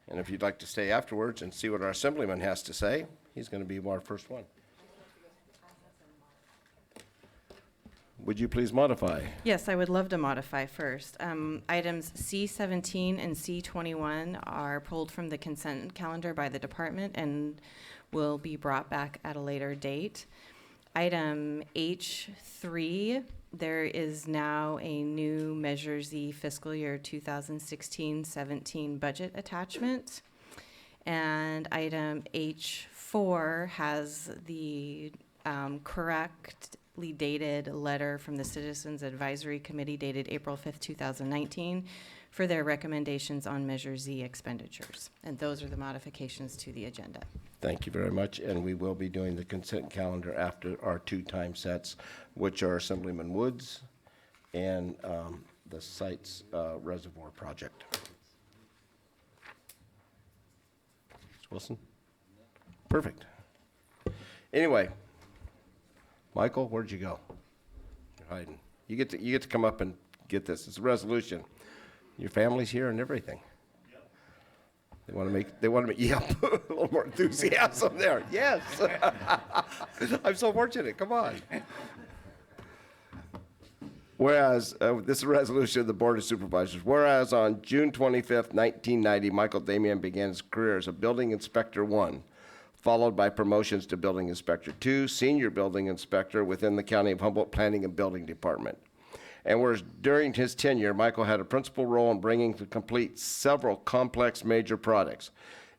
And if you'd like to stay afterwards and see what our assemblyman has to say, he's going to be our first one. Would you please modify? Yes, I would love to modify first. Items C17 and C21 are pulled from the consent calendar by the department and will be brought back at a later date. Item H3, there is now a new Measure Z fiscal year 2016-17 budget attachment. And item H4 has the correctly dated letter from the Citizens Advisory Committee dated April 5th, 2019 for their recommendations on Measure Z expenditures. And those are the modifications to the agenda. Thank you very much, and we will be doing the consent calendar after our 2 time sets, which are Assemblyman Woods and the Sites Reservoir Project. Ms. Wilson? Perfect. Anyway, Michael, where'd you go? You're hiding. You get to come up and get this. It's a resolution. Your family's here and everything. They want to make, yep, a little more enthusiasm there. Yes. I'm so fortunate. Come on. Whereas, this is a resolution of the Board of Supervisors. Whereas on June 25th, 1990, Michael Damian began his career as a Building Inspector 1, followed by promotions to Building Inspector 2, Senior Building Inspector within the County of Humboldt Planning and Building Department. And whereas during his tenure, Michael had a principal role in bringing to complete several complex major projects,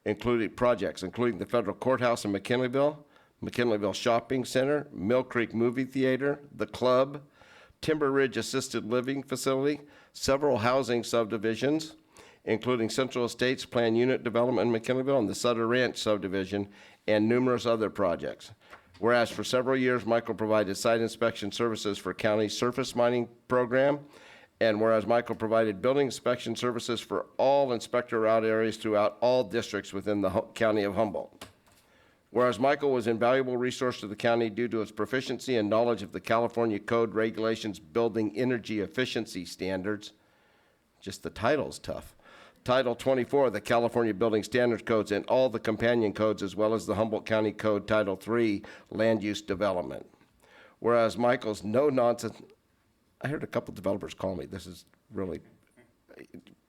including the federal courthouse in McKinleyville Shopping Center, Mill Creek Movie Theater, the club, Timber Ridge Assisted Living Facility, several housing subdivisions, including Central Estates Plan Unit Development in McKinleyville and the Sutter Ranch subdivision, and numerous other projects. Whereas for several years, Michael provided site inspection services for county surface mining program, and whereas Michael provided building inspection services for all inspector route areas throughout all districts within the county of Humboldt. Whereas Michael was an invaluable resource to the county due to his proficiency and knowledge of the California Code Regulations Building Energy Efficiency Standards. Just the title's tough. Title 24 of the California Building Standards Codes and all the companion codes, as well as the Humboldt County Code Title 3 Land Use Development. Whereas Michael's no-nonsense, I heard a couple developers call me, this is really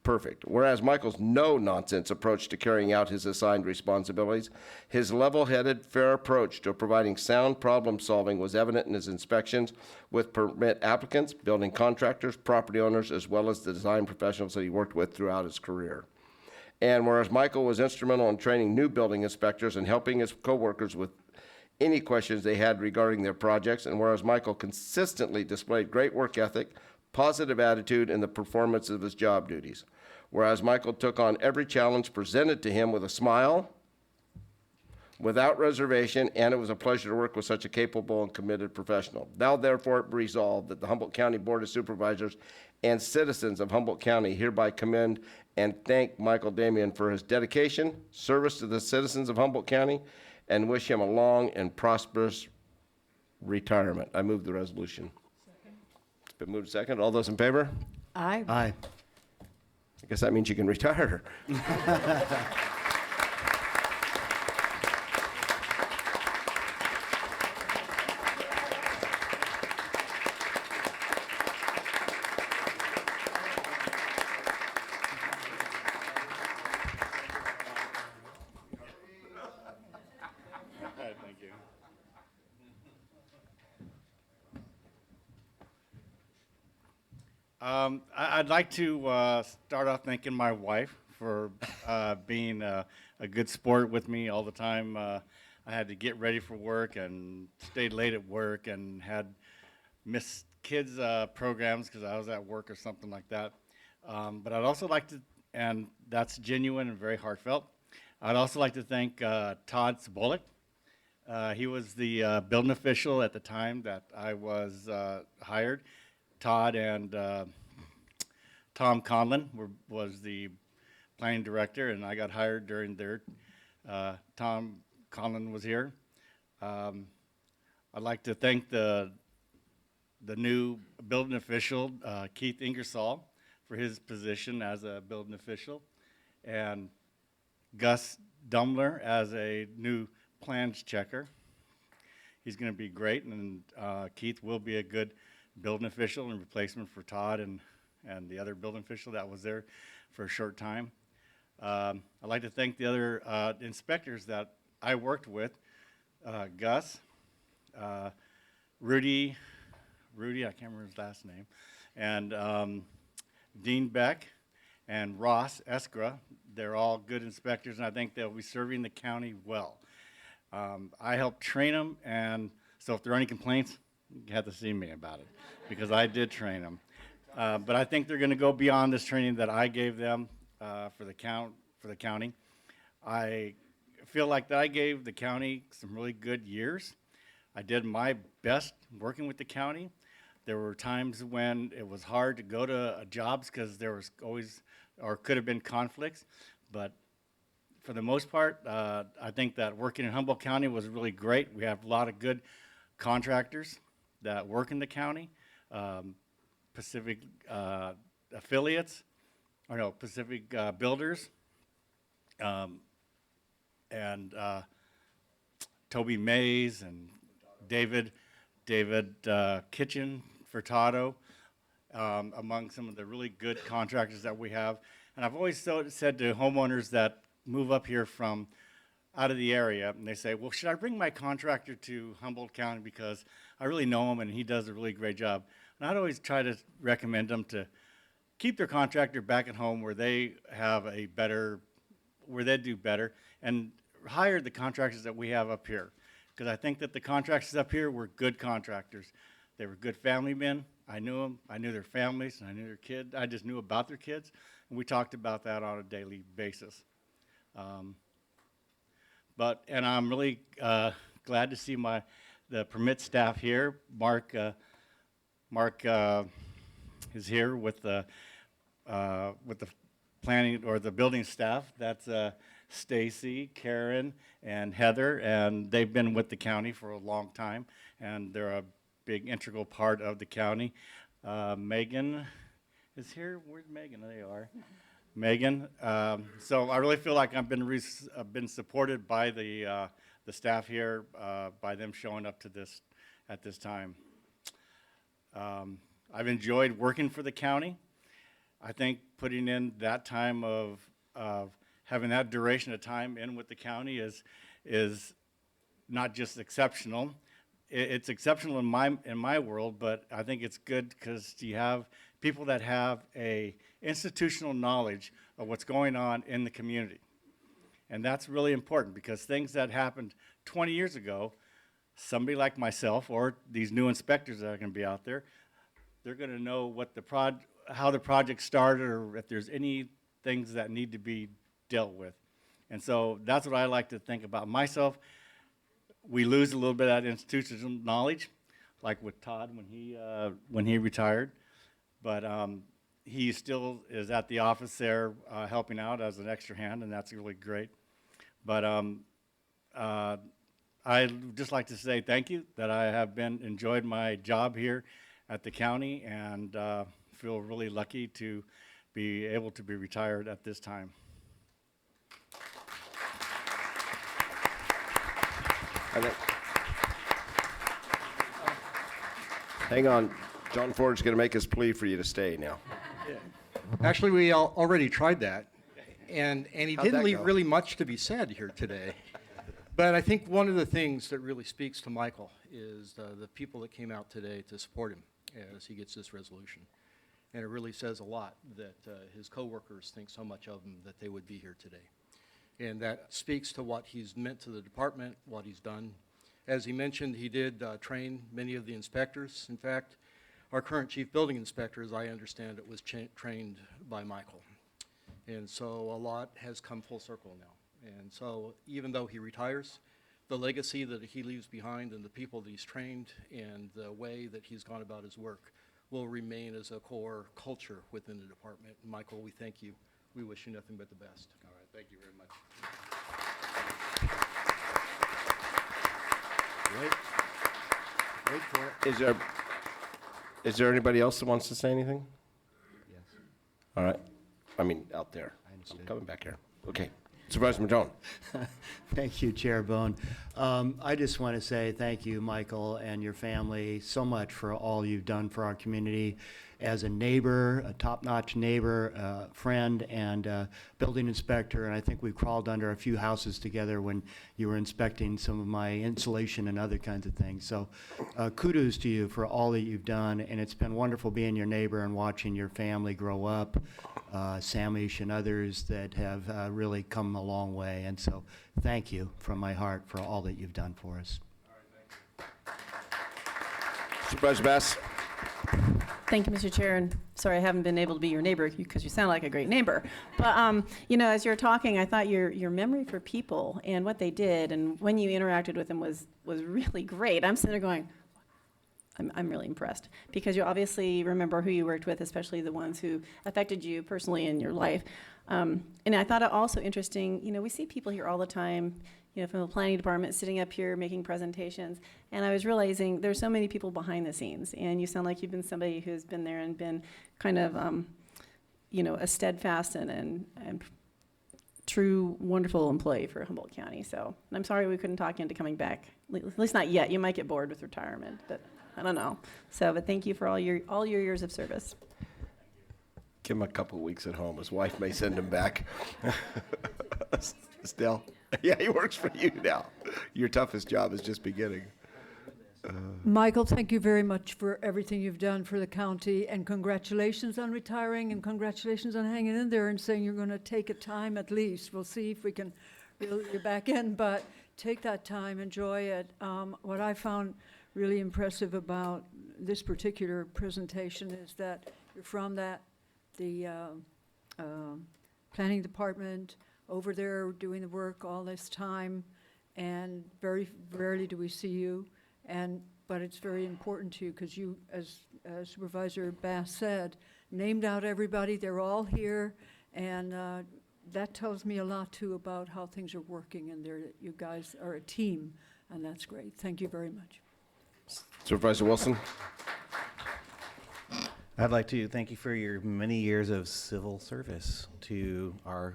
perfect. Whereas Michael's no-nonsense approach to carrying out his assigned responsibilities, his level-headed, fair approach to providing sound problem-solving was evident in his inspections with permit applicants, building contractors, property owners, as well as the design professionals that he worked with throughout his career. And whereas Michael was instrumental in training new building inspectors and helping his coworkers with any questions they had regarding their projects, and whereas Michael consistently displayed great work ethic, positive attitude in the performance of his job duties. Whereas Michael took on every challenge presented to him with a smile, without reservation, and it was a pleasure to work with such a capable and committed professional. Now therefore be resolved that the Humboldt County Board of Supervisors and citizens of Humboldt County hereby commend and thank Michael Damian for his dedication, service to the citizens of Humboldt County, and wish him a long and prosperous retirement. I move the resolution. It's been moved second. All those in favor? Aye. Aye. I guess that means you can retire. Thank you. I'd like to start off thanking my wife for being a good sport with me all the time. I had to get ready for work and stayed late at work and had missed kids' programs because I was at work or something like that. But I'd also like to, and that's genuine and very heartfelt, I'd also like to thank Todd Bullock. He was the building official at the time that I was hired. Todd and Tom Conlon was the planning director, and I got hired during their, Tom Conlon was here. I'd like to thank the new building official, Keith Ingersoll, for his position as a building official. And Gus Dumler as a new plans checker. He's going to be great, and Keith will be a good building official and replacement for Todd and the other building official that was there for a short time. I'd like to thank the other inspectors that I worked with, Gus, Rudy, I can't remember his last name, and Dean Beck, and Ross Eskra. They're all good inspectors, and I think they'll be serving the county well. I helped train them, and so if there are any complaints, you have to see me about it, because I did train them. But I think they're going to go beyond this training that I gave them for the county. I feel like that I gave the county some really good years. I did my best working with the county. There were times when it was hard to go to jobs because there was always, or could have been conflicts, but for the most part, I think that working in Humboldt County was really great. We have a lot of good contractors that work in the county, Pacific affiliates, or no, Pacific builders, and Toby Mays and David Kitchen Furtado, among some of the really good contractors that we have. And I've always said to homeowners that move up here from out of the area, and they say, well, should I bring my contractor to Humboldt County because I really know him and he does a really great job? And I'd always try to recommend them to keep their contractor back at home where they have where they do better, and hire the contractors that we have up here. Because I think that the contractors up here were good contractors. They were good family men. I knew them. I knew their families, and I knew their kids. I just knew about their kids, and we talked about that on a daily basis. And I'm really glad to see the permit staff here. Mark is here with the planning or the building staff. That's Stacy, Karen, and Heather, and they've been with the county for a long time, and they're a big integral part of the county. Megan is here. Where's Megan? There you are. Megan. So I really feel like I've been supported by the staff here, by them showing up to this at this time. I've enjoyed working for the county. I think putting in that time of having that duration of time in with the county is not just exceptional. It's exceptional in my world, but I think it's good because you have people that have a institutional knowledge of what's going on in the community. And that's really important because things that happened 20 years ago, somebody like myself or these new inspectors that are going to be out there, they're going to know what how the project started, or if there's any things that need to be dealt with. And so that's what I like to think about myself. We lose a little bit of that institutional knowledge, like with Todd when he retired, but he still is at the office there helping out as an extra hand, and that's really great. But I'd just like to say thank you, that I have enjoyed my job here at the county, and feel really lucky to be able to be retired at this time. Hang on. John Ford's going to make his plea for you to stay now. Actually, we already tried that, and he How'd didn't that leave go? really much to be said here today. But I think one of the things that really speaks to Michael is the people that came out today to support him as he gets this resolution. And it really says a lot that his coworkers think so much of him that they would be here today. And that speaks to what he's meant to the department, what he's done. As he mentioned, he did train many of the inspectors. In fact, our current chief building inspector, as I understand it, was trained by Michael. And so a lot has come full circle now. And so even though he retires, the legacy that he leaves behind and the people that he's trained and the way that he's gone about his work will remain as a core culture within the department. Michael, we thank you. We wish you nothing but the best. All right, thank you very much. Wait for it. Is there anybody else that wants to say anything? Yes, All right. I mean, out there. I understood. I'm coming back here. Okay. Supervisor Madrone. Thank you, Chair Bohn. I just want to say thank you, Michael, and your family so much for all you've done for our community as a neighbor, a top-notch neighbor, friend, and building inspector. And I think we crawled under a few houses together when you were inspecting some of my insulation and other kinds of things. So kudos to you for all that you've done. And it's been wonderful being your neighbor and watching your family grow up, Samish and others that have really come a long way. And so thank you from my heart for all that you've done for us. Supervisor Bass. Thank you, Mr. Chair, and sorry I haven't been able to be your neighbor because you sound like a great neighbor. But, you know, as you were talking, I thought your memory for people and what they did and when you interacted with them was really great. I'm sitting there going, I'm really impressed because you obviously remember who you worked with, especially the ones who affected you personally in your life. And I thought it also interesting, you know, we see people here all the time, you know, from the planning department sitting up here making presentations. And I was realizing there's so many people behind the scenes. And you sound like you've been somebody who's been there and been kind of, you know, a steadfast and true, wonderful employee for Humboldt County. So I'm sorry we couldn't talk you into coming back. At least not yet. You might get bored with retirement, but I don't know. So, but thank you for all your years of service. Give him a couple of weeks at home. His wife may send him back. Estelle? Yeah, he works for you now. Your toughest job is just beginning. Michael, thank you very much for everything you've done for the county, and congratulations on retiring, and congratulations on hanging in there and saying you're going to take a time at least. We'll see if we can reel you back in, but take that time, enjoy it. What I found really impressive about this particular presentation is that you're from the planning department over there doing the work all this time, and very rarely do we see you. But it's very important to you because you, as Supervisor Bass said, named out everybody. They're all here, and that tells me a lot too about how things are working. And you guys are a team, and that's great. Thank you very much. Supervisor Wilson? I'd like to thank you for your many years of civil service to our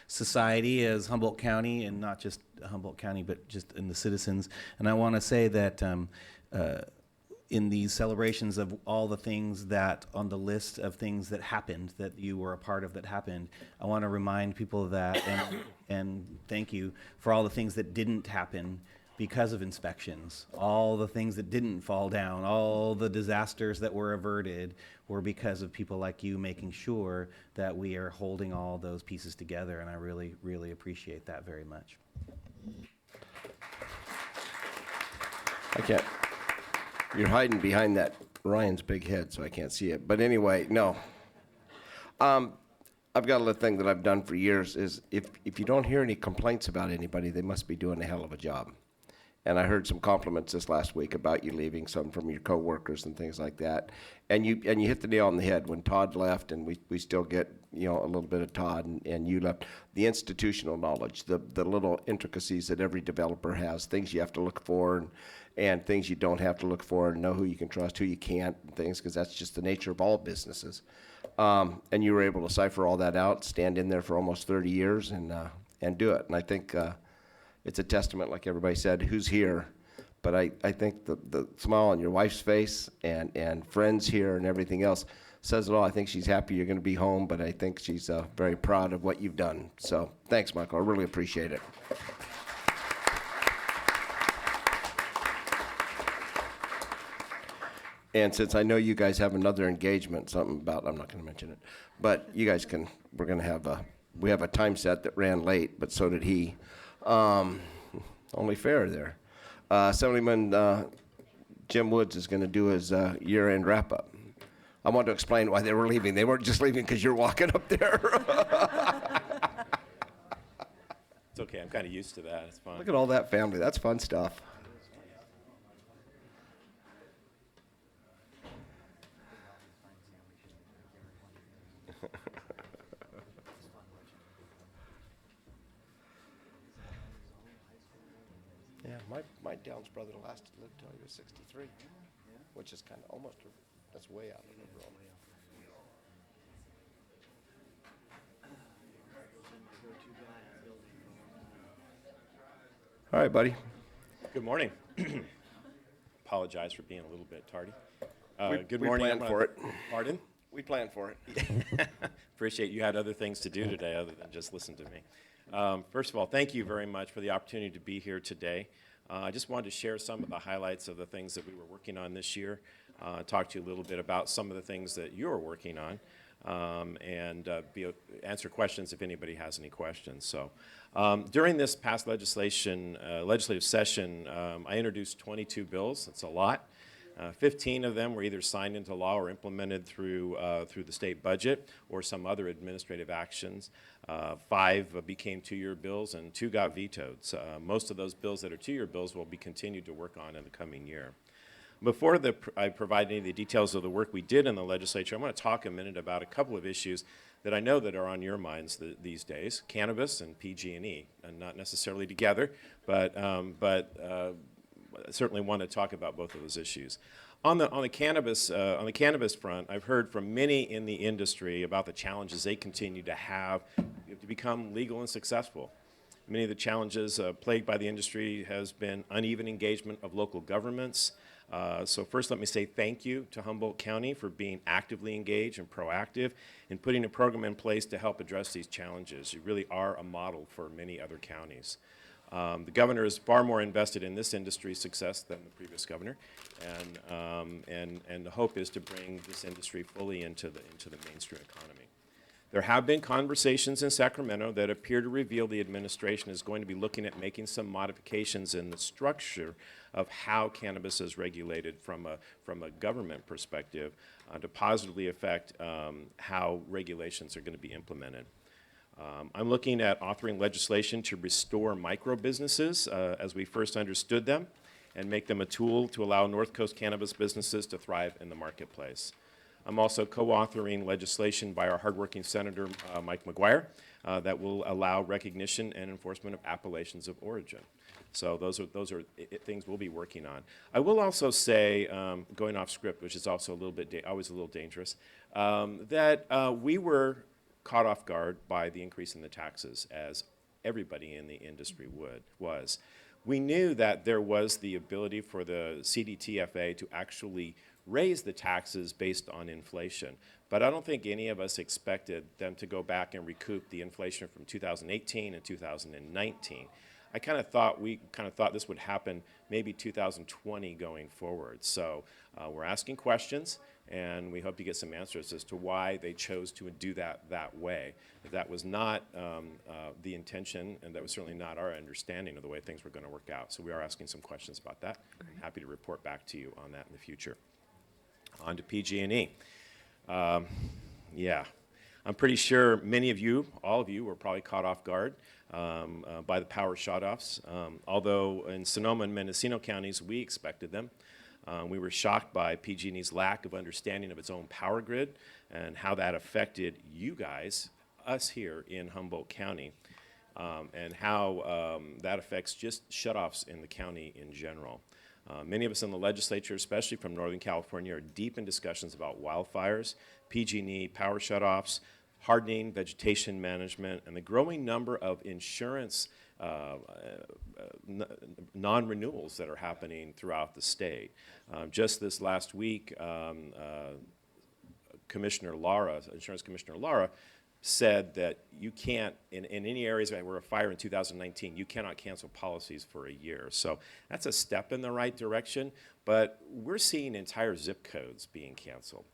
society as Humboldt County, and not just Humboldt County, but just in the citizens. And I want to say that in these celebrations of all the things that on the list of things that happened, that you were a part of that happened, I want to remind people of that and thank you for all the things that didn't happen because of inspections. All the things that didn't fall down, all the disasters that were averted were because of people like you making sure that we are holding all those pieces together, and I really, really appreciate that very much. I can't. You're hiding behind that Ryan's big head, so I can't see it. But anyway, no. I've got a little thing that I've done for years is if you don't hear any complaints about anybody, they must be doing a hell of a job. And I heard some compliments this last week about you leaving, some from your coworkers and things like that. And you hit the nail on the head when Todd left, and we still get, you know, a little bit of Todd and you left. The institutional knowledge, the little intricacies that every developer has, things you have to look for and things you don't have to look for, and know who you can trust, who you can't, and things, because that's just the nature of all businesses. And you were able to cipher all that out, stand in there for almost 30 years and do it. And I think it's a testament, like everybody said, who's here. But I think the smile on your wife's face and friends here and everything else says it all. I think she's happy you're going to be home, but I think she's very proud of what you've done. So thanks, Michael. I really appreciate it. And since I know you guys have another engagement, something about, I'm not going to mention it, but you guys can, we're going to have we have a time set that ran late, but so did he. Only fair there. Assemblyman Jim Woods is going to do his year-end wrap-up. I want to explain why they were leaving. They weren't just leaving because you're walking up there. It's okay. I'm kind of used to that. It's fine. Look at all that family. That's fun stuff. Yeah, my Downs brother lived till he was 63, which is kind of almost, that's way out of the world. All right, buddy. Good morning. Apologize for being a little bit tardy. Good we morning. planned for it. Pardon? We planned for it. Appreciate you had other things to do today other than just listen to me. First of all, thank you very much for the opportunity to be here today. I just wanted to share some of the highlights of the things that we were working on this year, talk to you a little bit about some of the things that you're working on, and answer questions if anybody has any questions. So during this past legislative session, I introduced 22 bills. That's a lot. 15 of them were either signed into law or implemented through the state budget or some other administrative actions. 5 became 2-year bills, and 2 got vetoed. So, most of those bills that are 2-year bills will be continued to work on in the coming year. Before I provide any of the details of the work we did in the legislature, I want to talk a minute about a couple of issues that I know that are on your minds these days: cannabis and PG&E, and not necessarily together, but certainly want to talk about both of those issues. On the cannabis front, I've heard from many in the industry about the challenges they continue to have to become legal and successful. Many of the challenges plagued by the industry has been uneven engagement of local governments. So first, let me say thank you to Humboldt County for being actively engaged and proactive in putting a program in place to help address these challenges. You really are a model for many other counties. The governor is far more invested in this industry's success than the previous governor, and the hope is to bring this industry fully into the mainstream economy. There have been conversations in Sacramento that appear to reveal the administration is going to be looking at making some modifications in the structure of how cannabis is regulated from a government perspective to positively affect how regulations are going to be implemented. I'm looking at authoring legislation to restore micro businesses as we first understood them and make them a tool to allow North Coast cannabis businesses to thrive in the marketplace. I'm also co-authoring legislation by our hardworking Senator Mike McGuire that will allow recognition and enforcement of appellations of origin. So those are things we'll be working on. I will also say, going off script, which is also always a little dangerous, that we were caught off guard by the increase in the taxes, as everybody in the industry was. We knew that there was the ability for the CDTFA to actually raise the taxes based on inflation, but I don't think any of us expected them to go back and recoup the inflation from 2018 and 2019. We kind of thought this would happen maybe 2020 going forward. So we're asking questions, and we hope to get some answers as to why they chose to do that way. That was not the intention, and that was certainly not our understanding of the way things were going to work out. So we are asking some questions about that. I'm happy to report back to you on that in the future. On to PG&E. Yeah, I'm pretty sure many of you, all of you, were probably caught off guard by the power shutoffs. Although in Sonoma and Mendocino counties, we expected them. We were shocked by PG&E's lack of understanding of its own power grid and how that affected you guys, us here in Humboldt County, and how that affects just shutoffs in the county in general. Many of us in the legislature, especially from Northern California, are deep in discussions about wildfires, PG&E, power shutoffs, hardening, vegetation management, and the growing number of insurance non-renewals that are happening throughout the state. Just this last week, Insurance Commissioner Lara, said that you can't, in any areas that were a fire in 2019, you cannot cancel policies for a year. So that's a step in the right direction, but we're seeing entire zip codes being canceled.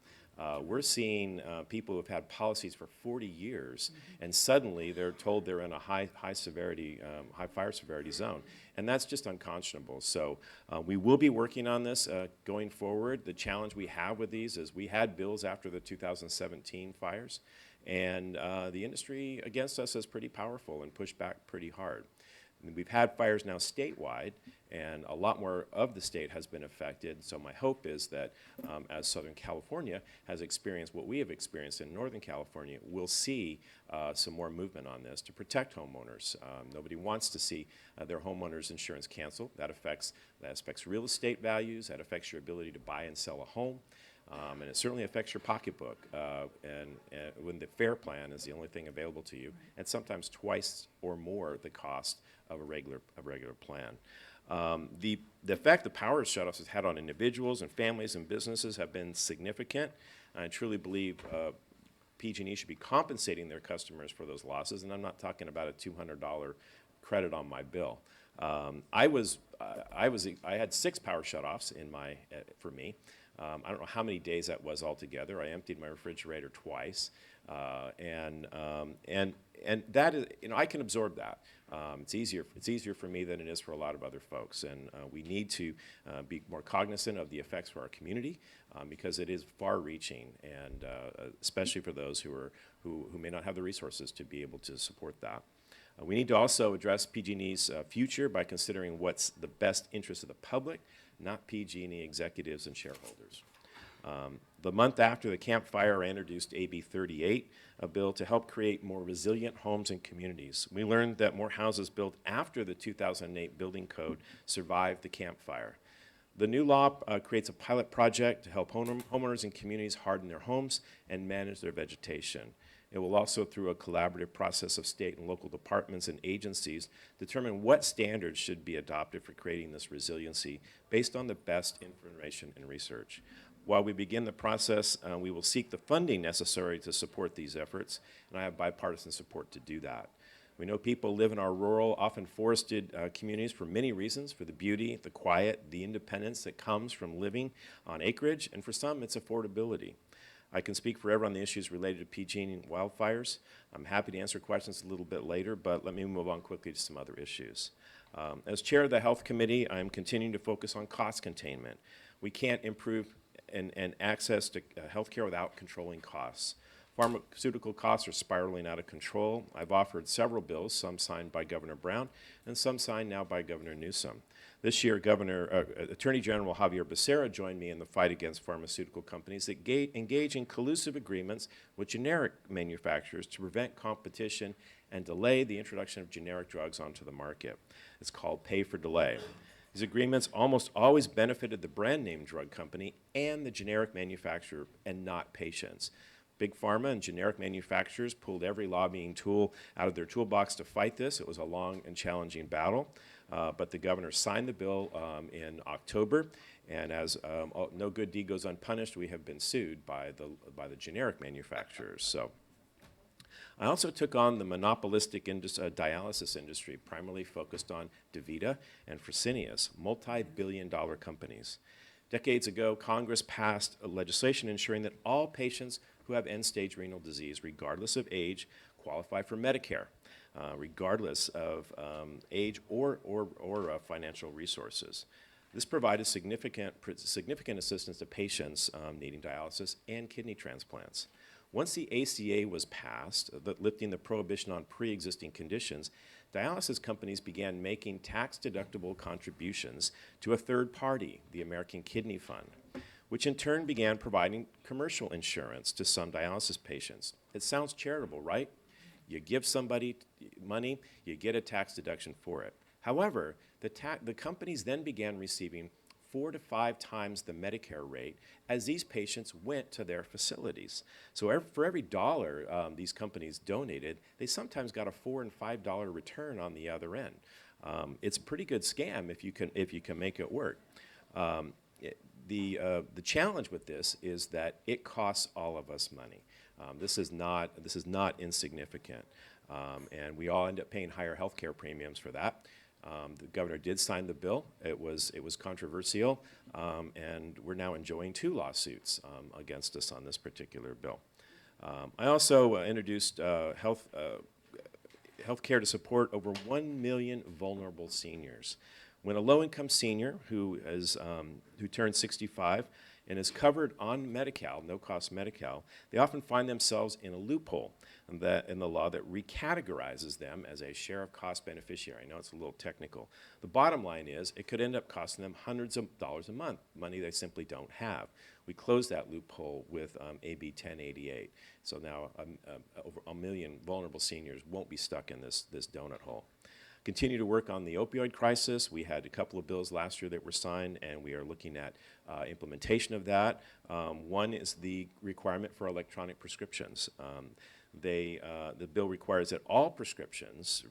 We're seeing people who have had policies for 40 years, and suddenly they're told they're in a high fire severity zone, and that's just unconscionable. So we will be working on this going forward. The challenge we have with these is we had bills after the 2017 fires, and the industry against us is pretty powerful and pushed back pretty hard. And we've had fires now statewide, and a lot more of the state has been affected. So my hope is that as Southern California has experienced what we have experienced in Northern California, we'll see some more movement on this to protect homeowners. Nobody wants to see their homeowners insurance canceled. That affects real estate values. That affects your ability to buy and sell a home. And it certainly affects your pocketbook. And when the FAIR plan is the only thing available to you, and sometimes twice or more the cost of a regular plan. The effect the power shutoffs has had on individuals and families and businesses have been significant. I truly believe PG&E should be compensating their customers for those losses, and I'm not talking about a $200 credit on my bill. I had 6 power shutoffs for me. I don't know how many days that was altogether. I emptied my refrigerator twice, and that is, I can absorb that. It's easier for me than it is for a lot of other folks, and we need to be more cognizant of the effects for our community because it is far-reaching, and especially for those who may not have the resources to be able to support that. We need to also address PG&E's future by considering what's the best interest of the public, not PG&E executives and shareholders. The month after the Camp Fire, I introduced AB 38, a bill to help create more resilient homes and communities. We learned that more houses built after the 2008 building code survived the Camp Fire. The new law creates a pilot project to help homeowners and communities harden their homes and manage their vegetation. It will also, through a collaborative process of state and local departments and agencies, determine what standards should be adopted for creating this resiliency based on the best information and research. While we begin the process, we will seek the funding necessary to support these efforts, and I have bipartisan support to do that. We know people live in our rural, often forested communities for many reasons, for the beauty, the quiet, the independence that comes from living on acreage, and for some, it's affordability. I can speak forever on the issues related to PG&E and wildfires. I'm happy to answer questions a little bit later, but let me move on quickly to some other issues. As chair of the Health Committee, I'm continuing to focus on cost containment. We can't improve and access to health care without controlling costs. Pharmaceutical costs are spiraling out of control. I've offered several bills, some signed by Governor Brown and some signed now by Governor Newsom. This year, Attorney General Javier Becerra joined me in the fight against pharmaceutical companies that engage in collusive agreements with generic manufacturers to prevent competition and delay the introduction of generic drugs onto the market. It's called pay for delay. These agreements almost always benefited the brand name drug company and the generic manufacturer and not patients. Big pharma and generic manufacturers pulled every lobbying tool out of their toolbox to fight this. It was a long and challenging battle, but the governor signed the bill in October, and as no good deed goes unpunished, we have been sued by the generic manufacturers. So, I also took on the monopolistic dialysis industry, primarily focused on DaVita and Fresenius, multi-billion-dollar companies. Decades ago, Congress passed legislation ensuring that all patients who have end-stage renal disease, regardless of age, qualify for Medicare, regardless of age or financial resources. This provided significant assistance to patients needing dialysis and kidney transplants. Once the ACA was passed, lifting the prohibition on pre-existing conditions, dialysis companies began making tax-deductible contributions to a third party, the American Kidney Fund, which in turn began providing commercial insurance to some dialysis patients. It sounds charitable, right? You give somebody money, you get a tax deduction for it. However, the companies then began receiving 4 to 5 times the Medicare rate as these patients went to their facilities. So for every dollar these companies donated, they sometimes got a $4 and $5 return on the other end. It's a pretty good scam if you can make it work. The challenge with this is that it costs all of us money. This is not insignificant, and we all end up paying higher health care premiums for that. The governor did sign the bill. It was controversial, and we're now enjoying 2 lawsuits against us on this particular bill. I also introduced health care to support over 1 million vulnerable seniors. When a low-income senior who turns 65 and is covered on Medi-Cal, no-cost Medi-Cal, they often find themselves in a loophole in the law that recategorizes them as a share of cost beneficiary. I know it's a little technical. The bottom line is it could end up costing them hundreds of dollars a month, money they simply don't have. We closed that loophole with AB 1088. So now over 1 million vulnerable seniors won't be stuck in this donut hole. Continue to work on the opioid crisis. We had a couple of bills last year that were signed, and we are looking at implementation of that. One is the requirement for electronic prescriptions. The bill requires that all prescriptions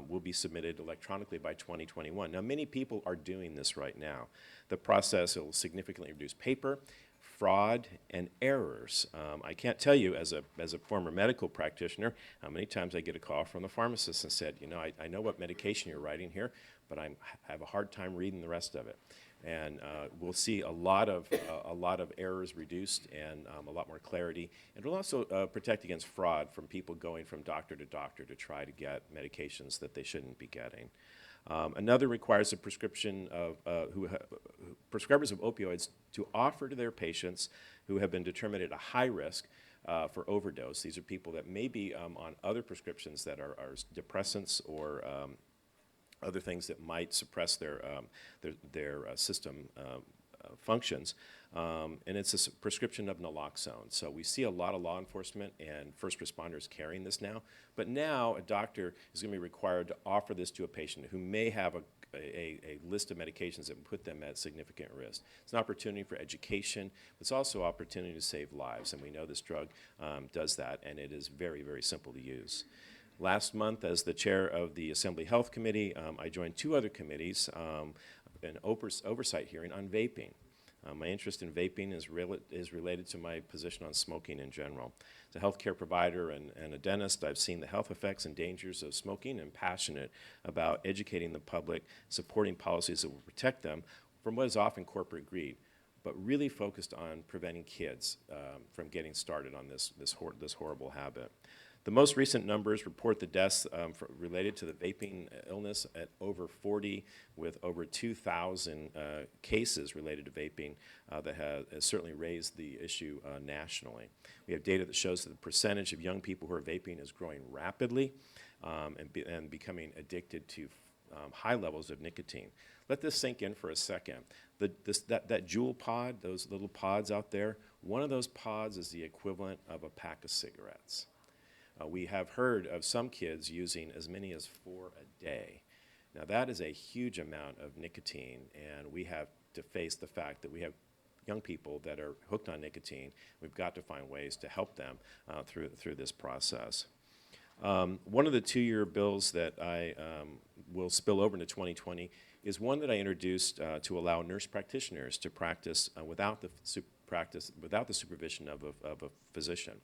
will be submitted electronically by 2021. Now, many people are doing this right now. The process will significantly reduce paper, fraud, and errors. I can't tell you, as a former medical practitioner, how many times I get a call from the pharmacist and said, you know, I know what medication you're writing here, but I have a hard time reading the rest of it. And we'll see a lot of errors reduced and a lot more clarity. And it'll also protect against fraud from people going from doctor to doctor to try to get medications that they shouldn't be getting. Another requires the prescription of prescribers of opioids to offer to their patients who have been determined at a high risk for overdose. These are people that may be on other prescriptions that are depressants or other things that might suppress their system functions. And it's a prescription of naloxone. So we see a lot of law enforcement and first responders carrying this now. But now a doctor is going to be required to offer this to a patient who may have a list of medications that put them at significant risk. It's an opportunity for education. It's also an opportunity to save lives. And we know this drug does that, and it is very, very simple to use. Last month, as the chair of the Assembly Health Committee, I joined two other committees, an oversight hearing on vaping. My interest in vaping is related to my position on smoking in general. As a healthcare provider and a dentist, I've seen the health effects and dangers of smoking and passionate about educating the public, supporting policies that will protect them from what is often corporate greed, but really focused on preventing kids from getting started on this horrible habit. The most recent numbers report the deaths related to the vaping illness at over 40, with over 2,000 cases related to vaping that has certainly raised the issue nationally. We have data that shows that the percentage of young people who are vaping is growing rapidly and becoming addicted to high levels of nicotine. Let this sink in for a second. That jewel pod, those little pods out there, one of those pods is the equivalent of a pack of cigarettes. We have heard of some kids using as many as 4 a day. Now that is a huge amount of nicotine, and we have to face the fact that we have young people that are hooked on nicotine. We've got to find ways to help them through this process. One of the 2-year bills that I will spill over into 2020 is one that I introduced to allow nurse practitioners to practice without the supervision of a physician.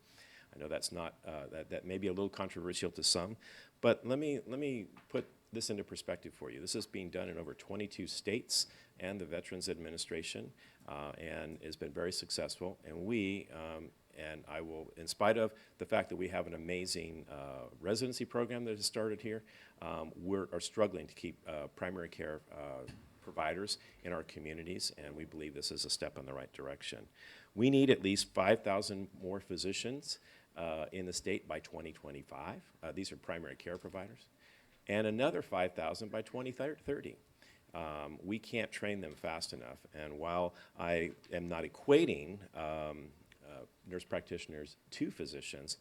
I know that's not that may be a little controversial to some, but let me put this into perspective for you. This is being done in over 22 states and the Veterans Administration, and has been very successful. And we and I will, in spite of the fact that we have an amazing residency program that has started here, are struggling to keep primary care providers in our communities, and we believe this is a step in the right direction. We need at least 5,000 more physicians in the state by 2025. These are primary care providers. And another 5,000 by 2030. We can't train them fast enough. And while I am not equating nurse practitioners to physicians,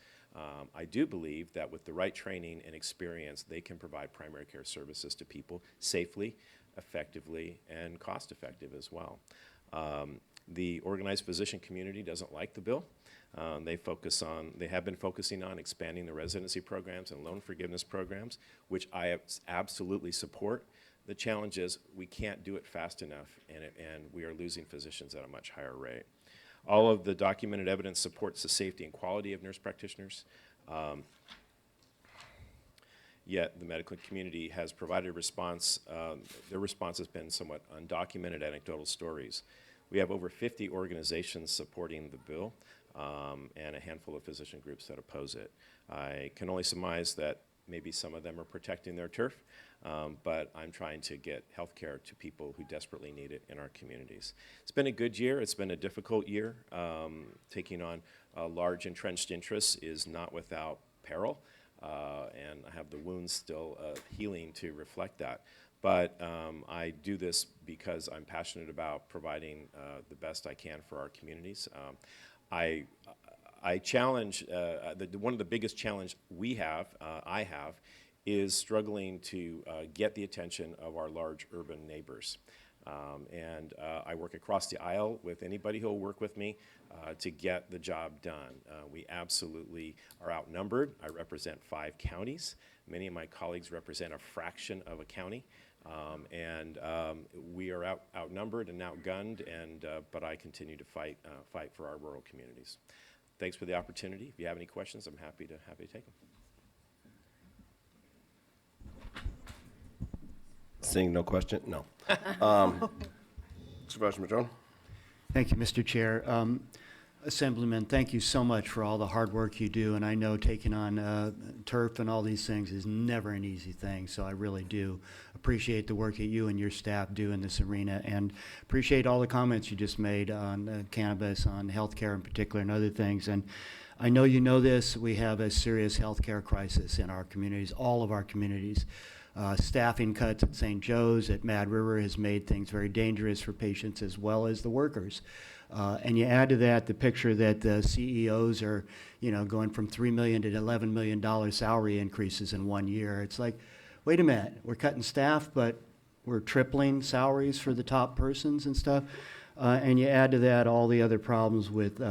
I do believe that with the right training and experience, they can provide primary care services to people safely, effectively, and cost-effective as well. The organized physician community doesn't like the bill. They have been focusing on expanding the residency programs and loan forgiveness programs, which I absolutely support. The challenge is we can't do it fast enough, and we are losing physicians at a much higher rate. All of the documented evidence supports the safety and quality of nurse practitioners. Yet the medical community has provided a response. Their response has been somewhat undocumented anecdotal stories. We have over 50 organizations supporting the bill and a handful of physician groups that oppose it. I can only surmise that maybe some of them are protecting their turf, but I'm trying to get health care to people who desperately need it in our communities. It's been a good year. It's been a difficult year. Taking on large entrenched interests is not without peril, and I have the wounds still healing to reflect that. But I do this because I'm passionate about providing the best I can for our communities. I challenge, one of the biggest challenge I have, is struggling to get the attention of our large urban neighbors. I work across the aisle with anybody who will work with me to get the job done. We absolutely are outnumbered. I represent 5 counties. Many of my colleagues represent a fraction of a county. We are outnumbered and outgunned, but I continue to fight for our rural communities. Thanks for the opportunity. If you have any questions, I'm happy to take them. Seeing no question? No. Supervisor Madrone? Thank you, Mr. Chair. Assemblyman, thank you so much for all the hard work you do, and I know taking on turf and all these things is never an easy thing, so I really do appreciate the work that you and your staff do in this arena, and appreciate all the comments you just made on cannabis, on healthcare in particular, and other things. And I know you know this, we have a serious healthcare crisis in our communities, all of our communities. Staffing cuts at St. Joe's, at Mad River has made things very dangerous for patients as well as the workers. And you add to that the picture that the CEOs are, going from $3 million to $11 million salary increases in 1 year. It's like, wait a minute, we're cutting staff, but we're tripling salaries for the top persons and stuff. And you add to that all the other problems with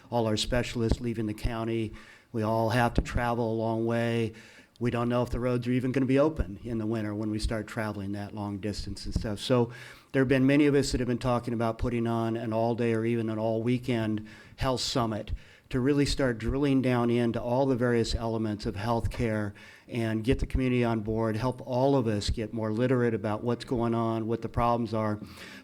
all our specialists leaving the county. We all have to travel a long way. We don't know if the roads are even going to be open in the winter when we start traveling that long distance and stuff. So there have been many of us that have been talking about putting on an all-day or even an all-weekend health summit to really start drilling down into all the various elements of healthcare and get the community on board, help all of us get more literate about what's going on, what the problems are,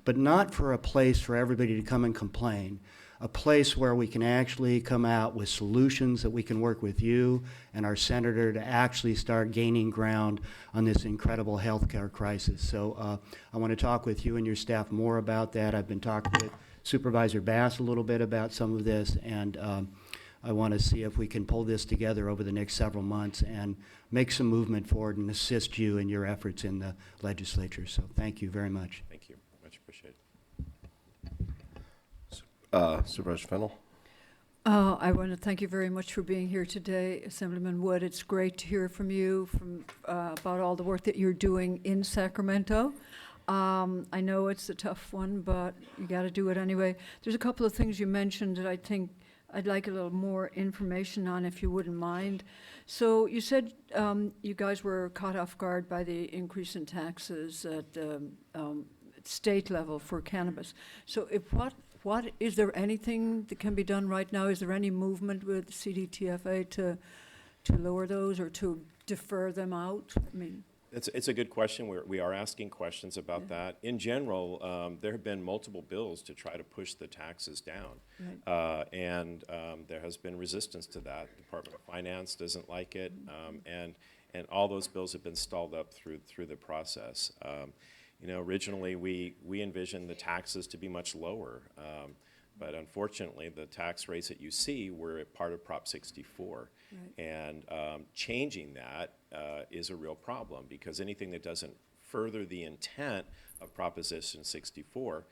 but not for a place for everybody to come and complain. A place where we can actually come out with solutions that we can work with you and our senator to actually start gaining ground on this incredible healthcare crisis. So I want to talk with you and your staff more about that. I've been talking with Supervisor Bass a little bit about some of this, and I want to see if we can pull this together over the next several months and make some movement forward and assist you in your efforts in the legislature. So thank you very much. Thank you. Much appreciated. Supervisor Fennell? I want to thank you very much for being here today, Assemblyman Wood. It's great to hear from you about all the work that you're doing in Sacramento. I know it's a tough one, but you got to do it anyway. There's a couple of things you mentioned that I think I'd like a little more information on, if you wouldn't mind. So you said you guys were caught off guard by the increase in taxes at the state level for cannabis. So what is there anything that can be done right now? Is there any movement with CDTFA to lower those or to defer them out? I mean, It's a good question. We are asking questions about that. In general, there have been multiple bills to try to push the taxes down. Right. There has been resistance to that. The Department of Finance doesn't like it, and all those bills have been stalled up through the process. Originally we envisioned the taxes to be much lower, but unfortunately the tax rates that you see were a part of Prop 64. Right. And changing that is a real problem, because anything that doesn't further the intent of Proposition 64,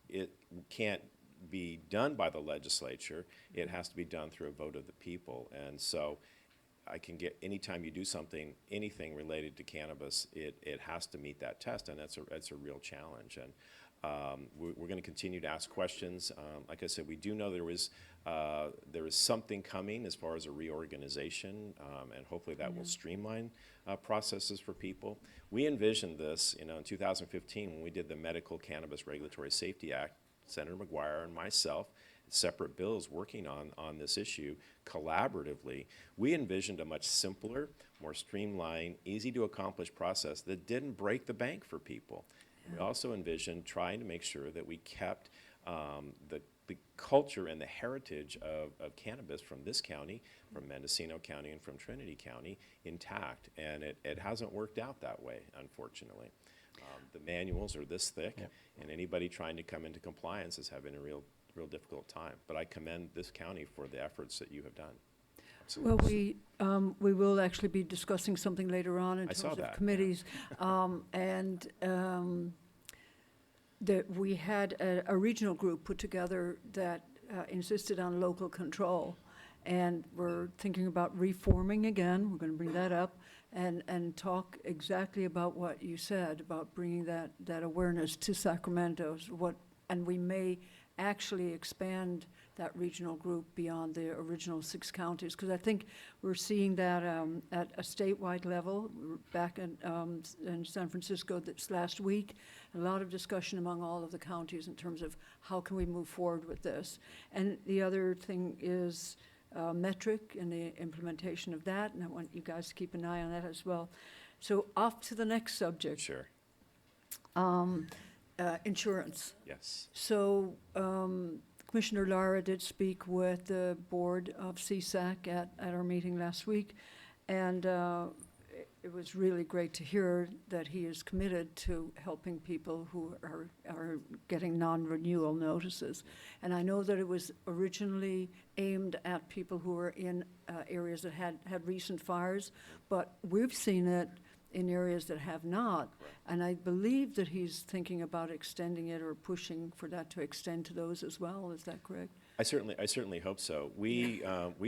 it can't be done by the legislature. It has to be done through a vote of the people. And so I can get, anytime you do something, anything related to cannabis, it has to meet that test, and that's a real challenge. And we're going to continue to ask questions. Like I said, we do know there is something coming as far as a reorganization, and hopefully that will streamline processes for people. We envisioned this, in 2015 when we did the Medical Cannabis Regulatory Safety Act. Senator McGuire and myself, separate bills working on this issue collaboratively. We envisioned a much simpler, more streamlined, easy to accomplish process that didn't break the bank for people. We also envisioned trying to make sure that we kept the culture and the heritage of cannabis from this county, from Mendocino County and from Trinity County intact, and it hasn't worked out that way, unfortunately. The manuals are this thick, and anybody trying to come into compliance is having a real difficult time. But I commend this county for the efforts that you have done. well, we will actually be discussing something later on in terms of committees. That we had a regional group put together that insisted on local control. And we're thinking about reforming again. We're going to bring that up. and talk exactly about what you said, about bringing that awareness to Sacramento, and we may actually expand that regional group beyond the original 6 counties, because I think we're seeing that at a statewide level. We're back in San Francisco this last week, a lot of discussion among all of the counties in terms of how can we move forward with this. And the other thing is metric and the implementation of that, and I want you guys to keep an eye on that as well. So off to the next subject. Sure. Insurance. Yes. So Commissioner Lara did speak with the board of CSAC at our meeting last week, and it was really great to hear that he is committed to helping people who are getting non-renewal notices. And I know that it was originally aimed at people who were in areas that had recent fires, but we've seen it in areas that have not. And I believe that he's thinking about extending it or pushing for that to extend to those as well. Is that correct? I certainly hope so. We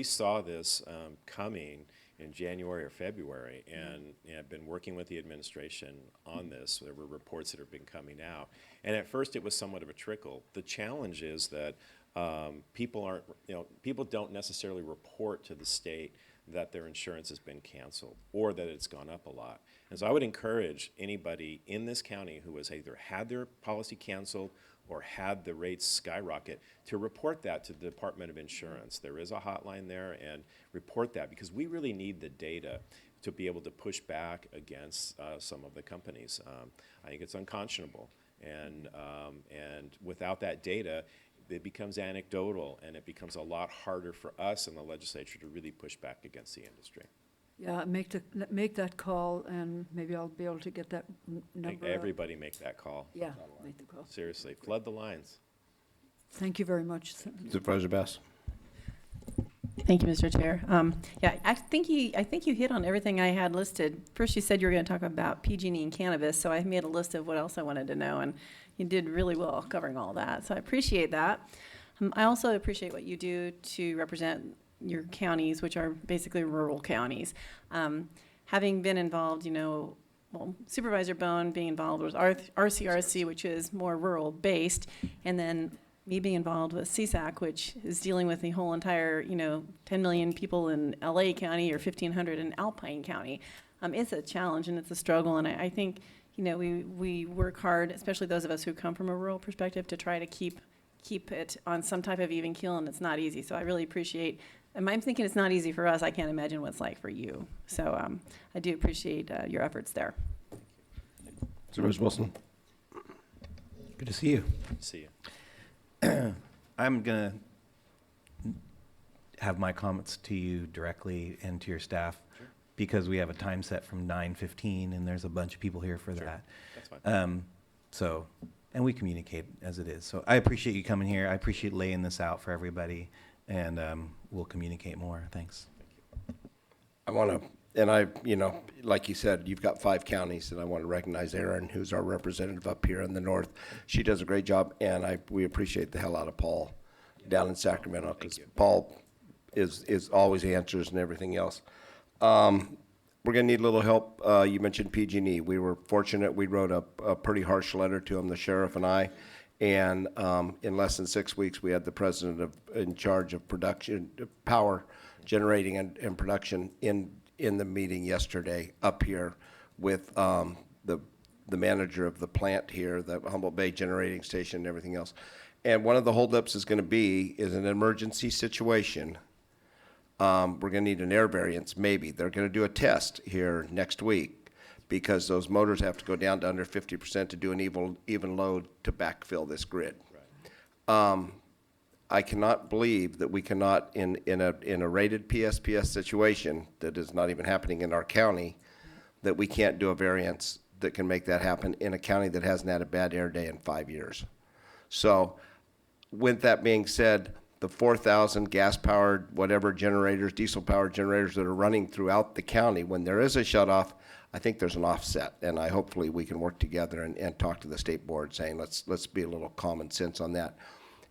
saw this coming in January or February, and I've been working with the administration on this. There were reports that have been coming out, and at first it was somewhat of a trickle. The challenge is that people don't necessarily report to the state that their insurance has been canceled or that it's gone up a lot. And so I would encourage anybody in this county who has either had their policy canceled or had the rates skyrocket to report that to the Department of Insurance. There is a hotline there, and report that, because we really need the data to be able to push back against some of the companies. I think it's unconscionable, and without that data, it becomes anecdotal, and it becomes a lot harder for us in the legislature to really push back against the industry. Yeah, make that call, and maybe I'll be able to get that number. Everybody make that call. Yeah, make the call. Seriously, flood the lines. Thank you very much. Supervisor Bass. Thank you, Mr. Chair. Yeah, I think you hit on everything I had listed. First, you said you were going to talk about PG&E and cannabis, so I made a list of what else I wanted to know, and you did really well covering all that, so I appreciate that. I also appreciate what you do to represent your counties, which are basically rural counties. Having been involved, Supervisor Bohn being involved with RCRC, which is more rural-based, and then me being involved with CSAC, which is dealing with the whole entire, 10 million people in LA County or 1,500 in Alpine County. It's a challenge and it's a struggle, and I think, we work hard, especially those of us who come from a rural perspective, to try to keep it on some type of even keel, and it's not easy. So I really appreciate, and I'm thinking it's not easy for us. I can't imagine what it's like for you. So I do appreciate your efforts there. Supervisor Wilson. Good to see you. See you. I'm going to have my comments to you directly and to your staff, Sure. because we have a time set from 9:15, and there's a bunch of people here for Sure. that. That's fine. And we communicate as it is. So I appreciate you coming here. I appreciate laying this out for everybody, and we'll communicate more. Thanks. I want to, and like you said, you've got 5 counties, and I want to recognize Erin, who's our representative up here in the north. She does a great job, and we appreciate the hell out of Paul down in Sacramento, because Paul is always answers and everything else. We're going to need a little help. You mentioned PG&E. We were fortunate. We wrote a pretty harsh letter to him, the sheriff and I, and in less than 6 weeks, we had the president in charge of production, power generating and production in the meeting yesterday up here with the manager of the plant here, the Humboldt Bay generating station and everything else. And one of the holdups is an emergency situation. We're going to need an air variance, maybe. They're going to do a test here next week, because those motors have to go down to under 50% to do an even load to backfill this grid. Right. I cannot believe that we cannot, in a rated PSPS situation that is not even happening in our county, that we can't do a variance that can make that happen in a county that hasn't had a bad air day in 5 years. So with that being said, the 4,000 gas-powered, whatever generators, diesel-powered generators that are running throughout the county, when there is a shut-off, I think there's an offset, and hopefully we can work together and talk to the state board saying, let's be a little common sense on that.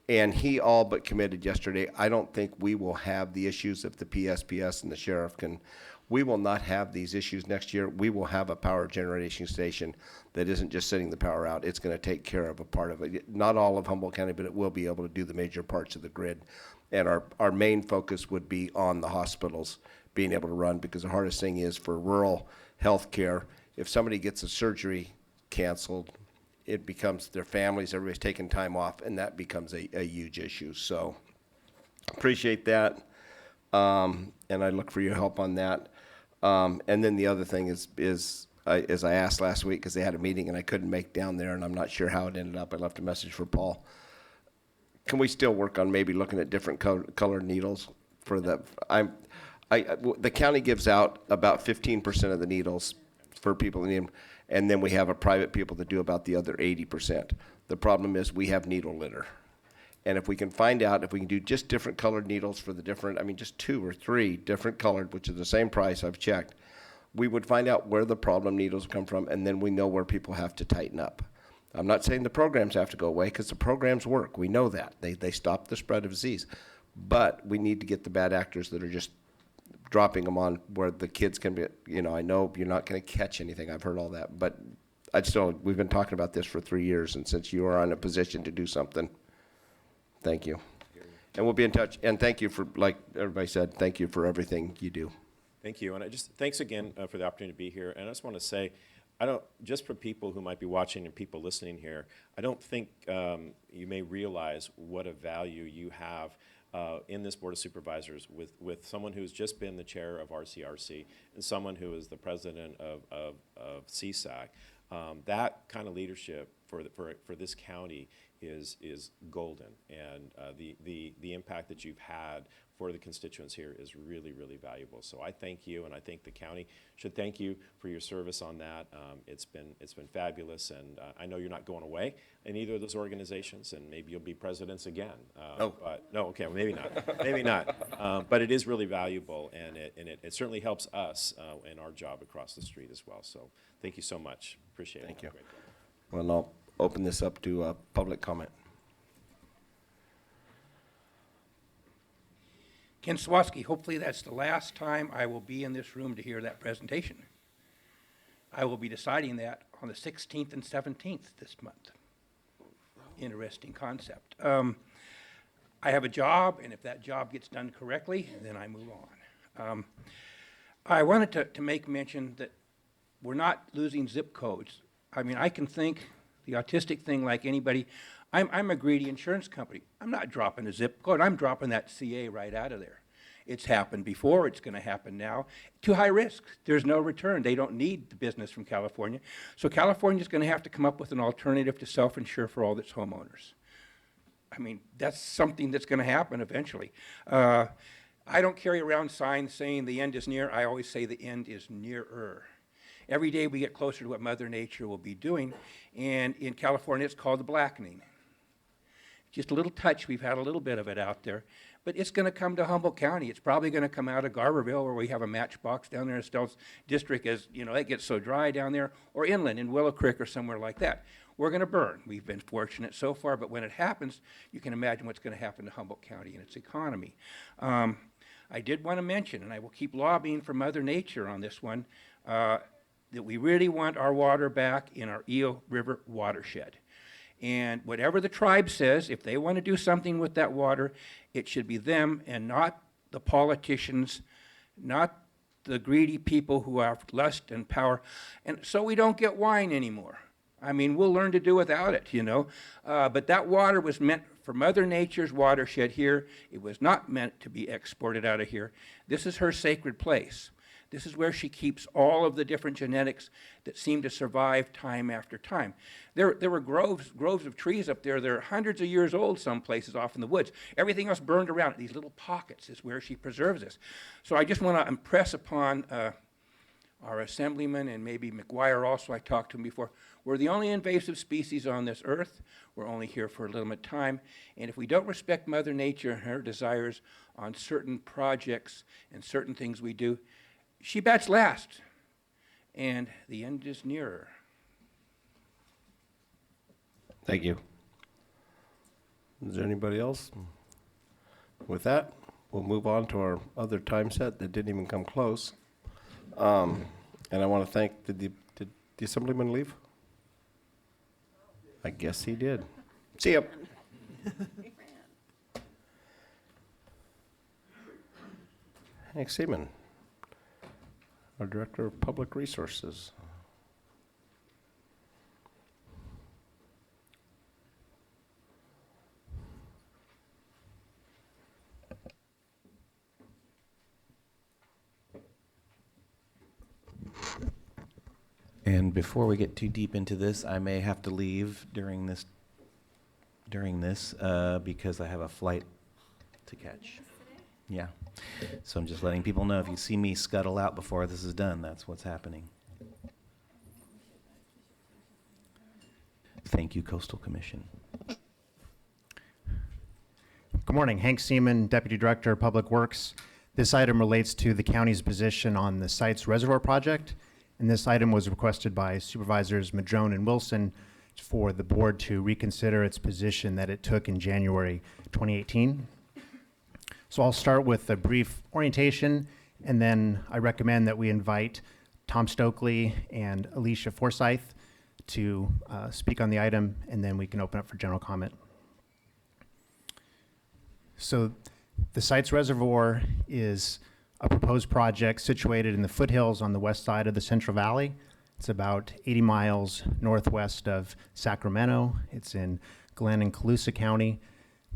And he all but committed yesterday, I don't think we will have the issues if the PSPS and the sheriff can we will not have these issues next year. We will have a power generation station that isn't just sending the power out. It's going to take care of a part of it. Not all of Humboldt County, but it will be able to do the major parts of the grid. And our main focus would be on the hospitals being able to run, because the hardest thing is for rural health care, if somebody gets a surgery canceled, it becomes their families, everybody's taking time off, and that becomes a huge issue. So appreciate that. And I look for your help on that. And then the other thing is as I asked last week, because they had a meeting and I couldn't make down there, and I'm not sure how it ended up. I left a message for Paul. Can we still work on maybe looking at different colored needles for the? The county gives out about 15% of the needles for people that need them, and then we have a private people that do about the other 80%. The problem is we have needle litter. And if we can find out, if we can do just different colored needles for the different, I mean, just 2 or 3 different colored, which is the same price, I've checked, we would find out where the problem needles come from, and then we know where people have to tighten up. I'm not saying the programs have to go away, because the programs work. We know that. They stop the spread of disease. But we need to get the bad actors that are just dropping them on where the kids can be, I know you're not going to catch anything. I've heard all that. But we've been talking about this for 3 years, and since you are in a position to do something, thank you. And we'll be in touch. And thank you for, like everybody said, thank you for everything you do. Thank you, and thanks again for the opportunity to be here. And I just want to say, just for people who might be watching and people listening here, I don't think you may realize what a value you have in this Board of Supervisors with someone who's just been the chair of RCRC and someone who is the president of CSAC. That kind of leadership for this county is golden, and the impact that you've had for the constituents here is really, really valuable. So I thank you, and I think the county should thank you for your service on that. It's been fabulous, and I know you're not going away in either of those organizations, and maybe you'll be presidents again. Okay, well, maybe not, maybe not. But it is really valuable, and it certainly helps us in our job across the street as well. So thank you so much. Appreciate it. Thank you. Great. Well, I'll open this up to public comment. Ken Swaski, hopefully that's the last time I will be in this room to hear that presentation. I will be deciding that on the 16th and 17th this month. Interesting concept. I have a job, and if that job gets done correctly, then I move on. I wanted to make mention that we're not losing zip codes. I mean, I can think the autistic thing like anybody. I'm a greedy insurance company. I'm not dropping a zip code. I'm dropping that CA right out of there. It's happened before. It's going to happen now. Too high risk. There's no return. They don't need the business from California. So California's going to have to come up with an alternative to self-insure for all its homeowners. I mean, that's something that's going to happen eventually. I don't carry around signs saying the end is near. I always say the end is nearer. Every day we get closer to what Mother Nature will be doing, and in California it's called the blackening. Just a little touch, we've had a little bit of it out there, but it's going to come to Humboldt County. It's probably going to come out of Garberville, where we have a matchbox down there in Estelle's district, as it gets so dry down there, or inland in Willow Creek or somewhere like that. We're going to burn. We've been fortunate so far, but when it happens, you can imagine what's going to happen to Humboldt County and its economy. I did want to mention, and I will keep lobbying for Mother Nature on this one, that we really want our water back in our Eel River watershed. And whatever the tribe says, if they want to do something with that water, it should be them and not the politicians, not the greedy people who have lust and power. And so we don't get wine anymore. I mean, we'll learn to do without it, But that water was meant for Mother Nature's watershed here. It was not meant to be exported out of here. This is her sacred place. This is where she keeps all of the different genetics that seem to survive time after time. There were groves of trees up there. They're hundreds of years old some places off in the woods. Everything else burned around. These little pockets is where she preserves this. So I just want to impress upon our assemblyman, and maybe McGuire also, I talked to him before, we're the only invasive species on this earth. We're only here for a limited time. And if we don't respect Mother Nature and her desires on certain projects and certain things we do, she bats last, and the end is nearer. Thank you. Is there anybody else? With that, we'll move on to our other time set that didn't even come close. And I want to thank, did the Assemblyman leave? I guess he did. See ya. Hank Seaman, our Director of Public Resources. And before we get too deep into this, I may have to leave during this because I have a flight to catch. Yeah. So I'm just letting people know, if you see me scuttle out before this is done, that's what's happening. Thank you, Coastal Commission. Good morning, Hank Seaman, Deputy Director of Public Works. This item relates to the county's position on the site's reservoir project, and this item was requested by Supervisors Madrone and Wilson for the board to reconsider its position that it took in January 2018. So I'll start with a brief orientation, and then I recommend that we invite Tom Stokely and Alicia Forsyth to speak on the item, and then we can open up for general comment. So the site's reservoir is a proposed project situated in the foothills on the west side of the Central Valley. It's about 80 miles northwest of Sacramento. It's in Glenn and Colusa County.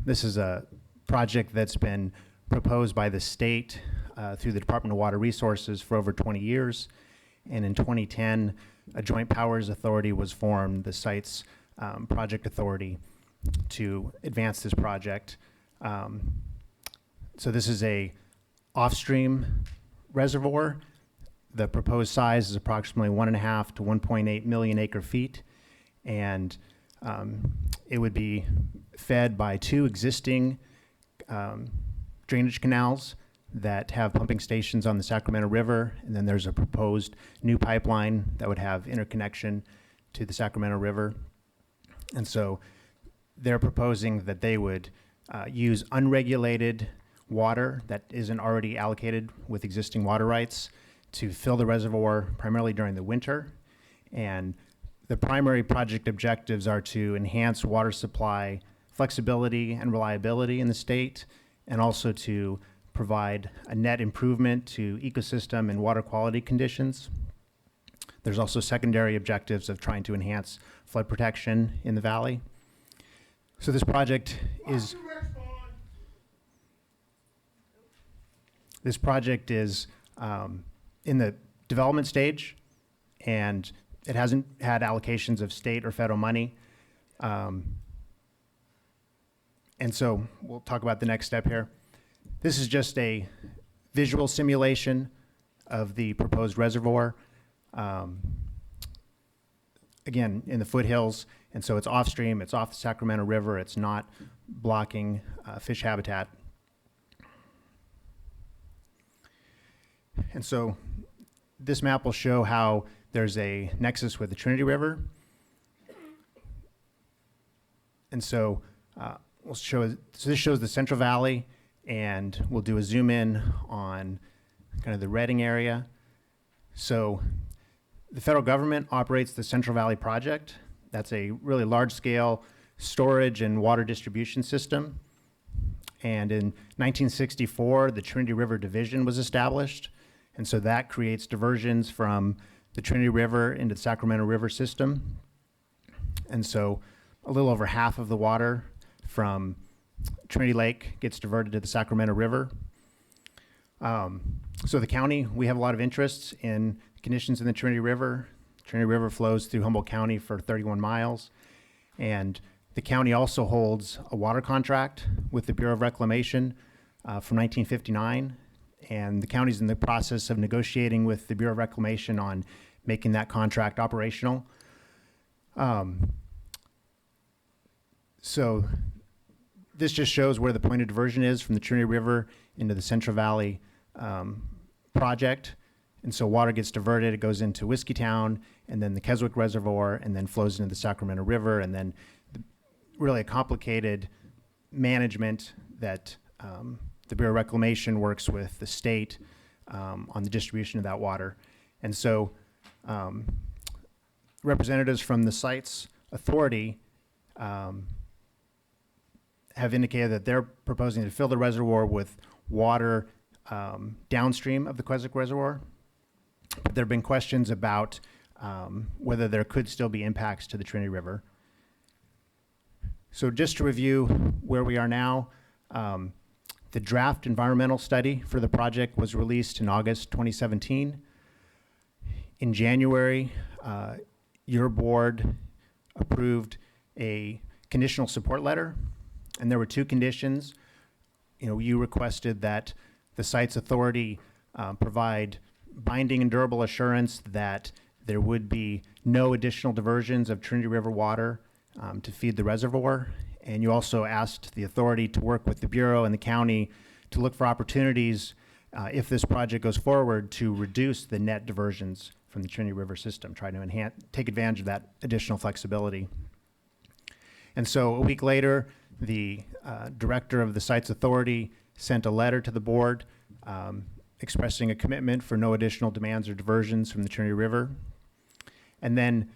This is a project that's been proposed by the state through the Department of Water Resources for over 20 years. And in 2010, a joint powers authority was formed, the site's project authority, to advance this project. So this is a off-stream reservoir. The proposed size is approximately 1.5 to 1.8 million acre feet, and it would be fed by 2 existing drainage canals that have pumping stations on the Sacramento River, and then there's a proposed new pipeline that would have interconnection to the Sacramento River. And so they're proposing that they would use unregulated water that isn't already allocated with existing water rights to fill the reservoir primarily during the winter. And the primary project objectives are to enhance water supply flexibility and reliability in the state, and also to provide a net improvement to ecosystem and water quality conditions. There's also secondary objectives of trying to enhance flood protection in the valley. So this project is in the development stage, and it hasn't had allocations of state or federal money. And so we'll talk about the next step here. This is just a visual simulation of the proposed reservoir. Again, in the foothills, and so it's off stream, it's off the Sacramento River, it's not blocking fish habitat. And so this map will show how there's a nexus with the Trinity River. And so we'll show, so this shows the Central Valley, and we'll do a zoom in on kind of the Redding area. So the federal government operates the Central Valley Project. That's a really large-scale storage and water distribution system. And in 1964, the Trinity River Division was established. And so that creates diversions from the Trinity River into the Sacramento River system. And so a little over half of the water from Trinity Lake gets diverted to the Sacramento River. So the county, we have a lot of interests in conditions in the Trinity River. Trinity River flows through Humboldt County for 31 miles. And the county also holds a water contract with the Bureau of Reclamation from 1959. And the county's in the process of negotiating with the Bureau of Reclamation on making that contract operational. So this just shows where the point of diversion is from the Trinity River into the Central Valley project. And so water gets diverted, it goes into Whiskeytown, and then the Keswick Reservoir, and then flows into the Sacramento River, and then really a complicated management that the Bureau of Reclamation works with the state on the distribution of that water. And so representatives from the Sites Authority have indicated that they're proposing to fill the reservoir with water downstream of the Queswick Reservoir. But there have been questions about whether there could still be impacts to the Trinity River. So just to review where we are now, the draft environmental study for the project was released in August 2017. In January, your board approved a conditional support letter, and there were two conditions. You requested that the Sites Authority provide binding and durable assurance that there would be no additional diversions of Trinity River water to feed the reservoir. And you also asked the authority to work with the Bureau and the county to look for opportunities, if this project goes forward, to reduce the net diversions from the Trinity River system, try to take advantage of that additional flexibility. And so a week later, the director of the Sites Authority sent a letter to the board expressing a commitment for no additional demands or diversions from the Trinity River. And then,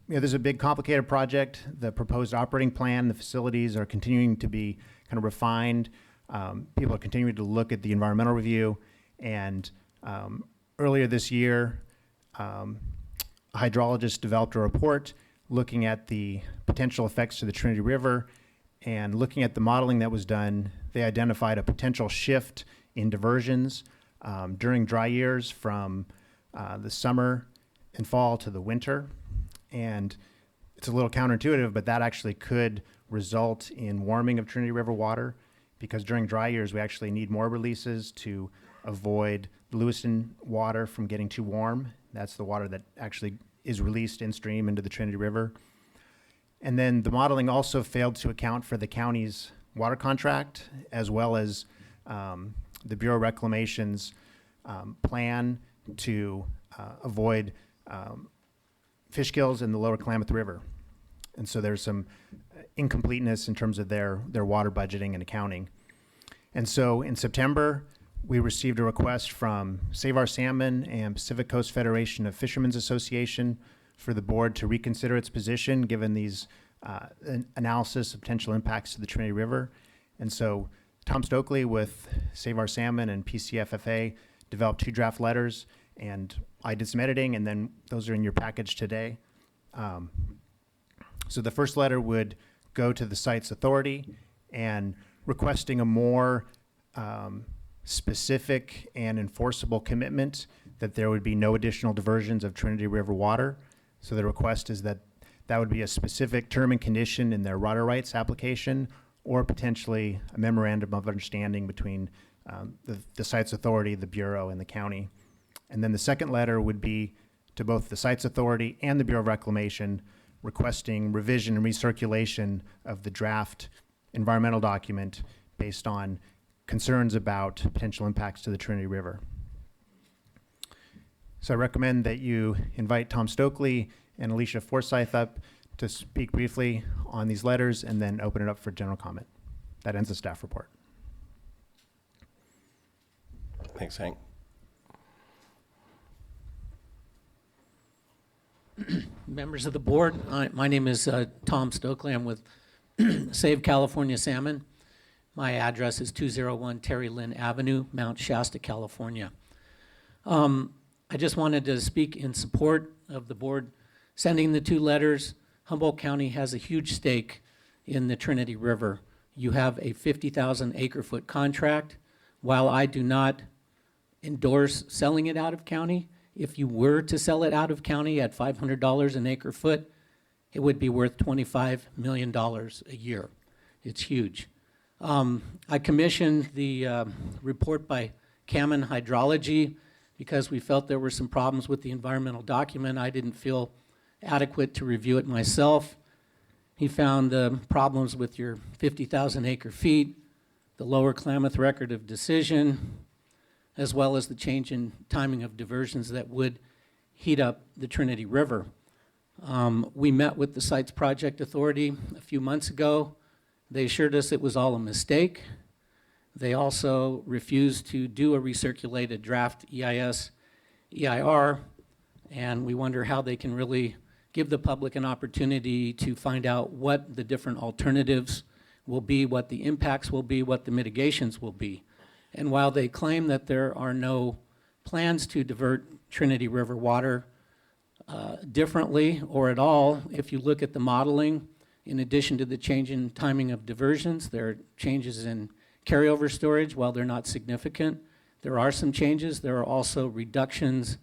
this is a big, complicated project. The proposed operating plan, the facilities are continuing to be kind of refined. People are continuing to look at the environmental review. And earlier this year, a hydrologist developed a report looking at the potential effects to the Trinity River. And looking at the modeling that was done, they identified a potential shift in diversions during dry years from the summer and fall to the winter. And it's a little counterintuitive, but that actually could result in warming of Trinity River water, because during dry years we actually need more releases to avoid Lewiston water from getting too warm. That's the water that actually is released in stream into the Trinity River. And then the modeling also failed to account for the county's water contract, as well as the Bureau of Reclamation's plan to avoid fish kills in the lower Klamath River. And so there's some incompleteness in terms of their water budgeting and accounting. And so in September, we received a request from Save Our Salmon and Pacific Coast Federation of Fishermen's Association for the board to reconsider its position given these analysis of potential impacts to the Trinity River. And so Tom Stokely with Save Our Salmon and PCFFA developed two draft letters, and I did some editing, and then those are in your package today. So the first letter would go to the Sites Authority and requesting a more specific and enforceable commitment that there would be no additional diversions of Trinity River water. So the request is that that would be a specific term and condition in their water rights application, or potentially a memorandum of understanding between the Sites Authority, the Bureau, and the county. And then the second letter would be to both the Sites Authority and the Bureau of Reclamation, requesting revision and recirculation of the draft environmental document based on concerns about potential impacts to the Trinity River. So I recommend that you invite Tom Stokely and Alicia Forsyth up to speak briefly on these letters, and then open it up for general comment. That ends the staff report. Thanks, Hank. Members of the board, my name is Tom Stokely. I'm with Save California Salmon. My address is 201 Terry Lynn Avenue, Mount Shasta, California. I just wanted to speak in support of the board sending the two letters. Humboldt County has a huge stake in the Trinity River. You have a 50,000 acre-foot contract. While I do not endorse selling it out of county, if you were to sell it out of county at $500 an acre foot, it would be worth $25 million a year. It's huge. I commissioned the report by Kamen Hydrology because we felt there were some problems with the environmental document. I didn't feel adequate to review it myself. He found problems with your 50,000 acre feet, the lower Klamath record of decision, as well as the change in timing of diversions that would heat up the Trinity River. We met with the Sites Project Authority a few months ago. They assured us it was all a mistake, They also refused to do a recirculated draft EIS, EIR, and we wonder how they can really give the public an opportunity to find out what the different alternatives will be, what the impacts will be, what the mitigations will be. And while they claim that there are no plans to divert Trinity River water differently or at all, if you look at the modeling, in addition to the change in timing of diversions, there are changes in carryover storage. While they're not significant, there are some changes. There are also reductions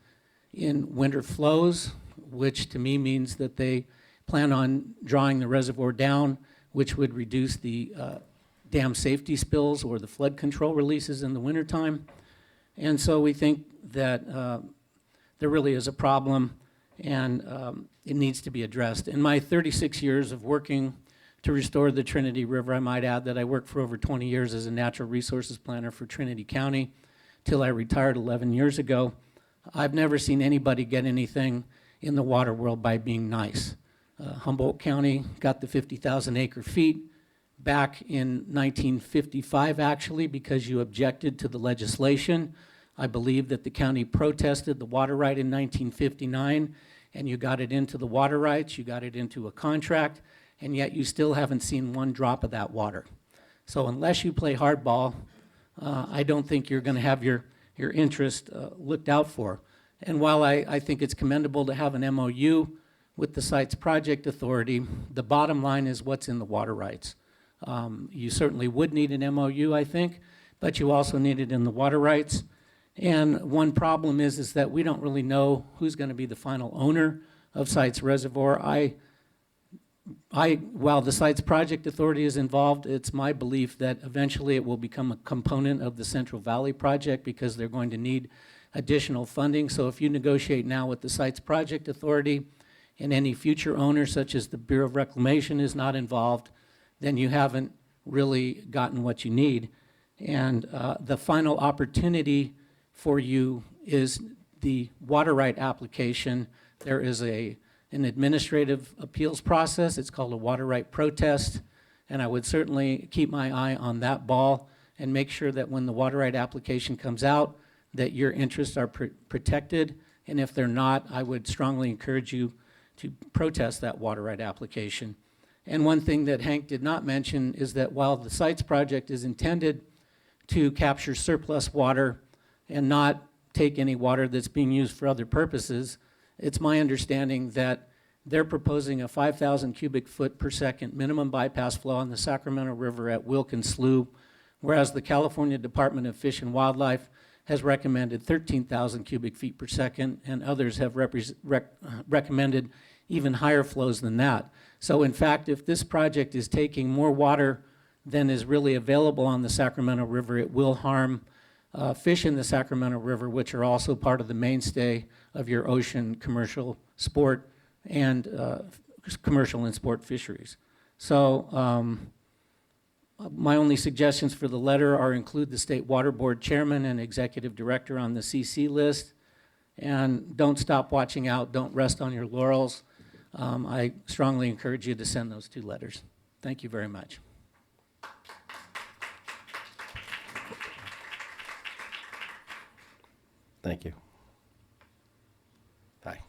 in winter flows, which to me means that they plan on drawing the reservoir down, which would reduce the dam safety spills or the flood control releases in the wintertime. And so we think that there really is a problem, and it needs to be addressed. In my 36 years of working to restore the Trinity River, I might add that I worked for over 20 years as a natural resources planner for Trinity County till I retired 11 years ago. I've never seen anybody get anything in the water world by being nice. Humboldt County got the 50,000 acre feet back in 1955, actually, because you objected to the legislation. I believe that the county protested the water right in 1959, and you got it into the water rights, you got it into a contract, and yet you still haven't seen one drop of that water. So unless you play hardball, I don't think you're going to have your interest looked out for. And while I think it's commendable to have an MOU with the Sites Project Authority, the bottom line is what's in the water rights. You certainly would need an MOU, I think, but you also need it in the water rights. And one problem is that we don't really know who's going to be the final owner of Sites Reservoir. While the Sites Project Authority is involved, it's my belief that eventually it will become a component of the Central Valley Project because they're going to need additional funding. So if you negotiate now with the Sites Project Authority and any future owner, such as the Bureau of Reclamation, is not involved, then you haven't really gotten what you need. And the final opportunity for you is the water right application. There is an administrative appeals process. It's called a water right protest. And I would certainly keep my eye on that ball and make sure that when the water right application comes out, that your interests are protected. And if they're not, I would strongly encourage you to protest that water right application. And one thing that Hank did not mention is that while the Sites Project is intended to capture surplus water and not take any water that's being used for other purposes, it's my understanding that they're proposing a 5,000 cubic foot per second minimum bypass flow on the Sacramento River at Wilkins Slough, whereas the California Department of Fish and Wildlife has recommended 13,000 cubic feet per second, and others have recommended even higher flows than that. So in fact, if this project is taking more water than is really available on the Sacramento River, it will harm fish in the Sacramento River, which are also part of the mainstay of your ocean commercial sport and commercial and sport fisheries. So my only suggestions for the letter are include the State Water Board Chairman and Executive Director on the CC list, and don't stop watching out, don't rest on your laurels. I strongly encourage you to send those two letters. Thank you very much. Thank you. Hi.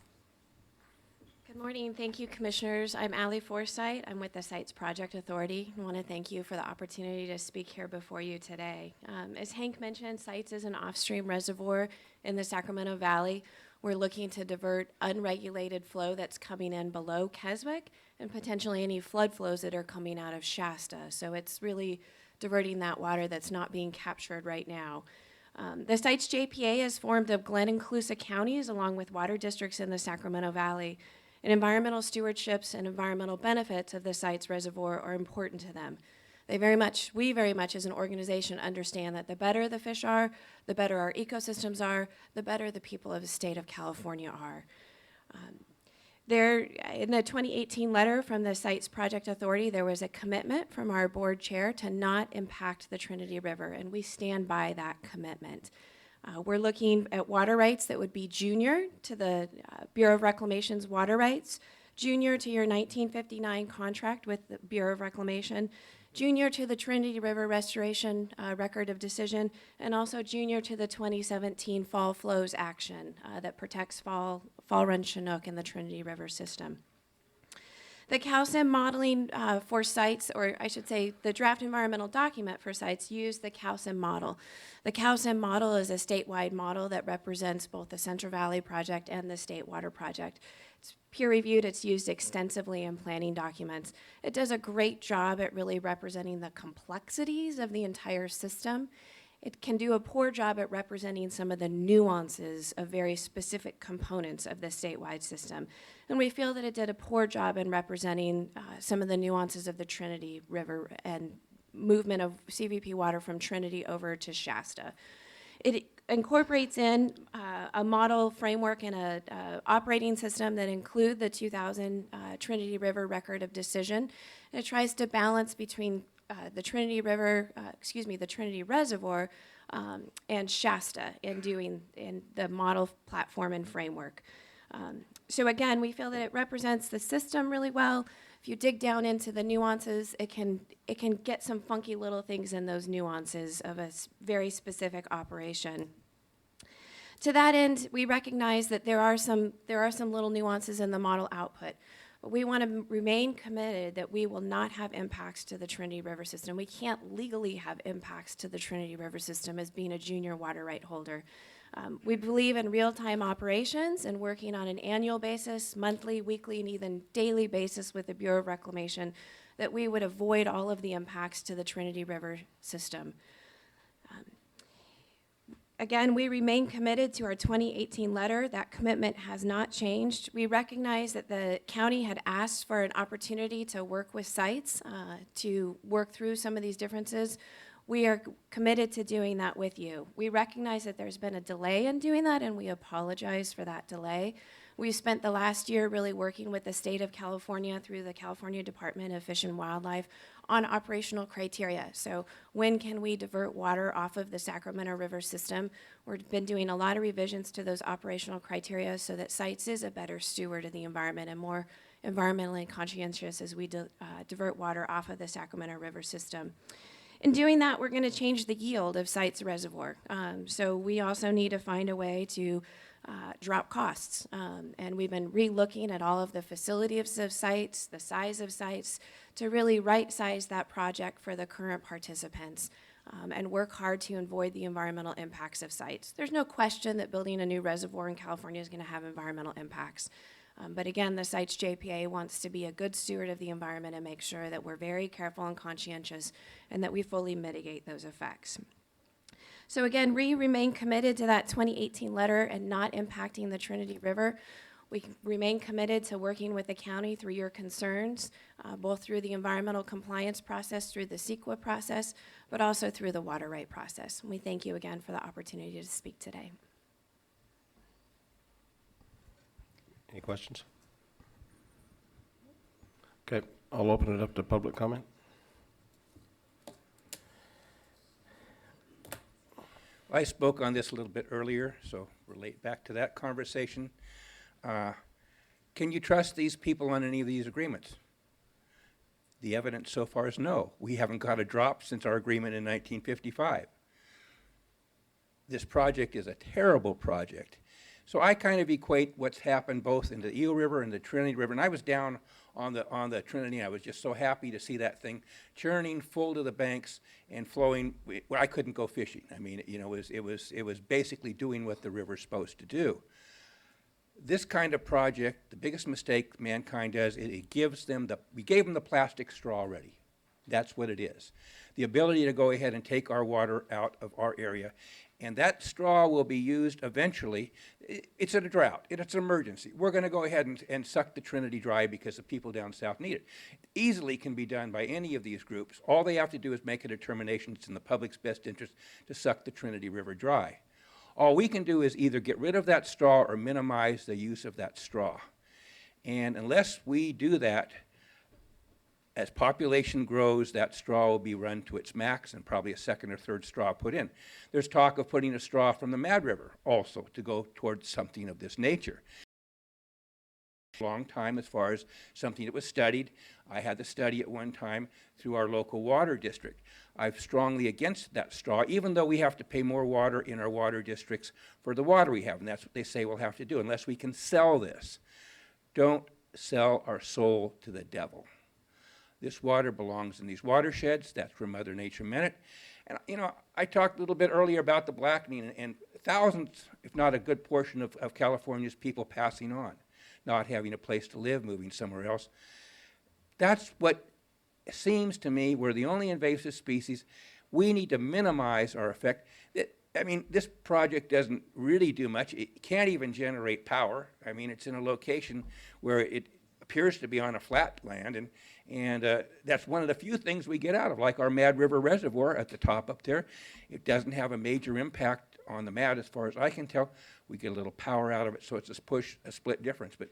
Good morning. Thank you, Commissioners. I'm Allie Forsythe. I'm with the Sites Project Authority. I want to thank you for the opportunity to speak here before you today. As Hank mentioned, Sites is an off-stream reservoir in the Sacramento Valley. We're looking to divert unregulated flow that's coming in below Keswick and potentially any flood flows that are coming out of Shasta. So it's really diverting that water that's not being captured right now. The Sites JPA is formed of Glenn and Colusa counties along with water districts in the Sacramento Valley. And environmental stewardships and environmental benefits of the Sites reservoir are important to them. We very much as an organization understand that the better the fish are, the better our ecosystems are, the better the people of the state of California are. In the 2018 letter from the Sites Project Authority, there was a commitment from our board chair to not impact the Trinity River, and we stand by that commitment. We're looking at water rights that would be junior to the Bureau of Reclamation's water rights, junior to your 1959 contract with the Bureau of Reclamation, junior to the Trinity River Restoration Record of Decision, and also junior to the 2017 Fall Flows Action that protects Fall Run Chinook in the Trinity River system. The CalSIM modeling for sites, or I should say the draft environmental document for sites, used the CalSIM model. The CalSIM model is a statewide model that represents both the Central Valley Project and the State Water Project. It's peer-reviewed, it's used extensively in planning documents. It does a great job at really representing the complexities of the entire system. It can do a poor job at representing some of the nuances of very specific components of the statewide system. And we feel that it did a poor job in representing some of the nuances of the Trinity River and movement of CVP water from Trinity over to Shasta. It incorporates in a model framework and a operating system that include the 2000 Trinity River Record of Decision. And it tries to balance between the Trinity River, the Trinity Reservoir and Shasta in the model platform and framework. So again, we feel that it represents the system really well. If you dig down into the nuances, it can get some funky little things in those nuances of a very specific operation. To that end, we recognize that there are some little nuances in the model output. But we want to remain committed that we will not have impacts to the Trinity River system. We can't legally have impacts to the Trinity River system as being a junior water right holder. We believe in real-time operations and working on an annual basis, monthly, weekly, and even daily basis with the Bureau of Reclamation, that we would avoid all of the impacts to the Trinity River system. Again, we remain committed to our 2018 letter. That commitment has not changed. We recognize that the county had asked for an opportunity to work with sites to work through some of these differences. We are committed to doing that with you. We recognize that there's been a delay in doing that, and we apologize for that delay. We spent the last year really working with the state of California through the California Department of Fish and Wildlife on operational criteria. So when can we divert water off of the Sacramento River system? We've been doing a lot of revisions to those operational criteria so that sites is a better steward of the environment and more environmentally conscientious as we divert water off of the Sacramento River system. In doing that, we're going to change the yield of sites reservoir. So we also need to find a way to drop costs. And we've been re-looking at all of the facilities of sites, the size of sites, to really right-size that project for the current participants and work hard to avoid the environmental impacts of sites. There's no question that building a new reservoir in California is going to have environmental impacts. But again, the Sites JPA wants to be a good steward of the environment and make sure that we're very careful and conscientious and that we fully mitigate those effects. So again, we remain committed to that 2018 letter and not impacting the Trinity River. We remain committed to working with the county through your concerns, both through the environmental compliance process, through the CEQA process, but also through the water right process. And we thank you again for the opportunity to speak today. Any questions? Okay, I'll open it up to public comment. I spoke on this a little bit earlier, so relate back to that conversation. Can you trust these people on any of these agreements? The evidence so far is no. We haven't got a drop since our agreement in 1955. This project is a terrible project. So I kind of equate what's happened both in the Eel River and the Trinity River. And I was down on the Trinity, and I was just so happy to see that thing churning full to the banks and flowing. Well, I couldn't go fishing. I mean, you know, it was basically doing what the river's supposed to do. This kind of project, the biggest mistake mankind does, it gives them we gave them the plastic straw already. That's what it is. The ability to go ahead and take our water out of our area. And that straw will be used eventually. It's at a drought. It's an emergency. We're going to go ahead and suck the Trinity dry because the people down south need it. Easily can be done by any of these groups. All they have to do is make a determination it's in the public's best interest to suck the Trinity River dry. All we can do is either get rid of that straw or minimize the use of that straw. And unless we do that, as population grows, that straw will be run to its max and probably a second or third straw put in. There's talk of putting a straw from the Mad River also to go towards something of this nature. long time as far as something that was studied. I had the study at one time through our local water district. I'm strongly against that straw, even though we have to pay more water in our water districts for the water we have, and that's what they say we'll have to do, unless we can sell this. Don't sell our soul to the devil. This water belongs in these watersheds. That's where Mother Nature meant it. And, you know, I talked a little bit earlier about the blackening and thousands, if not a good portion of California's people passing on, not having a place to live, moving somewhere else. That's what seems to me we're the only invasive species. We need to minimize our effect. I mean, this project doesn't really do much. It can't even generate power. I mean, it's in a location where it appears to be on a flat land, and that's one of the few things we get out of, like our Mad River Reservoir at the top up there. It doesn't have a major impact on the Mad as far as I can tell. We get a little power out of it, so it's a split difference. But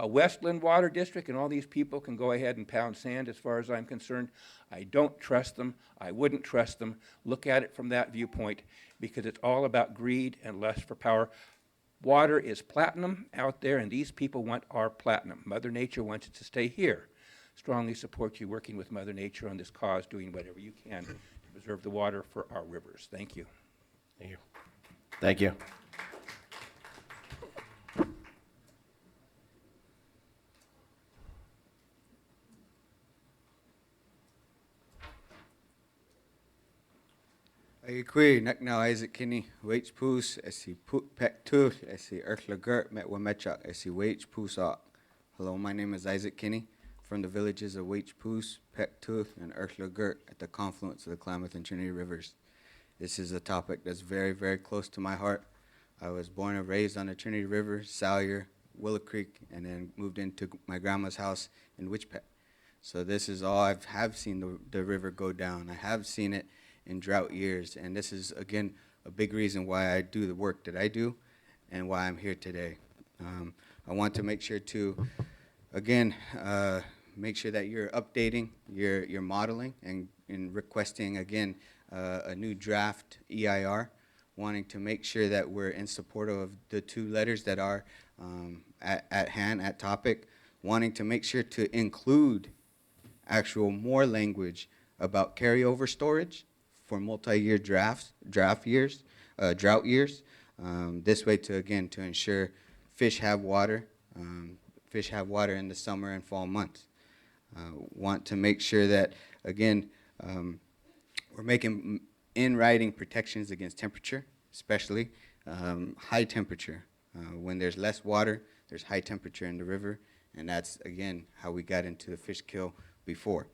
Westland Water District and all these people can go ahead and pound sand as far as I'm concerned. I don't trust them. I wouldn't trust them. Look at it from that viewpoint, because it's all about greed and lust for power. Water is platinum out there, and these people want our platinum. Mother Nature wants it to stay here. Strongly support you working with Mother Nature on this cause, doing whatever you can to preserve the water for our rivers. Thank you. Thank you. Thank you. Kui nak now Isaac Kinney, Wage Poos, Essie Put Pek Tooth, Essie Earthla Gert, Met Wemechak, Essie Wage Poosok. Hello, my name is Isaac Kinney from the villages of Wage Poos, Pek Tooth, and Earthla Gert at the confluence of the Klamath and Trinity Rivers. This is a topic that's very, very close to my heart. I was born and raised on the Trinity River, Salyer, Willow Creek, and then moved into my grandma's house in Wichpet. So this is all I have seen the river go down. I have seen it in drought years, and this is, again, a big reason why I do the work that I do and why I'm here today. I want to make sure to, again, make sure that you're updating your modeling and requesting, again, a new draft EIR, wanting to make sure that we're in support of the two letters that are at hand, at topic, wanting to make sure to include actual more language about carryover storage for multi-year drought years. This way to ensure fish have water in the summer and fall months. Want to make sure that, again, we're making in writing protections against temperature, especially high temperature. When there's less water, there's high temperature in the river, and that's, again, how we got into the fish kill before.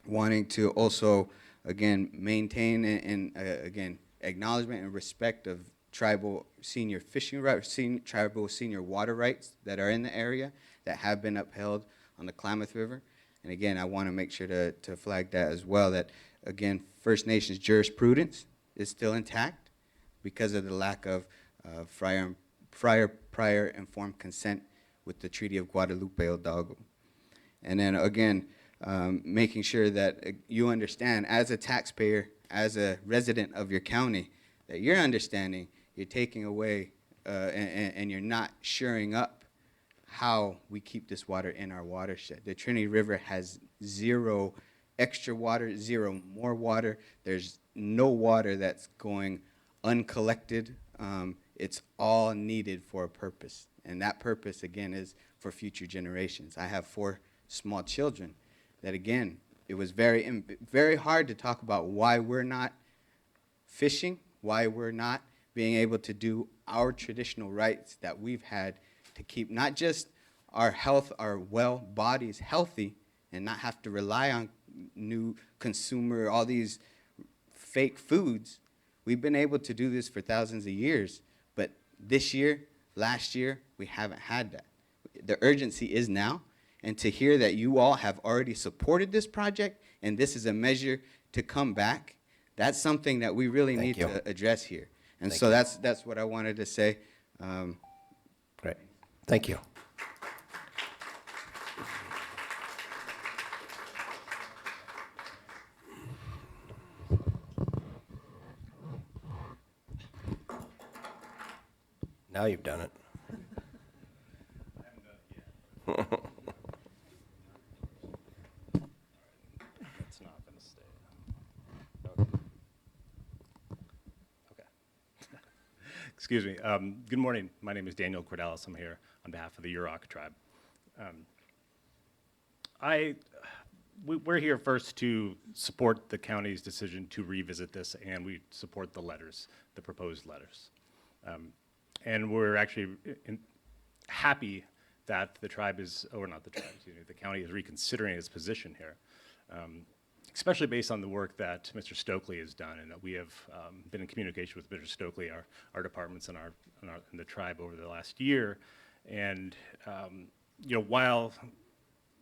Wanting to also, again, maintain and again, acknowledgement and respect of tribal senior fishing rights, tribal senior water rights that are in the area that have been upheld on the Klamath River. And again, I want to make sure to flag that as well, that, again, First Nations jurisprudence is still intact because of the lack of prior informed consent with the Treaty of Guadalupe Hidalgo. And then, again, making sure that you understand, as a taxpayer, as a resident of your county, that you're understanding you're taking away and you're not shoring up how we keep this water in our watershed. The Trinity River has zero extra water, zero more water. There's no water that's going uncollected. It's all needed for a purpose. And that purpose, again, is for future generations. I have 4 small children that, again, it was very hard to talk about why we're not fishing, why we're not being able to do our traditional rights that we've had to keep not just our health, our bodies healthy, and not have to rely on new consumer, all these fake foods. We've been able to do this for thousands of years, but this year, last year, we haven't had that. The urgency is now, and to hear that you all have already supported this project, and this is a measure to come back, that's something that we really need to address here. And so that's what I wanted to say. Great. Thank you. Now you've done it. Excuse me. Good morning. My name is Daniel Cordelis. I'm here on behalf of the Yurok tribe. We're here first to support the county's decision to revisit this, and we support the letters, the proposed letters. And we're actually happy that the tribe is, or not the tribe, excuse me, the county is reconsidering its position here, especially based on the work that Mr. Stokely has done, and that we have been in communication with Mr. Stokely, our departments and the tribe over the last year. And while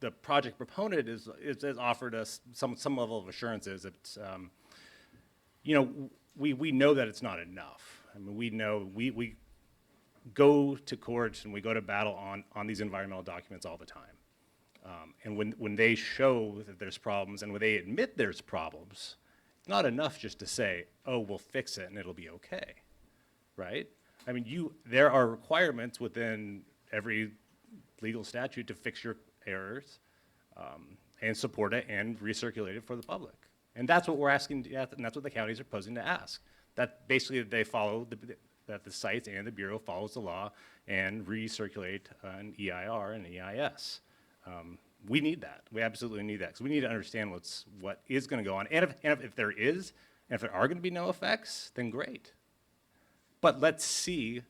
the project proponent has offered us some level of assurances that we know that it's not enough. I mean, we know we go to court and we go to battle on these environmental documents all the time. And when they show that there's problems and when they admit there's problems, it's not enough just to say, oh, we'll fix it and it'll be okay, right? I mean, there are requirements within every legal statute to fix your errors and support it and recirculate it for the public. And that's what we're asking, and that's what the counties are proposing to ask. That basically they follow, that the sites and the Bureau follows the law and recirculate an EIR and EIS. We need that. We absolutely need that, because we need to understand what is going to go on. And if there is, and if there are going to be no effects, then great. But let's see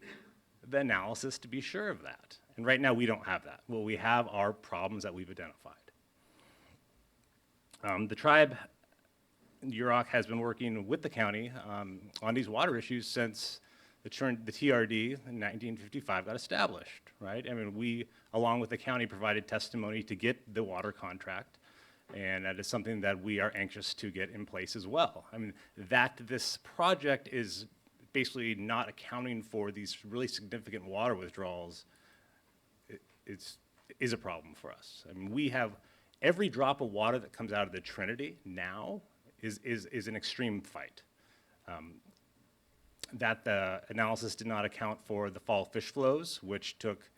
the analysis to be sure of that. And right now we don't have that. What we have are problems that we've identified. The tribe, Yurok, has been working with the county on these water issues since the TRD in 1955 got established, right? I mean, we, along with the county, provided testimony to get the water contract, and that is something that we are anxious to get in place as well. I mean, that this project is basically not accounting for these really significant water withdrawals is a problem for us. I mean, we have every drop of water that comes out of the Trinity now is an extreme fight. That the analysis did not account for the fall fish flows, which took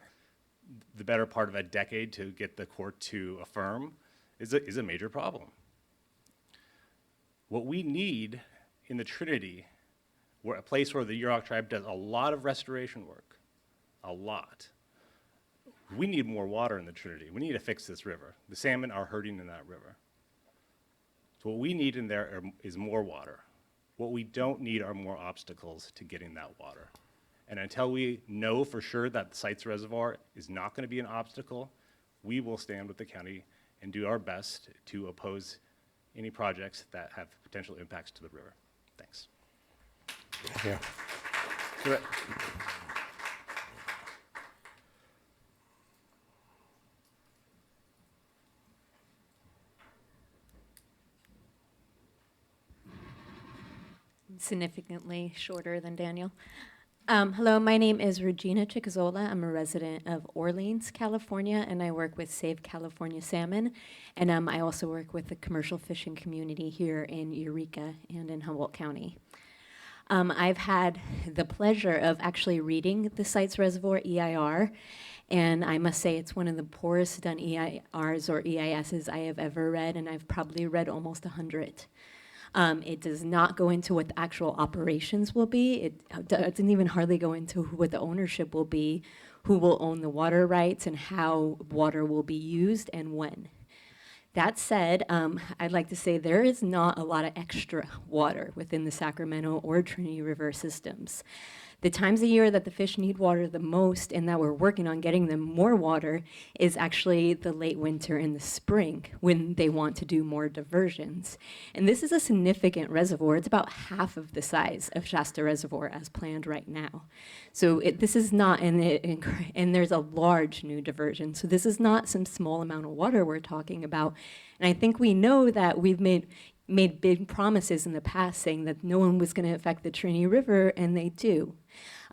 the better part of a decade to get the court to affirm, is a major problem. What we need in the Trinity, a place where the Yurok tribe does a lot of restoration work, a lot. We need more water in the Trinity. We need to fix this river. The salmon are hurting in that river. So what we need in there is more water. What we don't need are more obstacles to getting that water. And until we know for sure that the Sites Reservoir is not going to be an obstacle, we will stand with the county and do our best to oppose any projects that have potential impacts to the river. Thanks. Yeah. Significantly shorter than Daniel. Hello, my name is Regina Chicazola. I'm a resident of Orleans, California, and I work with Save California Salmon. And I also work with the commercial fishing community here in Eureka and in Humboldt County. I've had the pleasure of actually reading the Sites Reservoir EIR, and I must say it's one of the poorest done EIRs or EISs I have ever read, and I've probably read almost 100. It does not go into what the actual operations will be. It doesn't even hardly go into what the ownership will be, who will own the water rights, and how water will be used and when. That said, I'd like to say there is not a lot of extra water within the Sacramento or Trinity River systems. The times a year that the fish need water the most and that we're working on getting them more water is actually the late winter and the spring when they want to do more diversions. And this is a significant reservoir. It's about half of the size of Shasta Reservoir as planned right now. So this is not, and there's a large new diversion. So this is not some small amount of water we're talking about. And I think we know that we've made big promises in the past saying that no one was going to affect the Trinity River, and they do.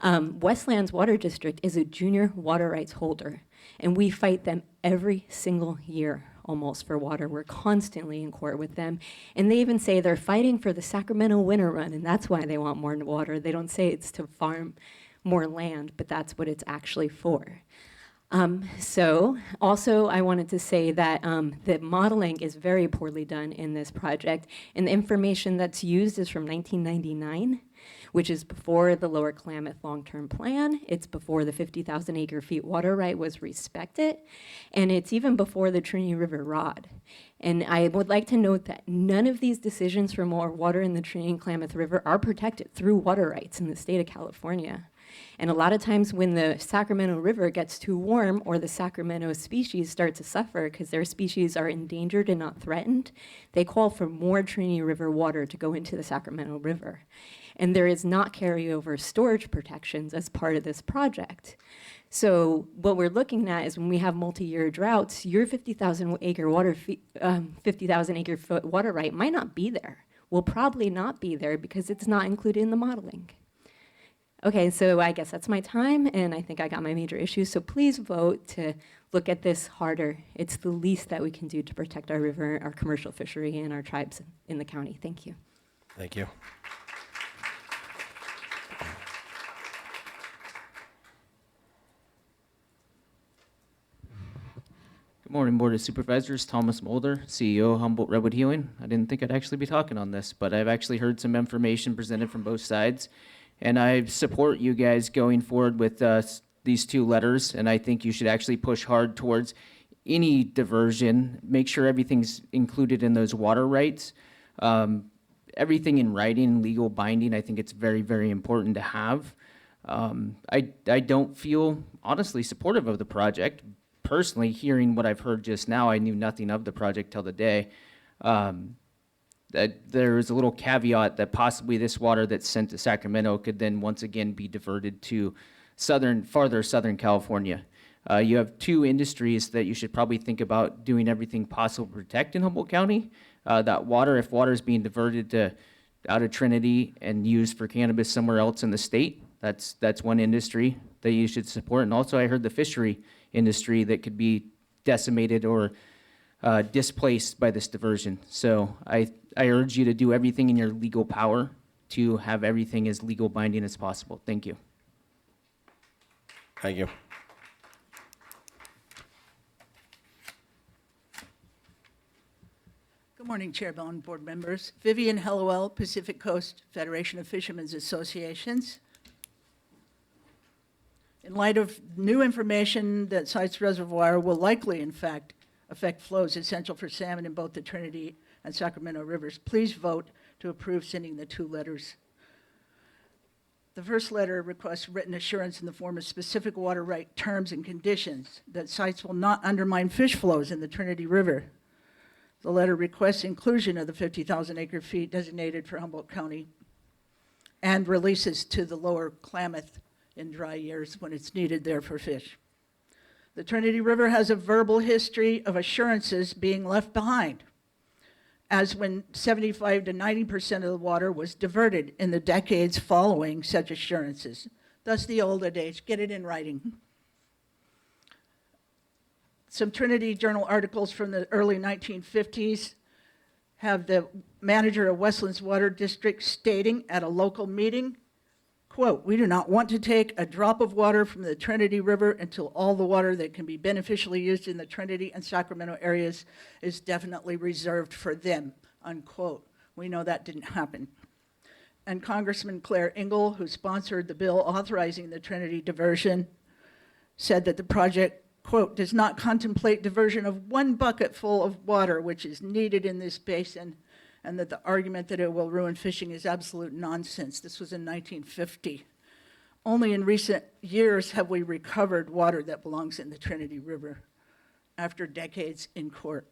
Westlands Water District is a junior water rights holder, and we fight them every single year almost for water. We're constantly in court with them, and they even say they're fighting for the Sacramento winter run, and that's why they want more water. They don't say it's to farm more land, but that's what it's actually for. So also I wanted to say that the modeling is very poorly done in this project, and the information that's used is from 1999, which is before the Lower Klamath long-term plan. It's before the 50,000 acre feet water right was respected, and it's even before the Trinity River Rod. And I would like to note that none of these decisions for more water in the Trinity and Klamath River are protected through water rights in the state of California. And a lot of times when the Sacramento River gets too warm or the Sacramento species start to suffer because their species are endangered and not threatened, they call for more Trinity River water to go into the Sacramento River. And there is not carryover storage protections as part of this project. So what we're looking at is when we have multi-year droughts, your 50,000 acre foot water right might not be there. Will probably not be there because it's not included in the modeling. Okay, so I guess that's my time, and I think I got my major issues. So please vote to look at this harder. It's the least that we can do to protect our river, our commercial fishery, and our tribes in the county. Thank you. Thank you. Good morning, Board of Supervisors. Thomas Mulder, CEO, Humboldt Redwood Healing. I didn't think I'd actually be talking on this, but I've actually heard some information presented from both sides, and I support you guys going forward with these two letters, and I think you should actually push hard towards any diversion, make sure everything's included in those water rights. Everything in writing, legal binding, I think it's very, very important to have. I don't feel honestly supportive of the project. Personally, hearing what I've heard just now, I knew nothing of the project till the day. That there is a little caveat that possibly this water that's sent to Sacramento could then once again be diverted to farther southern California. You have two industries that you should probably think about doing everything possible to protect in Humboldt County. That water, if water is being diverted out of Trinity and used for cannabis somewhere else in the state, that's one industry that you should support. And also I heard the fishery industry that could be decimated or displaced by this diversion. So I urge you to do everything in your legal power to have everything as legal binding as possible. Thank you. Thank you. Good morning, Chair Bohn, board members. Vivian Hallowell, Pacific Coast Federation of Fishermen's Associations. In light of new information that Sites Reservoir will likely, in fact, affect flows essential for salmon in both the Trinity and Sacramento rivers, please vote to approve sending the two letters. The first letter requests written assurance in the form of specific water right terms and conditions that sites will not undermine fish flows in the Trinity River. The letter requests inclusion of the 50,000 acre feet designated for Humboldt County and releases to the Lower Klamath in dry years when it's needed there for fish. The Trinity River has a verbal history of assurances being left behind, as when 75 to 90% of the water was diverted in the decades following such assurances. Thus the old adage, get it in writing. Some Trinity Journal articles from the early 1950s have the manager of Westlands Water District stating at a local meeting, quote, "We do not want to take a drop of water from the Trinity River until all the water that can be beneficially used in the Trinity and Sacramento areas is definitely reserved for them," unquote. We know that didn't happen. And Congressman Claire Engel, who sponsored the bill authorizing the Trinity diversion, said that the project, quote, "does not contemplate diversion of one bucket full of water which is needed in this basin," and that the argument that it will ruin fishing is absolute nonsense. This was in 1950. Only in recent years have we recovered water that belongs in the Trinity River after decades in court.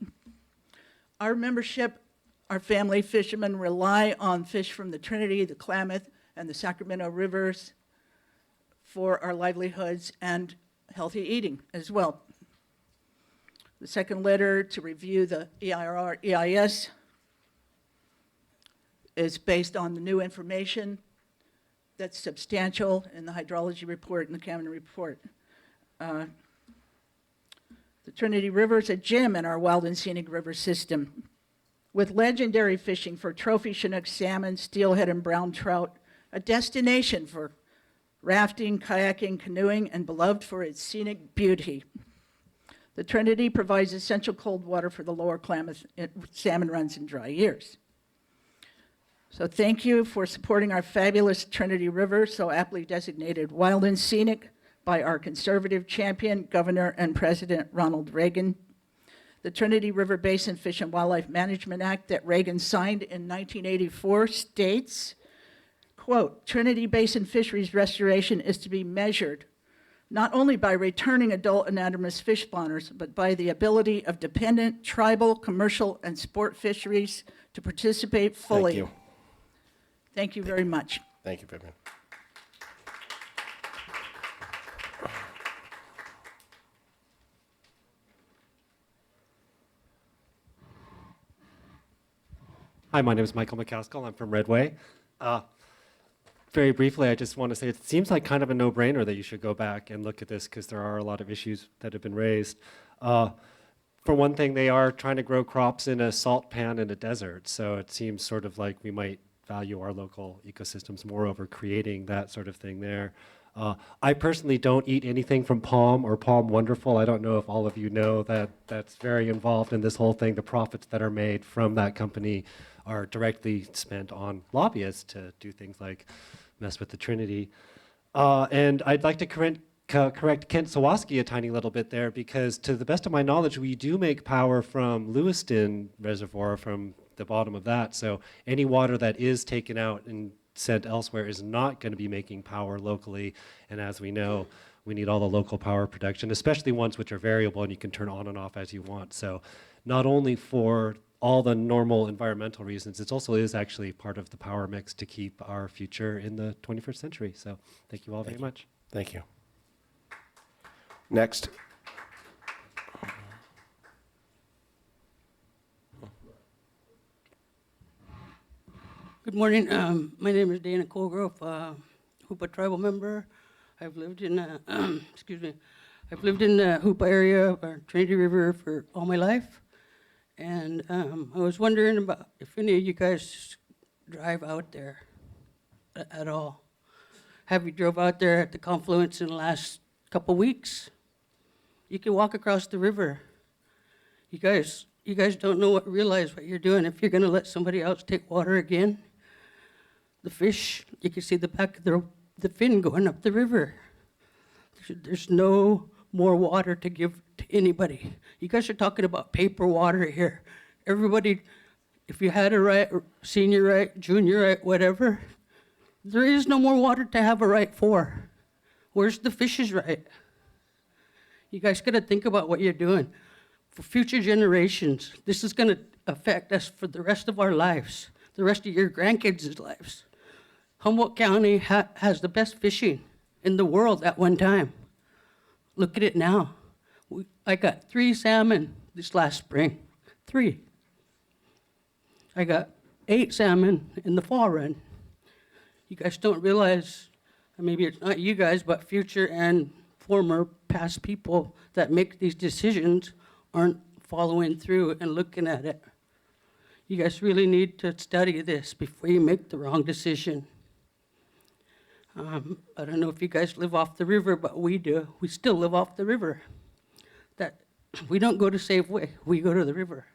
Our membership, our family fishermen rely on fish from the Trinity, the Klamath, and the Sacramento rivers for our livelihoods and healthy eating as well. The second letter to review the EIR, EIS is based on the new information that's substantial in the hydrology report and the Cameron report. The Trinity River is a gem in our wild and scenic river system, with legendary fishing for trophy Chinook salmon, steelhead, and brown trout, a destination for rafting, kayaking, canoeing, and beloved for its scenic beauty. The Trinity provides essential cold water for the lower Klamath salmon runs in dry years. So thank you for supporting our fabulous Trinity River, so aptly designated wild and scenic by our conservative champion, Governor and President Ronald Reagan. The Trinity River Basin Fish and Wildlife Management Act that Reagan signed in 1984 states, quote, Trinity Basin fisheries restoration is to be measured not only by returning adult anadromous fish spawners, but by the ability of dependent, tribal, commercial, and sport fisheries to participate fully. Thank you. Thank you very much. Thank you, Vivian. Hi, my name is Michael McCaskill. I'm from Redway. Very briefly, I just want to say it seems like kind of a no-brainer that you should go back and look at this because there are a lot of issues that have been raised. For one thing, they are trying to grow crops in a salt pan in a desert, so it seems sort of like we might value our local ecosystems more over creating that sort of thing there. I personally don't eat anything from Palm or Palm Wonderful. I don't know if all of you know that that's very involved in this whole thing. The profits that are made from that company are directly spent on lobbyists to do things like mess with the Trinity. And I'd like to correct Kent Sawaski a tiny little bit there, because to the best of my knowledge, we do make power from Lewiston Reservoir, from the bottom of that. So any water that is taken out and sent elsewhere is not going to be making power locally. And as we know, we need all the local power production, especially ones which are variable and you can turn on and off as you want. So not only for all the normal environmental reasons, it also is actually part of the power mix to keep our future in the 21st century. So thank you all very much. Thank you. Next. Good morning. My name is Dana Colgrove, Hoopa tribal member. I've lived in, excuse me, I've lived in the Hoopa area, Trinity River, for all my life. And I was wondering about if any of you guys drive out there at all. Have you drove out there at the confluence in the last couple weeks? You can walk across the river. You guys don't realize what you're doing. If you're gonna let somebody else take water again, the fish, you can see the back of the fin going up the river. There's no more water to give to anybody. You guys are talking about paper water here. Everybody, if you had a right, senior right, junior right, whatever, there is no more water to have a right for. Where's the fish's right? You guys gotta think about what you're doing. For future generations, this is gonna affect us for the rest of our lives, the rest of your grandkids' lives. Humboldt County has the best fishing in the world at one time. Look at it now. I got 3 salmon this last spring, 3. I got 8 salmon in the fall run. You guys don't realize, maybe it's not you guys, but future and former past people that make these decisions aren't following through and looking at it. You guys really need to study this before you make the wrong decision. I don't know if you guys live off the river, but we do. We still live off the river. We don't go to Safeway, we go to the river.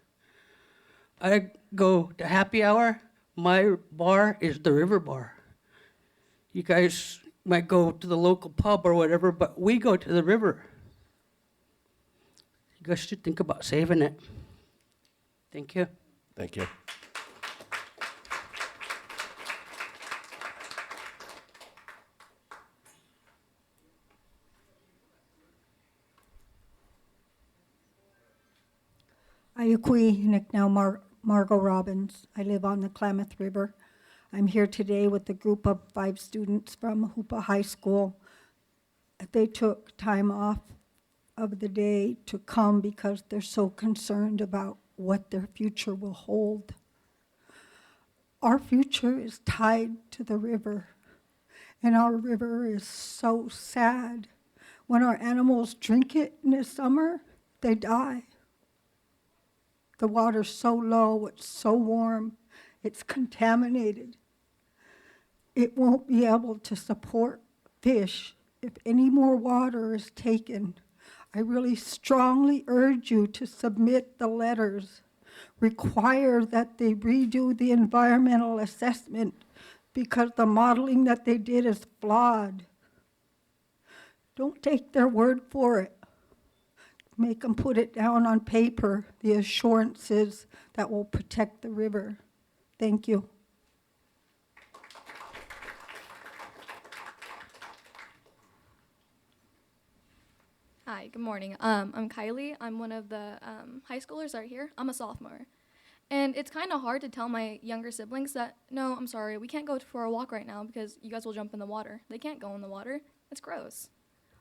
I go to happy hour, my bar is the river bar. You guys might go to the local pub or whatever, but we go to the river. You guys should think about saving it. Thank you. Thank you. Ayukui, Nicknow Margot Robbins. I live on the Klamath River. I'm here today with a group of 5 students from Hoopa High School. They took time off of the day to come because they're so concerned about what their future will hold. Our future is tied to the river, and our river is so sad. When our animals drink it in the summer, they die. The water's so low, it's so warm, it's contaminated. It won't be able to support fish if any more water is taken. I really strongly urge you to submit the letters. Require that they redo the environmental assessment because the modeling that they did is flawed. Don't take their word for it. Make them put it down on paper, the assurances that will protect the river. Thank you. Hi, good morning. I'm Kylie. I'm one of the high schoolers right here. I'm a sophomore. And it's kind of hard to tell my younger siblings that, no, I'm sorry, we can't go for a walk right now because you guys will jump in the water. They can't go in the water. It's gross.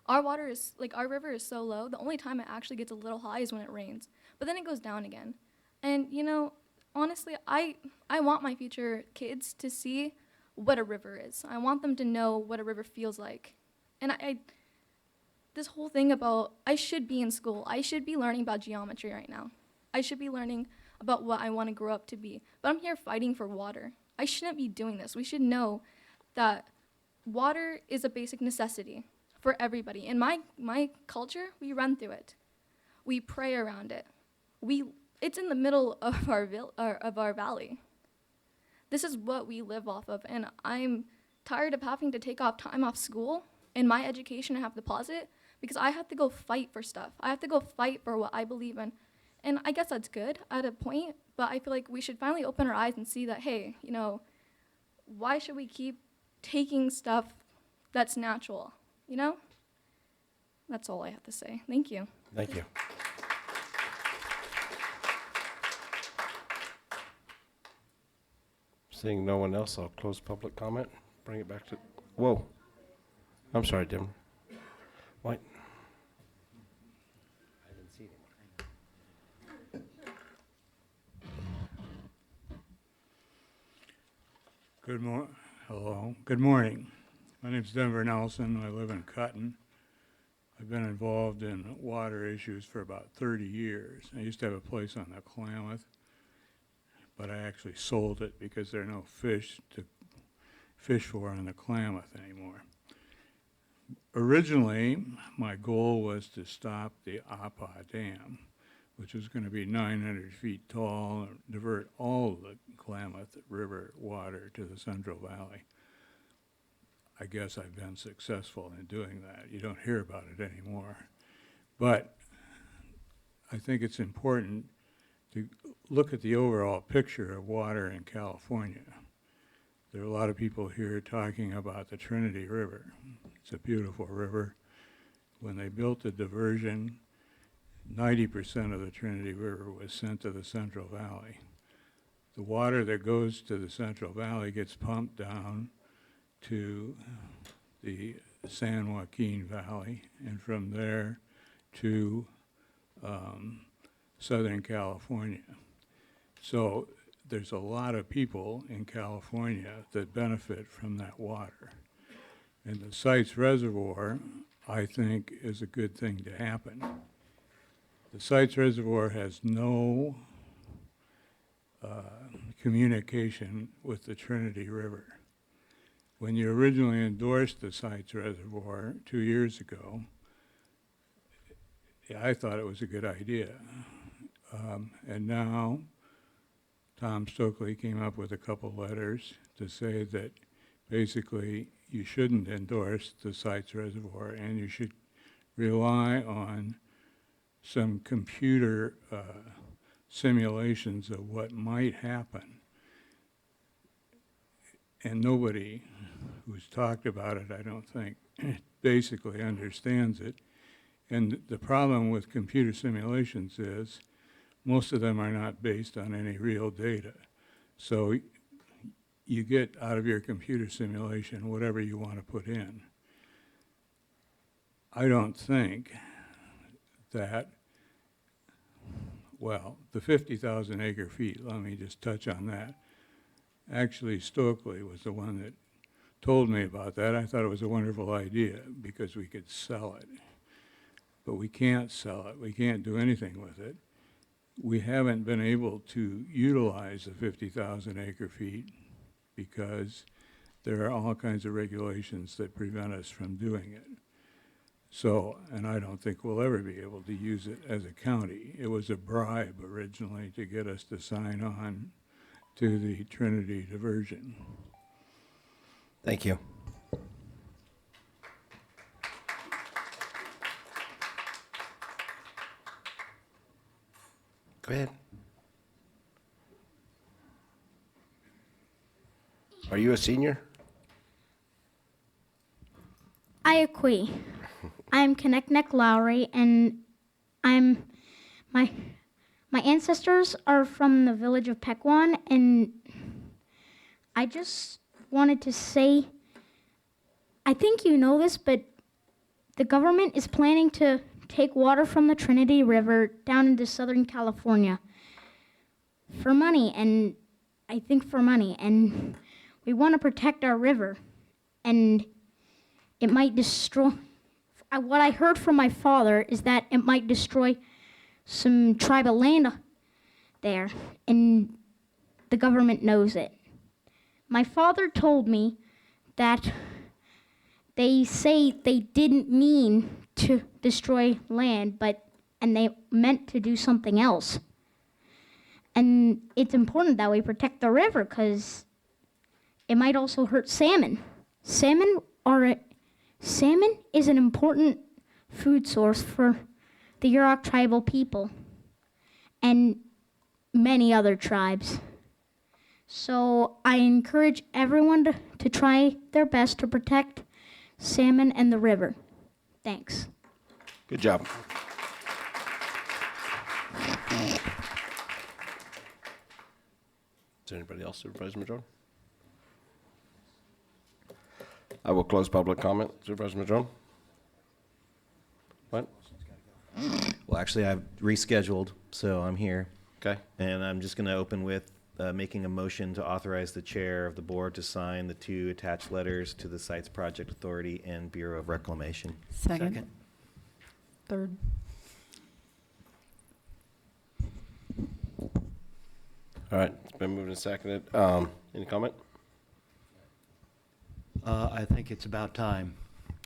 Our water is, like, our river is so low, the only time it actually gets a little high is when it rains. But then it goes down again. And, you know, honestly, I want my future kids to see what a river is. I want them to know what a river feels like. And this whole thing about I should be in school. I should be learning about geometry right now. I should be learning about what I want to grow up to be. But I'm here fighting for water. I shouldn't be doing this. We should know that water is a basic necessity for everybody. In my culture, we run through it. We pray around it. It's in the middle of our valley. This is what we live off of, and I'm tired of having to take time off school and my education to have to pause it because I have to go fight for stuff. I have to go fight for what I believe in. And I guess that's good at a point, but I feel like we should finally open our eyes and see that, hey, you know, why should we keep taking stuff that's natural, you know? That's all I have to say. Thank you. Thank you. Seeing no one else, I'll close public comment. Bring it back to, whoa. I'm sorry, Dim. What? Hello. Good morning. My name's Denver Nelson. I live in Cutton. I've been involved in water issues for about 30 years. I used to have a place on the Klamath, but I actually sold it because there are no fish to fish for on the Klamath anymore. Originally, my goal was to stop the Appa Dam, which was going to be 900 feet tall and divert all of the Klamath River water to the Central Valley. I guess I've been successful in doing that. You don't hear about it anymore. But I think it's important to look at the overall picture of water in California. There are a lot of people here talking about the Trinity River. It's a beautiful river. When they built the diversion, 90% of the Trinity River was sent to the Central Valley. The water that goes to the Central Valley gets pumped down to the San Joaquin Valley, and from there to Southern California. So there's a lot of people in California that benefit from that water. And the Sites Reservoir, I think, is a good thing to happen. The Sites Reservoir has no communication with the Trinity River. When you originally endorsed the Sites Reservoir 2 years ago, I thought it was a good idea. And now Tom Stokely came up with a couple letters to say that basically you shouldn't endorse the Sites Reservoir and you should rely on some computer simulations of what might happen. And nobody who's talked about it, I don't think, basically understands it. And the problem with computer simulations is most of them are not based on any real data. So you get out of your computer simulation whatever you want to put in. I don't think that, well, the 50,000 acre feet, let me just touch on that. Actually, Stokely was the one that told me about that. I thought it was a wonderful idea because we could sell it. But we can't sell it. We can't do anything with it. We haven't been able to utilize the 50,000 acre feet because there are all kinds of regulations that prevent us from doing it. So, and I don't think we'll ever be able to use it as a county. It was a bribe originally to get us to sign on to the Trinity diversion. Thank you. Go ahead. Are you a senior? I agree. I'm Connect Lowry, and my ancestors are from the village of Pequon, and I just wanted to say, I think you know this, but the government is planning to take water from the Trinity River down into Southern California for money, and I think for money, and we want to protect our river, and it might destroy, what I heard from my father is that it might destroy some tribal land there, and the government knows it. My father told me that they say they didn't mean to destroy land, and they meant to do something else. And it's important that we protect the river because it might also hurt salmon. Salmon is an important food source for the Yurok tribal people and many other tribes. So I encourage everyone to try their best to protect salmon and the river. Thanks. Good job. Is there anybody else, Supervisor Madrone? I will close public comment. Supervisor Madrone? What? Well, actually, I've rescheduled, so I'm here. Okay. And I'm just going to open with making a motion to authorize the chair of the board to sign the 2 attached letters to the Sites Project Authority and Bureau of Reclamation. Second. Third. All right, it's been moved and seconded. Any comment? I think it's about time,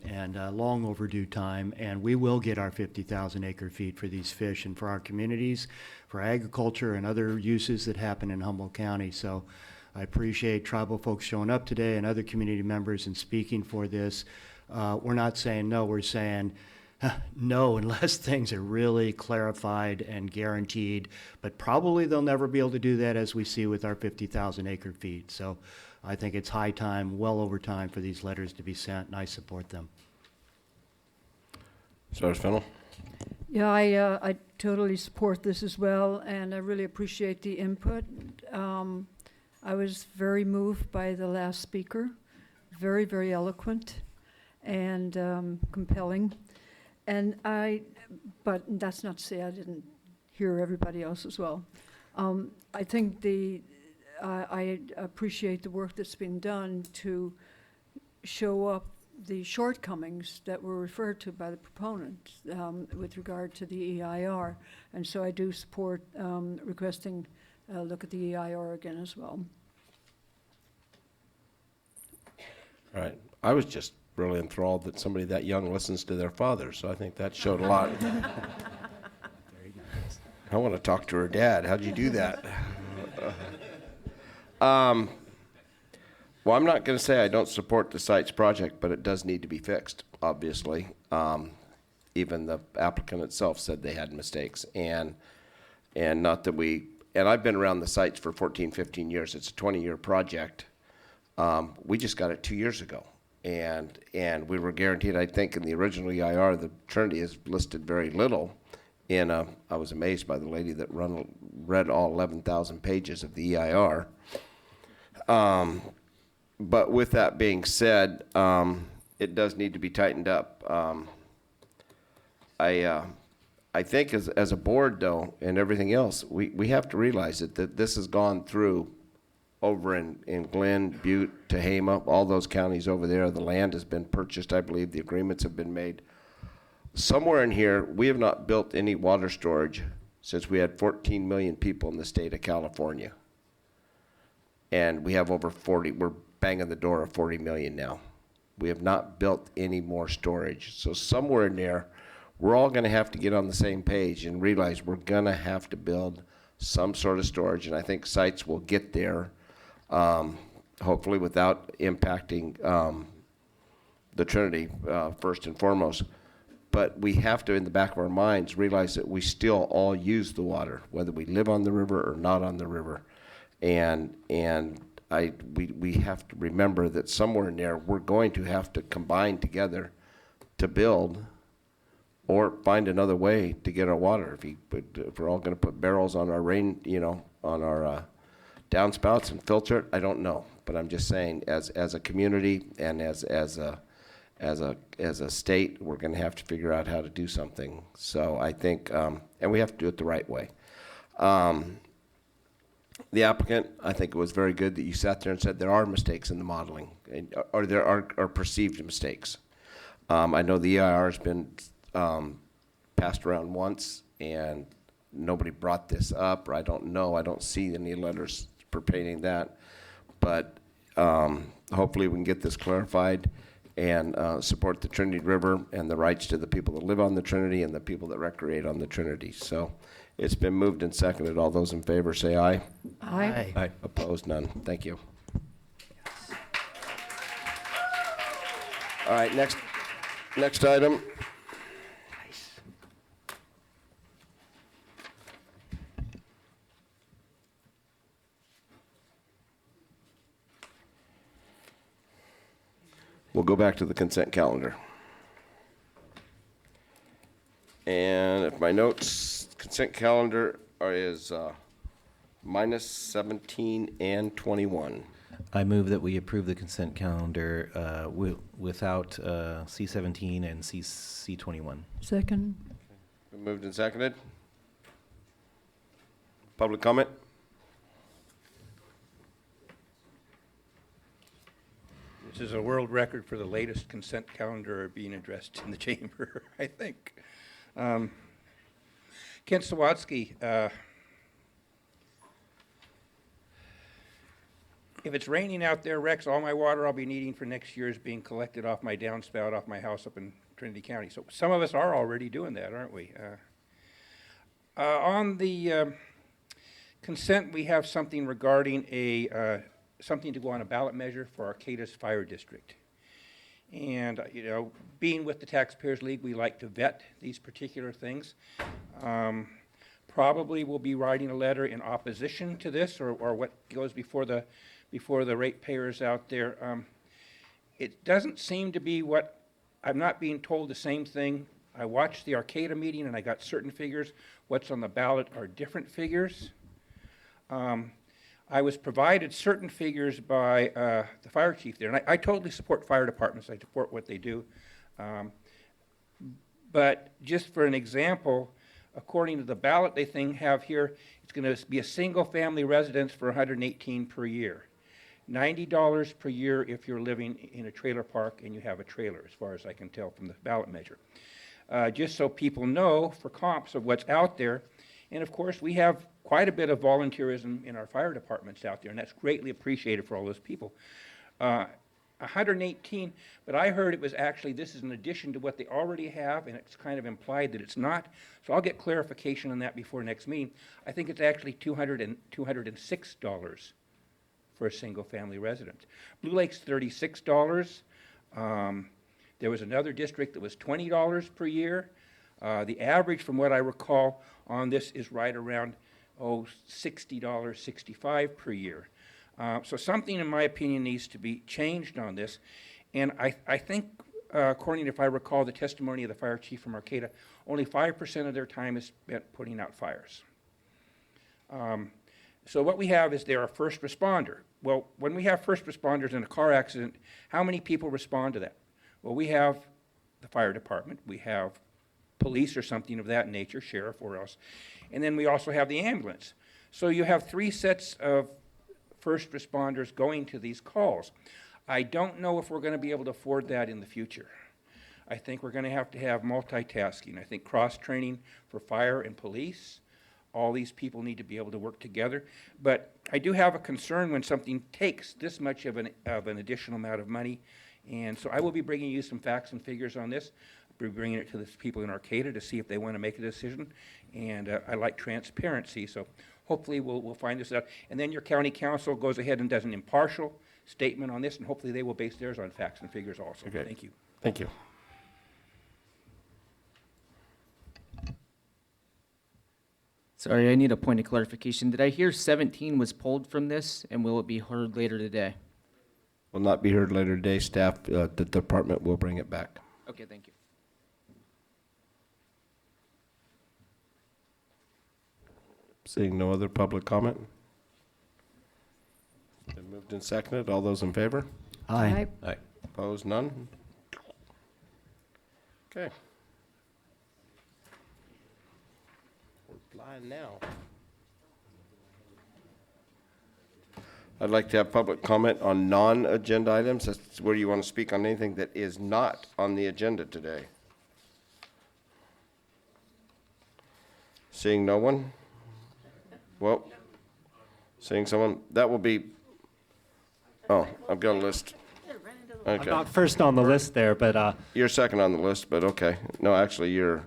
and long overdue time, and we will get our 50,000 acre feet for these fish and for our communities, for agriculture and other uses that happen in Humboldt County. So I appreciate tribal folks showing up today and other community members and speaking for this. We're not saying no, we're saying no unless things are really clarified and guaranteed, but probably they'll never be able to do that as we see with our 50,000 acre feet. So I think it's high time, well over time, for these letters to be sent, and I support them. Supervisor Fennell? Yeah, I totally support this as well, and I really appreciate the input. I was very moved by the last speaker, very, very eloquent and compelling. But that's not to say I didn't hear everybody else as well. I think I appreciate the work that's been done to show up the shortcomings that were referred to by the proponents with regard to the EIR. And so I do support requesting a look at the EIR again as well. All right. I was just really enthralled that somebody that young listens to their father, so I think that showed a lot. I want to talk to her dad. How'd you do that? Well, I'm not going to say I don't support the Sites project, but it does need to be fixed, obviously. Even the applicant itself said they had mistakes. And not that and I've been around the sites for 14, 15 years. It's a 20-year project. We just got it 2 years ago. And we were guaranteed, I think, in the original EIR, the Trinity is listed very little. I was amazed by the lady that read all 11,000 pages of the EIR. But with that being said, it does need to be tightened up. I think as a board, though, and everything else, we have to realize that this has gone through over in Glenn, Butte, Tehama, all those counties over there. The land has been purchased, I believe. The agreements have been made. Somewhere in here, we have not built any water storage since we had 14 million people in the state of California. And we have over 40, we're banging the door of 40 million now. We have not built any more storage. So somewhere in there, we're all gonna have to get on the same page and realize we're gonna have to build some sort of storage, and I think sites will get there, hopefully without impacting the Trinity first and foremost. But we have to, in the back of our minds, realize that we still all use the water, whether we live on the river or not on the river. And we have to remember that somewhere in there, we're going to have to combine together to build or find another way to get our water. If we're all gonna put barrels on our rain, on our downspouts and filter it, I don't know. But I'm just saying, as a community and as a state, we're gonna have to figure out how to do something. So I think, and we have to do it the right way. The applicant, I think it was very good that you sat there and said there are mistakes in the modeling, or there are perceived mistakes. I know the EIR has been passed around once, and nobody brought this up, or I don't see any letters pertaining that. But hopefully we can get this clarified and support the Trinity River and the rights to the people that live on the Trinity and the people that recreate on the Trinity. So it's been moved and seconded. All those in favor say aye. Aye. Aye. Opposed, none. Thank you. All right, next item. We'll go back to the consent calendar. And if my notes, consent calendar is minus 17 and 21. I move that we approve the consent calendar without C17 and C21. Second. Been moved and seconded. Public comment? This is a world record for the latest consent calendar being addressed in the chamber, I think. Kent Sawatsky, if it's raining out there, Rex, all my water I'll be needing for next year is being collected off my downspout off my house up in Trinity County. So some of us are already doing that, aren't we? On the consent, we have something regarding something to go on a ballot measure for Arcata's Fire District. And, being with the Taxpayers League, we like to vet these particular things. Probably we'll be writing a letter in opposition to this, or what goes before the ratepayers out there. It doesn't seem to be what, I'm not being told the same thing. I watched the Arcata meeting and I got certain figures. What's on the ballot are different figures. I was provided certain figures by the fire chief there, and I totally support fire departments. I support what they do. But just for an example, according to the ballot they have here, it's going to be a single-family residence for $118 per year, $90 per year if you're living in a trailer park and you have a trailer, as far as I can tell from the ballot measure. Just so people know, for comps of what's out there, and of course we have quite a bit of volunteerism in our fire departments out there, and that's greatly appreciated for all those people. 118, but I heard it was actually, this is in addition to what they already have, and it's kind of implied that it's not. So I'll get clarification on that before next meeting. I think it's actually $206 for a single-family residence. Blue Lake's $36. There was another district that was $20 per year. The average, from what I recall, on this is right around $60, $65 per year. So something, in my opinion, needs to be changed on this. And I think, according to, if I recall, the testimony of the fire chief from Arcata, only 5% of their time is spent putting out fires. So what we have is they're a first responder. Well, when we have first responders in a car accident, how many people respond to that? Well, we have the fire department, we have police or something of that nature, sheriff or else, and then we also have the ambulance. So you have 3 sets of first responders going to these calls. I don't know if we're going to be able to afford that in the future. I think we're going to have multitasking. I think cross-training for fire and police. All these people need to be able to work together. But I do have a concern when something takes this much of an additional amount of money And so I will be bringing you some facts and figures on this. I'll be bringing it to the people in Arcata to see if they want to make a decision. And I like transparency, so hopefully we'll find this out. And then your county council goes ahead and does an impartial statement on this, and hopefully they will base theirs on facts and figures also. Okay. Thank you. Thank you. Sorry, I need a point of clarification. Did I hear 17 was pulled from this, and will it be heard later today? Will not be heard later today. Staff, the department will bring it back. Okay, thank you. Seeing no other public comment? Been moved and seconded. All those in favor? Aye. Aye. Opposed? None? Okay. We're flying now. I'd like to have public comment on non-agenda items. That's where you want to speak on anything that is not on the agenda today. Seeing no one? Well, seeing someone, that will be, oh, I've got a list. I'm Okay. not first on the list there, but You're second on the list, but okay. No, actually, you're,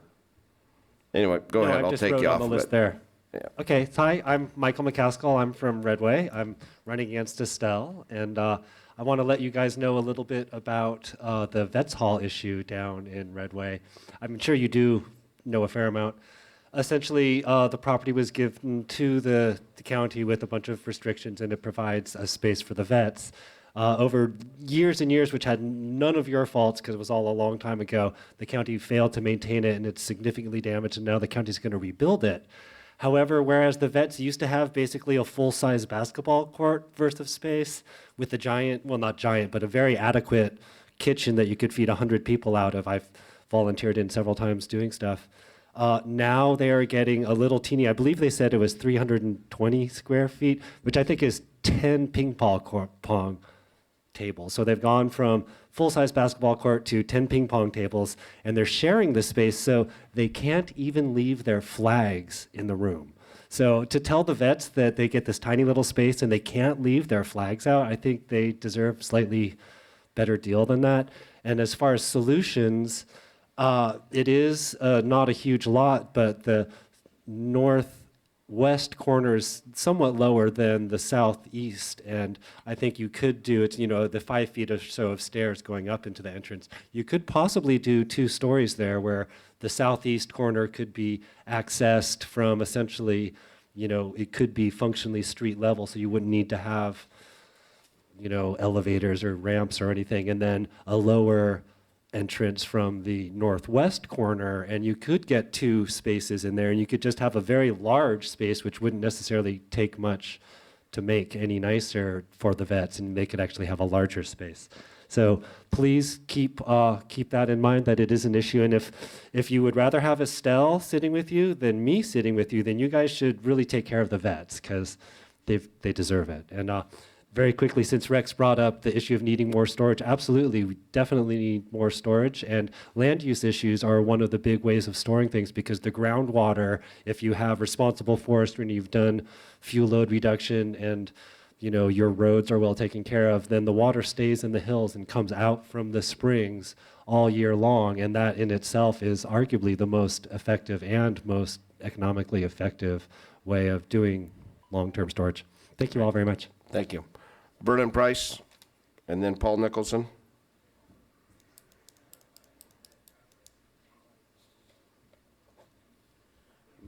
anyway, go no, ahead. I I'll just take wrote you on off the of list it. there. Yeah. Okay, so hi, I'm Michael McCaskill. I'm from Redway. I'm running against Estelle, and I want to let you guys know a little bit about the Vets Hall issue down in Redway. I'm sure you do know a fair amount. Essentially, the property was given to the county with a bunch of restrictions, and it provides a space for the vets. Over years and years, which had none of your faults because it was all a long time ago, the county failed to maintain it, and it's significantly damaged, and now the county's going to rebuild it. However, whereas the vets used to have basically a full-size basketball court worth of space with a giant, well, not giant, but a very adequate kitchen that you could feed 100 people out of. I've volunteered in several times doing stuff. Now they are getting a little teeny, I believe they said it was 320 square feet, which I think is 10 ping pong tables. So they've gone from full-size basketball court to 10 ping pong tables, and they're sharing the space so they can't even leave their flags in the room. So to tell the vets that they get this tiny little space and they can't leave their flags out, I think they deserve a slightly better deal than that. And as far as solutions, it is not a huge lot, but the northwest corner is somewhat lower than the southeast, and I think you could do it, you know, the 5 feet or so of stairs going up into the entrance. You could possibly do 2 stories there where the southeast corner could be accessed from essentially, you know, it could be functionally street level, so you wouldn't need to have, you know, elevators or ramps or anything, and then a lower entrance from the northwest corner, and you could get 2 spaces in there, and you could just have a very large space, which wouldn't necessarily take much to make any nicer for the vets, and they could actually have a larger space. So please keep that in mind, that it is an issue, and if you would rather have Estelle sitting with you than me sitting with you, then you guys should really take care of the vets, because they deserve it. And very quickly, since Rex brought up the issue of needing more storage, absolutely, we definitely need more storage. And land use issues are one of the big ways of storing things, because the groundwater, if you have responsible forestry and you've done fuel load reduction and, you know, your roads are well taken care of, then the water stays in the hills and comes out from the springs all year long. And that in itself is arguably the most effective and most economically effective way of doing long-term storage. Thank you all very much. Thank you. Vernon Price, and then Paul Nicholson.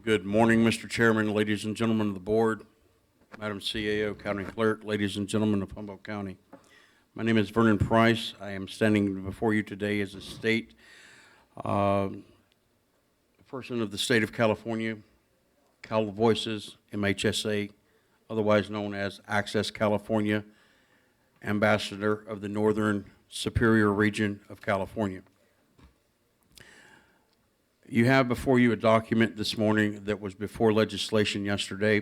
Good morning, Mr. Chairman, ladies and gentlemen of the board, Madam CAO, County Clerk, ladies and gentlemen of Humboldt County. My name is Vernon Price. I am standing before you today as a state person of the state of California, Cal Voices, MHSA, otherwise known as Access California, Ambassador of the Northern Superior Region of California. You have before you a document this morning that was before legislation yesterday.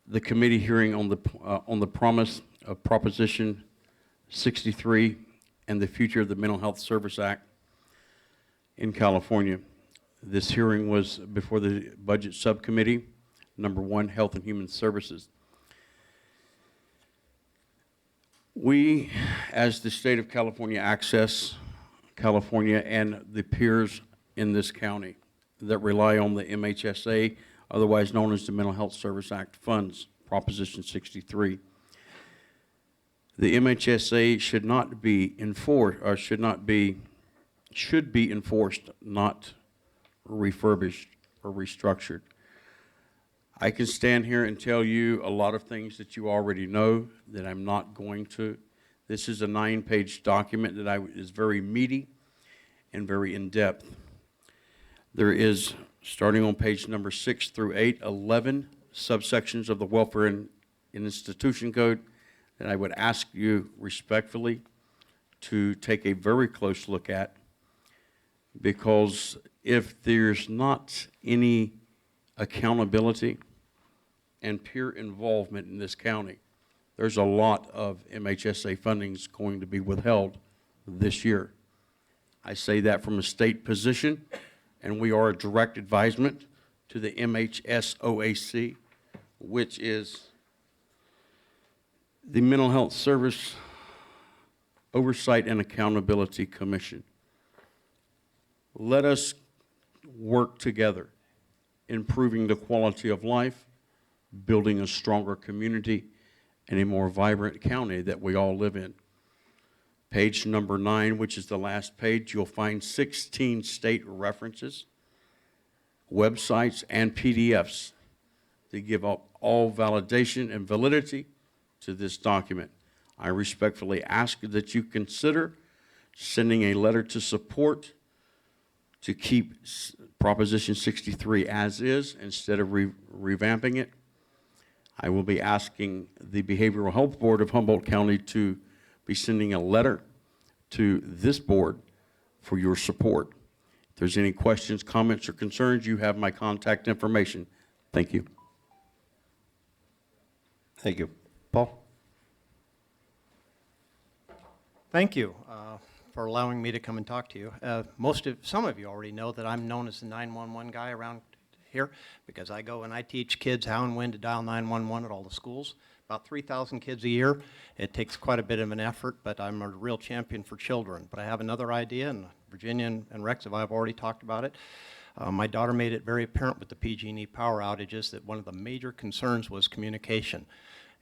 The committee hearing on the promise of Proposition 63 and the future of the Mental Health Service Act in California. This hearing was before the Budget Subcommittee, number 1, Health and Human Services. We, as the state of California, access California and the peers in this county that rely on the MHSA, otherwise known as the Mental Health Service Act funds, Proposition 63. The MHSA should not be enforced, or should be enforced, not refurbished or restructured. I can stand here and tell you a lot of things that you already know that I'm not going to. This is a 9-page document that is very meaty and very in-depth. There is, starting on page number 6 through 8, 11 subsections of the Welfare and Institution Code that I would ask you respectfully to take a very close look at, because if there's not any accountability and peer involvement in this county, there's a lot of MHSA fundings going to be withheld this year. I say that from a state position, and we are a direct advisement to the MHSOAC, which is the Mental Health Service Oversight and Accountability Commission. Let us work together, improving the quality of life, building a stronger community, and a more vibrant county that we all live in. Page number 9, which is the last page, you'll find 16 state references, websites, and PDFs that give up all validation and validity to this document. I respectfully ask that you consider sending a letter to support to keep Proposition 63 as is instead of revamping it. I will be asking the Behavioral Health Board of Humboldt County to be sending a letter to this board for your support. If there's any questions, comments, or concerns, you have my contact information. Thank you. Thank you. Paul? Thank you for allowing me to come and talk to you. Some of you already know that I'm known as the 911 guy around here because I go and I teach kids how and when to dial 911 at all the schools. About 3,000 kids a year. It takes quite a bit of an effort, but I'm a real champion for children. But I have another idea, and Virginia and Rex have already talked about it. My daughter made it very apparent with the PG&E power outages that one of the major concerns was communication.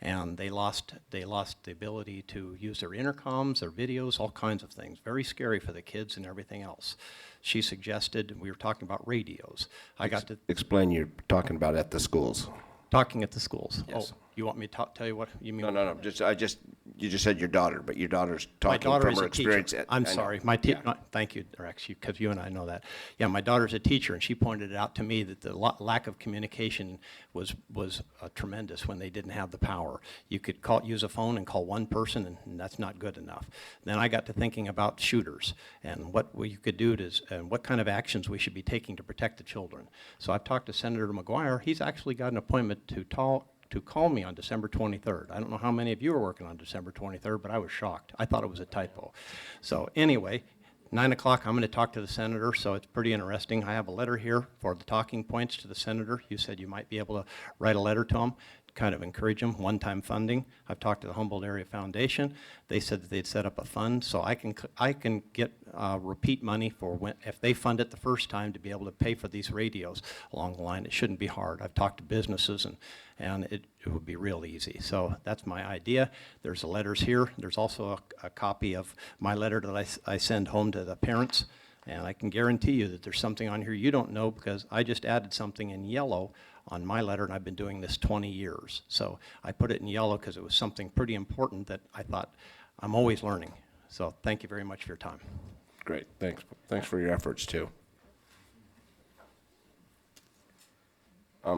And they lost the ability to use their intercoms, their videos, all kinds of things. Very scary for the kids and everything else. She suggested, we were talking about radios. I got to explain you're talking about at the schools. Talking at the schools. Yes. Oh, you want me to tell you what you mean? No. You just said your daughter, but your daughter's talking my daughter from is her a experience. teacher. I'm sorry. Thank you, Rex, because you and I know that. Yeah, my daughter's a teacher, and she pointed it out to me that the lack of communication was tremendous when they didn't have the power. You could use a phone and call one person, and that's not good enough. Then I got to thinking about shooters and what you could do and what kind of actions we should be taking to protect the children. So I've talked to Senator McGuire. He's actually got an appointment to call me on December 23rd. I don't know how many of you are working on December 23rd, but I was shocked. I thought it was a typo. So anyway, 9 o'clock, I'm going to talk to the senator, so it's pretty interesting. I have a letter here for the talking points to the senator. You said you might be able to write a letter to him, kind of encourage him, one-time funding. I've talked to the Humboldt Area Foundation. They said that they'd set up a fund, so I can get repeat money for if they fund it the first time to be able to pay for these radios along the line. It shouldn't be hard. I've talked to businesses, and it would be real easy. So that's my idea. There's the letters here. There's also a copy of my letter that I send home to the parents. And I can guarantee you that there's something on here you don't know because I just added something in yellow on my letter, and I've been doing this 20 years. So I put it in yellow because it was something pretty important that I thought I'm always learning. So thank you very much for your time. Great. Thanks for your efforts, too.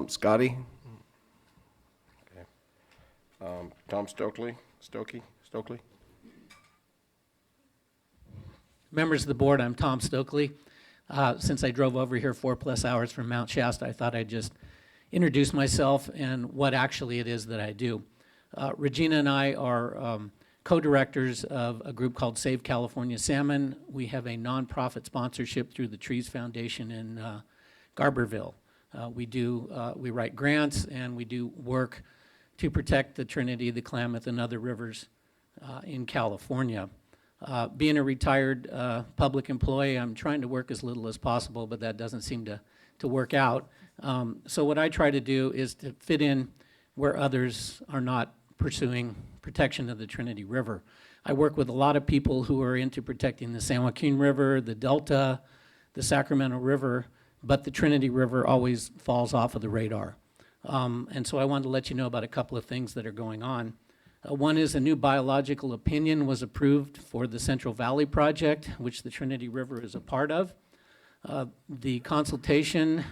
Scotty? Okay. Tom Stokely? Members of the board, I'm Tom Stokely. Since I drove over here 4+ hours from Mount Shasta, I thought I'd just introduce myself and what actually it is that I do. Regina and I are co-directors of a group called Save California Salmon. We have a nonprofit sponsorship through the Trees Foundation in Garberville. We write grants and we do work to protect the Trinity, the Klamath, and other rivers in California. Being a retired public employee, I'm trying to work as little as possible, but that doesn't seem to work out. So what I try to do is to fit in where others are not pursuing protection of the Trinity River. I work with a lot of people who are into protecting the San Joaquin River, the Delta, the Sacramento River, but the Trinity River always falls off of the radar. And so I wanted to let you know about a couple of things that are going on. One is a new biological opinion was approved for the Central Valley Project, which the Trinity River is a part of. The consultation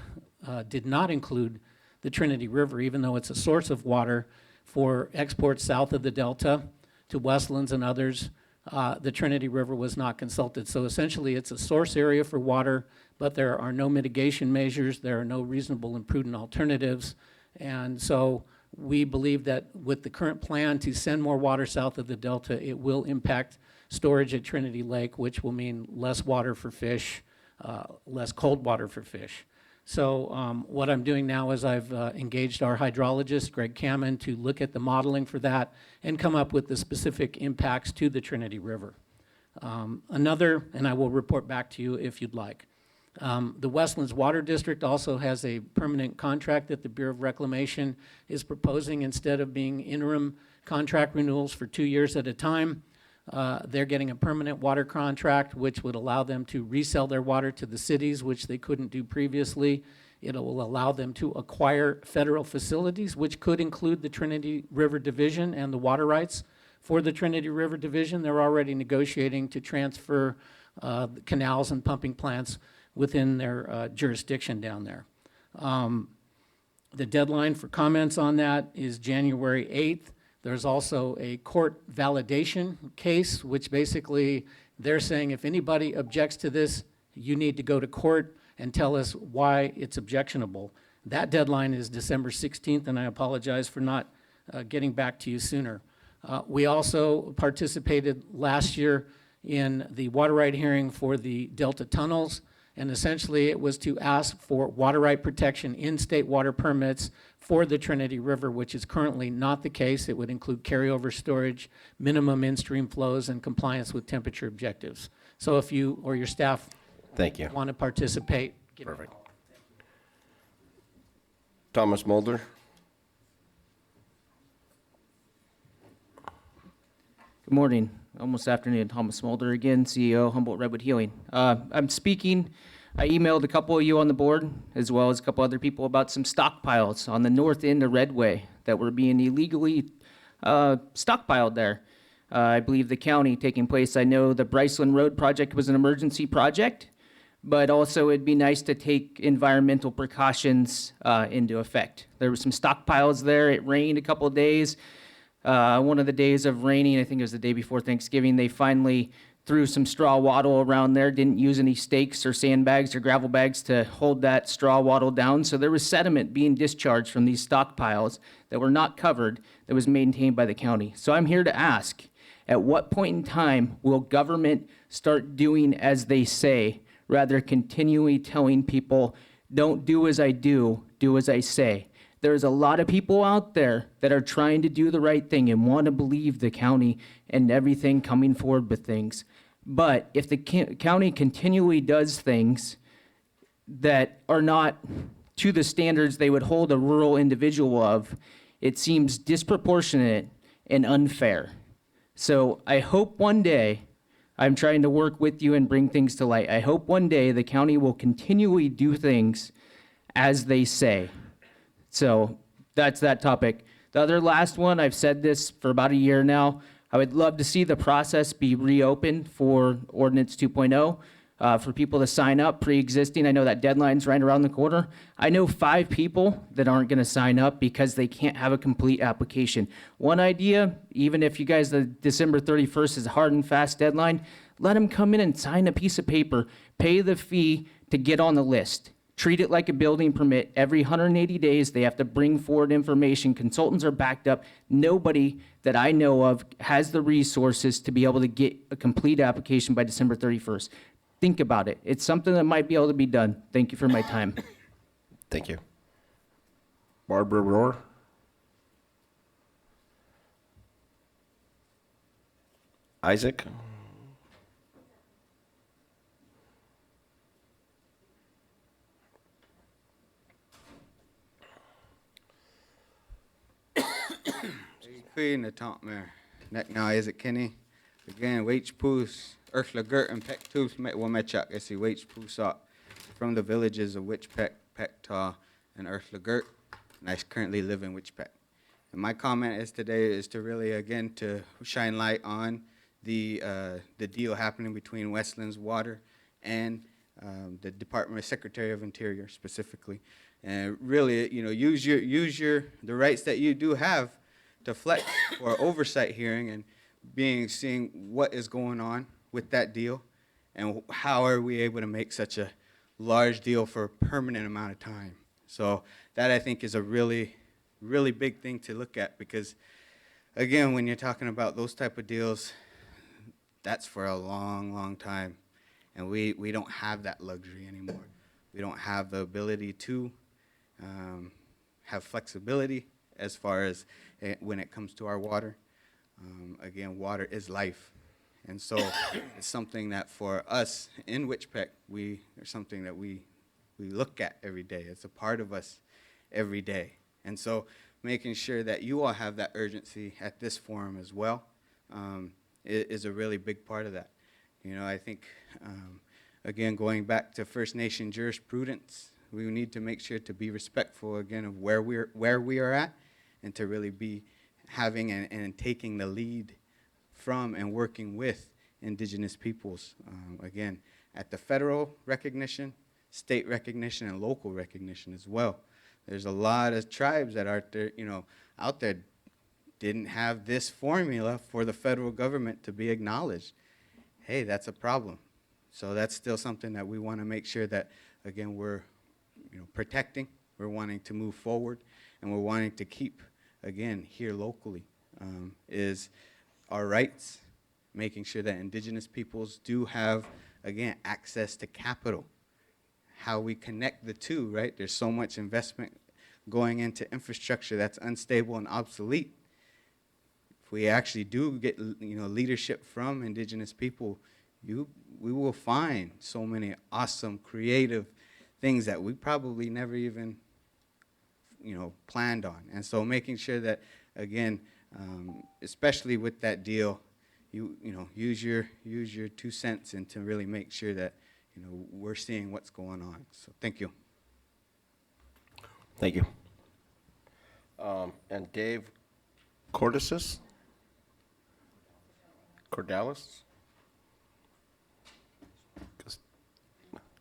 did not include the Trinity River, even though it's a source of water for exports south of the Delta to Westlands and others. The Trinity River was not consulted. So essentially it's a source area for water, but there are no mitigation measures, there are no reasonable and prudent alternatives. And so we believe that with the current plan to send more water south of the Delta, it will impact storage at Trinity Lake, which will mean less water for fish, less cold water for fish. So what I'm doing now is I've engaged our hydrologist, Greg Cammon, to look at the modeling for that and come up with the specific impacts to the Trinity River. Another, and I will report back to you if you'd like. The Westlands Water District also has a permanent contract that the Bureau of Reclamation is proposing. Instead of being interim contract renewals for 2 years at a time, they're getting a permanent water contract, which would allow them to resell their water to the cities, which they couldn't do previously. It will allow them to acquire federal facilities, which could include the Trinity River Division and the water rights for the Trinity River Division. They're already negotiating to transfer canals and pumping plants within their jurisdiction down there. The deadline for comments on that is January 8th. There's also a court validation case, which basically they're saying if anybody objects to this, you need to go to court and tell us why it's objectionable. That deadline is December 16th, and I apologize for not getting back to you sooner. We also participated last year in the water right hearing for the Delta tunnels, and essentially it was to ask for water right protection in state water permits for the Trinity River, which is currently not the case. It would include carryover storage, minimum in-stream flows, and compliance with temperature objectives. So if you or your staff want to participate, give me a call. Thomas Mulder. Good morning, almost afternoon. Thomas Mulder again, CEO, Humboldt Redwood Healing. I'm speaking. I emailed a couple of you on the board, as well as a couple other people, about some stockpiles on the north end of Redway that were being illegally stockpiled there. I believe the county taking place. I know the Bryceland Road project was an emergency project, but also it'd be nice to take environmental precautions into effect. There were some stockpiles there. It rained a couple of days. One of the days of raining, I think it was the day before Thanksgiving, they finally threw some straw wattle around there, didn't use any stakes or sandbags or gravel bags to hold that straw wattle down. So there was sediment being discharged from these stockpiles that were not covered, that was maintained by the county. So I'm here to ask, at what point in time will government start doing as they say, rather continually telling people, don't do as I do as I say? There's a lot of people out there that are trying to do the right thing and want to believe the county and everything coming forward with things. But if the county continually does things that are not to the standards they would hold a rural individual of, it seems disproportionate and unfair. So I hope one day, I'm trying to work with you and bring things to light. I hope one day the county will continually do things as they say. So that's that topic. The other last one, I've said this for about a year now. I would love to see the process be reopened for Ordinance 2.0, for people to sign up pre-existing. I know that deadline's right around the corner. I know 5 people that aren't going to sign up because they can't have a complete application. One idea, even if you guys, the December 31st is a hard and fast deadline, let them come in and sign a piece of paper, pay the fee to get on the list. Treat it like a building permit. Every 180 days, they have to bring forward information. Consultants are backed up. Nobody that I know of has the resources to be able to get a complete application by December 31st. Think about it. It's something that might be able to be done. Thank you for my time. Thank you. Barbara Rohr. Isaac? Queen the top man. Neck now is it Kenny? Again, wage poos, Earth Lagert and Peck Tooth met Wamechak. I see wage poos up from the villages of Witchpeck, Pectaw, and Earth Lagert. And I currently live in Witchpeck. And my comment is today is to really, again, to shine light on the deal happening between Westlands Water and the Department of Secretary of Interior specifically. And really, you know, use the rights that you do have to flex for oversight hearing and seeing what is going on with that deal and how are we able to make such a large deal for a permanent amount of time. So that I think is a really, really big thing to look at because again, when you're talking about those type of deals, that's for a long, long time. And we don't have that luxury anymore. We don't have the ability to have flexibility as far as when it comes to our water. Again, water is life. And so it's something that for us in Witchpeck, there's something that we look at every day. It's a part of us every day. And so making sure that you all have that urgency at this forum as well is a really big part of that. You know, I think, again, going back to First Nation jurisprudence, we need to make sure to be respectful, again, of where we are at and to really be having and taking the lead from and working with indigenous peoples, again, at the federal recognition, state recognition, and local recognition as well. There's a lot of tribes that are there, you know, out there didn't have this formula for the federal government to be acknowledged. Hey, that's a problem. So that's still something that we want to make sure that, again, we're protecting, we're wanting to move forward, and we're wanting to keep, again, here locally, is our rights, making sure that indigenous peoples do have, again, access to capital. How we connect the two, right? There's so much investment going into infrastructure that's unstable and obsolete. If we actually do get, leadership from indigenous people, we will find so many awesome, creative things that we probably never even, planned on. And so making sure that, again, especially with that deal, use your 2 cents and to really make sure that we're seeing what's going on. So thank you. Thank you. And Dave Cordalis?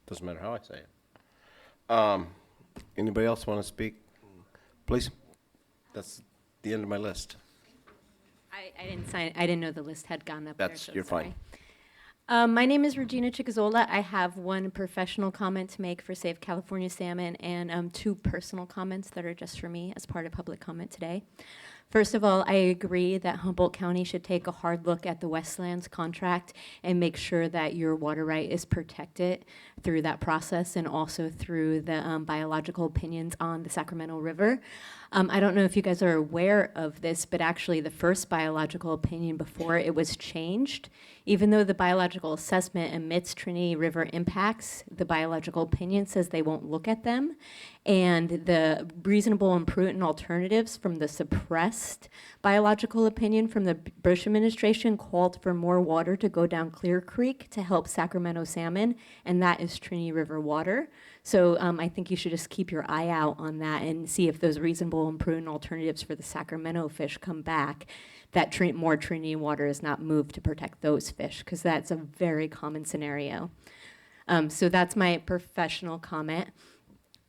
Doesn't matter how I say it. Anybody else want to speak? Please. That's the end of my list. I didn't sign. I didn't know the list had gone up. You're fine. My name is Regina Chicazola. I have one professional comment to make for Save California Salmon and 2 personal comments that are just for me as part of public comment today. First of all, I agree that Humboldt County should take a hard look at the Westlands contract and make sure that your water right is protected through that process and also through the biological opinions on the Sacramento River. I don't know if you guys are aware of this, but actually the first biological opinion before it was changed, even though the biological assessment admits Trinity River impacts, the biological opinion says they won't look at them. And the reasonable and prudent alternatives from the suppressed biological opinion from the Bush administration called for more water to go down Clear Creek to help Sacramento salmon, and that is Trinity River water. So I think you should just keep your eye out on that and see if those reasonable and prudent alternatives for the Sacramento fish come back, that more Trinity water is not moved to protect those fish, because that's a very common scenario. So that's my professional comment.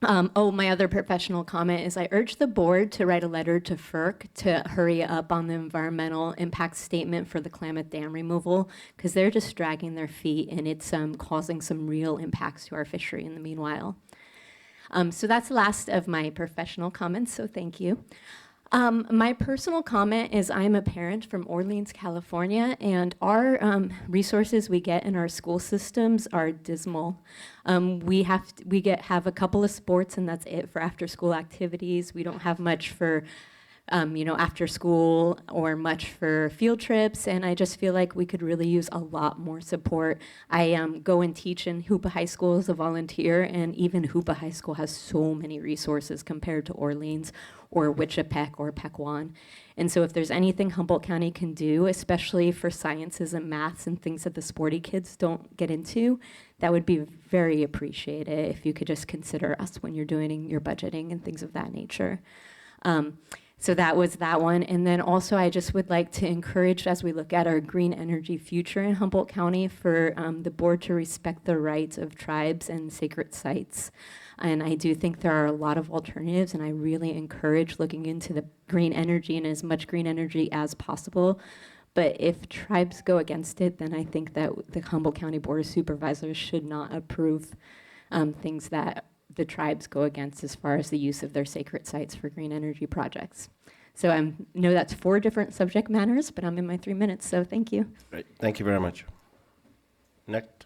My other professional comment is I urge the board to write a letter to FERC to hurry up on the environmental impact statement for the Klamath Dam removal, because they're just dragging their feet and it's causing some real impacts to our fishery in the meanwhile. So that's the last of my professional comments, so thank you. My personal comment is I'm a parent from Orleans, California, and our resources we get in our school systems are dismal. We have a couple of sports, and that's it for after-school activities. We don't have much for after school or much for field trips, and I just feel like we could really use a lot more support. I go and teach in Hoopa High School as a volunteer, and even Hoopa High School has so many resources compared to Orleans or Wichipec or Pequon. And so if there's anything Humboldt County can do, especially for sciences and maths and things that the sporty kids don't get into, that would be very appreciated if you could just consider us when you're doing your budgeting and things of that nature. So that was that one. And then also I just would like to encourage, as we look at our green energy future in Humboldt County, for the board to respect the rights of tribes and sacred sites. And I do think there are a lot of alternatives, and I really encourage looking into the green energy and as much green energy as possible. But if tribes go against it, then I think that the Humboldt County Board of Supervisors should not approve things that the tribes go against as far as the use of their sacred sites for green energy projects. So I know that's 4 different subject matters, but I'm in my 3 minutes, so thank you. Great. Thank you very much. Next.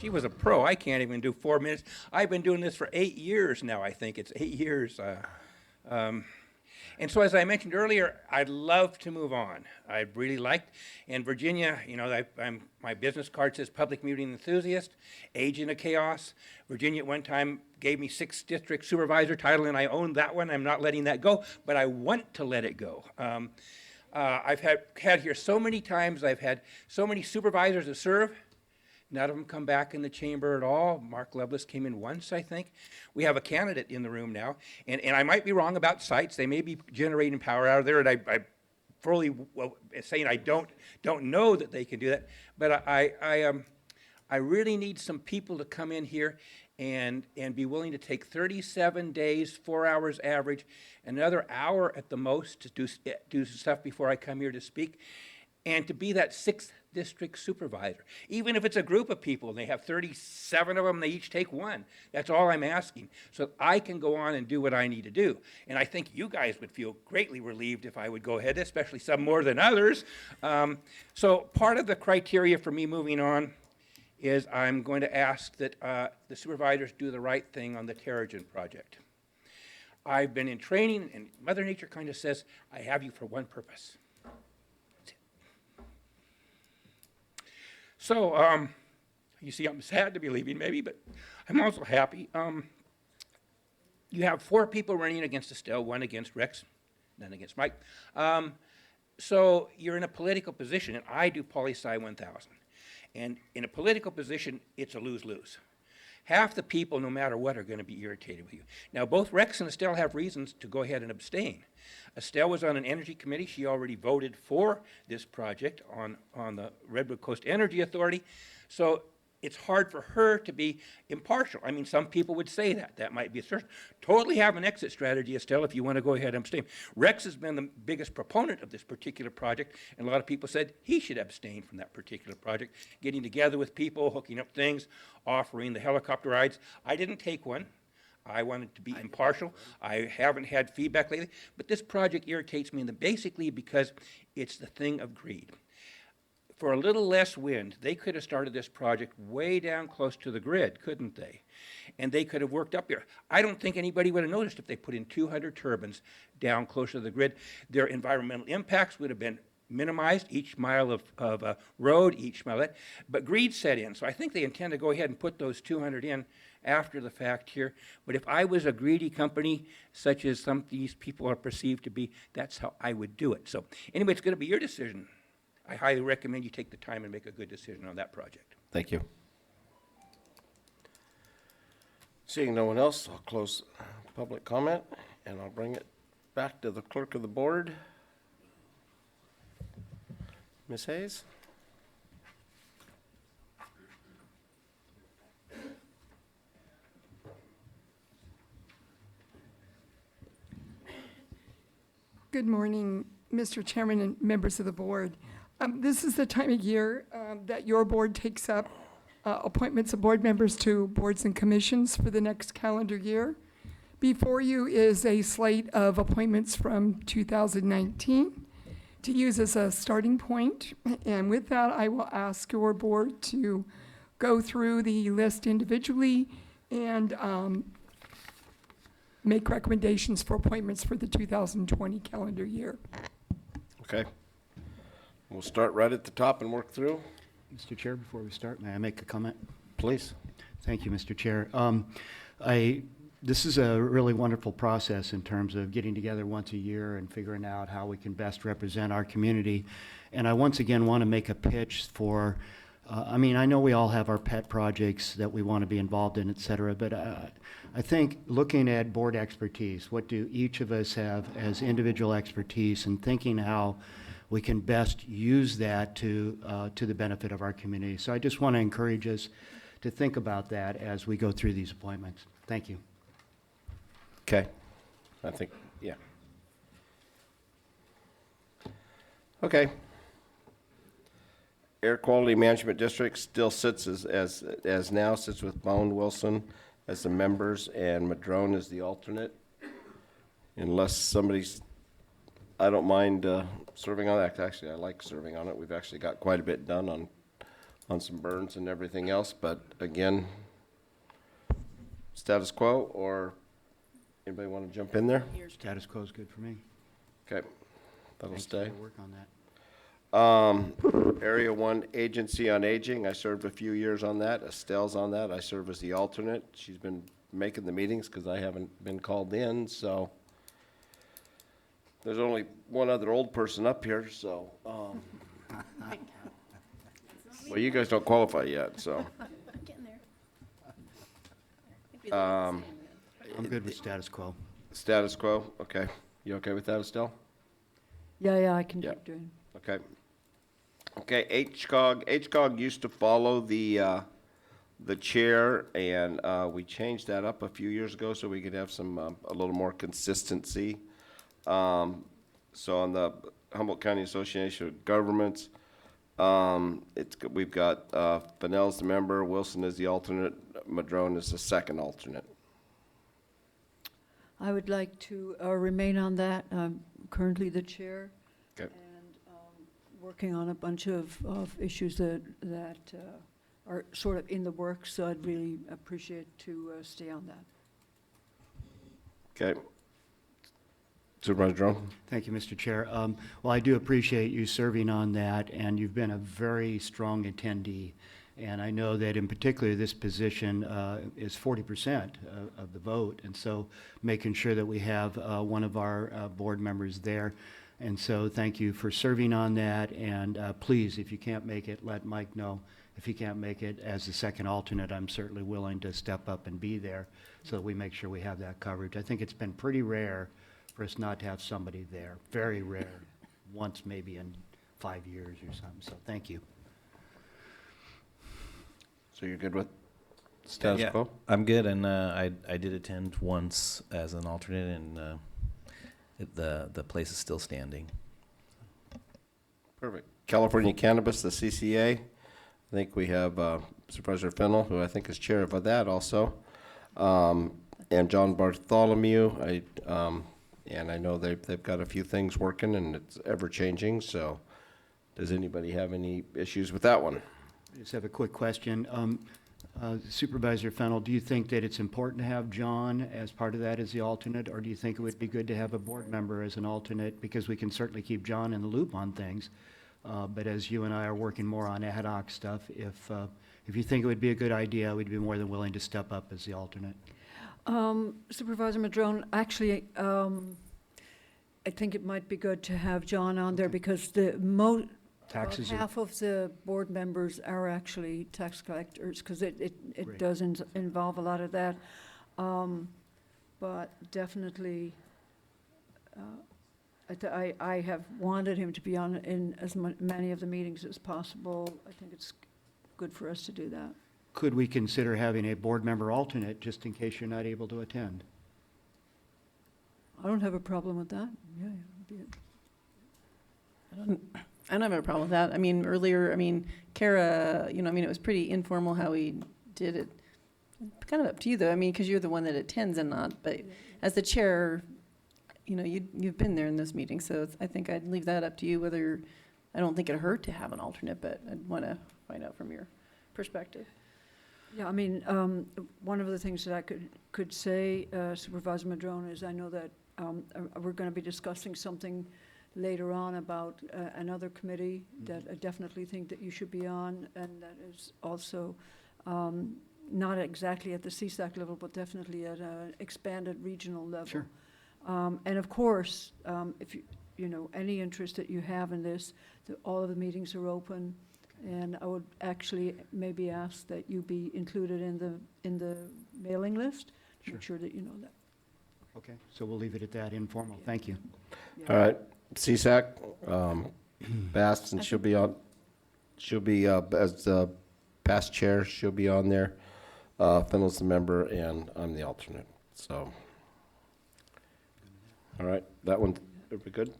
She was a pro. I can't even do 4 minutes. I've been doing this for 8 years now, I think. It's 8 years. And so as I mentioned earlier, I'd love to move on. I'd really liked, and Virginia, my business card says public meeting enthusiast, agent of chaos. Virginia at one time gave me 6th district supervisor title, and I own that one. I'm not letting that go, but I want to let it go. I've had here so many times, I've had so many supervisors that serve. None of them come back in the chamber at all. Mark Lovelace came in once, I think. We have a candidate in the room now, and I might be wrong about sites. They may be generating power out of there, and I fully saying I don't know that they can do that. But I really need some people to come in here and be willing to take 37 days, 4 hours average, another hour at the most to do stuff before I come here to speak, and to be that 6th district supervisor. Even if it's a group of people and they have 37 of them, they each take 1. That's all I'm asking. So I can go on and do what I need to do. And I think you guys would feel greatly relieved if I would go ahead, especially some more than others. So part of the criteria for me moving on is I'm going to ask that the supervisors do the right thing on the Terrigen project. I've been in training, and Mother Nature kind of says, I have you for one purpose. So, you see, I'm sad to be leaving, maybe, but I'm also happy. You have 4 people running against Estelle, 1 against Rex, none against Mike. So you're in a political position, and I do poli-sci 1000. And in a political position, it's a lose-lose. Half the people, no matter what, are going to be irritated with you. Now, both Rex and Estelle have reasons to go ahead and abstain. Estelle was on an energy committee. She already voted for this project on the Redwood Coast Energy Authority. So it's hard for her to be impartial. I mean, some people would say that. That might be a certain. Totally have an exit strategy, Estelle, if you want to go ahead and abstain. Rex has been the biggest proponent of this particular project, and a lot of people said he should abstain from that particular project, getting together with people, hooking up things, offering the helicopter rides. I didn't take one. I wanted to be impartial. I haven't had feedback lately, but this project irritates me, and basically because it's the thing of greed. For a little less wind, they could have started this project way down close to the grid, couldn't they? And they could have worked up here. I don't think anybody would have noticed if they put in 200 turbines down closer to the grid. Their environmental impacts would have been minimized, each mile of road, each mile that. But greed set in, so I think they intend to go ahead and put those 200 in after the fact here. But if I was a greedy company, such as some of these people are perceived to be, that's how I would do it. So anyway, it's going to be your decision. I highly recommend you take the time and make a good decision on that project. Thank you. Seeing no one else, I'll close public comment, and I'll bring it back to the clerk of the board. Ms. Hayes? Good morning, Mr. Chairman and members of the board. This is the time of year that your board takes up appointments of board members to boards and commissions for the next calendar year. Before you is a slate of appointments from 2019 to use as a starting point. And with that, I will ask your board to go through the list individually and make recommendations for appointments for the 2020 calendar year. Okay. We'll start right at the top and work through. Mr. Chair, before we start, may I make a comment? Please. Thank you, Mr. Chair. This is a really wonderful process in terms of getting together once a year and figuring out how we can best represent our community. And I once again want to make a pitch for, I mean, I know we all have our pet projects that we want to be involved in, et cetera, but I think looking at board expertise, what do each of us have as individual expertise, and thinking how we can best use that to the benefit of our community. So I just want to encourage us to think about that as we go through these appointments. Thank you. Okay. I think, yeah. Okay. Air Quality Management District still sits as now, sits with Bohn, Wilson as the members, and Madrone as the alternate. Unless somebody's, I don't mind serving on that. Actually, I like serving on it. We've actually got quite a bit done on some burns and everything else, but again, status quo, or anybody want to jump in there? Status quo is good for me. Okay, that'll Thanks stay. for work on that. Area 1 Agency on Aging, I served a few years on that. Estelle's on that. I serve as the alternate. She's been making the meetings because I haven't been called in, so. There's only one other old person up here, so. Well, you guys don't qualify yet, so. I'm good with status quo. Status quo, okay. You okay with that, Estelle? Yeah, I can Yeah. keep doing. Okay. Okay, HCOG used to follow the chair, and we changed that up a few years ago so we could have some, a little more consistency. So on the Humboldt County Association of Governments, we've got Fennell's the member, Wilson is the alternate, Madrone is the second alternate. I would like to remain on that. I'm currently the chair. Okay. And working on a bunch of issues that are sort of in the works, so I'd really appreciate to stay on that. Okay. Supervisor Madrone? Thank you, Mr. Chair. Well, I do appreciate you serving on that, and you've been a very strong attendee. And I know that in particular, this position is 40% of the vote, and so making sure that we have one of our board members there. And so thank you for serving on that, and please, if you can't make it, let Mike know. If he can't make it as the second alternate, I'm certainly willing to step up and be there so that we make sure we have that coverage. I think it's been pretty rare for us not to have somebody there. Very rare. Once maybe in 5 years or something. So thank you. So you're good with status quo? I'm good, and I did attend once as an alternate, and the place is still standing. Perfect. California Cannabis, the CCA. I think we have Supervisor Fennell, who I think is chair of that also, and John Bartholomew. And I know they've got a few things working, and it's ever-changing, so does anybody have any issues with that one? I just have a quick question. Supervisor Fennell, do you think that it's important to have John as part of that as the alternate, or do you think it would be good to have a board member as an alternate? Because we can certainly keep John in the loop on things, but as you and I are working more on ad hoc stuff, if you think it would be a good idea, we'd be more than willing to step up as the alternate. Supervisor Madrone, actually, I think it might be good to have John on there because about half of the board members are actually tax collectors because it does involve a lot of that. But definitely, I have wanted him to be on in as many of the meetings as possible. I think it's good for us to do that. Could we consider having a board member alternate just in case you're not able to attend? I don't have a problem with that. Yeah. I don't have a problem with that. I mean, earlier, Kara, it was pretty informal how we did it. Kind of up to you, though, because you're the one that attends and not, but as the chair, you've been there in this meeting, so I think I'd leave that up to you, whether, I don't think it'd hurt to have an alternate, but I'd want to find out from your perspective. Yeah, I mean, one of the things that I could say, Supervisor Madrone, is I know that we're going to be discussing something later on about another committee that I definitely think that you should be on, and that is also not exactly at the CSAC level, but definitely at an expanded regional level. Sure. And of course, if you know, any interest that you have in this, all of the meetings are open. And I would actually maybe ask that you be included in the mailing list. Sure. Make sure that you know that. Okay, so we'll leave it at that, informal. Thank you. All right, CSAC, Bass, and she'll be, as the past chair, she'll be on there. Fennell's the member, and I'm the alternate, so. All right, that one, are we good?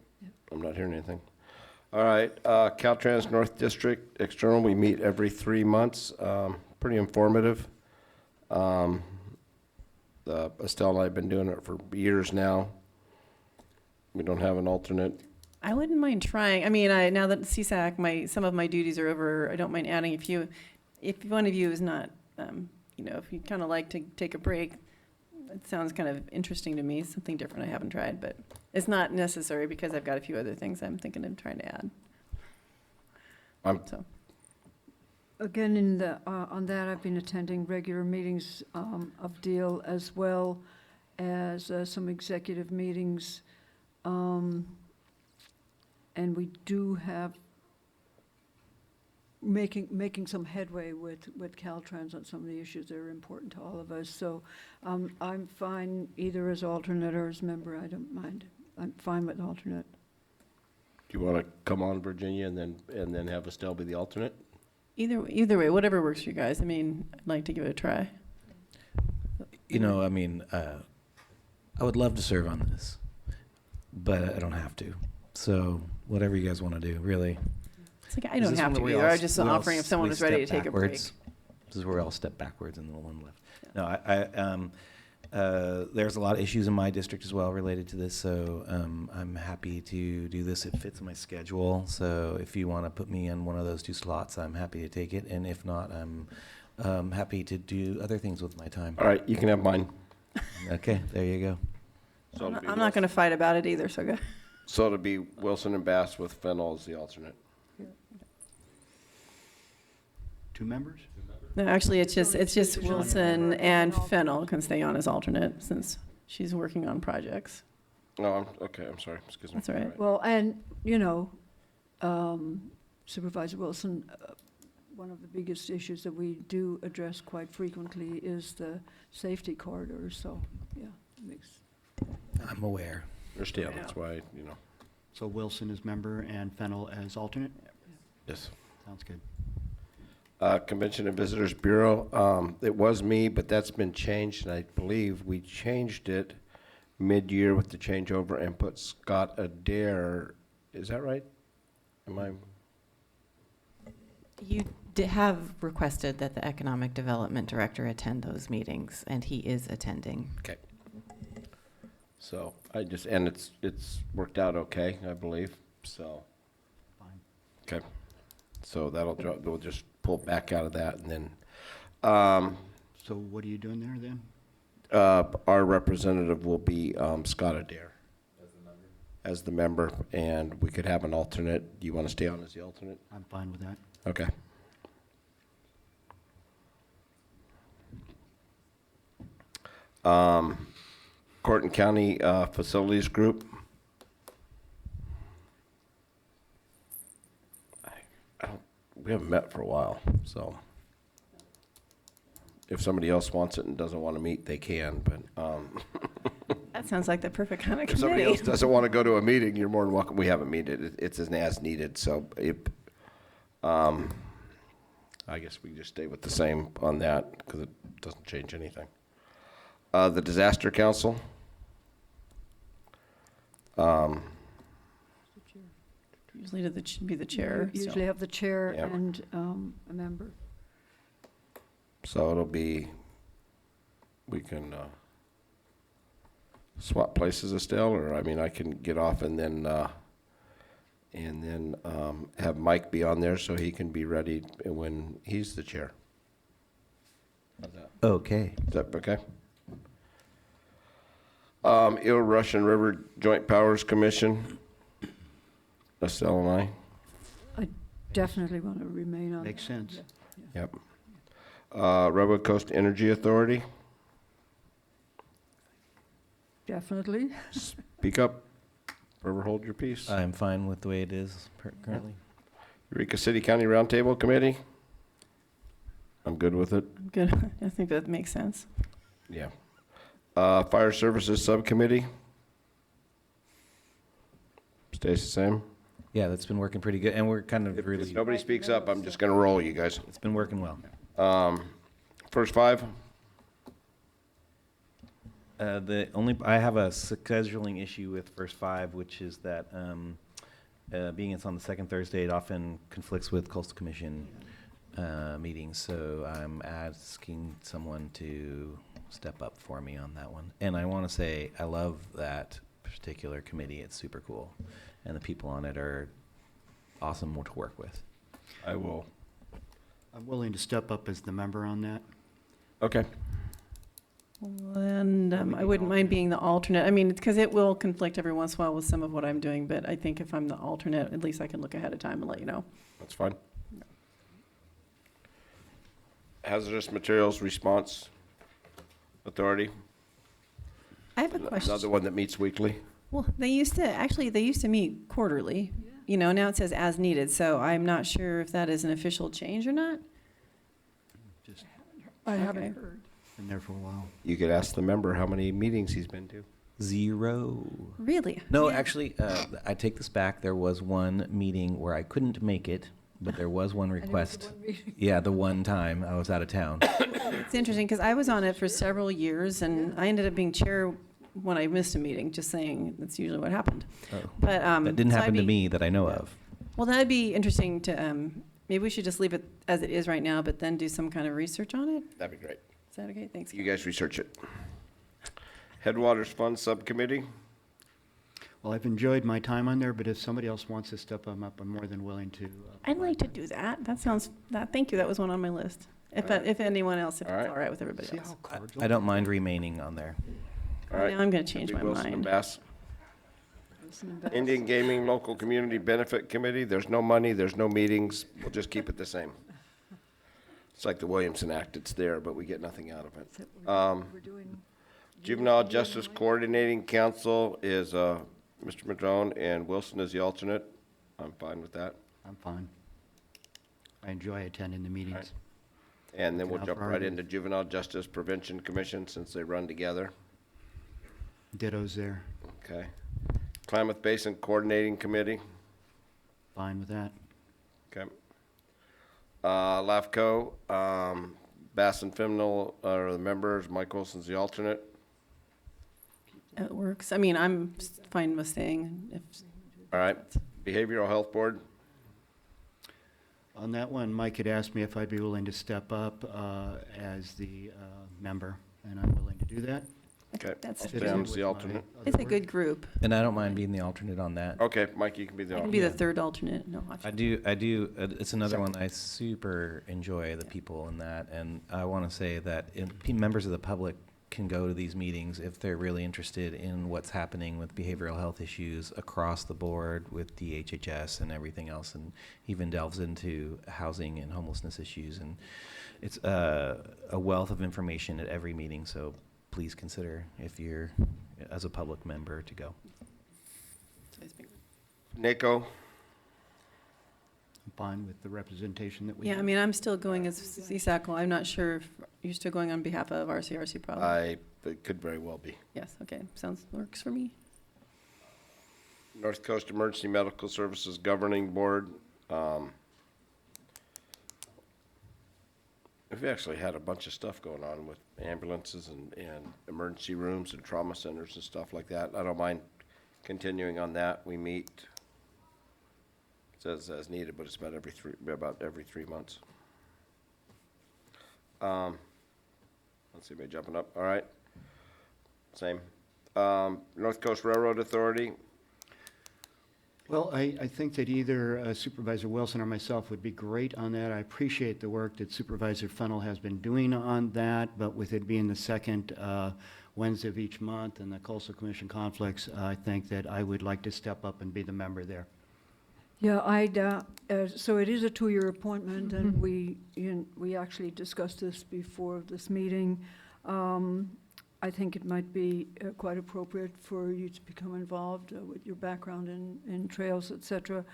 I'm not hearing anything. All right, Caltrans North District External, we meet every 3 months, pretty informative. Estelle and I have been doing it for years now. We don't have an alternate. I wouldn't mind trying. I mean, now that CSAC, some of my duties are over, I don't mind adding if one of you is not, you know, if you kind of like to take a break, it sounds kind of interesting to me, something different I haven't tried, but it's not necessary because I've got a few other things I'm thinking of trying to add. So. Again, on that, I've been attending regular meetings of DEAL as well as some executive meetings. And we do have making some headway with Caltrans on some of the issues that are important to all of us. So I'm fine either as alternate or as member. I don't mind. I'm fine with alternate. Do you want to come on, Virginia, and then have Estelle be the alternate? Either way, whatever works for you guys. I mean, I'd like to give it a try. You know, I mean, I would love to serve on this, but I don't have to. So whatever you guys want to do, really. It's like, I don't have to either. I'm just offering if someone is ready to take a break. This is where we all step backwards and the one left. No, there's a lot of issues in my district as well related to this, so I'm happy to do this. It fits my schedule, so if you want to put me in one of those 2 slots, I'm happy to take it, and if not, I'm happy to do other things with my time. All right, you can have mine. Okay, there you go. So I'm not going to fight about it either, so go. So it'll be Wilson and Bass with Fennell as the alternate. 2 members? No, actually, it's just Wilson and Fennell can stay on as alternate since she's working on projects. Oh, okay, I'm sorry, excuse me. That's all right. Well, and, you know, Supervisor Wilson, one of the biggest issues that we do address quite frequently is the safety corridors, so, yeah, it makes. I'm aware. Understand, that's why, you know. So Wilson as member and Fennell as alternate? Yes. Sounds good. Convention and Visitors Bureau, it was me, but that's been changed, and I believe we changed it mid-year with the changeover and put Scott Adair. Is that right? Am I? You have requested that the Economic Development Director attend those meetings, and he is attending. Okay. So I just, and it's worked out okay, I believe, so. Fine. Okay. So we'll just pull back out of that, and then. So what are you doing there then? Our representative will be Scott Adair. As the member, and we could have an alternate. Do you want to stay on as the alternate? I'm fine with that. Okay. Court and County Facilities Group. We haven't met for a while, so if somebody else wants it and doesn't want to meet, they can, but. That sounds like the perfect kind of If somebody committee. else doesn't want to go to a meeting, you're more than welcome. We haven't met it. It's as needed, so I guess we just stay with the same on that because it doesn't change anything. The Disaster Council. Usually be the chair. You usually have the chair Yeah. and a member. So it'll be, we can swap places, Estelle, or I mean, I can get off and then have Mike be on there so he can be ready when he's the chair. How's that? Okay. Is that okay? Ill Russian River Joint Powers Commission. Estelle and I. I definitely want to remain on. Makes sense. Yeah. Yep. Redwood Coast Energy Authority. Definitely. Speak up. Forever hold your peace. I'm fine with the way it is currently. Eureka City County Roundtable Committee. I'm good with it. I'm good. I think that makes sense. Yeah. Fire Services Subcommittee. Stays the same. Yeah, that's been working pretty good, and we're kind of really. If nobody speaks up, I'm just gonna roll you guys. It's been working well. First five. I have a scheduling issue with first five, which is that being it's on the second Thursday, it often conflicts with Coastal Commission meetings. So I'm asking someone to step up for me on that one. And I want to say I love that particular committee. It's super cool, and the people on it are awesome to work with. I will. I'm willing to step up as the member on that. Okay. And I wouldn't mind being the alternate. I mean, because it will conflict every once in a while with some of what I'm doing, but I think if I'm the alternate, at least I can look ahead of time and let you know. That's fine. Hazardous Materials Response Authority. I have a question. Another one that meets weekly. Well, they used to meet quarterly. You know, now it says as needed, so I'm not sure if that is an official change or not. I Okay. haven't heard. Been there for a while. You could ask the member how many meetings he's been to. 0. Really? No, Yeah. actually, I take this back. There was one meeting where I couldn't make it, but there was one request. Yeah, the one time I was out of town. It's interesting because I was on it for several years, and I ended up being chair when I missed a meeting. Just saying, that's usually what happened. Oh. But That didn't so happen I'd to be- me that I know of. Well, that'd be interesting to. Maybe we should just leave it as it is right now, but then do some kind of research on it. That'd be great. Is that okay? Thanks. You guys research it. Headwaters Fund Subcommittee. Well, I've enjoyed my time on there, but if somebody else wants to step up, I'm more than willing to. I'd like to do that. That sounds. Thank you. That was one on my list. If anyone else, if All it's right. all right with everybody See else. how cordial? I don't mind remaining on there. All right. Now I'm going to change That'd my be Wilson and mind. Bass. Indian Gaming Local Community Benefit Committee. There's no money, there's no meetings. We'll just keep it the same. It's like the Williamson Act. It's there, but we get nothing out of it. We're doing. Juvenile Justice Coordinating Council is Mr. Madrone, and Wilson is the alternate. I'm fine with that. I'm fine. I enjoy attending the meetings. And then we'll Now jump right priority. into Juvenile Justice Prevention Commission since they run together. Ditto's there. Okay. Klamath Basin Coordinating Committee. Fine with that. Okay. LAFCO, Bass and Fennell are the members. Mike Wilson's the alternate. It works. I mean, I'm fine with staying. If All right. Behavioral Health Board. On that one, Mike had asked me if I'd be willing to step up as the member, and I'm willing to do that. Okay. That's Fits in Dan's with the my alternate. other it's a work. good group. And I don't mind being the alternate on that. Okay, Mike, you can be the I can alternate. be the third alternate. No, I do, it's another one I super enjoy the people in that, and I want to say that members of the public can go to these meetings if they're really interested in what's happening with behavioral health issues across the board with DHHS and everything else, and even delves into housing and homelessness issues, and it's a wealth of information at every meeting, so please consider if you're, as a public member, to go. NACO. I'm fine with the representation that we Yeah, have. I mean, I'm still going as CSACL. I'm not sure if you're still going on behalf of RCRC probably. It could very well be. Yes, okay. Works for me. North Coast Emergency Medical Services Governing Board. We've actually had a bunch of stuff going on with ambulances and emergency rooms and trauma centers and stuff like that. I don't mind continuing on that. We meet, it says as needed, but it's about every 3 months. Let's see, maybe jumping up. All right. Same. North Coast Railroad Authority. Well, I think that either Supervisor Wilson or myself would be great on that. I appreciate the work that Supervisor Fennell has been doing on that, but with it being the second Wednesday of each month and the Coastal Commission conflicts, I think that I would like to step up and be the member there. Yeah, so it is a 2-year appointment, and we actually discussed this before this meeting. I think it might be quite appropriate for you to become involved with your background in trails, et cetera.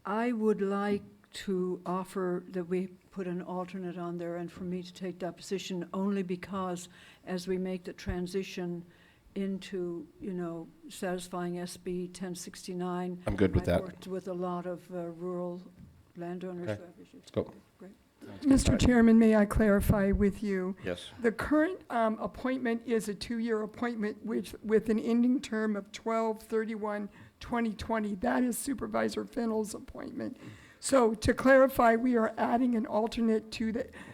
I would like to offer that we put an alternate on there and for me to take that position, only because as we make the transition into, satisfying SB 1069. I'm good with that. I've worked with a lot of rural landowners Okay. who have issues. Let's go. Great. Mr. Chairman, may I clarify with you? Yes. The current appointment is a 2-year appointment with an ending term of 12/31/2020. That is Supervisor Fennell's appointment. So to clarify, we are adding an alternate to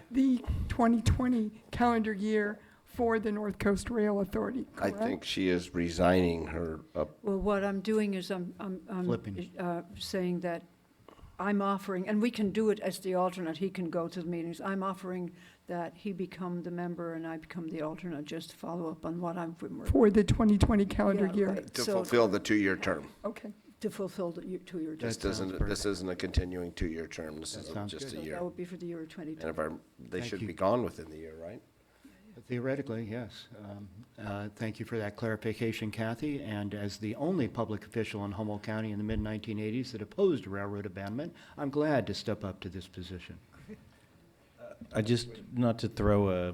the 2020 calendar year for the North Coast Rail Authority, I correct? think she is resigning her, Well, what I'm doing is I'm Flipping. saying that I'm offering, and we can do it as the alternate, he can go to the meetings. I'm offering that he become the member and I become the alternate, just to follow up on what I'm working. For the 2020 calendar Yeah, year. right. to So- fulfill the 2-year term. Okay. To fulfill the 2-year term. This isn't a continuing 2-year term. This is sounds just a good. year. That would be for the year 2020. And they Thank should you. be gone within the year, right? Theoretically, yes. Thank you for that clarification, Kathy. And as the only public official in Humboldt County in the mid-1980s that opposed railroad abandonment, I'm glad to step up to this position. I just, not to throw a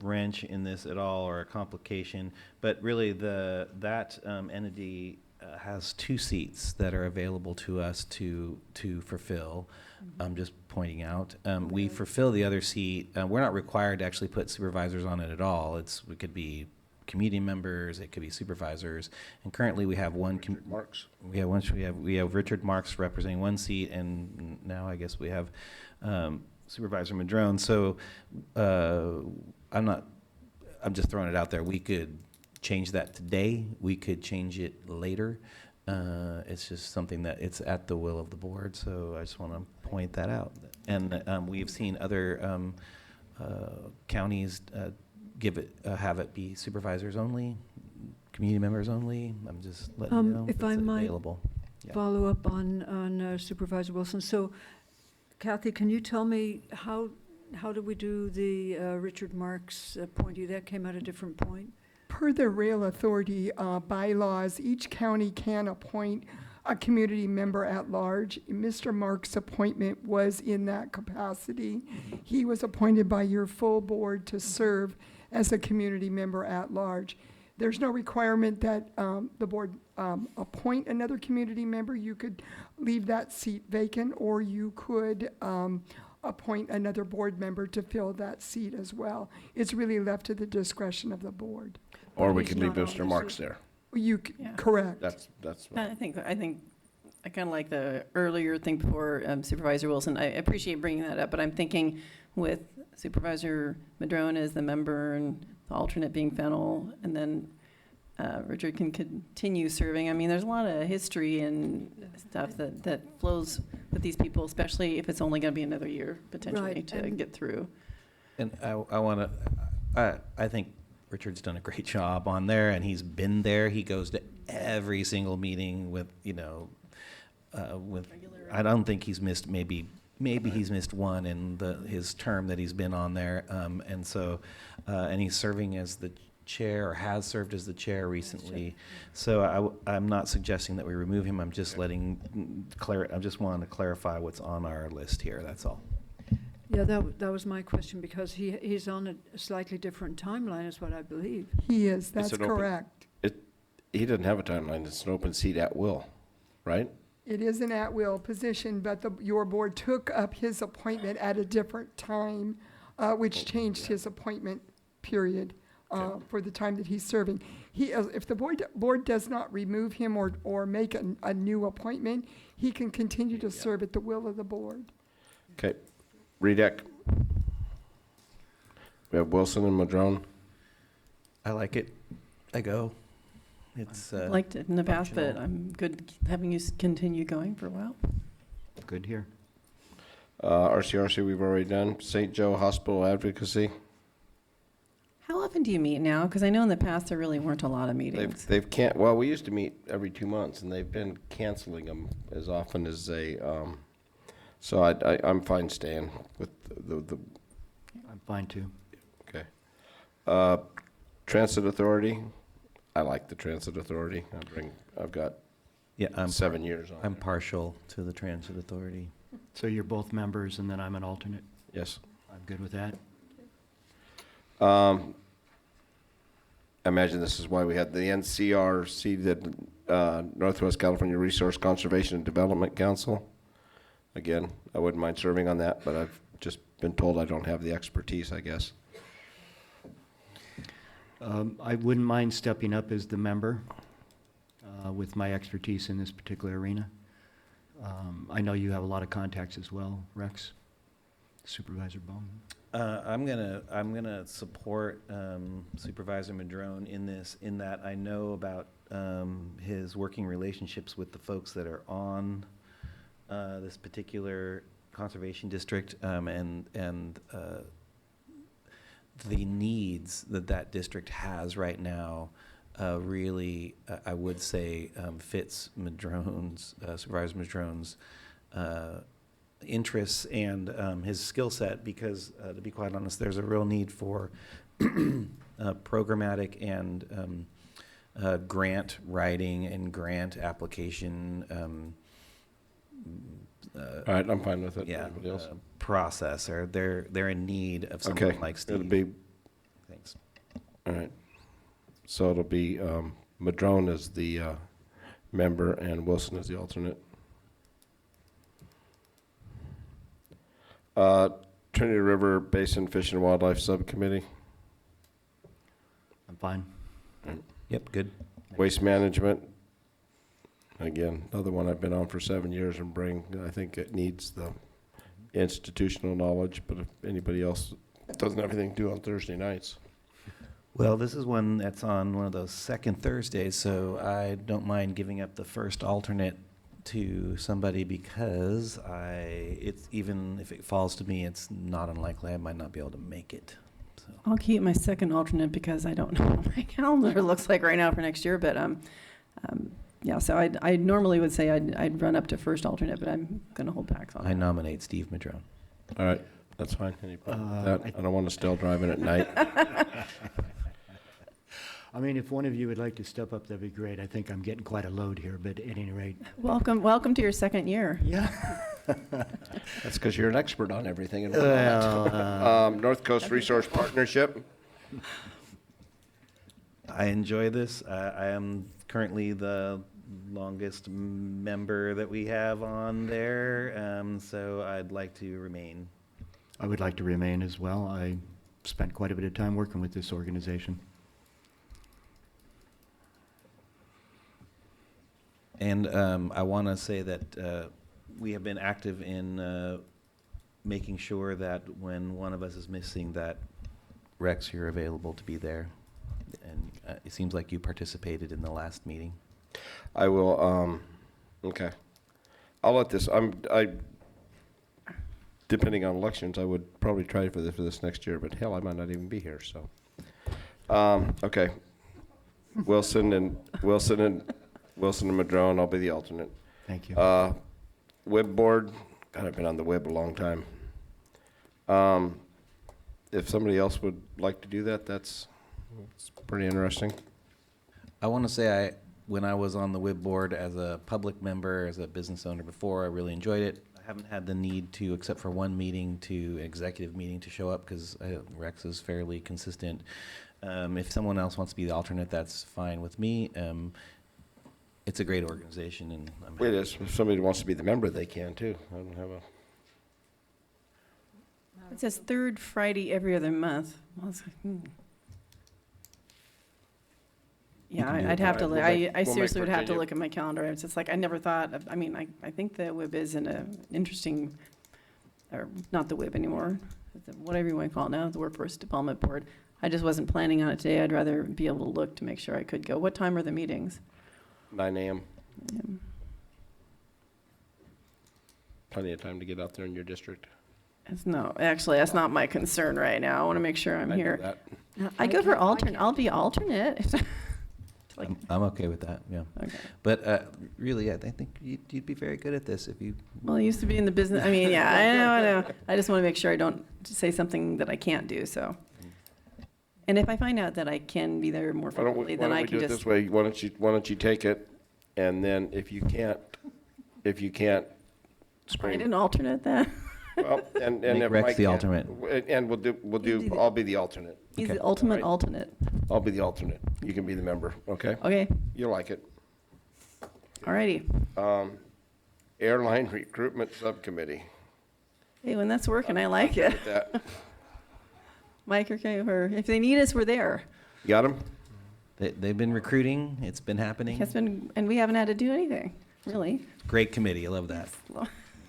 wrench in this at all or a complication, but really that entity has 2 seats that are available to us to fulfill. I'm just pointing out. We fulfill the other seat. We're not required to actually put supervisors on it at all. It could be community members, it could be supervisors. And currently we have one. Marks. We have Richard Marks representing 1 seat, and now I guess we have Supervisor Madrone. So I'm just throwing it out there. We could change that today. We could change it later. It's just something that it's at the will of the board. So I just want to point that out. And we've seen other counties have it be supervisors only, community members only. I'm just letting you know If it's I might available. Yeah. follow up on Supervisor Wilson. So Kathy, can you tell me how did we do the Richard Marks appointee? That came at a different point? Per the Rail Authority bylaws, each county can appoint a community member at large. Mr. Marks' appointment was in that capacity. He was appointed by your full board to serve as a community member at large. There's no requirement that the board appoint another community member. You could leave that seat vacant, or you could appoint another board member to fill that seat as well. It's really left to the discretion of the board. Or we he's could leave not Mr. on the Marks seat. there. Correct. That's. I think I kind of like the earlier thing before Supervisor Wilson. I appreciate bringing that up, but I'm thinking with Supervisor Madrone as the member and the alternate being Fennell, and then Richard can continue serving. I mean, there's a lot of history and stuff that flows with these people, especially if it's only going to be another year potentially Right, to and- get through. And I think Richard's done a great job on there, and he's been there. He goes to every single meeting with, I don't think he's missed, maybe he's missed one in his term that he's been on there. And so, and he's serving as the chair, or has served as the chair recently. So I'm not suggesting that we remove him. I'm just I just wanted to clarify what's on our list here, that's all. Yeah, that was my question, because he's on a slightly different timeline, is what I believe. He is, It's that's an open- correct. He doesn't have a timeline. It's an open seat at will, right? It is an at-will position, but your board took up his appointment at a different time, which changed his appointment period for the time that he's serving. If the board does not remove him or make a new appointment, he can continue to serve at the will of the board. Okay. Redek. We have Wilson and Madrone. I like it. I go. It's Liked it in the past, but functional. I'm good having you continue going for a while. Good here. RCRC we've already done. St. Joe Hospital Advocacy. How often do you meet now? Because I know in the past there really weren't a lot of meetings. They've can't, well, we used to meet every 2 months, and they've been canceling them as often as they, so I'm fine staying with the. I'm fine too. Okay. Transit Authority, I like the Transit Authority. I've got I'm 7 years on I'm it. partial to the Transit Authority. So you're both members and then I'm an alternate? Yes. I'm good with that. I imagine this is why we had the NCRC, the Northwest California Resource Conservation and Development Council. Again, I wouldn't mind serving on that, but I've just been told I don't have the expertise, I guess. I wouldn't mind stepping up as the member with my expertise in this particular arena. I know you have a lot of contacts as well, Rex, Supervisor Bohn. I'm gonna support Supervisor Madrone in this, in that I know about his working relationships with the folks that are on this particular conservation district, and the needs that district has right now. Really, I would say, fits Madrone's, Supervisor Madrone's interests and his skill set, because to be quite honest, there's a real need for programmatic and grant writing and grant application. All right, I'm fine with it. Yeah, Anybody else? process, or they're in need of someone Okay, like Steve. it'll be, Thanks. all right. So it'll be Madrone as the member and Wilson as the alternate. Trinity River Basin Fish and Wildlife Subcommittee. I'm fine. Yep, good. Waste Management. Again, another one I've been on for 7 years and I think it needs the institutional knowledge, but if anybody else doesn't have anything to do on Thursday nights. Well, this is one that's on one of those second Thursdays, so I don't mind giving up the first alternate to somebody, because it's, even if it falls to me, it's not unlikely I might not be able to make it. So. I'll keep my second alternate because I don't know what my calendar looks like right now for next year, but yeah, so I normally would say I'd run up to first alternate, but I'm going to hold back on I that. nominate Steve Madrone. All right, that's fine. Any problem with that? I don't want Estelle driving at night. I mean, if one of you would like to step up, that'd be great. I think I'm getting quite a load here, but at any rate. Welcome to your second year. Yeah. That's because you're an expert on everything. Well, North Coast Resource Partnership. I enjoy this. I am currently the longest member that we have on there, so I'd like to remain. I would like to remain as well. I spent quite a bit of time working with this organization. And I want to say that we have been active in making sure that when one of us is missing, that Rex, you're available to be there. And it seems like you participated in the last meeting. I will, okay. I'll let this, depending on elections, I would probably try for this next year, but hell, I might not even be here, so. Okay. Wilson and Madrone, I'll be the alternate. Thank you. WIB board, God, I've been on the WIB a long time. If somebody else would like to do that, it's pretty interesting. I want to say when I was on the WIB board as a public member, as a business owner before, I really enjoyed it. I haven't had the need to, except for one meeting, executive meeting, to show up, because Rex is fairly consistent. If someone else wants to be the alternate, that's fine with me. It's a great organization, and I'm It is. If somebody wants to be the member, they can too. I don't have a. It says third Friday every other month. I was like, Yeah, can do I'd it. have to All look. right, I we'll seriously make would have to Virginia. look at my calendar. It's just like, I never thought of, I think the WIB is an interesting, or not the WIB anymore, whatever you want to call it now, the Workforce Development Board. I just wasn't planning on it today. I'd rather be able to look to make sure I could go. What time are the meetings? 9 a.m. Plenty of time to get out there in your district. Actually, that's not my concern right now. I want to make sure I'm I know here. that. I go for alternate. I'll be alternate. I'm okay with that, yeah. Okay. But really, I think you'd be very good at this if you. Well, I used to be in the business. I mean, yeah, I know. I just want to make sure I don't say something that I can't do, so. And if I find out that I can be there more frequently, then I can do it just. this way? Why don't you take it, and then if you can't, Find an alternate then. well, and Make if Rex Mike the can't, alternate. and I'll be the alternate. He's Okay. the ultimate Right. alternate. I'll be the alternate. You can be the member, okay? Okay, You like it. alrighty. Airline Recruitment Subcommittee. Hey, when that's working, I like it. With that. Mike, okay, or if they need us, we're there. Got him? They've been recruiting. It's been happening. It's been, and we haven't had to do anything, really. Great committee. I love that.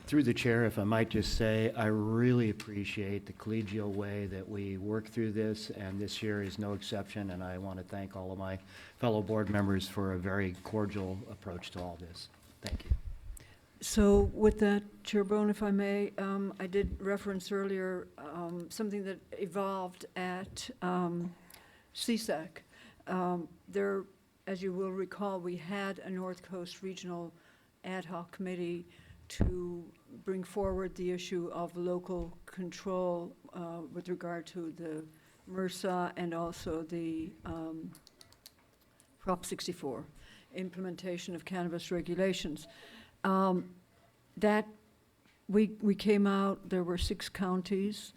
Through the chair, if I might just say, I really appreciate the collegial way that we work through this, and this year is no exception, and I want to thank all of my fellow board members for a very cordial approach to all this. Thank you. So with that, Chair Bohn, if I may, I did reference earlier something that evolved at CSAC. There, as you will recall, we had a North Coast Regional Ad Hoc Committee to bring forward the issue of local control with regard to the MRSA and also the Prop 64, implementation of cannabis regulations. That we came out, there were 6 counties,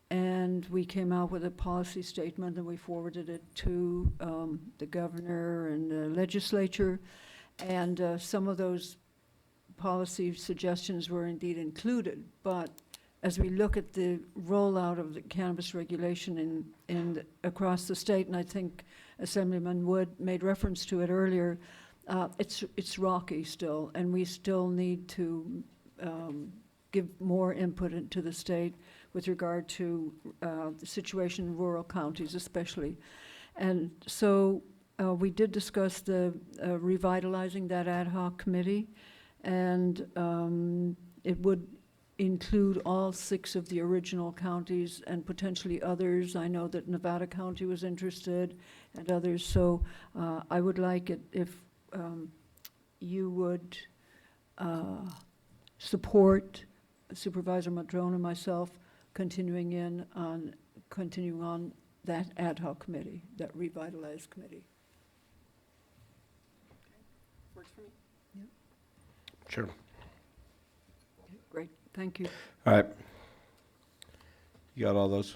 and we came out with a policy statement and we forwarded it to the governor and the legislature. And some of those policy suggestions were indeed included, but as we look at the rollout of the cannabis regulation across the state, and I think Assemblyman Wood made reference to it earlier, it's rocky still, and we still need to give more input into the state with regard to the situation in rural counties especially. And so we did discuss the revitalizing that ad hoc committee, and it would include all 6 of the original counties and potentially others. I know that Nevada County was interested and others, so I would like it if you would support Supervisor Madrone and myself continuing on that ad hoc committee, that revitalized committee. Works for me. Yeah. Sure. Okay, great, thank you. All right. You got all those?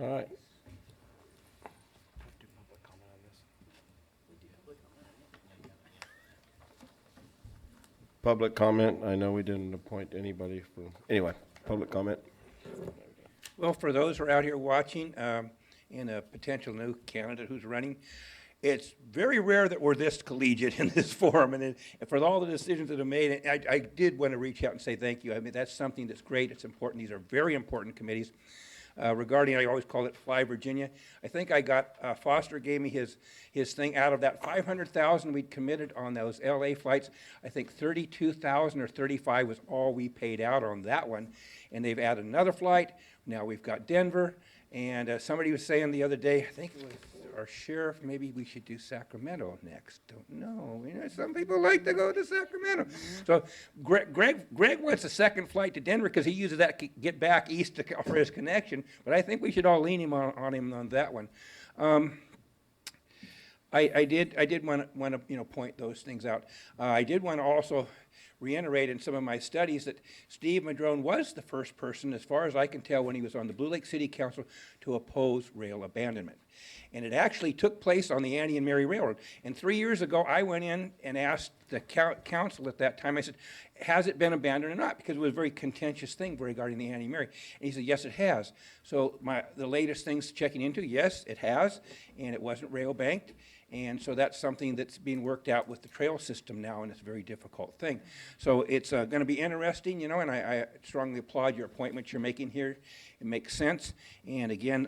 All right. Public comment, I know we didn't appoint anybody for, anyway, public comment. Well, for those who are out here watching, and a potential new candidate who's running, it's very rare that we're this collegiate in this forum, and for all the decisions that are made, I did want to reach out and say thank you. I mean, that's something that's great, it's important, these are very important committees. Regarding, I always call it Fly Virginia. I think I got, Foster gave me his thing out of that 500,000 we'd committed on those LA flights. I think 32,000 or 35 was all we paid out on that one. And they've added another flight. Now we've got Denver. And somebody was saying the other day, I think it was our sheriff, maybe we should do Sacramento next. Don't know. You know, some people like to go to Sacramento. So Greg wants a second flight to Denver because he uses that to get back east for his connection. But I think we should all lean him on him on that one. I did want to point those things out. I did want to also reiterate in some of my studies that Steve Madrone was the first person, as far as I can tell, when he was on the Blue Lake City Council, to oppose rail abandonment. And it actually took place on the Annie and Mary Railroad. And 3 years ago, I went in and asked the council at that time, I said, has it been abandoned or not? Because it was a very contentious thing regarding the Annie and Mary. And he said, yes, it has. So the latest things checking into, yes, it has, and it wasn't rail banked. And so that's something that's being worked out with the trail system now, and it's a very difficult thing. So it's going to be interesting, you know, and I strongly applaud your appointments you're making here. It makes sense. And again,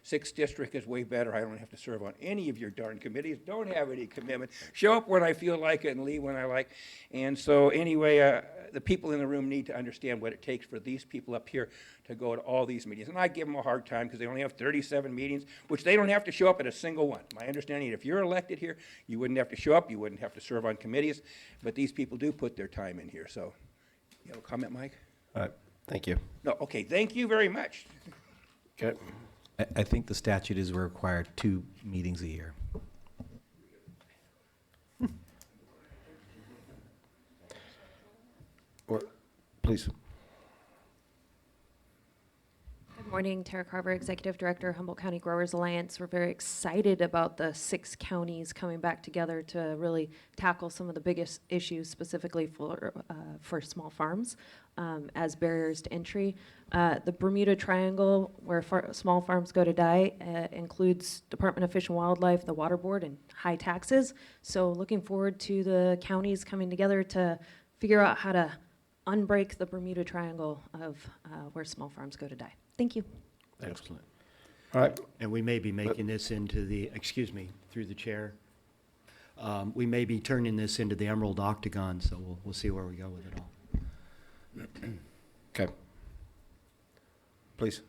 6th District is way better. I don't have to serve on any of your darn committees. Don't have any commitment. Show up when I feel like it and leave when I like. And so anyway, the people in the room need to understand what it takes for these people up here to go to all these meetings. And I give them a hard time because they only have 37 meetings, which they don't have to show up at a single one. My understanding, if you're elected here, you wouldn't have to show up, you wouldn't have to serve on committees, but these people do put their time in here. So, you have a comment, Mike? Thank you. No, okay, thank you very much. Okay. I think the statute is we're required 2 meetings a year. Please. Good morning, Tara Carver, Executive Director, Humboldt County Growers Alliance. We're very excited about the 6 counties coming back together to really tackle some of the biggest issues specifically for small farms as barriers to entry. The Bermuda Triangle, where small farms go to die, includes Department of Fish and Wildlife, the Water Board, and high taxes. So looking forward to the counties coming together to figure out how to unbreak the Bermuda Triangle of where small farms go to die. Thank you. Excellent. All right. And we may be making this into the, excuse me, through the chair. We may be turning this into the Emerald Octagon, so we'll see where we go with it all. Okay. Please.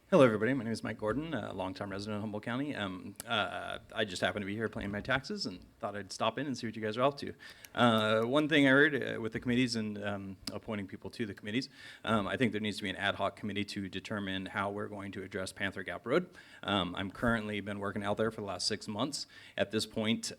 Hello, everybody. My name is Mike Gordon, a longtime resident of Humboldt County. I just happened to be here paying my taxes and thought I'd stop in and see what you guys are up to. One thing I heard with the committees and appointing people to the committees, I think there needs to be an ad hoc committee to determine how we're going to address Panther Gap Road. I'm currently been working out there for the last 6 months. At this point,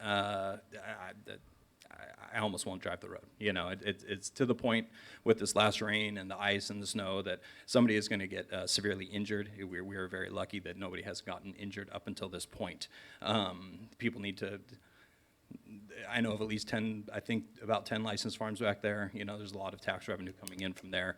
I almost won't drive the road. You know, it's to the point with this last rain and the ice and the snow that somebody is going to get severely injured. We are very lucky that nobody has gotten injured up until this point. People need to, I know of at least 10, I think about 10 licensed farms back there. You know, there's a lot of tax revenue coming in from there.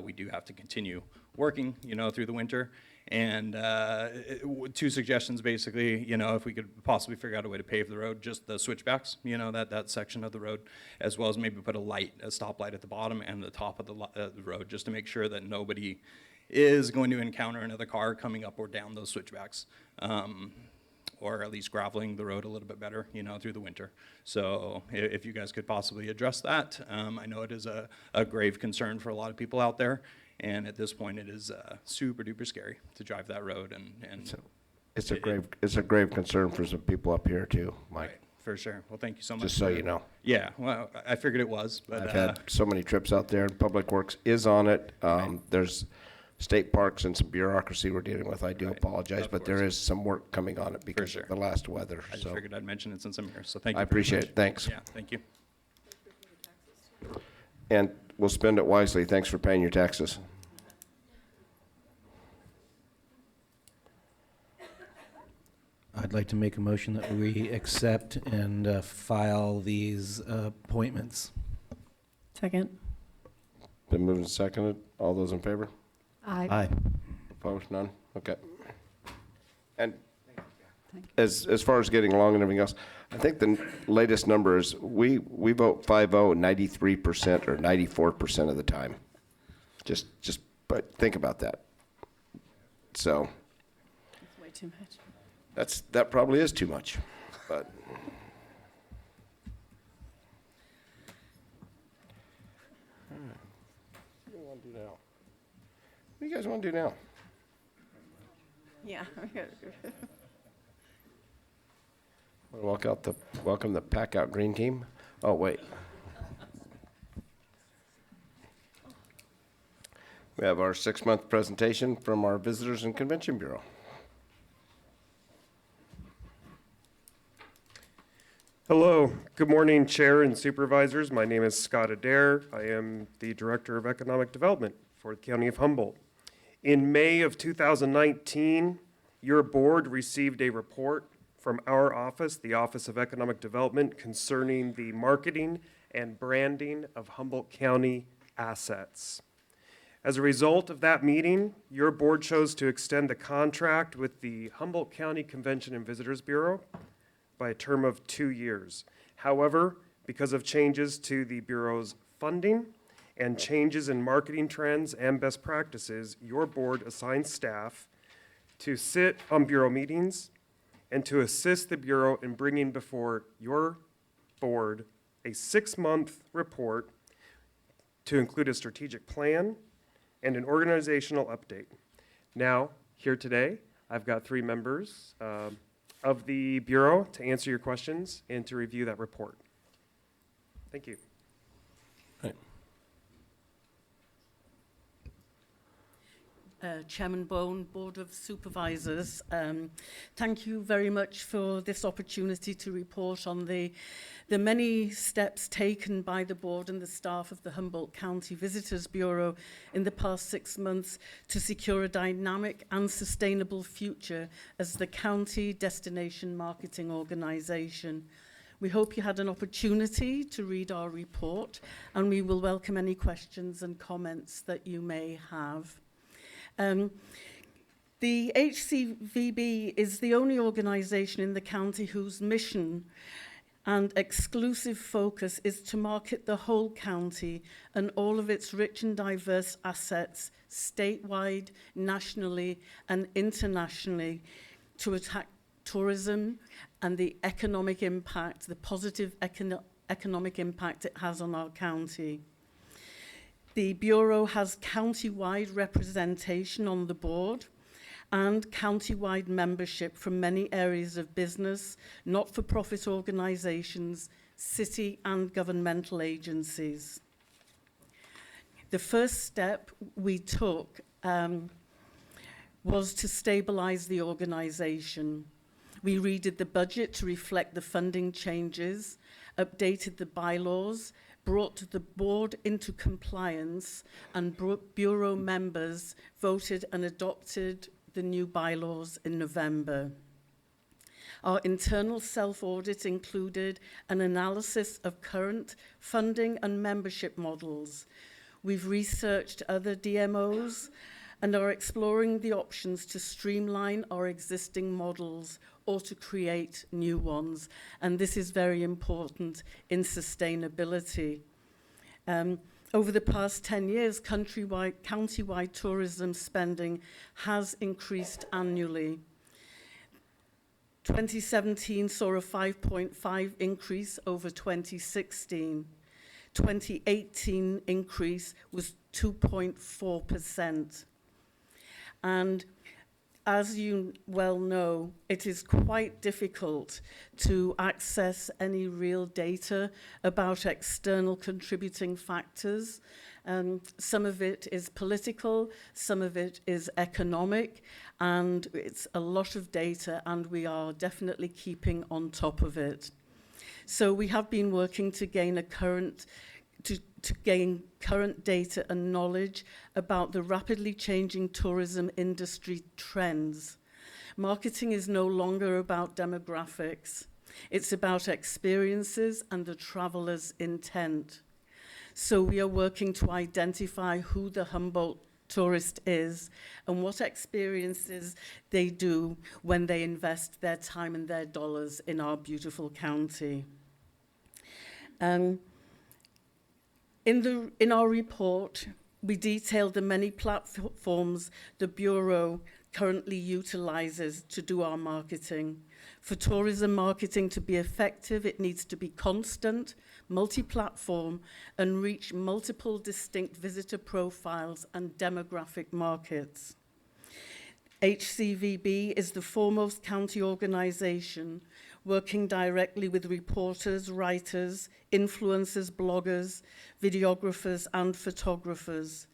We do have to continue working, you know, through the winter. And 2 suggestions, basically, you know, if we could possibly figure out a way to pave the road, just the switchbacks, you know, that section of the road, as well as maybe put a stoplight at the bottom and the top of the road, just to make sure that nobody is going to encounter another car coming up or down those switchbacks. Or at least graveling the road a little bit better, you know, through the winter. So if you guys could possibly address that. I know it is a grave concern for a lot of people out there. And at this point, it is super duper scary to drive that road. And it's a grave concern for some people up here too, Mike. Right, for sure. Well, thank you so much. Just so you know. Yeah, well, I figured it was. But I've had so many trips out there, and Public Works is on it. There's state parks and some bureaucracy we're dealing with. I do apologize, but there is some work coming on it because of the last weather. I just figured I'd mention it since I'm here. So thank you. I appreciate it. Thanks. Yeah, thank you. And we'll spend it wisely. Thanks for paying your taxes. I'd like to make a motion that we accept and file these appointments. Second. Been moved and seconded. All those in favor? Aye. Opposed? None? Okay. And as far as getting along and everything else, I think the latest number is we vote 5-0 93% or 94% of the time. But think about that. So That's way too much. that probably is too much, but. What do you guys want to do now? Yeah. Welcome the Pack Out Green team. Oh, wait. We have our 6-month presentation from our Visitors and Convention Bureau. Hello. Good morning, Chair and Supervisors. My name is Scott Adair. I am the Director of Economic Development for the County of Humboldt. In May of 2019, your board received a report from our office, the Office of Economic Development, concerning the marketing and branding of Humboldt County assets. As a result of that meeting, your board chose to extend the contract with the Humboldt County Convention and Visitors Bureau by a term of 2 years. However, because of changes to the Bureau's funding and changes in marketing trends and best practices, your board assigned staff to sit on Bureau meetings and to assist the Bureau in bringing before your board a 6-month report to include a strategic plan and an organizational update. Now, here today, I've got 3 members of the Bureau to answer your questions and to review that report. Thank you. Chairman Bohn, Board of Supervisors. Thank you very much for this opportunity to report on the many steps taken by the board and the staff of the Humboldt County Visitors Bureau in the past 6 months to secure a dynamic and sustainable future as the county destination marketing organization. We hope you had an opportunity to read our report, and we will welcome any questions and comments that you may have. The HCVB is the only organization in the county whose mission and exclusive focus is to market the whole county and all of its rich and diverse assets statewide, nationally, and internationally to attack tourism and the economic impact, the positive economic impact it has on our county. The Bureau has county-wide representation on the board and county-wide membership from many areas of business, not-for-profit organizations, city and governmental agencies. The first step we took was to stabilize the organization. We redid the budget to reflect the funding changes, updated the bylaws, brought the board into compliance, and Bureau members voted and adopted the new bylaws in November. Our internal self-audit included an analysis of current funding and membership models. We've researched other DMOs and are exploring the options to streamline our existing models or to create new ones. And this is very important in sustainability. Over the past 10 years, county-wide tourism spending has increased annually. 2017 saw a 5.5 increase over 2016. 2018 increase was 2.4%. And as you well know, it is quite difficult to access any real data about external contributing factors. Some of it is political, some of it is economic, and it's a lot of data, and we are definitely keeping on top of it. So we have been working to gain current data and knowledge about the rapidly changing tourism industry trends. Marketing is no longer about demographics. It's about experiences and the traveler's intent. So we are working to identify who the Humboldt tourist is and what experiences they do when they invest their time and their dollars in our beautiful county. In our report, we detailed the many platforms the Bureau currently utilizes to do our marketing. For tourism marketing to be effective, it needs to be constant, multi-platform, and reach multiple distinct visitor profiles and demographic markets. HCVB is the foremost county organization working directly with reporters, writers, influencers, bloggers, videographers, and photographers.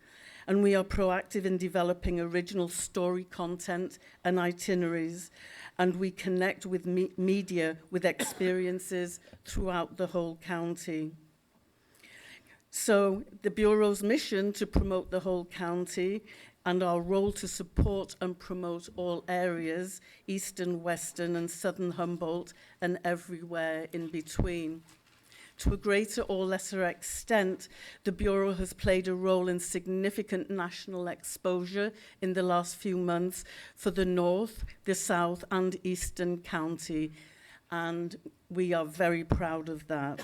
And we are proactive in developing original story content and itineraries, and we connect with media with experiences throughout the whole county. So the Bureau's mission to promote the whole county and our role to support and promote all areas, eastern, western, and southern Humboldt, and everywhere in between. To a greater or lesser extent, the Bureau has played a role in significant national exposure in the last few months for the North, the South and Eastern County, and we are very proud of that.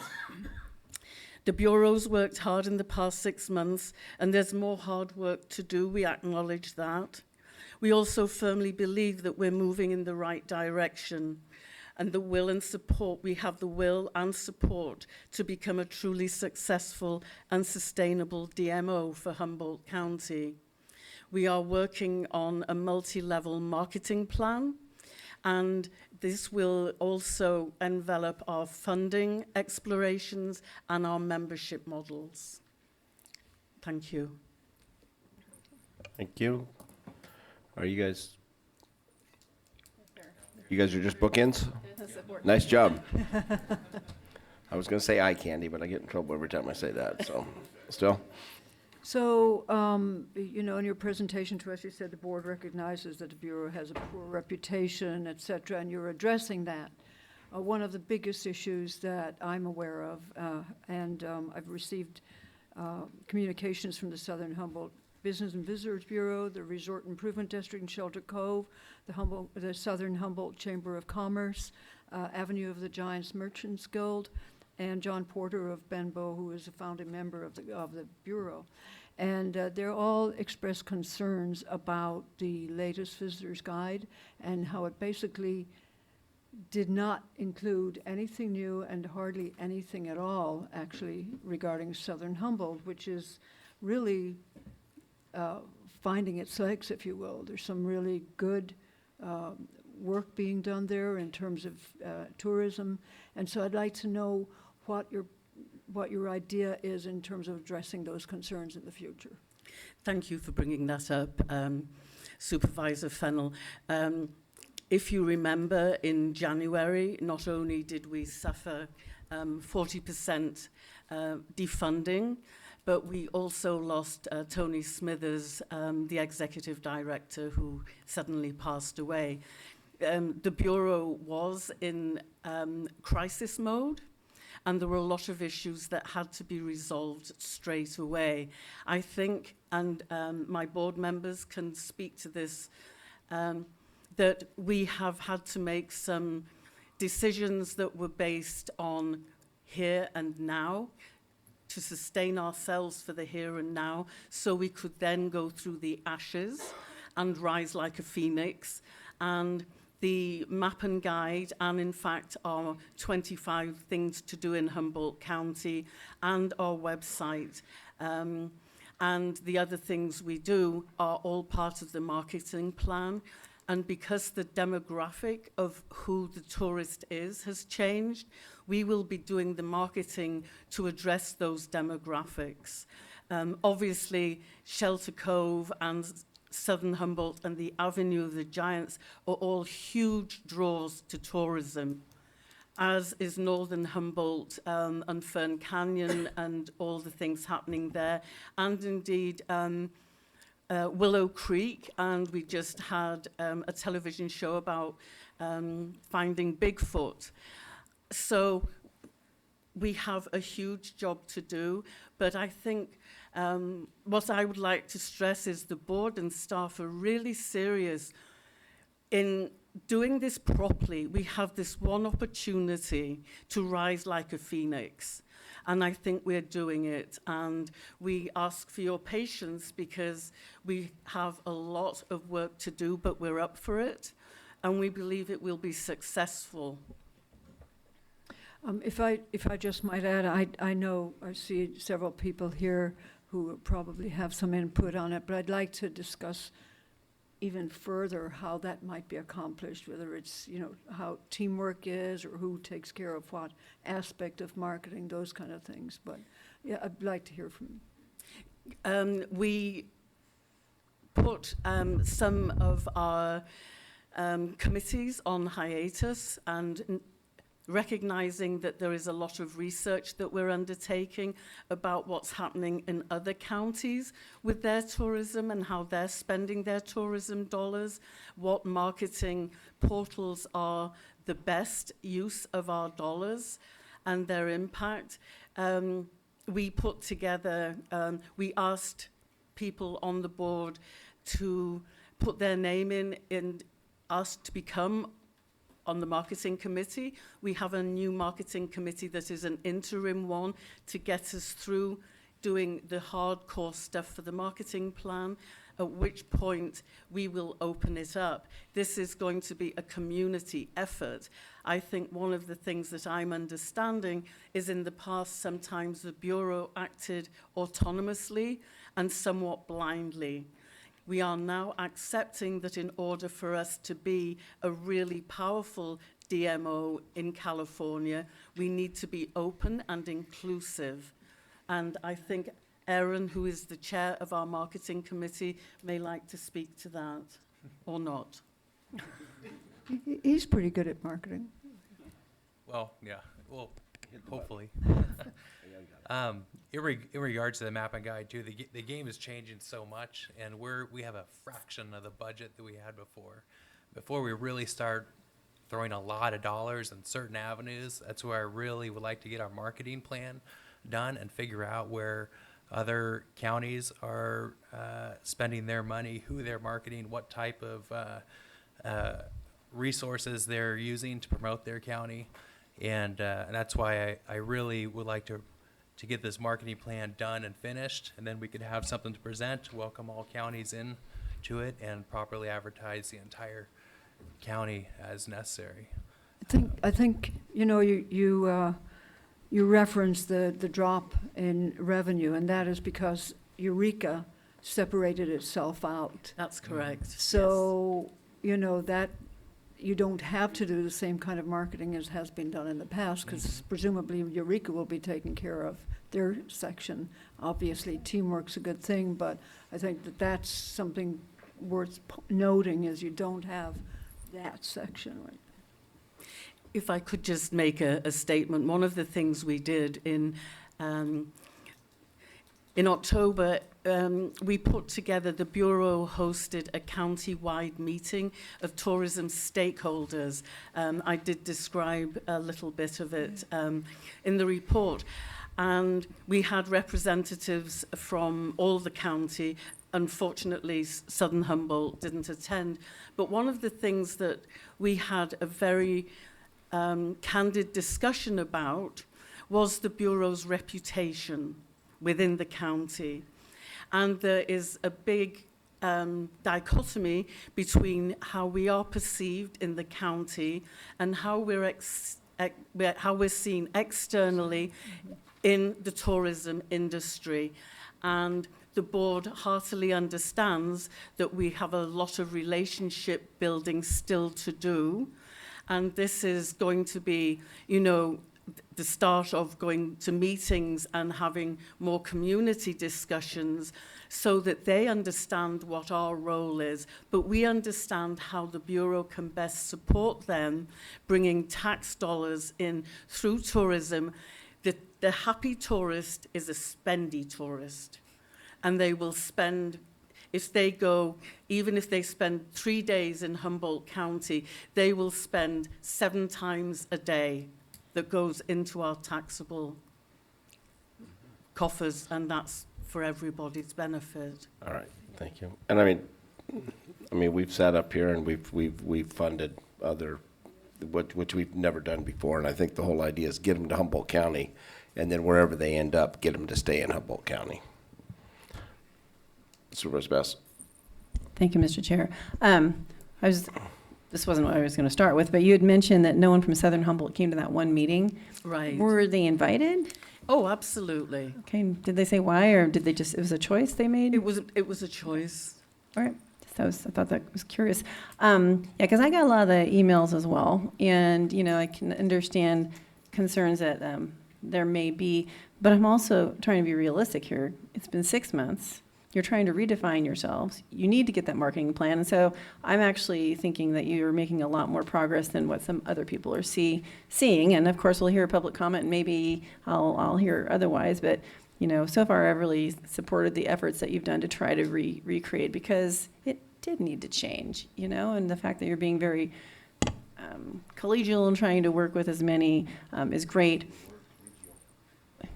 The Bureau's worked hard in the past 6 months, and there's more hard work to do. We acknowledge that. We also firmly believe that we're moving in the right direction, and the will and support, we have the will and support to become a truly successful and sustainable DMO for Humboldt County. We are working on a multi-level marketing plan, and this will also envelop our funding explorations and our membership models. Thank you. Thank you. Are you guys are just bookends? Nice job. I was going to say eye candy, but I get in trouble every time I say that, so. Still? So, you know, in your presentation to us, you said the board recognizes that the Bureau has a poor reputation, et cetera, and you're addressing that. One of the biggest issues that I'm aware of, and I've received communications from the Southern Humboldt Business and Visitors Bureau, the Resort Improvement District in Shelter Cove, the Southern Humboldt Chamber of Commerce, Avenue of the Giants Merchants Guild, and John Porter of Benbow, who is a founding member of the Bureau. And they're all expressed concerns about the latest visitor's guide and how it basically did not include anything new and hardly anything at all, actually, regarding Southern Humboldt, which is really finding its legs, if you will. There's some really good work being done there in terms of tourism. And so I'd like to know what your idea is in terms of addressing those concerns in the future. Thank you for bringing that up, Supervisor Fennell. If you remember, in January, not only did we suffer 40% defunding, but we also lost Tony Smithers, the executive director, who suddenly passed away. The Bureau was in crisis mode, and there were a lot of issues that had to be resolved straight away. I think, and my board members can speak to this, that we have had to make some decisions that were based on here and now, to sustain ourselves for the here and now, so we could then go through the ashes and rise like a phoenix. And the map and guide, and in fact our 25 things to do in Humboldt County, and our website, and the other things we do are all part of the marketing plan. And because the demographic of who the tourist is has changed, we will be doing the marketing to address those demographics. Obviously, Shelter Cove and Southern Humboldt and the Avenue of the Giants are all huge draws to tourism, as is Northern Humboldt and Fern Canyon and all the things happening there, and indeed Willow Creek, and we just had a television show about finding Bigfoot. So we have a huge job to do, but I think what I would like to stress is the board and staff are really serious in doing this properly. We have this one opportunity to rise like a phoenix, and I think we're doing it. And we ask for your patience because we have a lot of work to do, but we're up for it, and we believe it will be successful. If I just might add, I know I see several people here who probably have some input on it, but I'd like to discuss even further how that might be accomplished, whether it's, you know, how teamwork is or who takes care of what aspect of marketing, those kind of things. But yeah, I'd like to hear from you. We put some of our committees on hiatus, and recognizing that there is a lot of research that we're undertaking about what's happening in other counties with their tourism and how they're spending their tourism dollars, what marketing portals are the best use of our dollars. and their impact. We put together, we asked people on the board to put their name in and asked to become on the marketing committee. We have a new marketing committee that is an interim one to get us through doing the hardcore stuff for the marketing plan, at which point we will open it up. This is going to be a community effort. I think one of the things that I'm understanding is in the past sometimes the Bureau acted autonomously and somewhat blindly. We are now accepting that in order for us to be a really powerful DMO in California, we need to be open and inclusive. And I think Aaron, who is the chair of our marketing committee, may like to speak to that, or not. He's pretty good at marketing. Well, yeah, well, hopefully. In regards to the mapping guide too, the game is changing so much, and we have a fraction of the budget that we had before. Before we really start throwing a lot of dollars in certain avenues, that's where I really would like to get our marketing plan done and figure out where other counties are spending their money, who they're marketing, what type of resources they're using to promote their county, and that's why I really would like to get this marketing plan done and finished, and then we could have something to present, welcome all counties in to it, and properly advertise the entire county as necessary. I think you know, you referenced the drop in revenue, and that is because Eureka separated itself out. That's correct. So, you know, that you don't have to do the same kind of marketing as has been done in the past, because presumably Eureka will be taking care of their section. Obviously, teamwork's a good thing, but I think that that's something worth noting, is you don't have that section right now. If I could just make a statement, one of the things we did in October, we put together, the Bureau hosted a county-wide meeting of tourism stakeholders. I did describe a little bit of it in the report. And we had representatives from all the county. Unfortunately, Southern Humboldt didn't attend. But one of the things that we had a very candid discussion about was the Bureau's reputation within the county. And there is a big dichotomy between how we are perceived in the county and how we're seen externally in the tourism industry. And the board heartily understands that we have a lot of relationship building still to do. And this is going to be, you know, the start of going to meetings and having more community discussions so that they understand what our role is. But we understand how the Bureau can best support them, bringing tax dollars in through tourism. The happy tourist is a spendy tourist. And they will spend, if they go, even if they spend 3 days in Humboldt County, they will spend 7 times a day that goes into our taxable coffers, and that's for everybody's benefit. All right, thank you. And I mean, we've sat up here and we've funded other, which we've never done before, and I think the whole idea is get them to Humboldt County, and then wherever they end up, get them to stay in Humboldt County. Supervisor Bass. Thank you, Mr. Chair. This wasn't what I was going to start with, but you had mentioned that no one from Southern Humboldt came to that one meeting. Right. Were they invited? Oh, absolutely. Okay. Did they say why, or did they just, it was a choice they made? It was a choice. All right. I thought that was curious. Yeah, because I got a lot of the emails as well, and you know, I can understand concerns that there may be, but I'm also trying to be realistic here. It's been 6 months. You're trying to redefine yourselves. You need to get that marketing plan. And so I'm actually thinking that you're making a lot more progress than what some other people are seeing. And of course, we'll hear a public comment, and maybe I'll hear otherwise. But you know, so far I've really supported the efforts that you've done to try to recreate, because it did need to change, you know, and the fact that you're being very collegial and trying to work with as many is great.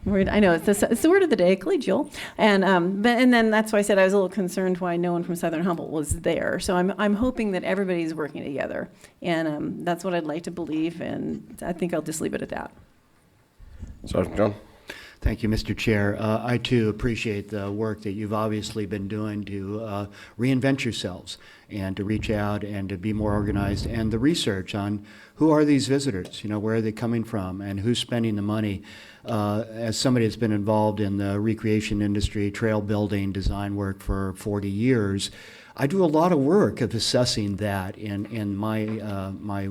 I know, it's the word of the day, collegial. And then that's why I said I was a little concerned why no one from Southern Humboldt was there. So I'm hoping that everybody's working together. And that's what I'd like to believe, and I think I'll just leave it at that. Sergeant John? Thank you, Mr. Chair. I too appreciate the work that you've obviously been doing to reinvent yourselves and to reach out and to be more organized, and the research on who are these visitors, where are they coming from, and who's spending the money. As somebody that's been involved in the recreation industry, trail building, design work for 40 years, I do a lot of work of assessing that in my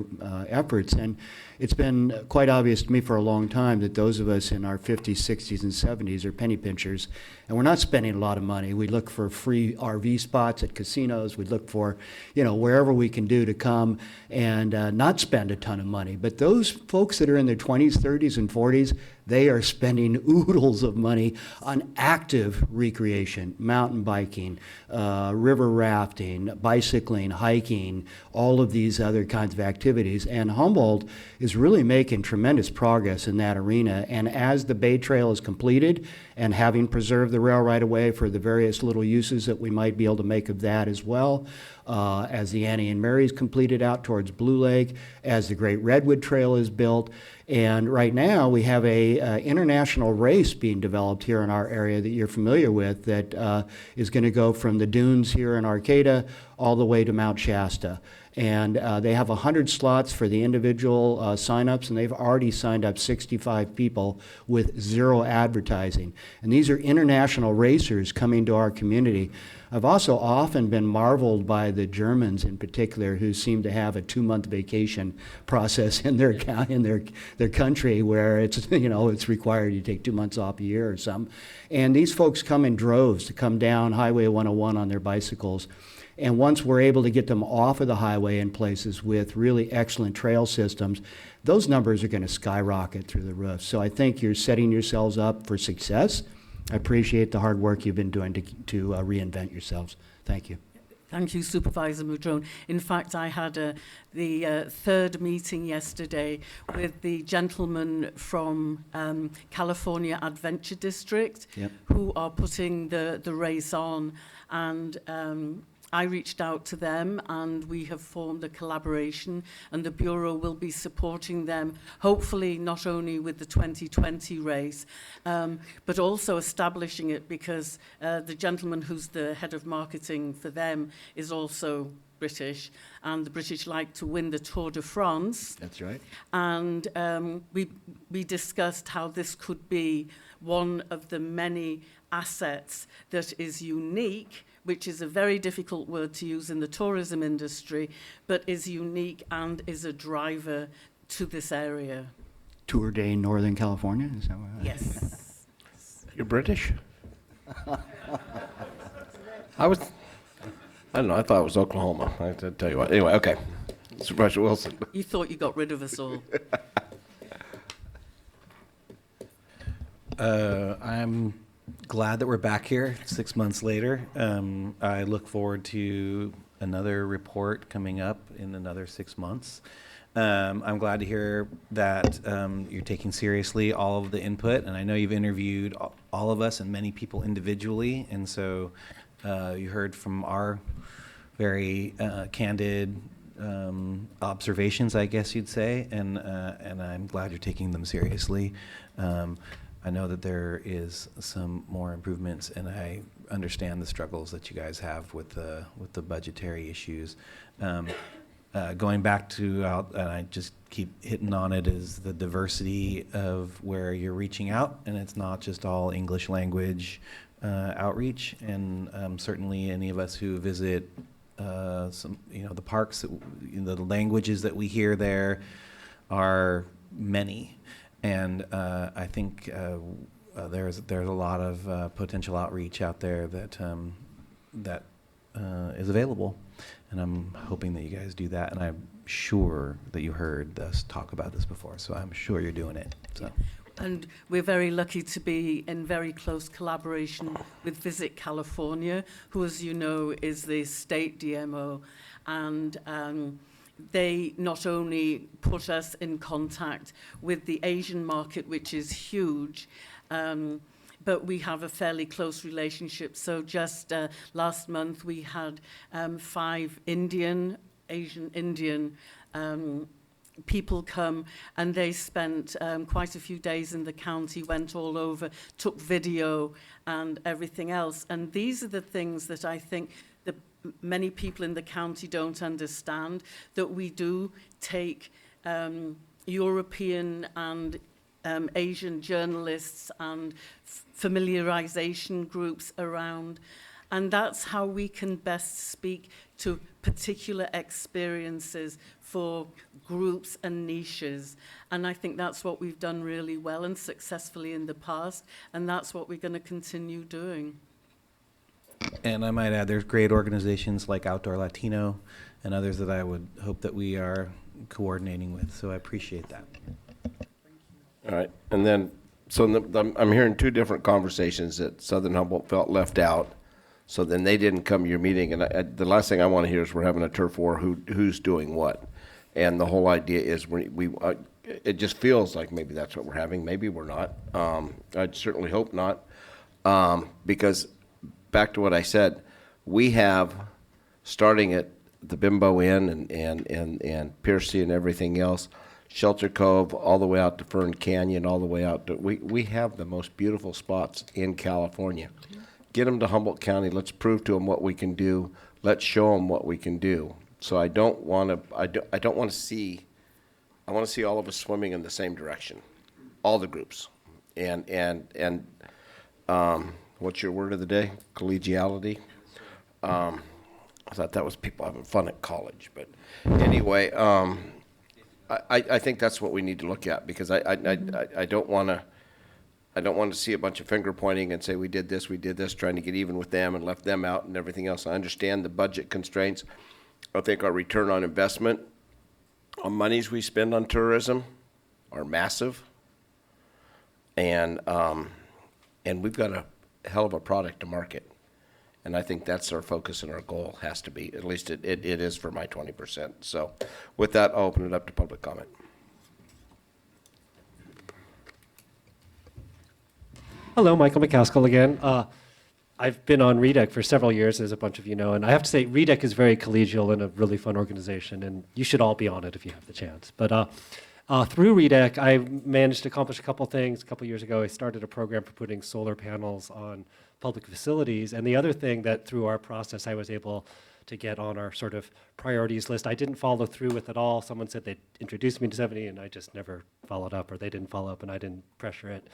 efforts, and it's been quite obvious to me for a long time that those of us in our 50s, 60s, and 70s are penny pinchers, and we're not spending a lot of money. We look for free RV spots at casinos. We look for, wherever we can do to come and not spend a ton of money. But those folks that are in their 20s, 30s, and 40s, they are spending oodles of money on active recreation, mountain biking, river rafting, bicycling, hiking, all of these other kinds of activities. And Humboldt is really making tremendous progress in that arena. And as the Bay Trail is completed, and having preserved the rail right-of-way for the various little uses that we might be able to make of that as well, as the Annie and Mary's completed out towards Blue Lake, as the Great Redwood Trail is built, and right now we have a international race being developed here in our area that you're familiar with that is going to go from the dunes here in Arcata all the way to Mount Shasta. And they have 100 slots for the individual signups, and they've already signed up 65 people with zero advertising. And these are international racers coming to our community. I've also often been marveled by the Germans in particular, who seem to have a 2-month vacation process in their country, where it's it's required you take 2 months off a year or something. And these folks come in droves to come down Highway 101 on their bicycles. And once we're able to get them off of the highway in places with really excellent trail systems, those numbers are going to skyrocket through the roof. So I think you're setting yourselves up for success. I appreciate the hard work you've been doing to reinvent yourselves. Thank you. Thank you, Supervisor Madrone. In fact, I had the third meeting yesterday with the gentleman from California Adventure District, who are putting the race on, and I reached out to them, and we have formed a collaboration, and the Bureau will be supporting them, hopefully not only with the 2020 race, but also establishing it, because the gentleman who's the head of marketing for them is also British, and the British like to win the Tour de France. That's right. And we discussed how this could be one of the many assets that is unique, which is a very difficult word to use in the tourism industry, but is unique and is a driver to this area. Tour de Northern California, is that what? Yes. You're British? I don't know, I thought it was Oklahoma. I have to tell you what. Anyway, okay. Supervisor Wilson. You thought you got rid of us all. I'm glad that we're back here 6 months later. I look forward to another report coming up in another 6 months. I'm glad to hear that you're taking seriously all of the input, and I know you've interviewed all of us and many people individually, and so you heard from our very candid observations, I guess you'd say, and I'm glad you're taking them seriously. I know that there is some more improvements, and I understand the struggles that you guys have with the budgetary issues. Going back to, and I just keep hitting on it, is the diversity of where you're reaching out, and it's not just all English language outreach. And certainly any of us who visit the parks, the languages that we hear there are many. And I think there's a lot of potential outreach out there that is available, and I'm hoping that you guys do that. And I'm sure that you heard us talk about this before, so I'm sure you're doing it. So. And we're very lucky to be in very close collaboration with Visit California, who, as you know, is the state DMO, and they not only put us in contact with the Asian market, which is huge, but we have a fairly close relationship. So just last month we had 5 Asian Indian people come, and they spent quite a few days in the county, went all over, took video and everything else. And these are the things that I think that many people in the county don't understand, that we do take European and Asian journalists and familiarization groups around. And that's how we can best speak to particular experiences for groups and niches. And I think that's what we've done really well and successfully in the past, and that's what we're going to continue doing. And I might add, there's great organizations like Outdoor Latino and others that I would hope that we are coordinating with. So I appreciate that. All right, and then, so I'm hearing 2 different conversations that Southern Humboldt felt left out, so then they didn't come to your meeting, and the last thing I want to hear is we're having a turf war, who's doing what, and the whole idea is it just feels like maybe that's what we're having, maybe we're not. I'd certainly hope not, because back to what I said, we have, starting at the Bimbo Inn and Piercy and everything else, Shelter Cove, all the way out to Fern Canyon, all the way out to, we have the most beautiful spots in California. Get them to Humboldt County. Let's prove to them what we can do. Let's show them what we can do. So I don't want to see, I want to see all of us swimming in the same direction, all the groups. And what's your word of the day? Collegiality. I thought that was people having fun at college, but anyway, I think that's what we need to look at, because I don't want to see a bunch of finger pointing and say we did this, trying to get even with them and left them out and everything else. I understand the budget constraints. I think our return on investment on monies we spend on tourism are massive, and we've got a hell of a product to market. And I think that's our focus and our goal has to be, at least it is for my 20%. So with that, I'll open it up to public comment. Hello, Michael McCaskill again. I've been on REDEC for several years, as a bunch of you know, and I have to say REDEC is very collegial and a really fun organization, and you should all be on it if you have the chance. But through REDEC, I managed to accomplish a couple things. A couple years ago, I started a program for putting solar panels on public facilities, and the other thing that through our process I was able to get on our sort of priorities list, I didn't follow through with it all. Someone said they'd introduced me to 70, and I just never followed up, or they didn't follow up, and I didn't pressure it.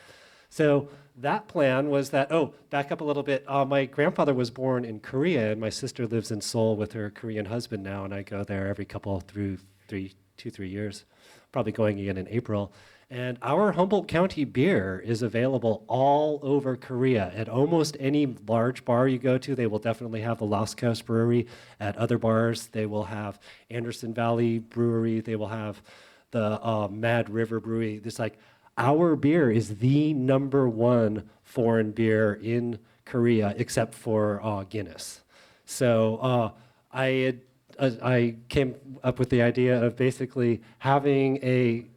So that plan was that, back up a little bit. My grandfather was born in Korea, and my sister lives in Seoul with her Korean husband now, and I go there every couple through 2-3 years, probably going again in April. And our Humboldt County beer is available all over Korea. At almost any large bar you go to, they will definitely have the Lost Coast Brewery. At other bars, they will have Anderson Valley Brewery. They will have the Mad River Brewery. It's like, our beer is the #1 foreign beer in Korea, except for Guinness. So I came up with the idea of basically having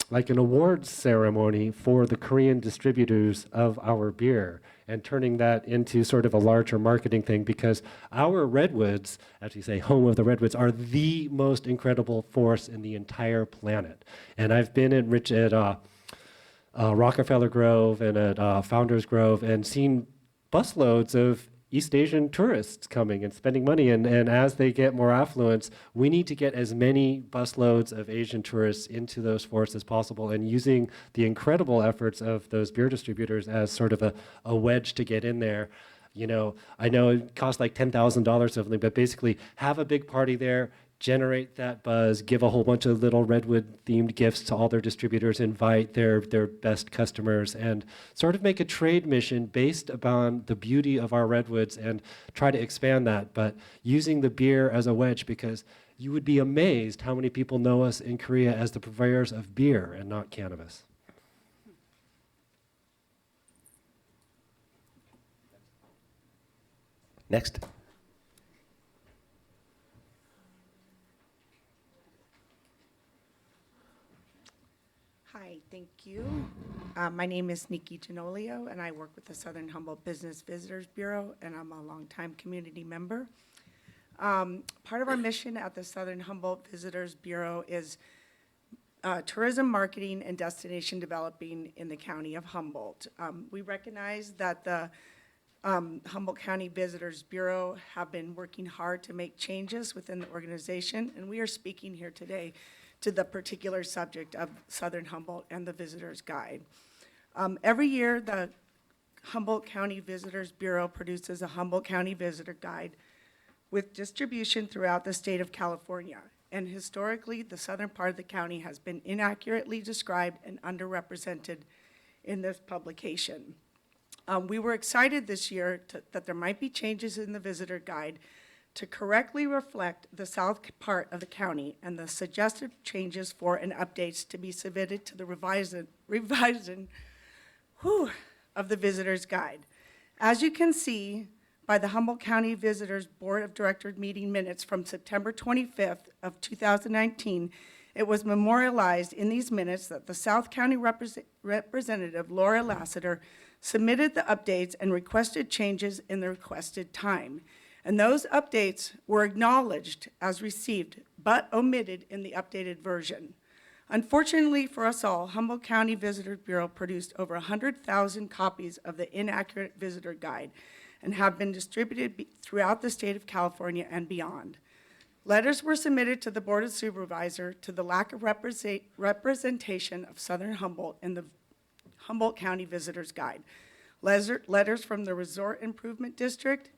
like an awards ceremony for the Korean distributors of our beer, and turning that into sort of a larger marketing thing, because our redwoods, as you say, home of the redwoods, are the most incredible force in the entire planet. And I've been at Rockefeller Grove and at Founders Grove and seen busloads of East Asian tourists coming and spending money, and as they get more affluence, we need to get as many busloads of Asian tourists into those forests as possible, and using the incredible efforts of those beer distributors as sort of a wedge to get in there. You know, I know it costs like $10,000 something, but basically have a big party there, generate that buzz, give a whole bunch of little redwood-themed gifts to all their distributors, invite their best customers, and sort of make a trade mission based upon the beauty of our redwoods and try to expand that, but using the beer as a wedge, because you would be amazed how many people know us in Korea as the purveyors of beer and not cannabis. Next. Thank you. My name is Nikki Genolio, and I work with the Southern Humboldt Business Visitors Bureau, and I'm a longtime community member. Part of our mission at the Southern Humboldt Visitors Bureau is tourism marketing and destination developing in the county of Humboldt. We recognize that the Humboldt County Visitors Bureau have been working hard to make changes within the organization, and we are speaking here today to the particular subject of Southern Humboldt and the Visitors Guide. Every year, the Humboldt County Visitors Bureau produces a Humboldt County Visitor Guide with distribution throughout the state of California. And historically, the southern part of the county has been inaccurately described and underrepresented in this publication. We were excited this year that there might be changes in the visitor guide to correctly reflect the south part of the county and the suggested changes for and updates to be submitted to the revision of the visitor's guide. As you can see by the Humboldt County Visitors Board of Directors meeting minutes from September 25th of 2019, it was memorialized in these minutes that the South County Representative Laura Lassiter submitted the updates and requested changes in the requested time. And those updates were acknowledged as received, but omitted in the updated version. Unfortunately for us all, Humboldt County Visitor Bureau produced over 100,000 copies of the inaccurate visitor guide and have been distributed throughout the state of California and beyond. Letters were submitted to the Board of Supervisors to the lack of representation of Southern Humboldt in the Humboldt County Visitors Guide. Letters from the Resort Improvement District,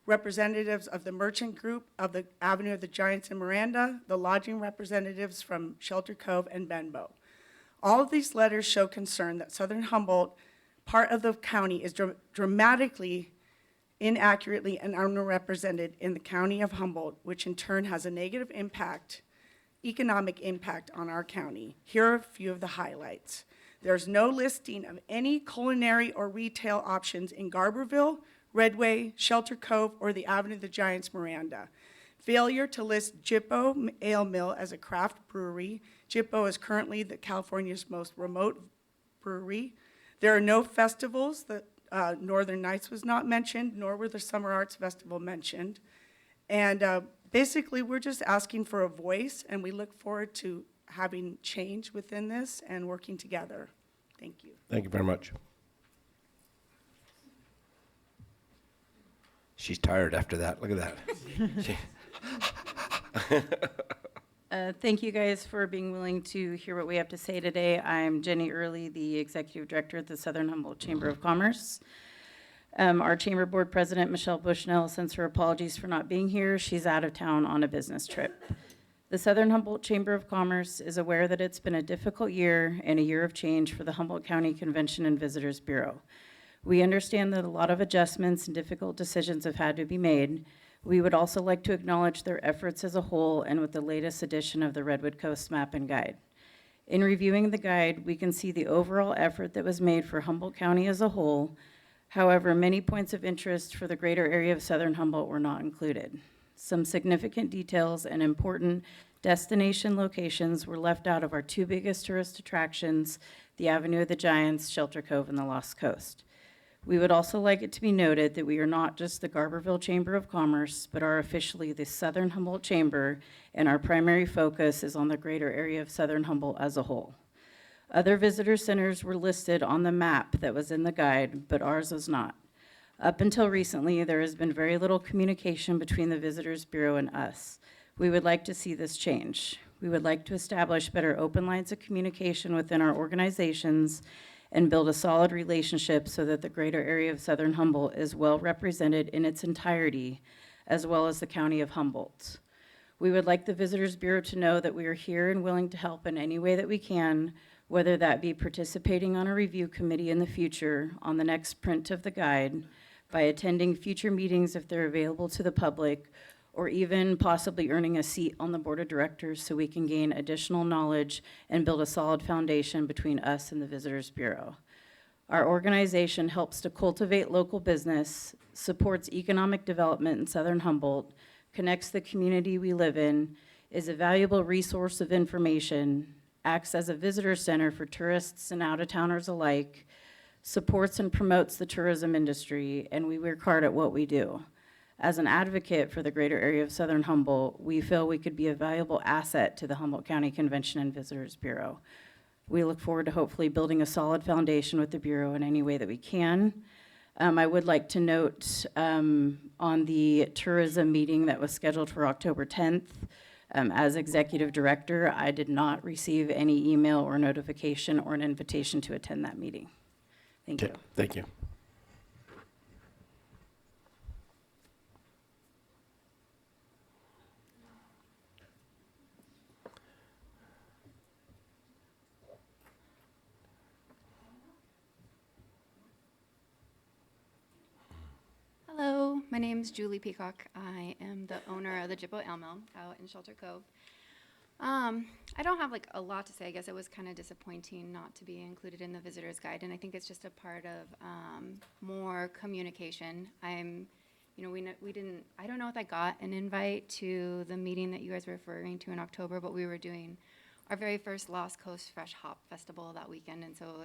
representatives of the Merchant Group of the Avenue of the Giants in Miranda, the lodging representatives from Shelter Cove and Benbow. All of these letters show concern that Southern Humboldt, part of the county, is dramatically inaccurately and underrepresented in the county of Humboldt, which in turn has a negative impact, economic impact on our county. Here are a few of the highlights. There's no listing of any culinary or retail options in Garberville, Redway, Shelter Cove, or the Avenue of the Giants, Miranda. Failure to list Jippo Ale Mill as a craft brewery. Jippo is currently California's most remote brewery. There are no festivals. The Northern Nights was not mentioned, nor were the Summer Arts Festival mentioned. And basically, we're just asking for a voice, and we look forward to having change within this and working together. Thank you. Thank you very much. She's tired after that. Look at that. Thank you guys for being willing to hear what we have to say today. I'm Jenny Early, the Executive Director at the Southern Humboldt Chamber of Commerce. Our Chamber Board President, Michelle Bushnell, sends her apologies for not being here. She's out of town on a business trip. The Southern Humboldt Chamber of Commerce is aware that it's been a difficult year and a year of change for the Humboldt County Convention and Visitors Bureau. We understand that a lot of adjustments and difficult decisions have had to be made. We would also like to acknowledge their efforts as a whole and with the latest edition of the Redwood Coast Map and Guide. In reviewing the guide, we can see the overall effort that was made for Humboldt County as a whole. However, many points of interest for the greater area of Southern Humboldt were not included. Some significant details and important destination locations were left out of our two biggest tourist attractions, the Avenue of the Giants, Shelter Cove, and the Lost Coast. We would also like it to be noted that we are not just the Garberville Chamber of Commerce, but are officially the Southern Humboldt Chamber, and our primary focus is on the greater area of Southern Humboldt as a whole. Other visitor centers were listed on the map that was in the guide, but ours was not. Up until recently, there has been very little communication between the Visitors Bureau and us. We would like to see this change. We would like to establish better open lines of communication within our organizations and build a solid relationship so that the greater area of Southern Humboldt is well represented in its entirety, as well as the county of Humboldt. We would like the Visitors Bureau to know that we are here and willing to help in any way that we can, whether that be participating on a review committee in the future on the next print of the guide, by attending future meetings if they're available to the public, or even possibly earning a seat on the board of directors so we can gain additional knowledge and build a solid foundation between us and the Visitors Bureau. Our organization helps to cultivate local business, supports economic development in Southern Humboldt, connects the community we live in, is a valuable resource of information, acts as a visitor center for tourists and out-of-towners alike, supports and promotes the tourism industry, and we work hard at what we do. As an advocate for the greater area of Southern Humboldt, we feel we could be a valuable asset to the Humboldt County Convention and Visitors Bureau. We look forward to hopefully building a solid foundation with the Bureau in any way that we can. I would like to note on the tourism meeting that was scheduled for October 10th, as Executive Director, I did not receive any email or notification or an invitation to attend that meeting. Thank you. Thank you. Hello, my name is Julie Peacock. I am the owner of the Jippo Ale Mill out in Shelter Cove. I don't have like a lot to say. I guess it was kind of disappointing not to be included in the visitor's guide, and I think it's just a part of more communication. I don't know if I got an invite to the meeting that you guys were referring to in October, but we were doing our very first Lost Coast Fresh Hop Festival that weekend, and so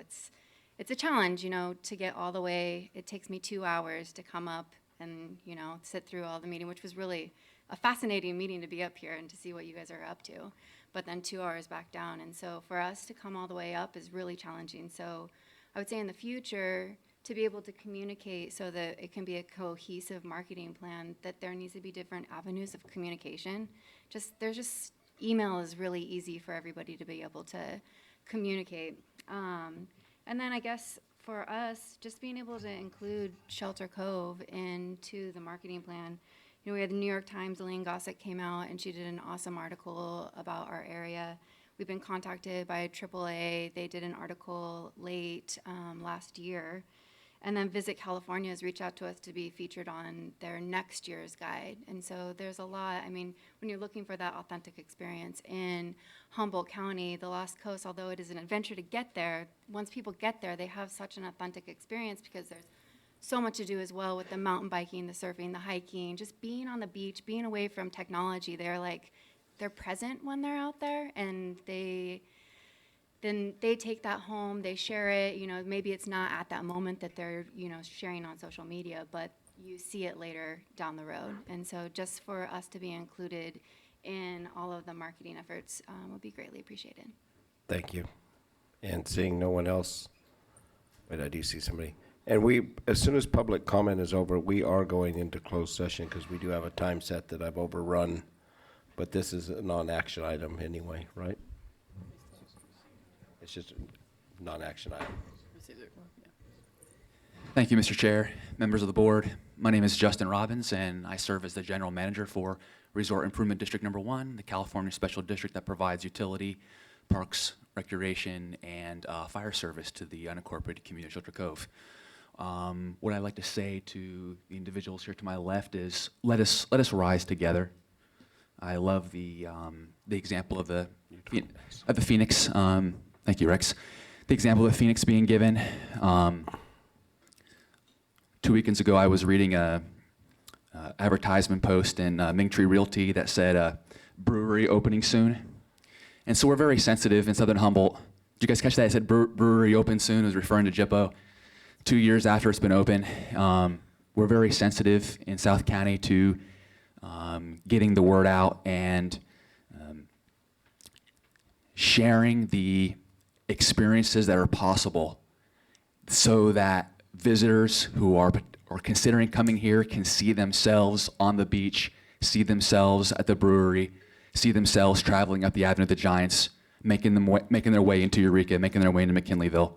it's a challenge, to get all the way. It takes me 2 hours to come up and, sit through all the meeting, which was really a fascinating meeting to be up here and to see what you guys are up to, but then 2 hours back down. And so for us to come all the way up is really challenging. So I would say in the future, to be able to communicate so that it can be a cohesive marketing plan, that there needs to be different avenues of communication. Email is really easy for everybody to be able to communicate. And then I guess for us, just being able to include Shelter Cove into the marketing plan. We had the New York Times, Elaine Gossett came out and she did an awesome article about our area. We've been contacted by AAA. They did an article late last year. And then Visit California has reached out to us to be featured on their next year's guide. And so there's a lot. When you're looking for that authentic experience in Humboldt County, the Lost Coast, although it is an adventure to get there, once people get there, they have such an authentic experience because there's so much to do as well with the mountain biking, the surfing, the hiking, just being on the beach, being away from technology. They're present when they're out there, and then they take that home, they share it. Maybe it's not at that moment that they're, sharing on social media, but you see it later down the road. And so just for us to be included in all of the marketing efforts would be greatly appreciated. Thank you. And seeing no one else, wait, I do see somebody. And as soon as public comment is over, we are going into closed session because we do have a time set that I've overrun. But this is a non-action item anyway, right? It's just a non-action item. Thank you, Mr. Chair, members of the board. My name is Justin Robbins, and I serve as the General Manager for Resort Improvement District Number 1, the California Special District that provides utility, parks, recreation, and fire service to the unincorporated community of Shelter Cove. What I'd like to say to the individuals here to my left is let us rise together. I love the example of the Phoenix. Thank you, Rex. The example of Phoenix being given. 2 weekends ago, I was reading a advertisement post in Mingtree Realty that said brewery opening soon. And so we're very sensitive in Southern Humboldt. Did you guys catch that? It said brewery open soon. It was referring to Jippo. 2 years after it's been open. We're very sensitive in South County to getting the word out and sharing the experiences that are possible so that visitors who are considering coming here can see themselves on the beach, see themselves at the brewery, see themselves traveling up the Avenue of the Giants, making their way into Eureka, making their way into McKinleyville,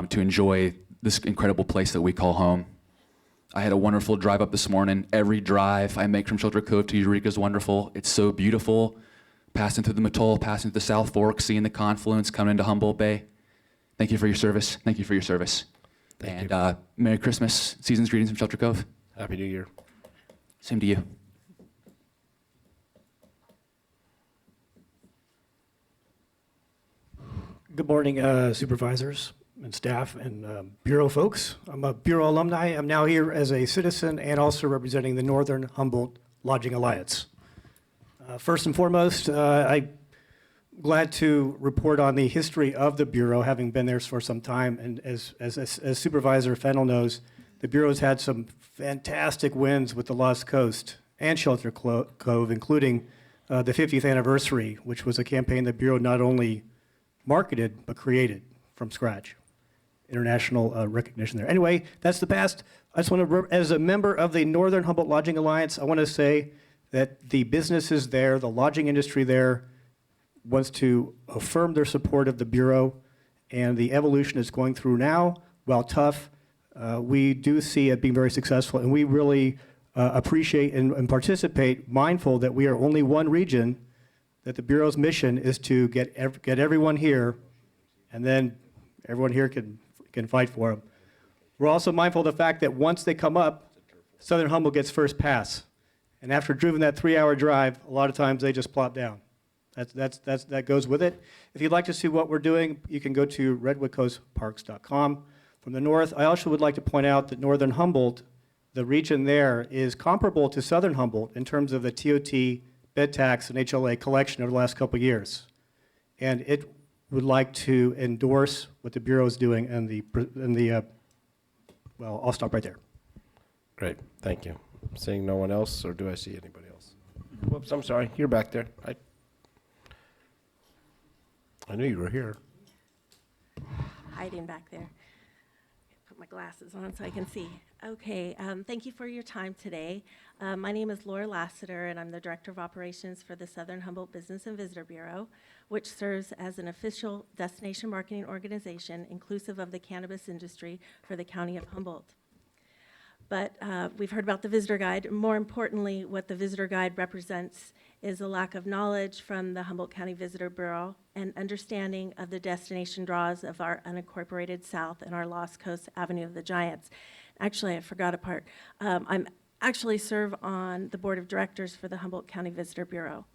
to enjoy this incredible place that we call home. I had a wonderful drive up this morning. Every drive I make from Shelter Cove to Eureka is wonderful. It's so beautiful. Passing through the Mattole, passing through the South Fork, seeing the confluence, coming into Humboldt Bay. Thank you for your service. Thank you for your service. Thank you. Merry Christmas. Season's greetings from Shelter Cove. Happy New Year. Same to you. Good morning, supervisors and staff and Bureau folks. I'm a Bureau alumni. I'm now here as a citizen and also representing the Northern Humboldt Lodging Alliance. First and foremost, I glad to report on the history of the Bureau, having been there for some time. And as Supervisor Fennell knows, the Bureau's had some fantastic wins with the Lost Coast and Shelter Cove, including the 50th anniversary, which was a campaign the Bureau not only marketed, but created from scratch. International recognition there. Anyway, that's the past. I just want to, as a member of the Northern Humboldt Lodging Alliance, I want to say that the businesses there, the lodging industry there, wants to affirm their support of the Bureau, and the evolution it's going through now, while tough, we do see it being very successful, and we really appreciate and participate, mindful that we are only one region, that the Bureau's mission is to get everyone here, and then everyone here can fight for them. We're also mindful of the fact that once they come up, Southern Humboldt gets first pass. And after driven that 3-hour drive, a lot of times they just plop down. That goes with it. If you'd like to see what we're doing, you can go to redwoodcoastparks.com. From the north, I also would like to point out that Northern Humboldt, the region there, is comparable to Southern Humboldt in terms of the TOT, bed tax, and HLA collection over the last couple of years. And it would like to endorse what the Bureau is doing well, I'll stop right there. Great, thank you. Seeing no one else, or do I see anybody else? Whoops, I'm sorry, you're back there. I knew you were here. Hiding back there. Put my glasses on so I can see. Okay, thank you for your time today. My name is Laura Lassiter, and I'm the Director of Operations for the Southern Humboldt Business and Visitor Bureau, which serves as an official destination marketing organization inclusive of the cannabis industry for the County of Humboldt. But we've heard about the visitor guide. More importantly, what the visitor guide represents is a lack of knowledge from the Humboldt County Visitor Bureau and understanding of the destination draws of our unincorporated South and our Lost Coast Avenue of the Giants. Actually, I forgot a part. I'm actually serve on the board of directors for the Humboldt County Visitor Bureau.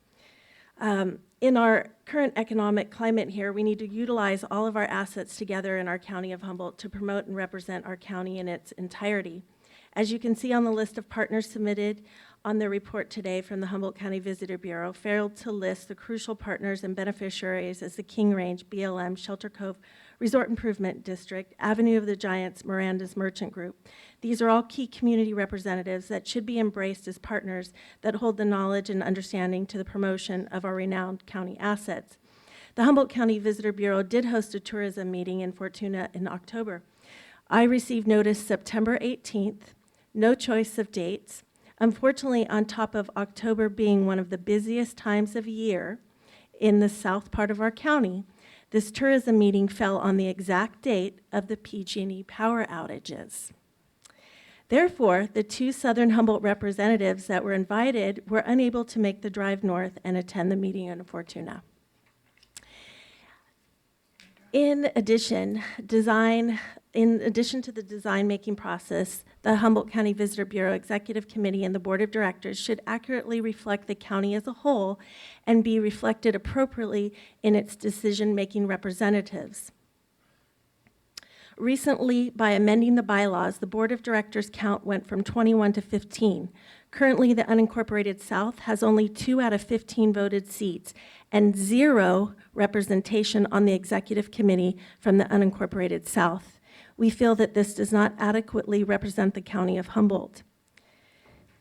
In our current economic climate here, we need to utilize all of our assets together in our County of Humboldt to promote and represent our county in its entirety. As you can see on the list of partners submitted on the report today from the Humboldt County Visitor Bureau, failed to list the crucial partners and beneficiaries as the King Range, BLM, Shelter Cove, Resort Improvement District, Avenue of the Giants, Miranda's Merchant Group. These are all key community representatives that should be embraced as partners that hold the knowledge and understanding to the promotion of our renowned county assets. The Humboldt County Visitor Bureau did host a tourism meeting in Fortuna in October. I received notice September 18th, no choice of dates. Unfortunately, on top of October being one of the busiest times of year in the south part of our county, this tourism meeting fell on the exact date of the PG&E power outages. Therefore, the two Southern Humboldt representatives that were invited were unable to make the drive north and attend the meeting in Fortuna. In addition to the design-making process, the Humboldt County Visitor Bureau Executive Committee and the Board of Directors should accurately reflect the county as a whole and be reflected appropriately in its decision-making representatives. Recently, by amending the bylaws, the Board of Directors count went from 21 to 15. Currently, the unincorporated South has only 2 out of 15 voted seats and 0 representation on the Executive Committee from the unincorporated South. We feel that this does not adequately represent the County of Humboldt.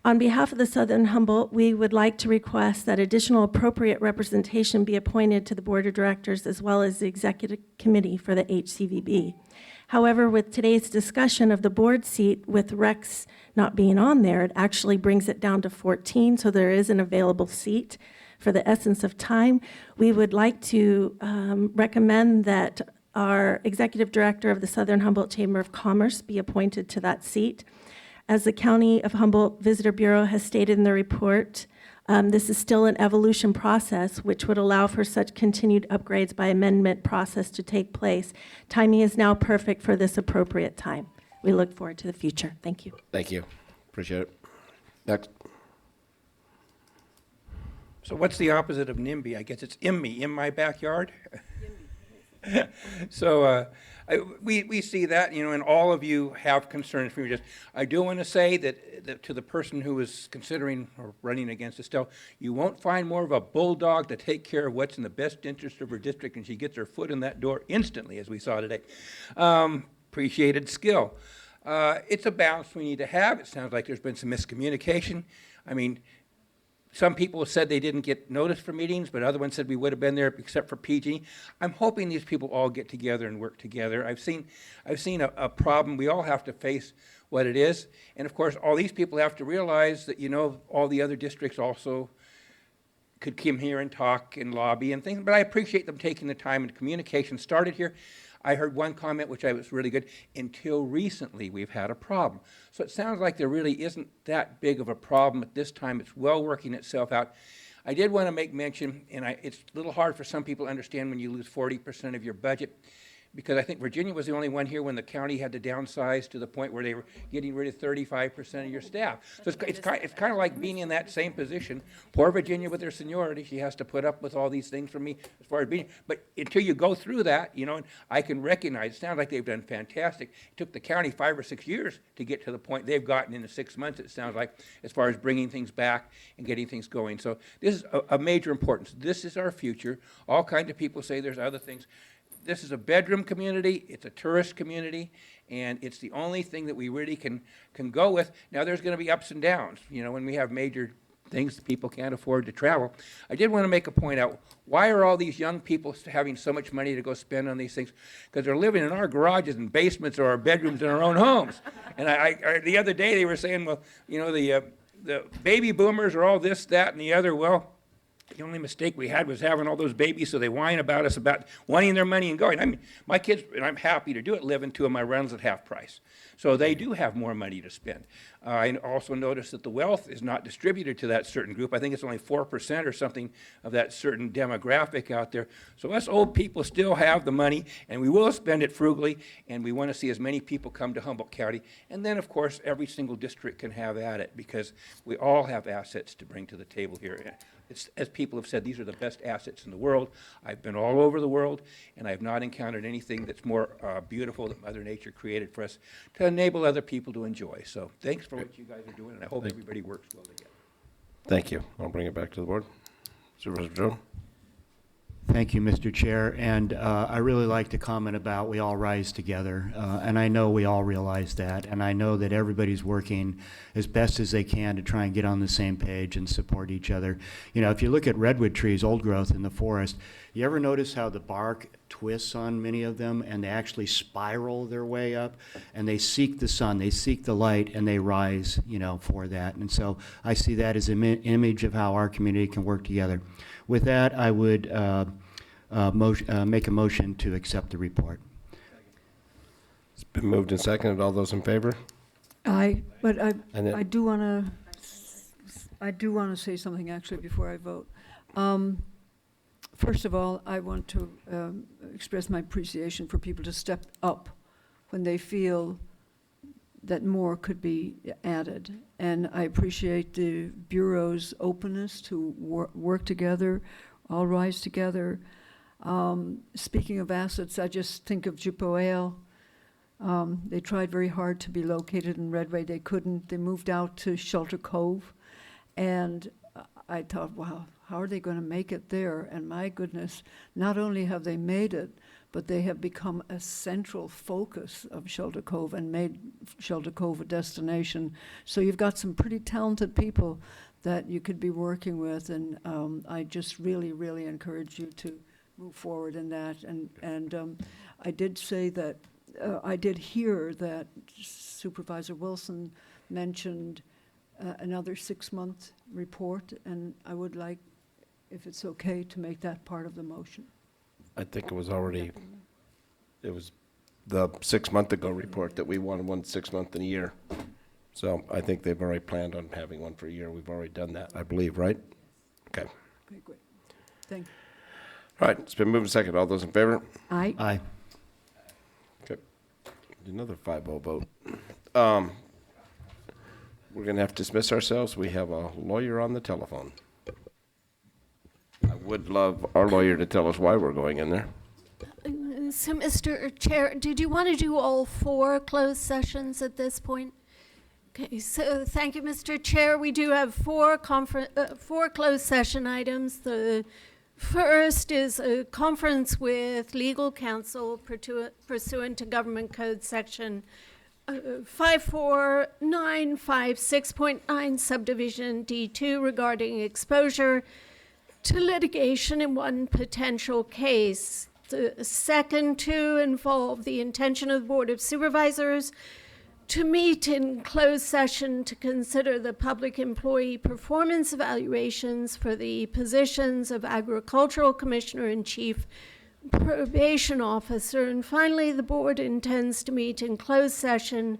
On behalf of the Southern Humboldt, we would like to request that additional appropriate representation be appointed to the Board of Directors as well as the Executive Committee for the HCVB. However, with today's discussion of the board seat with Rex not being on there, it actually brings it down to 14, so there is an available seat. For the essence of time, we would like to recommend that our Executive Director of the Southern Humboldt Chamber of Commerce be appointed to that seat. As the County of Humboldt Visitor Bureau has stated in the report, this is still an evolution process which would allow for such continued upgrades by amendment process to take place. Timing is now perfect for this appropriate time. We look forward to the future. Thank you. Thank you. Appreciate it. Next. So what's the opposite of NIMBY? I guess it's IMMY, in my backyard? So we see that, you know, and all of you have concerns for you. I do want to say that to the person who is considering or running against Estelle, you won't find more of a bulldog to take care of what's in the best interest of her district, and she gets her foot in that door instantly, as we saw today. Appreciated skill. It's a balance we need to have. It sounds like there's been some miscommunication. I mean, some people said they didn't get notice for meetings, but other ones said we would have been there except for PG. I'm hoping these people all get together and work together. I've seen a problem. We all have to face what it is. And of course, all these people have to realize that, you know, all the other districts also could come here and talk and lobby and things. But I appreciate them taking the time, and communication started here. I heard one comment which I was really good. Until recently, we've had a problem. So it sounds like there really isn't that big of a problem at this time. It's well working itself out. I did want to make mention, and it's a little hard for some people to understand when you lose 40% of your budget, because I think Virginia was the only one here when the county had to downsize to the point where they were getting rid of 35% of your staff. So it's kind of like being in that same position. Poor Virginia with her seniority, she has to put up with all these things from me as far as being, but until you go through that, you know, and I can recognize, it sounds like they've done fantastic. It took the county 5 or 6 years to get to the point they've gotten in the 6 months, it sounds like, as far as bringing things back and getting things going. So this is a major importance. This is our future. All kinds of people say there's other things. This is a bedroom community, it's a tourist community, and it's the only thing that we really can go with. Now, there's going to be ups and downs. You know, when we have major things, people can't afford to travel. I did want to make a point out. Why are all these young people having so much money to go spend on these things? Because they're living in our garages and basements or our bedrooms in our own homes. And I the other day they were saying, well, you know, the baby boomers are all this, that, and the other. Well, the only mistake we had was having all those babies, so they whine about us about wanting their money and going. I mean, my kids, and I'm happy to do it, live in 2 of my rentals at half price. So they do have more money to spend. I also noticed that the wealth is not distributed to that certain group. I think it's only 4% or something of that certain demographic out there. So us old people still have the money, and we will spend it frugally, and we want to see as many people come to Humboldt County. And then, of course, every single district can have at it, because we all have assets to bring to the table here. It's, as people have said, these are the best assets in the world. I've been all over the world, and I have not encountered anything that's more beautiful that Mother Nature created for us to enable other people to enjoy. So thanks for what you guys are doing, and I hope everybody works well together. Thank you. I'll bring it back to the board. Supervisor Madrone. Thank you, Mr. Chair. And I really like to comment about we all rise together. And I know we all realize that. And I know that everybody's working as best as they can to try and get on the same page and support each other. You know, if you look at redwood trees, old growth in the forest, you ever notice how the bark twists on many of them, and they actually spiral their way up, and they seek the sun, they seek the light, and they rise, you know, for that. And so I see that as an image of how our community can work together. With that, I would make a motion to accept the report. It's been moved and seconded. All those in favor? But And then- I do want to say something actually before I vote. First of all, I want to express my appreciation for people to step up when they feel that more could be added. And I appreciate the Bureau's openness to work together, all rise together. Speaking of assets, I just think of Jipoale. They tried very hard to be located in Redway. They couldn't. They moved out to Shelter Cove. And I thought, wow, how are they going to make it there? And my goodness, not only have they made it, but they have become a central focus of Shelter Cove and made Shelter Cove a destination. So you've got some pretty talented people that you could be working with, and I just really, really encourage you to move forward in that. And I did say that, I did hear that Supervisor Wilson mentioned another 6-month report, and I would like, if it's okay, to make that part of the motion. I think it was already, it was the 6 month ago report that we wanted 1 6 month in a year. So I think they've already planned on having one for a year. We've already done that, I believe, right? Okay. Okay, great. Thank you. All right, it's been moved and seconded. All those in favor? Aye. Aye. Okay. Another 5-0 vote. We're going to have to dismiss ourselves. We have a lawyer on the telephone. I would love our lawyer to tell us why we're going in there. So, Mr. Chair, did you want to do all 4 closed sessions at this point? Okay, so thank you, Mr. Chair. We do have 4 closed session items. The first is a conference with legal counsel pursuant to Government Code Section 54956.9 subdivision D2 regarding exposure to litigation in one potential case. The second to involve the intention of the Board of Supervisors to meet in closed session to consider the public employee performance evaluations for the positions of Agricultural Commissioner and Chief Probation Officer. And finally, the board intends to meet in closed session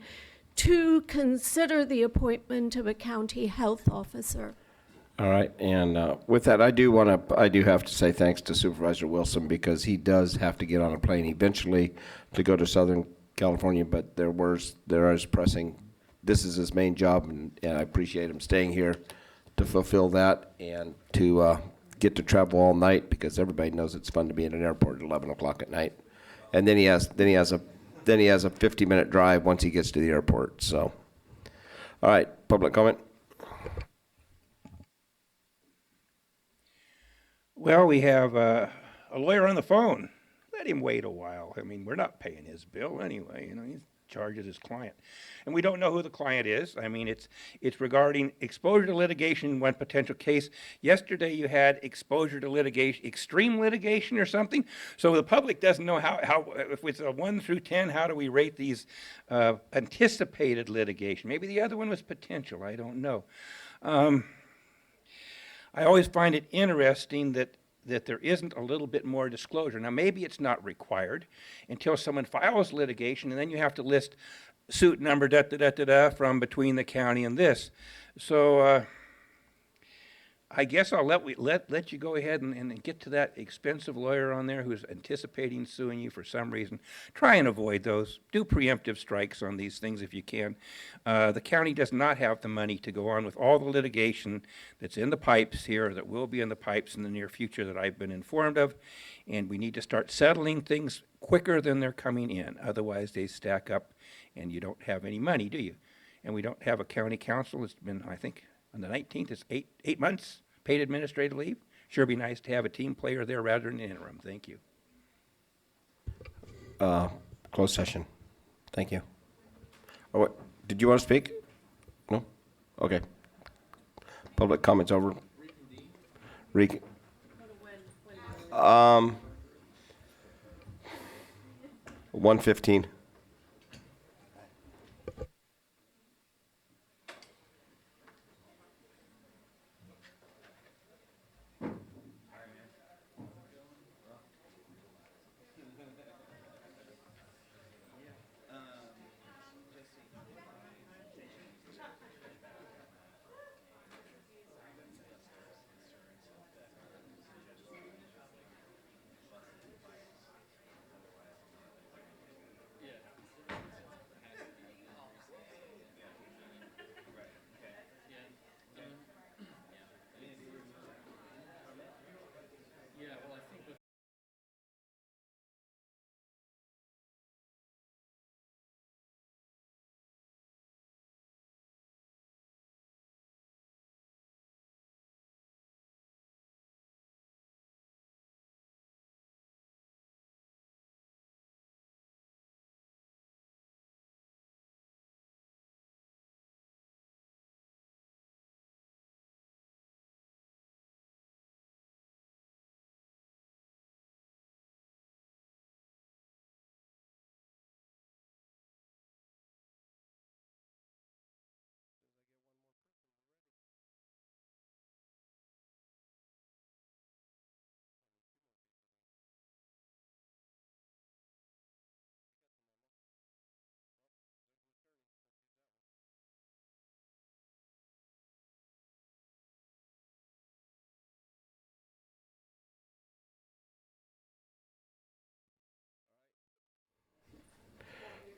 to consider the appointment of a county health officer. All right, and with that, I do have to say thanks to Supervisor Wilson, because he does have to get on a plane eventually to go to Southern California, but there is pressing. This is his main job, and I appreciate him staying here to fulfill that and to get to travel all night, because everybody knows it's fun to be in an airport at 11 o'clock at night. And then he has a 50-minute drive once he gets to the airport. So, all right, public comment. Well, we have a lawyer on the phone. Let him wait a while. I mean, we're not paying his bill anyway. You know, he charges his client. And we don't know who the client is. I mean, it's regarding exposure to litigation in one potential case. Yesterday you had exposure to litigation, extreme litigation or something. So the public doesn't know how if it's a 1 through 10, how do we rate these anticipated litigation? Maybe the other one was potential. I don't know. I always find it interesting that there isn't a little bit more disclosure. Now, maybe it's not required until someone files litigation, and then you have to list suit number from between the county and this. So I guess I'll let you go ahead and get to that expensive lawyer on there who's anticipating suing you for some reason. Try and avoid those. Do preemptive strikes on these things if you can. The county does not have the money to go on with all the litigation that's in the pipes here, or that will be in the pipes in the near future that I've been informed of. And we need to start settling things quicker than they're coming in. Otherwise, they stack up and you don't have any money, do you? And we don't have a county council. It's been, I think, on the 19th, it's 8 months paid administrative leave. Sure be nice to have a team player there rather than an interim. Thank you. Closed session. Thank you. Oh, what, did you want to speak? No? Okay. Public comments over. 1:15.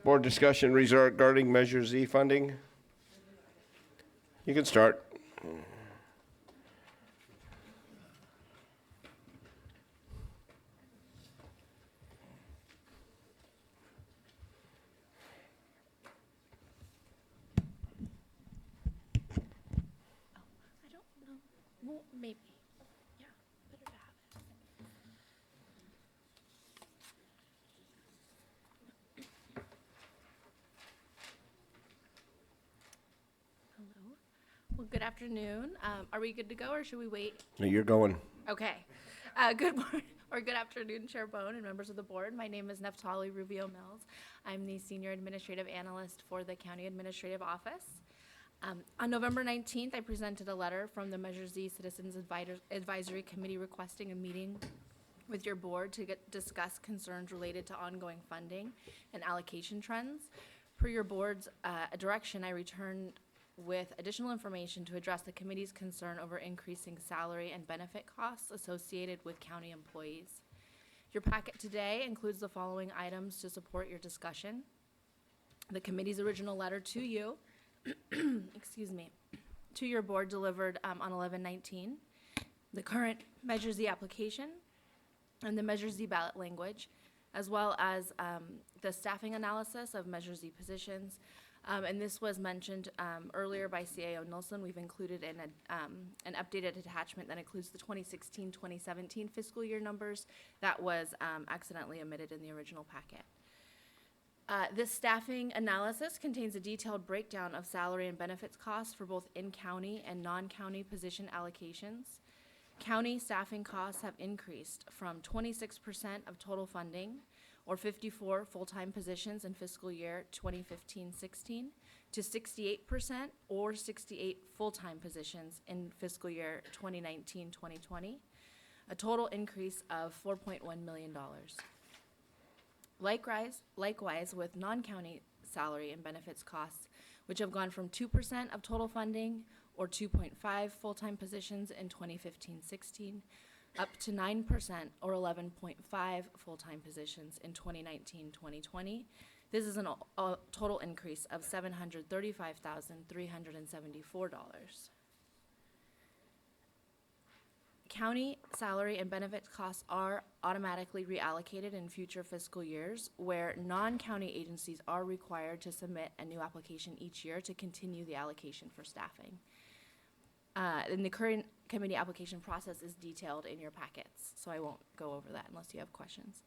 Board discussion regarding Measure Z funding. You can start. maybe. Yeah, better to have it. Hello. Well, good afternoon. Are we good to go, or should we wait? No, you're going. Okay. Good morning, or good afternoon, Chair Bohn and members of the board. My name is Neftali Rubio Mills. I'm the Senior Administrative Analyst for the County Administrative Office. On November 19th, I presented a letter from the Measure Z Citizens Advisory Committee requesting a meeting with your board to discuss concerns related to ongoing funding and allocation trends. Per your board's direction, I returned with additional information to address the committee's concern over increasing salary and benefit costs associated with county employees. Your packet today includes the following items to support your discussion. The committee's original letter to you, excuse me, to your board delivered on 11/19, the current Measure Z application, and the Measure Z ballot language, as well as the staffing analysis of Measure Z positions. And this was mentioned earlier by CAO Nilsson. We've included in an updated attachment that includes the 2016-2017 fiscal year numbers that was accidentally omitted in the original packet. This staffing analysis contains a detailed breakdown of salary and benefits costs for both in-county and non-county position allocations. County staffing costs have increased from 26% of total funding, or 54 full-time positions in fiscal year 2015-16, to 68%, or 68 full-time positions in fiscal year 2019-2020, a total increase of $4.1 million. Likewise, with non-county salary and benefits costs, which have gone from 2% of total funding, or 2.5 full-time positions in 2015-16, up to 9%, or 11.5 full-time positions in 2019-2020. This is a total increase of $735,374. County salary and benefits costs are automatically reallocated in future fiscal years, where non-county agencies are required to submit a new application each year to continue the allocation for staffing. And the current committee application process is detailed in your packets, so I won't go over that unless you have questions.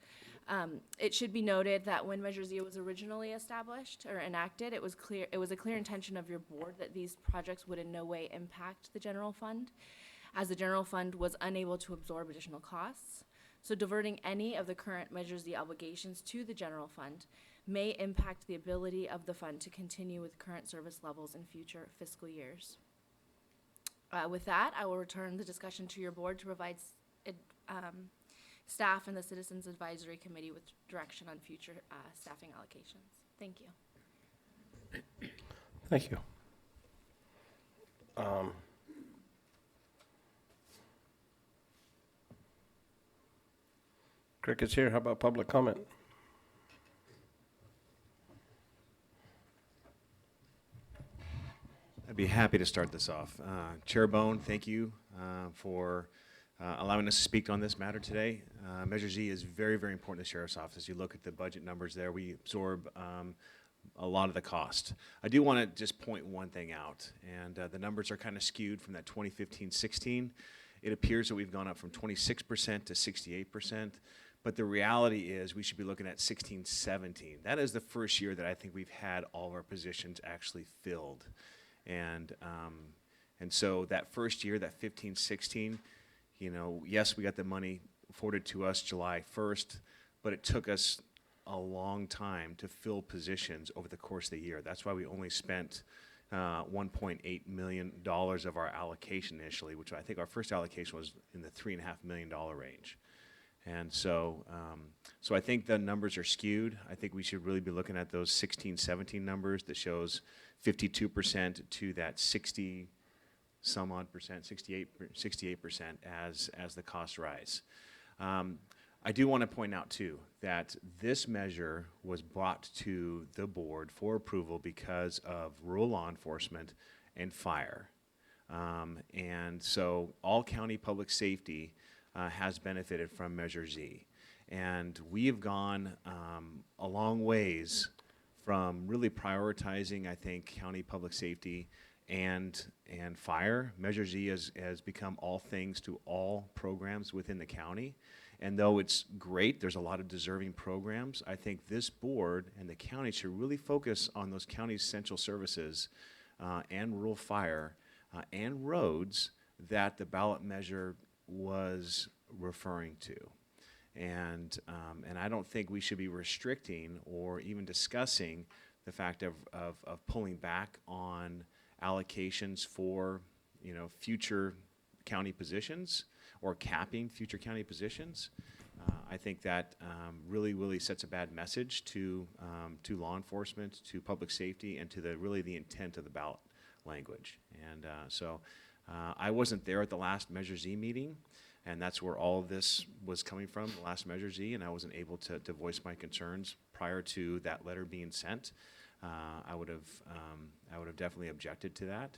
It should be noted that when Measure Z was originally established or enacted, it was a clear intention of your board that these projects would in no way impact the general fund, as the general fund was unable to absorb additional costs. So diverting any of the current Measure Z obligations to the general fund may impact the ability of the fund to continue with current service levels in future fiscal years. With that, I will return the discussion to your board to provide staff and the Citizens Advisory Committee with direction on future staffing allocations. Thank you. Thank you. Cricket's here. How about public comment? I'd be happy to start this off. Chair Bohn, thank you for allowing us to speak on this matter today. Measure Z is very, very important to the Sheriff's Office. You look at the budget numbers there, we absorb a lot of the cost. I do want to just point one thing out, and the numbers are kind of skewed from that 2015-16. It appears that we've gone up from 26% to 68%, but the reality is we should be looking at 16-17. That is the first year that I think we've had all of our positions actually filled. And so that first year, that 15-16, you know, yes, we got the money afforded to us July 1st, but it took us a long time to fill positions over the course of the year. That's why we only spent $1.8 million of our allocation initially, which I think our first allocation was in the $3.5 million range. And so, so I think the numbers are skewed. I think we should really be looking at those 16-17 numbers that shows 52% to that 60 some odd percent, 68% as the costs rise. I do want to point out too that this measure was brought to the board for approval because of rural law enforcement and fire. And so all county public safety has benefited from Measure Z. And we have gone a long ways from really prioritizing, I think, county public safety and fire. Measure Z has become all things to all programs within the county. And though it's great, there's a lot of deserving programs, I think this board and the county should really focus on those county essential services and rural fire and roads that the ballot measure was referring to. And I don't think we should be restricting or even discussing the fact of pulling back on allocations for, future county positions or capping future county positions. I think that really sets a bad message to law enforcement, to public safety, and to the intent of the ballot language. And so I wasn't there at the last Measure Z meeting, and that's where all of this was coming from, the last Measure Z, and I wasn't able to voice my concerns prior to that letter being sent. I would have definitely objected to that.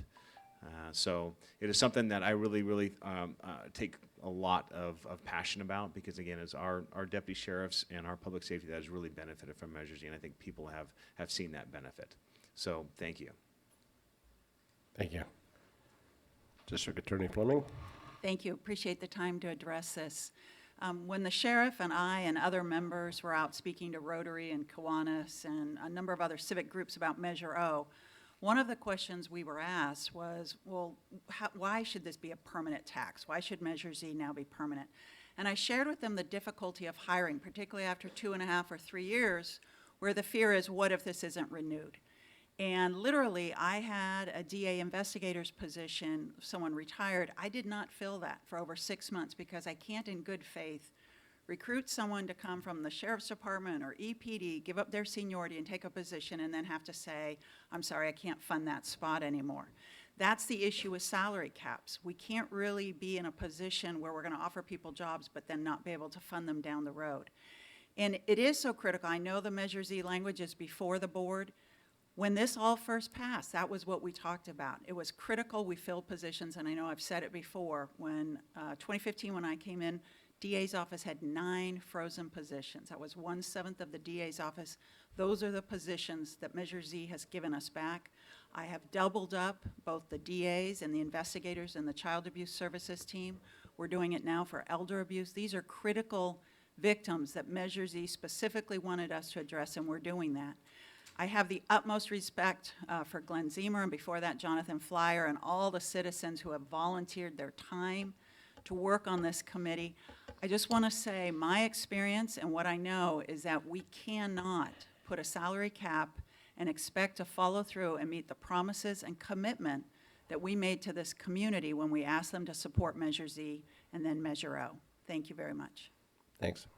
So it is something that I really take a lot of passion about, because again, as our deputy sheriffs and our public safety that has really benefited from Measure Z, and I think people have seen that benefit. So thank you. Thank you. District Attorney Fleming. Thank you. Appreciate the time to address this. When the sheriff and I and other members were out speaking to Rotary and Kiwanis and a number of other civic groups about Measure O, one of the questions we were asked was, well, why should this be a permanent tax? Why should Measure Z now be permanent? And I shared with them the difficulty of hiring, particularly after 2.5 or 3 years, where the fear is, what if this isn't renewed? And literally, I had a DA investigator's position, someone retired. I did not fill that for over 6 months because I can't in good faith recruit someone to come from the Sheriff's Department or EPD, give up their seniority and take a position and then have to say, I'm sorry, I can't fund that spot anymore. That's the issue with salary caps. We can't really be in a position where we're going to offer people jobs but then not be able to fund them down the road. And it is so critical. I know the Measure Z language is before the board. When this all first passed, that was what we talked about. It was critical we filled positions, and I know I've said it before. When 2015, when I came in, DA's office had 9 frozen positions. That was 1/7 of the DA's office. Those are the positions that Measure Z has given us back. I have doubled up both the DAs and the investigators and the child abuse services team. We're doing it now for elder abuse. These are critical victims that Measure Z specifically wanted us to address, and we're doing that. I have the utmost respect for Glenn Zemer, and before that, Jonathan Flyer, and all the citizens who have volunteered their time to work on this committee. I just want to say my experience and what I know is that we cannot put a salary cap and expect to follow through and meet the promises and commitment that we made to this community when we asked them to support Measure Z and then Measure O. Thank you very much. Thanks.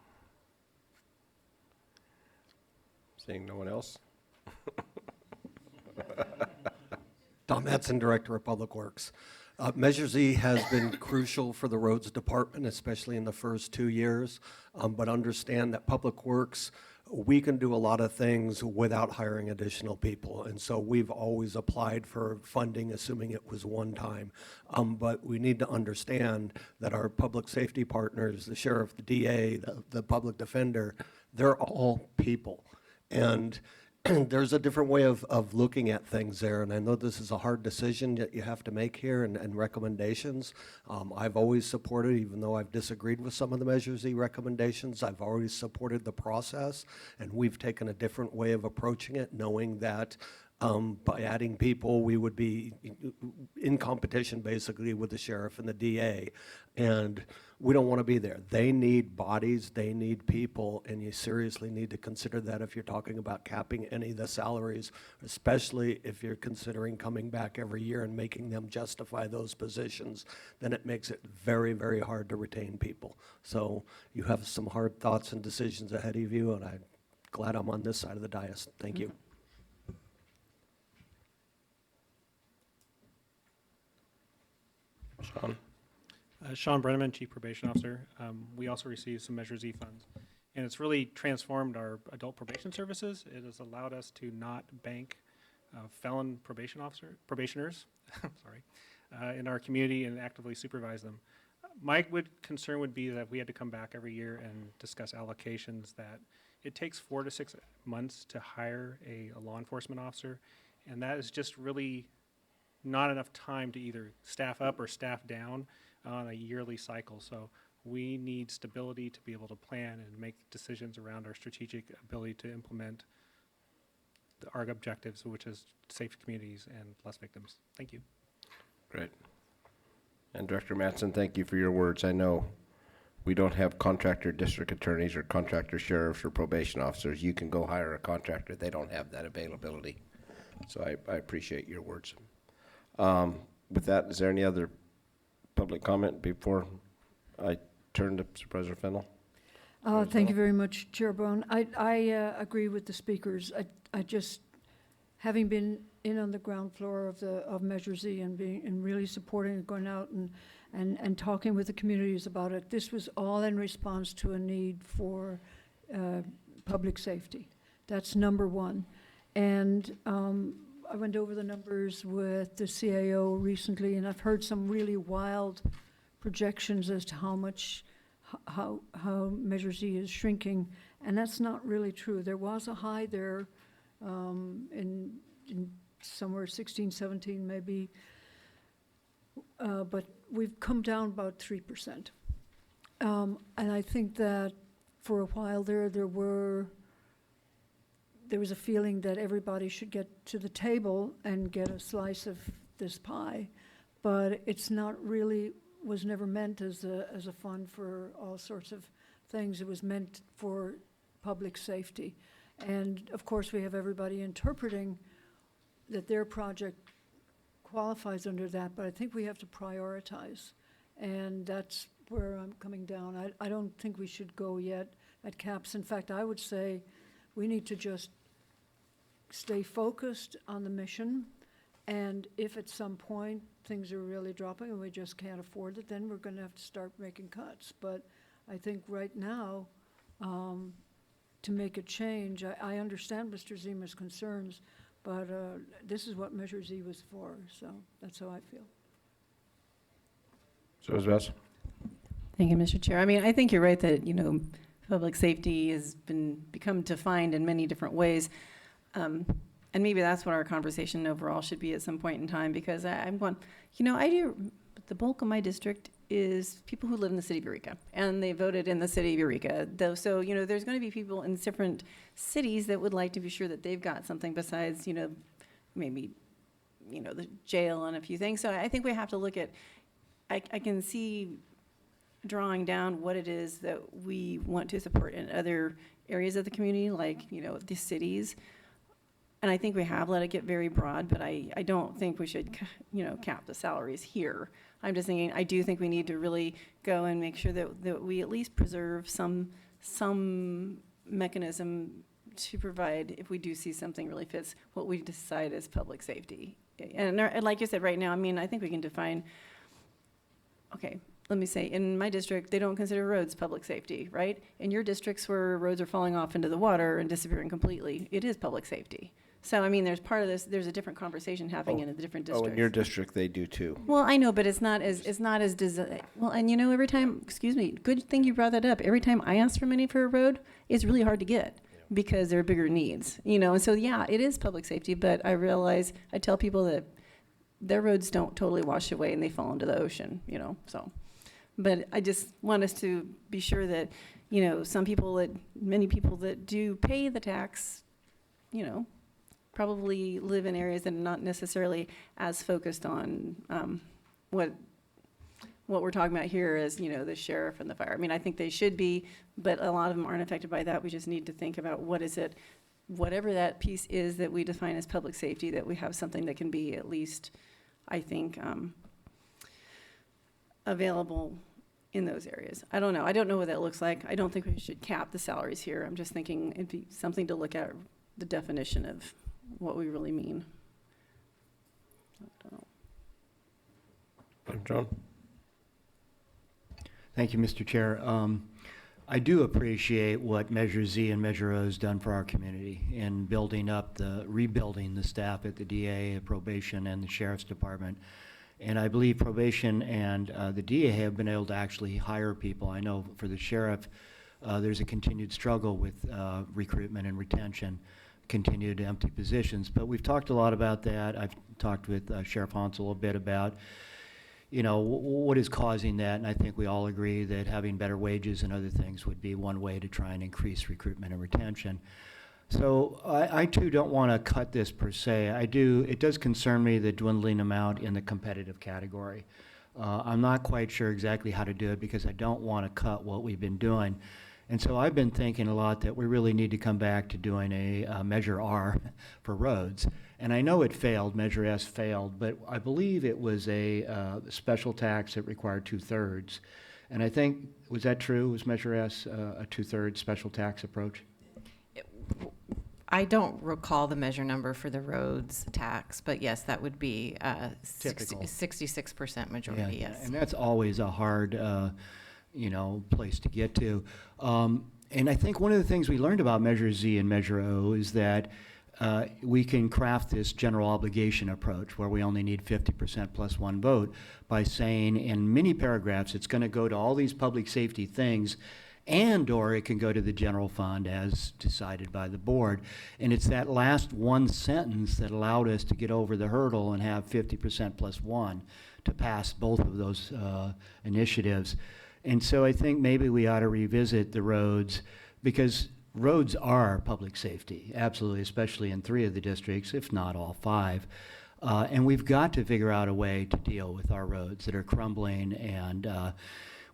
Seeing no one else? Tom Edson, Director of Public Works. Measure Z has been crucial for the roads department, especially in the first 2 years, but understand that Public Works, we can do a lot of things without hiring additional people, and so we've always applied for funding assuming it was one time. But we need to understand that our public safety partners, the sheriff, the DA, the public defender, they're all people. And there's a different way of looking at things there, and I know this is a hard decision that you have to make here and recommendations. I've always supported, even though I've disagreed with some of the Measure Z recommendations, I've always supported the process, and we've taken a different way of approaching it, knowing that by adding people, we would be in competition basically with the sheriff and the DA, and we don't want to be there. They need bodies, they need people, and you seriously need to consider that if you're talking about capping any of the salaries, especially if you're considering coming back every year and making them justify those positions, then it makes it very, very hard to retain people. So you have some hard thoughts and decisions ahead of you, and I'm glad I'm on this side of the dais. Thank you. Sean. Sean Brenneman, Chief Probation Officer. We also received some Measure Z funds, and it's really transformed our adult probation services. It has allowed us to not bank felon probationers sorry, in our community and actively supervise them. My concern would be that we had to come back every year and discuss allocations, that it takes 4 to 6 months to hire a law enforcement officer, and that is just really not enough time to either staff up or staff down on a yearly cycle. So we need stability to be able to plan and make decisions around our strategic ability to implement our objectives, which is safe communities and less victims. Thank you. Great. And Director Mattson, thank you for your words. I know we don't have contractor district attorneys or contractor sheriffs or probation officers. You can go hire a contractor. They don't have that availability. So I appreciate your words. With that, is there any other public comment before I turn to Supervisor Fennell? Thank you very much, Chair Bohn. I agree with the speakers. I just, having been in on the ground floor of Measure Z and really supporting and going out and talking with the communities about it, this was all in response to a need for public safety. That's number one. And I went over the numbers with the CAO recently, and I've heard some really wild projections as to how Measure Z is shrinking, and that's not really true. There was a high there in somewhere 16, 17 maybe, but we've come down about 3%. And I think that for a while there was a feeling that everybody should get to the table and get a slice of this pie, but it's not really, was never meant as a fund for all sorts of things. It was meant for public safety. And of course, we have everybody interpreting that their project qualifies under that, but I think we have to prioritize. And that's where I'm coming down. I don't think we should go yet at caps. In fact, I would say we need to just stay focused on the mission. And if at some point things are really dropping and we just can't afford it, then we're going to have to start making cuts. But I think right now, to make a change, I understand Mr. Zima's concerns, but this is what Measure Z was for, so that's how I feel. So is Bess. Thank you, Mr. Chair. I mean, I think you're right that, public safety has become defined in many different ways. And maybe that's what our conversation overall should be at some point in time, because I'm going, the bulk of my district is people who live in the city of Eureka, and they voted in the city of Eureka. So, there's going to be people in different cities that would like to be sure that they've got something besides, maybe, the jail and a few things. So I think we have to look at, I can see drawing down what it is that we want to support in other areas of the community, like, the cities. And I think we have let it get very broad, but I don't think we should, cap the salaries here. I'm just thinking, I do think we need to really go and make sure that we at least preserve some mechanism to provide, if we do see something really fits what we decide as public safety. And like you said, right now, I mean, I think we can define, okay, let me say, in my district, they don't consider roads public safety, right? In your districts where roads are falling off into the water and disappearing completely, it is public safety. So, I mean, there's part of this, there's a different conversation happening in the different districts. Oh, in your district, they do too. Well, I know, but it's not as well, and every time, excuse me, good thing you brought that up. Every time I ask for money for a road, it's really hard to get because there are bigger needs, and so, yeah, it is public safety, but I realize, I tell people that their roads don't totally wash away and they fall into the ocean, so. But I just want us to be sure that, many people that do pay the tax, probably live in areas that are not necessarily as focused on what we're talking about here as, the sheriff and the fire. I mean, I think they should be, but a lot of them aren't affected by that. We just need to think about what is it, whatever that piece is that we define as public safety, that we have something that can be at least, I think, available in those areas. I don't know. I don't know what that looks like. I don't think we should cap the salaries here. I'm just thinking it'd be something to look at, the definition of what we really mean. I don't know. John? Thank you, Mr. Chair. I do appreciate what Measure Z and Measure O has done for our community in rebuilding the staff at the DA, probation, and the Sheriff's Department. And I believe probation and the DA have been able to actually hire people. I know for the sheriff, there's a continued struggle with recruitment and retention. continued empty positions. But we've talked a lot about that. I've talked with Sheriff Hansel a bit about, you know, what is causing that, and I think we all agree that having better wages and other things would be one way to try and increase recruitment and retention. So I too don't want to cut this per se. It does concern me, the dwindling amount in the competitive category. I'm not quite sure exactly how to do it because I don't want to cut what we've been doing. And so I've been thinking a lot that we really need to come back to doing a Measure R for roads. And I know it failed, Measure S failed, but I believe it was a special tax that required 2/3. And I think, was that true? Was Measure S a 2/3 special tax approach? I don't recall the measure number for the roads tax, but yes, that would be Typical. 66% majority, Yeah, yes. and that's always a hard, place to get to. And I think one of the things we learned about Measure Z and Measure O is that we can craft this general obligation approach where we only need 50% plus one vote by saying in many paragraphs it's going to go to all these public safety things, and or it can go to the general fund as decided by the board. And it's that last one sentence that allowed us to get over the hurdle and have 50% plus one to pass both of those initiatives. And so I think maybe we ought to revisit the roads, because roads are public safety, absolutely, especially in 3 of the districts, if not all 5. And we've got to figure out a way to deal with our roads that are crumbling, and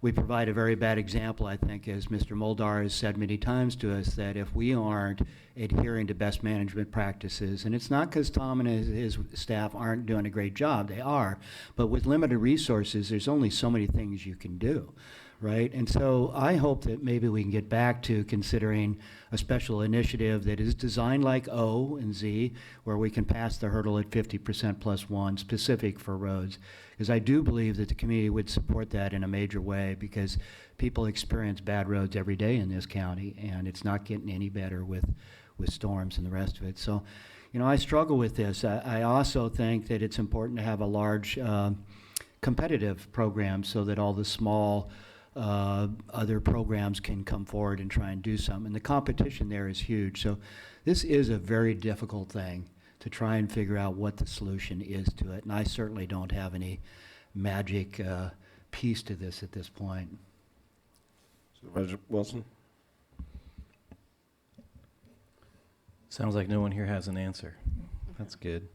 we provide a very bad example, I think, as Mr. Moldar has said many times to us, that if we aren't adhering to best management practices, and it's not because Tom and his staff aren't doing a great job, they are, but with limited resources, there's only so many things you can do, right? And so I hope that maybe we can get back to considering a special initiative that is designed like O and Z, where we can pass the hurdle at 50% plus one, specific for roads. Because I do believe that the community would support that in a major way, because people experience bad roads every day in this county, and it's not getting any better with storms and the rest of it. So, I struggle with this. I also think that it's important to have a large competitive program so that all the small other programs can come forward and try and do something. And the competition there is huge. So this is a very difficult thing to try and figure out what the solution is to it. And I certainly don't have any magic piece to this at this point. Supervisor Wilson? Sounds like no one here has an answer. That's good.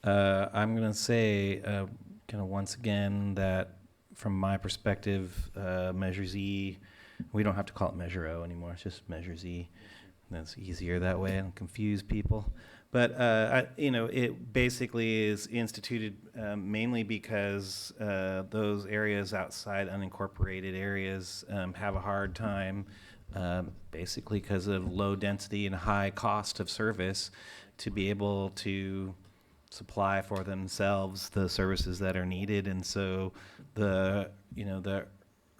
I'm going to say kind of once again that from my perspective, Measure Z, we don't have to call it Measure O anymore. It's just Measure Z. That's easier that way and confuse people. But, it basically is instituted mainly because those areas outside unincorporated areas have a hard time, basically because of low density and high cost of service, to be able to supply for themselves the services that are needed. And so the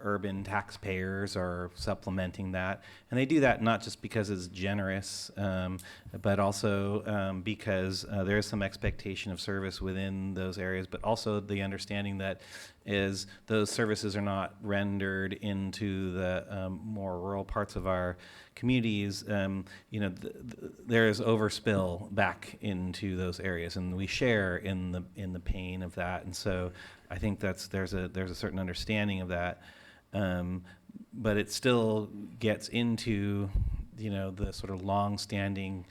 urban taxpayers are supplementing that. And they do that not just because it's generous, but also because there is some expectation of service within those areas, but also the understanding that is those services are not rendered into the more rural parts of our communities. There is overspill back into those areas, and we share in the pain of that. And so I think there's a certain understanding of that. But it still gets into, the sort of long-standing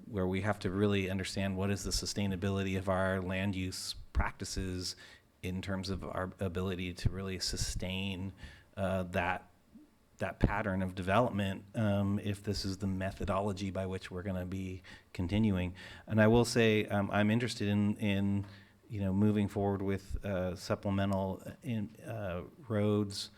where we have to really understand what is the sustainability of our land use practices in terms of our ability to really sustain that pattern of development, if this is the methodology by which we're going to be continuing. And I will say I'm interested in moving forward with supplemental roads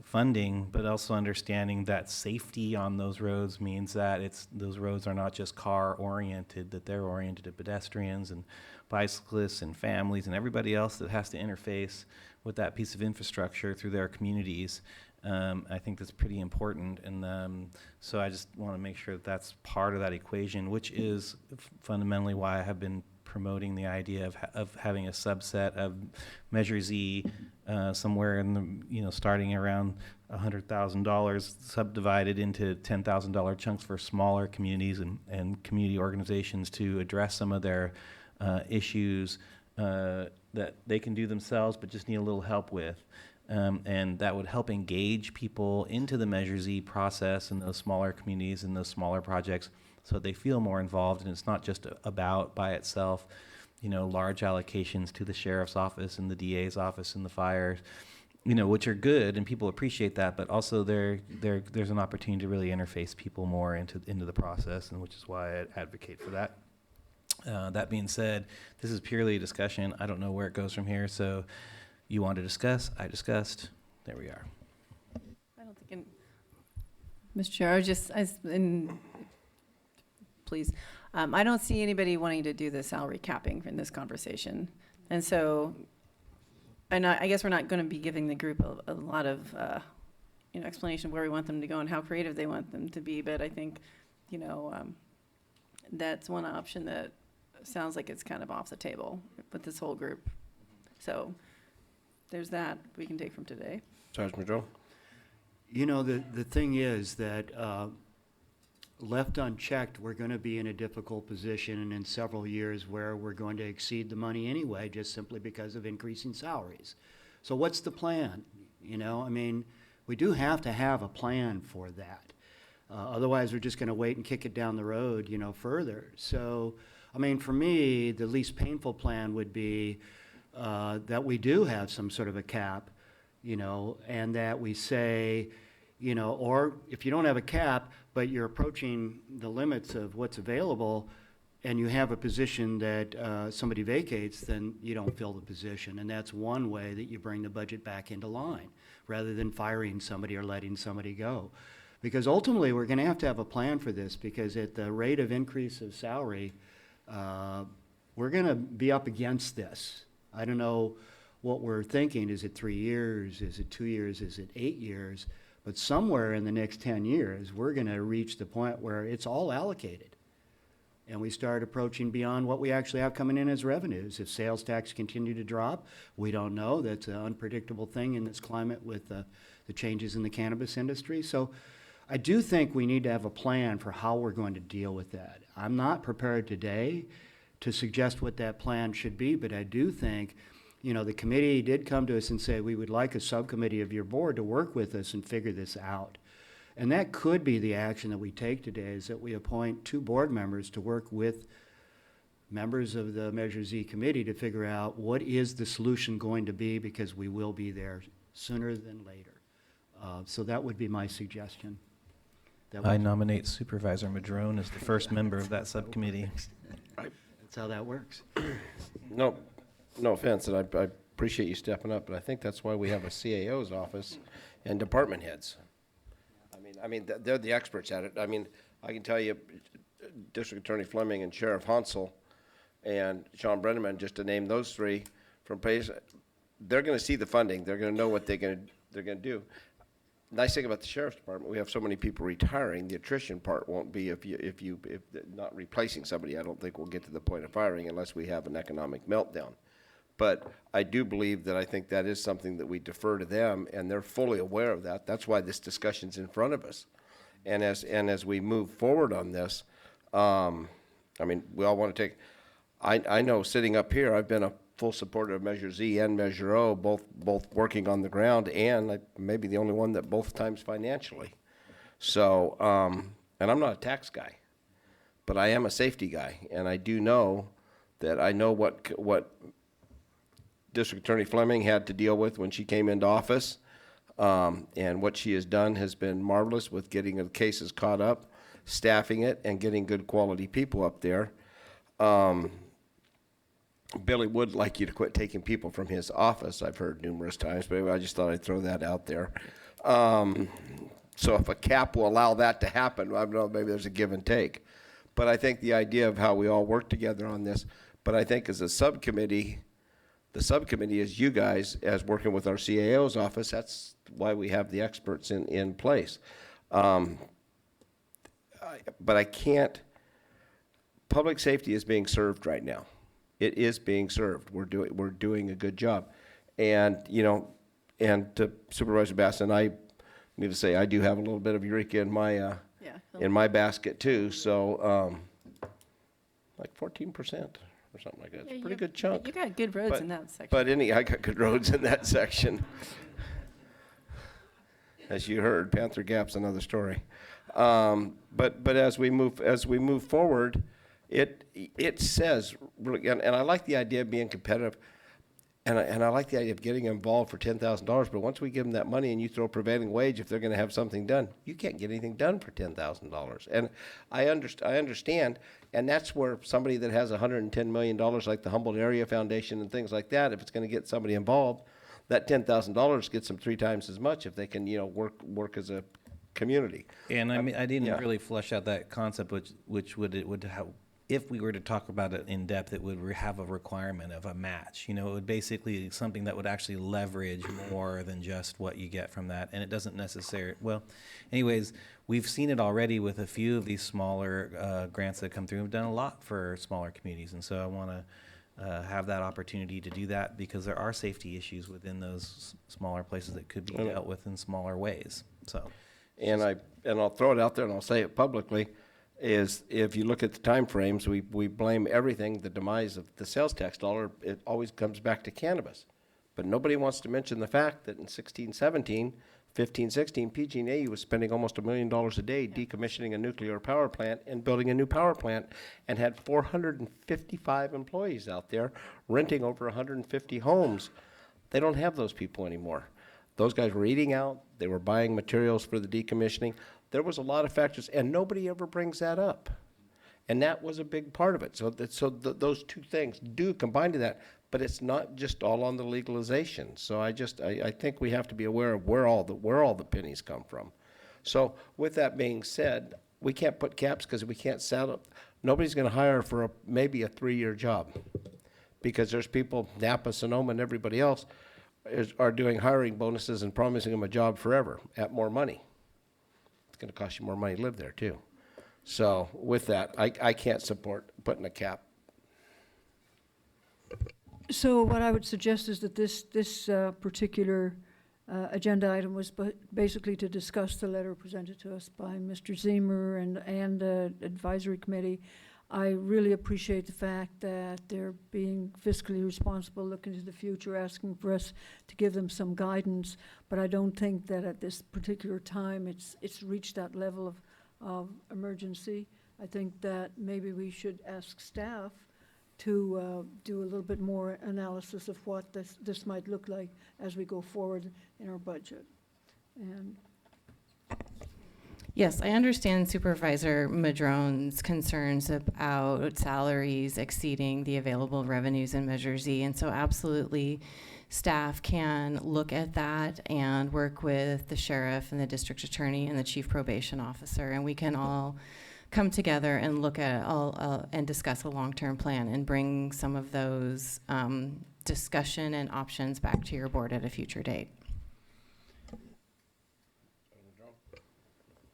funding, but also understanding that safety on those roads means that those roads are not just car-oriented, that they're oriented to pedestrians and bicyclists and families and everybody else that has to interface with that piece of infrastructure through their communities. I think that's pretty important, and so I just want to make sure that that's part of that equation, which is fundamentally why I have been promoting the idea of having a subset of Measure Z somewhere in the, starting around $100,000 subdivided into $10,000 chunks for smaller communities and community organizations to address some of their issues that they can do themselves but just need a little help with. And that would help engage people into the Measure Z process in those smaller communities and those smaller projects so they feel more involved, and it's not just about by itself, large allocations to the sheriff's office and the DA's office and the fires, which are good and people appreciate that, but also there's an opportunity to really interface people more into the process, and which is why I advocate for that. That being said, this is purely a discussion. I don't know where it goes from here, so you want to discuss, I discussed, there we are. I don't think, Mr. Chair, please, I don't see anybody wanting to do the salary capping in this conversation. And so, I guess we're not going to be giving the group a lot of, explanation of where we want them to go and how creative they want them to be. But I think, that's one option that sounds like it's kind of off the table with this whole group. So there's that we can take from today. Sergeant Madrone? The thing is that left unchecked, we're going to be in a difficult position and in several years where we're going to exceed the money anyway, just simply because of increasing salaries. So what's the plan? We do have to have a plan for that. Otherwise, we're just going to wait and kick it down the road, further. So, for me, the least painful plan would be that we do have some sort of a cap, and that we say, or if you don't have a cap, but you're approaching the limits of what's available, and you have a position that somebody vacates, then you don't fill the position. And that's one way that you bring the budget back into line, rather than firing somebody or letting somebody go. Because ultimately, we're going to have a plan for this, because at the rate of increase of salary, we're going to be up against this. I don't know what we're thinking. Is it 3 years? Is it 2 years? Is it 8 years? But somewhere in the next 10 years, we're going to reach the point where it's all allocated. And we start approaching beyond what we actually have coming in as revenues. If sales tax continue to drop, we don't know. That's an unpredictable thing in this climate with the changes in the cannabis industry. So I do think we need to have a plan for how we're going to deal with that. I'm not prepared today to suggest what that plan should be, but I do think, the committee did come to us and say, we would like a subcommittee of your board to work with us and figure this out. And that could be the action that we take today, is that we appoint 2 board members to work with members of the Measure Z committee to figure out what is the solution going to be, because we will be there sooner than later. So that would be my suggestion. I nominate Supervisor Madrone as the first member of that subcommittee. That's how that works. No offense, and I appreciate you stepping up, but I think that's why we have a CAO's office and department heads. They're the experts at it. I can tell you, District Attorney Fleming and Sheriff Hansel and Sean Brenneman, just to name those 3 from place, they're going to see the funding. They're going to know what they're going to do. Nice thing about the Sheriff's Department, we have so many people retiring. The attrition part won't be if not replacing somebody. I don't think we'll get to the point of firing unless we have an economic meltdown. But I do believe that I think that is something that we defer to them, and they're fully aware of that. That's why this discussion's in front of us. And as we move forward on this, we all want to take. I know sitting up here, I've been a full supporter of Measure Z and Measure O, both working on the ground, and I may be the only one that both times financially. So, and I'm not a tax guy, but I am a safety guy, and I do know that I know what District Attorney Fleming had to deal with when she came into office, and what she has done has been marvelous with getting the cases caught up, staffing it, and getting good quality people up there. Billy would like you to quit taking people from his office, I've heard numerous times, but anyway, I just thought I'd throw that out there. So if a cap will allow that to happen, I don't know, maybe there's a give and take. But I think the idea of how we all work together on this, but I think as a subcommittee, the subcommittee is you guys as working with our CAO's office. That's why we have the experts in place. But I can't, public safety is being served right now. it is being served. We're doing a good job. And, you know, and to Supervisor Bass, and I need to say, I do have a little bit of Eureka in my basket too, so, like 14% or something like that. It's a pretty good chunk. You got good roads in that section. But I got good roads in that section. As you heard, Panther Gap's another story. But as we move forward, it says, and I like the idea of being competitive, and I like the idea of getting involved for $10,000. But once we give them that money and you throw prevailing wage, if they're going to have something done, you can't get anything done for $10,000. And I understand, and that's where somebody that has $110 million, like the Humboldt Area Foundation and things like that, if it's going to get somebody involved, that $10,000 gets them 3 times as much if they can, you know, work as a community. And I mean, I didn't really flesh out that concept, which would have, if we were to talk about it in depth, it would have a requirement of a match. You know, it would basically something that would actually leverage more than just what you get from that. And it doesn't necessarily, well, anyways, we've seen it already with a few of these smaller grants that come through. We've done a lot for smaller communities. And so I want to have that opportunity to do that because there are safety issues within those smaller places that could be dealt with in smaller ways. So, and I'll throw it out there and I'll say it publicly, is if you look at the time frames, we blame everything, the demise of the sales tax dollar, it always comes back to cannabis. But nobody wants to mention the fact that in 16-17, 15-16, PG&E was spending almost $1 million a day decommissioning a nuclear power plant and building a new power plant, and had 455 employees out there renting over 150 homes. They don't have those people anymore. Those guys were eating out. They were buying materials for the decommissioning. There was a lot of factors, and nobody ever brings that up. And that was a big part of it. So those two things do combine to that, but it's not just all on the legalization. So I think we have to be aware of where all the pennies come from. So with that being said, we can't put caps because we can't sell it. Nobody's going to hire for maybe a 3-year job, because there's people, Napa, Sonoma, and everybody else are doing hiring bonuses and promising them a job forever at more money. It's going to cost you more money to live there too. So with that, I can't support putting a cap. So what I would suggest is that this particular agenda item was basically to discuss the letter presented to us by Mr. Zemer and the advisory committee. I really appreciate the fact that they're being fiscally responsible, looking to the future, asking for us to give them some guidance. But I don't think that at this particular time it's reached that level of emergency. I think that maybe we should ask staff to do a little bit more analysis of what this might look like as we go forward in our budget. And yes, I understand Supervisor Madrone's concerns about salaries exceeding the available revenues in Measure Z, and so absolutely staff can look at that and work with the sheriff and the district attorney and the chief probation officer, and we can all come together and look at and discuss a long-term plan and bring some of those discussion and options back to your board at a future date.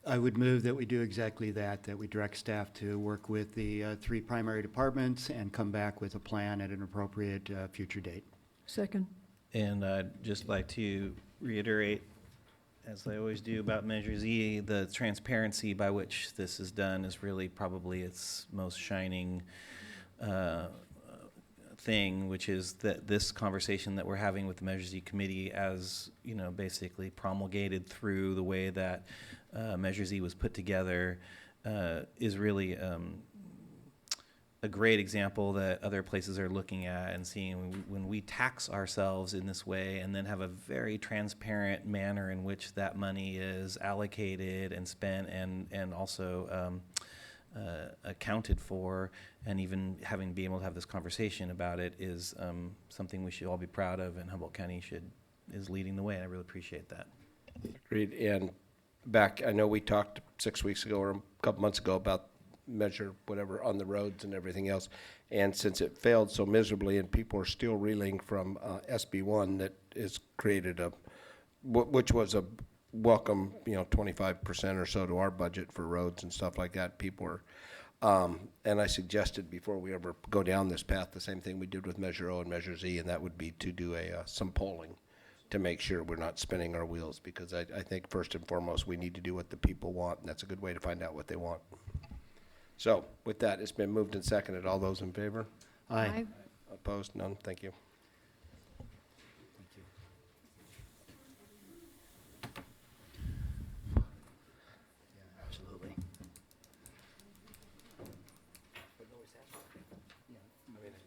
I would move that we do exactly that we direct staff to work with the 3 primary departments and come back with a plan at an appropriate future date. Second. And I'd just like to reiterate, as I always do about Measure Z, the transparency by which this is done is really probably its most shining thing, which is that this conversation that we're having with the Measure Z committee, as you know, basically promulgated through the way that Measure Z was put together, is really a great example that other places are looking at and seeing when we tax ourselves in this way and then have a very transparent manner in which that money is allocated and spent and also accounted for, and even having been able to have this conversation about it is something we should all be proud of, and Humboldt County is leading the way, and I really appreciate that. Agreed. And back, I know we talked 6 weeks ago or a couple months ago about measure whatever on the roads and everything else, and since it failed so miserably and people are still reeling from SB1 that is created which was a welcome 25% or so to our budget for roads and stuff like that, people are And I suggested before we ever go down this path, the same thing we did with Measure O and Measure Z, and that would be to do some polling to make sure we're not spinning our wheels, because I think first and foremost, we need to do what the people want, and that's a good way to find out what they want. So with that, it's been moved and seconded. All those in favor? Aye. Opposed? None? Thank you. Absolutely.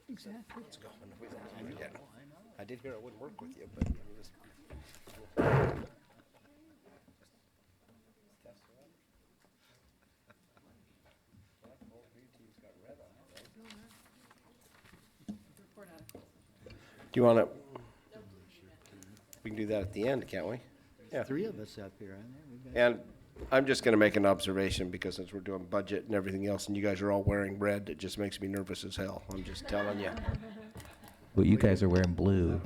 Exactly. Let's go. I did hear it wouldn't work with you, but just. Do you want to? We can do that at the end, can't we? Yeah. Three of us up here, aren't there? We've got- And I'm just going to make an observation, because since we're doing budget and everything else, and you guys are all wearing red, it just makes me nervous as hell. I'm just telling you. Well, you guys are wearing blue.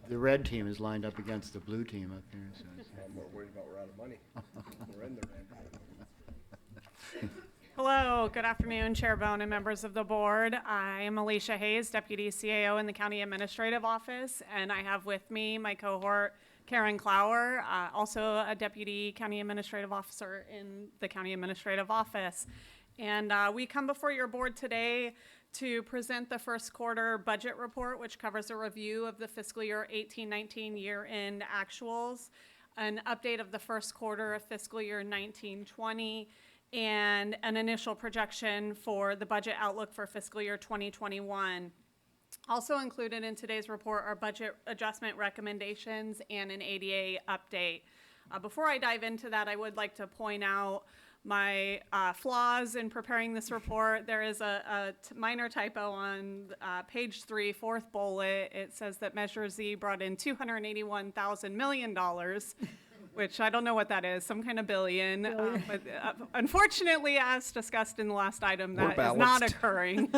The red team is lined up against the blue team up here, so. I'm more worried about we're out of money. We're in the red. Hello, good afternoon, Chair Bohn and members of the board. I am Alicia Hayes, Deputy CAO in the County Administrative Office, and I have with me my cohort, Karen Clower, also a Deputy County Administrative Officer in the County Administrative Office. And we come before your board today to present the first quarter budget report, which covers a review of the fiscal year 18-19 year-end actuals, an update of the first quarter of fiscal year 19-20, and an initial projection for the budget outlook for fiscal year 2021. Also included in today's report are budget adjustment recommendations and an ADA update. Before I dive into that, I would like to point out my flaws in preparing this report. There is a minor typo on page 3, fourth bullet. It says that Measure Z brought in $281,000 million, which I don't know what that is, some kind of billion. But unfortunately, as discussed in the last item, that is not occurring.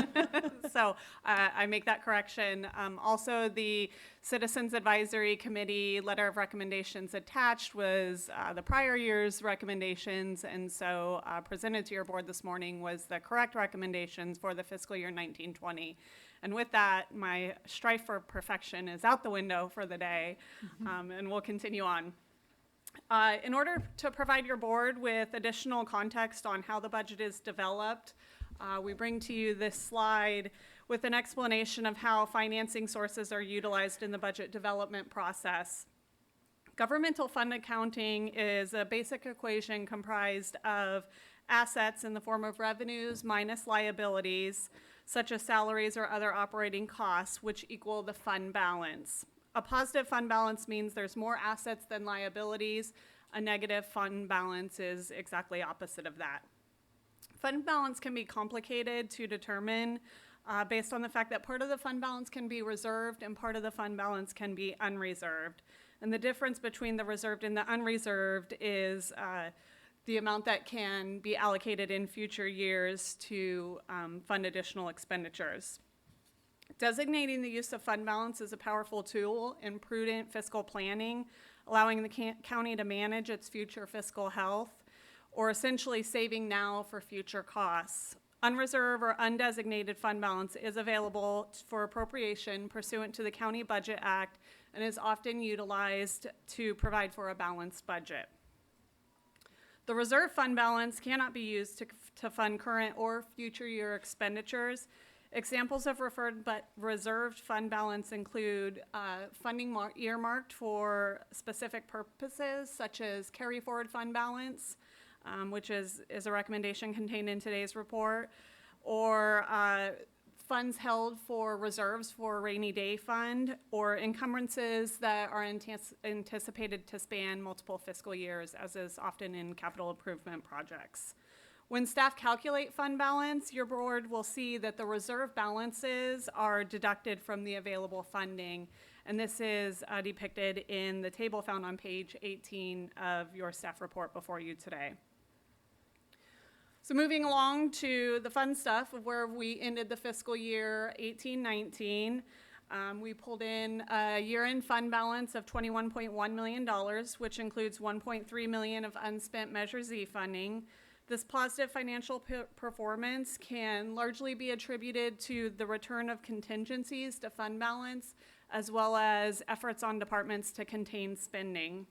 So I make that correction. Also, the Citizens Advisory Committee letter of recommendations attached was the prior year's recommendations, and so presented to your board this morning was the correct recommendations for the fiscal year 19-20. And with that, my strive for perfection is out the window for the day, and we'll continue on. In order to provide your board with additional context on how the budget is developed, we bring to you this slide with an explanation of how financing sources are utilized in the budget development process. Governmental fund accounting is a basic equation comprised of assets in the form of revenues minus liabilities, such as salaries or other operating costs, which equal the fund balance. A positive fund balance means there's more assets than liabilities. A negative fund balance is exactly opposite of that. Fund balance can be complicated to determine based on the fact that part of the fund balance can be reserved and part of the fund balance can be unreserved. And the difference between the reserved and the unreserved is the amount that can be allocated in future years to fund additional expenditures. Designating the use of fund balance is a powerful tool in prudent fiscal planning, allowing the county to manage its future fiscal health, or essentially saving now for future costs. Unreserved or undesignated fund balance is available for appropriation pursuant to the County Budget Act and is often utilized to provide for a balanced budget. The reserve fund balance cannot be used to fund current or future year expenditures. Examples of reserved fund balance include funding earmarked for specific purposes, such as carry forward fund balance, which is a recommendation contained in today's report, or funds held for reserves for a rainy day fund, or encumbrances that are anticipated to span multiple fiscal years, as is often in capital improvement projects. When staff calculate fund balance, your board will see that the reserve balances are deducted from the available funding, and this is depicted in the table found on page 18 of your staff report before you today. So moving along to the fun stuff of where we ended the fiscal year 18-19, we pulled in a year-end fund balance of $21.1 million, which includes $1.3 million of unspent Measure Z funding, This positive financial performance can largely be attributed to the return of contingencies to fund balance, as well as efforts on departments to contain spending.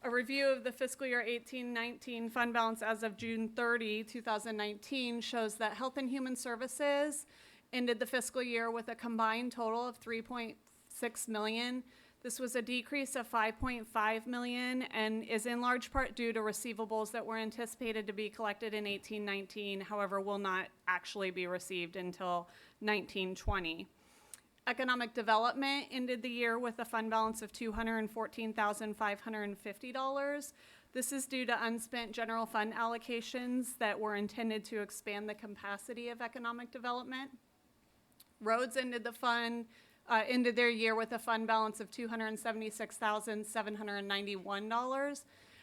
A review of the fiscal year 18-19 fund balance as of June 30, 2019 shows that Health and Human Services ended the fiscal year with a combined total of $3.6 million. This was a decrease of $5.5 million and is in large part due to receivables that were anticipated to be collected in 18-19, however, will not actually be received until 19-20. Economic Development ended the year with a fund balance of $214,550. This is due to unspent general fund allocations that were intended to expand the capacity of economic development. Roads ended their year with a fund balance of $276,791,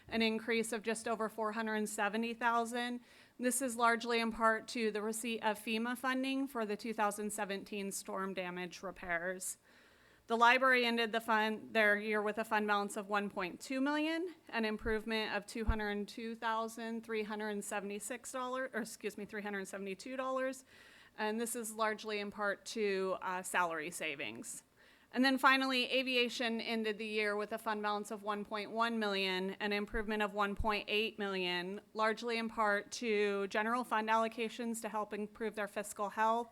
an increase of just over $470,000. This is largely in part to the receipt of FEMA funding for the 2017 storm damage repairs. The library ended their year with a fund balance of $1.2 million, an improvement of $372, and this is largely in part to salary savings. And then finally, aviation ended the year with a fund balance of $1.1 million, an improvement of $1.8 million, largely in part to general fund allocations to help improve their fiscal health,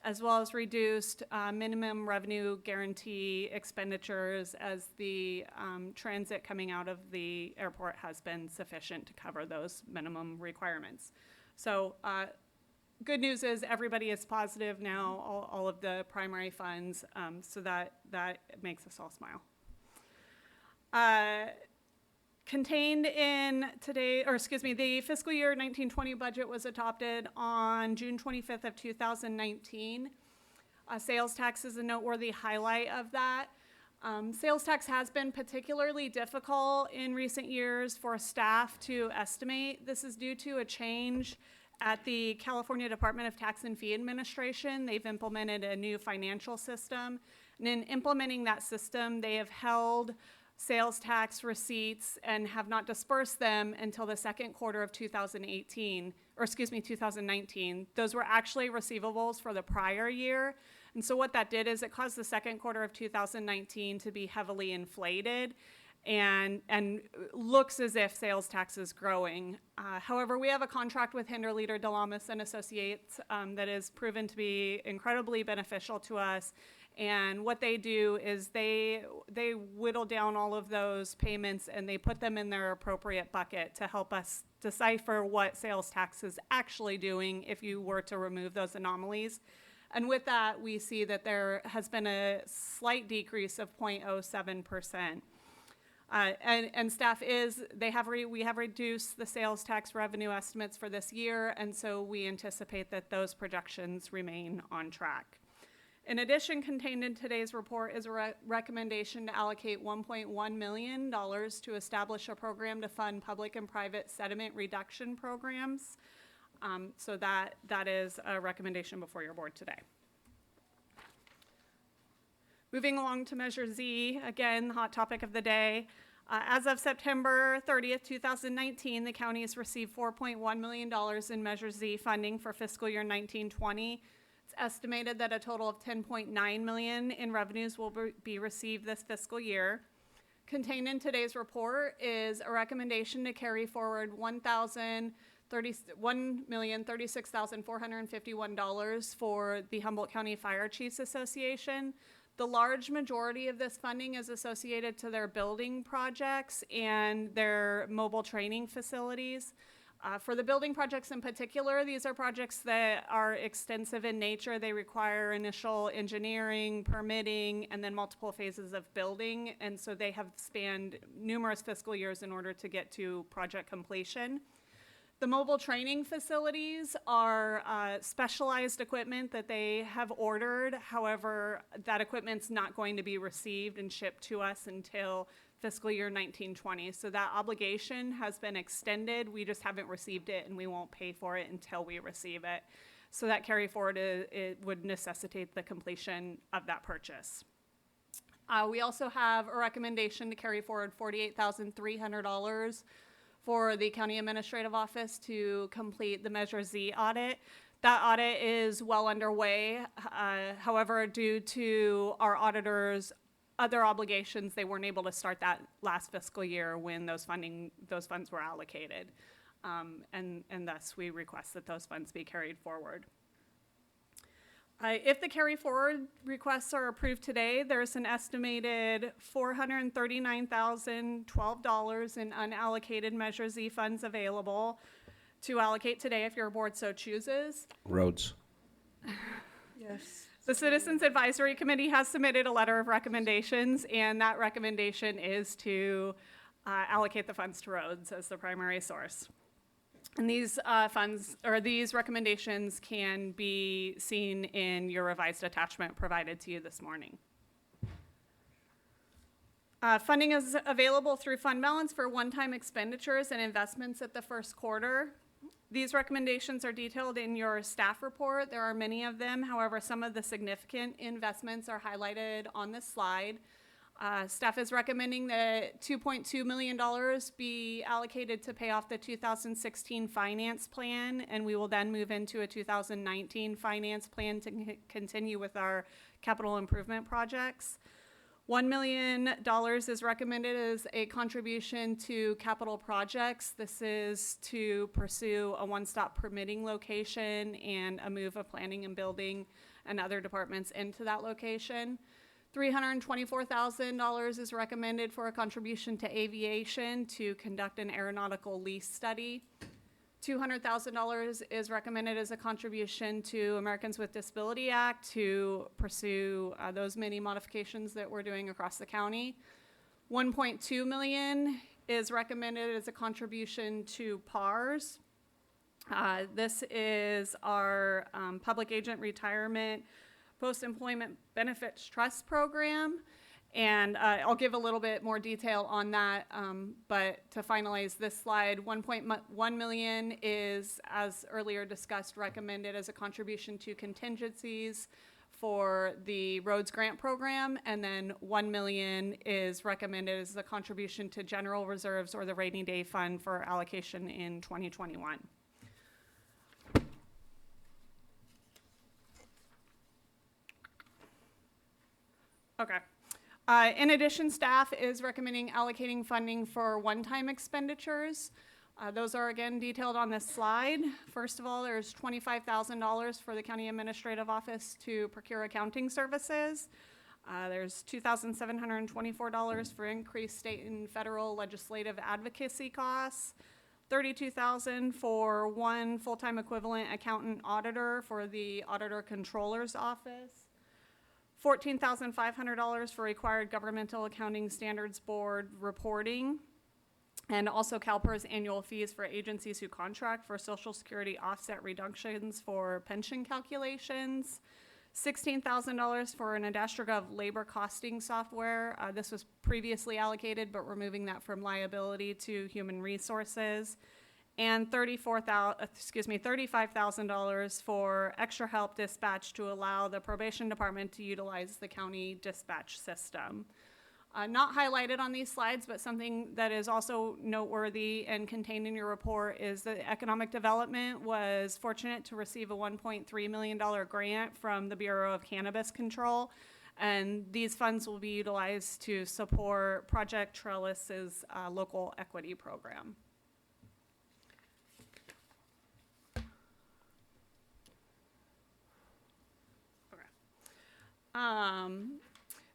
as well as reduced minimum revenue guarantee expenditures as the transit coming out of the airport has been sufficient to cover those minimum requirements. So good news is everybody is positive now, all of the primary funds, so that makes us all smile. Contained in the fiscal year 1920 budget was adopted on June 25th of 2019. Sales tax is a noteworthy highlight of that. Sales tax has been particularly difficult in recent years for staff to estimate. This is due to a change at the California Department of Tax and Fee Administration. They've implemented a new financial system. And in implementing that system, they have held sales tax receipts and have not dispersed them until the second quarter of 2019. Those were actually receivables for the prior year. And so what that did is it caused the second quarter of 2019 to be heavily inflated and looks as if sales tax is growing. However, we have a contract with Hinderleader, Delamis and Associates that is proven to be incredibly beneficial to us. And what they do is they whittle down all of those payments and they put them in their appropriate bucket to help us decipher what sales tax is actually doing if you were to remove those anomalies. And with that, we see that there has been a slight decrease of 0.07%. And staff we have reduced the sales tax revenue estimates for this year, and so we anticipate that those projections remain on track. In addition, contained in today's report is a recommendation to allocate $1.1 million to establish a program to fund public and private sediment reduction programs. So that is a recommendation before your board today. Moving along to Measure Z, again, the hot topic of the day. As of September 30th, 2019, the county has received $4.1 million in Measure Z funding for fiscal year 19-20. It's estimated that a total of $10.9 million in revenues will be received this fiscal year. Contained in today's report is a recommendation to carry forward $1,036,451 for the Humboldt County Fire Chiefs Association. The large majority of this funding is associated to their building projects and their mobile training facilities. For the building projects in particular, these are projects that are extensive in nature. They require initial engineering, permitting, and then multiple phases of building. And so they have spanned numerous fiscal years in order to get to project completion. The mobile training facilities are specialized equipment that they have ordered. However, that equipment's not going to be received and shipped to us until fiscal year 19-20. So that obligation has been extended. We just haven't received it and we won't pay for it until we receive it. So that carry forward, it would necessitate the completion of that purchase. We also have a recommendation to carry forward $48,300 for the County Administrative Office to complete the Measure Z audit. That audit is well underway. However, due to our auditors' other obligations, they weren't able to start that last fiscal year when those funds were allocated. And thus we request that those funds be carried forward. If the carry forward requests are approved today, there's an estimated $439,012 in unallocated Measure Z funds available to allocate today if your board so chooses. Roads. Yes. The Citizens Advisory Committee has submitted a letter of recommendations, and that recommendation is to allocate the funds to roads as the primary source. And these these recommendations can be seen in your revised attachment provided to you this morning. Funding is available through fund balance for one-time expenditures and investments at the first quarter. These recommendations are detailed in your staff report. There are many of them. However, some of the significant investments are highlighted on this slide. Staff is recommending that $2.2 million be allocated to pay off the 2016 finance plan, and we will then move into a 2019 finance plan to continue with our capital improvement projects. $1 million is recommended as a contribution to capital projects. This is to pursue a one-stop permitting location and a move of planning and building and other departments into that location. $324,000 is recommended for a contribution to aviation to conduct an aeronautical lease study. $200,000 is recommended as a contribution to Americans with Disability Act to pursue those many modifications that we're doing across the county. $1.2 million is recommended as a contribution to PARS. This is our public agent retirement post-employment benefits trust program. And I'll give a little bit more detail on that, but to finalize this slide, $1.1 million is, as earlier discussed, recommended as a contribution to contingencies for the roads grant program, and then $1 million is recommended as a contribution to general reserves or the rainy day fund for allocation in 2021. Okay. In addition, staff is recommending allocating funding for one-time expenditures. Those are again detailed on this slide. First of all, there's $25,000 for the County Administrative Office to procure accounting services. There's $2,724 for increased state and federal legislative advocacy costs. $32,000 for one full-time equivalent accountant auditor for the Auditor Controller's Office. $14,500 for required Governmental Accounting Standards Board reporting, and also CalPERS annual fees for agencies who contract for Social Security offset reductions for pension calculations. $16,000 for an AdastraGov labor costing software. This was previously allocated, but we're moving that from liability to human resources. And $35,000 for extra help dispatch to allow the probation department to utilize the county dispatch system. Not highlighted on these slides, but something that is also noteworthy and contained in your report is that Economic Development was fortunate to receive a $1.3 million grant from the Bureau of Cannabis Control, and these funds will be utilized to support Project Trellis's local equity program.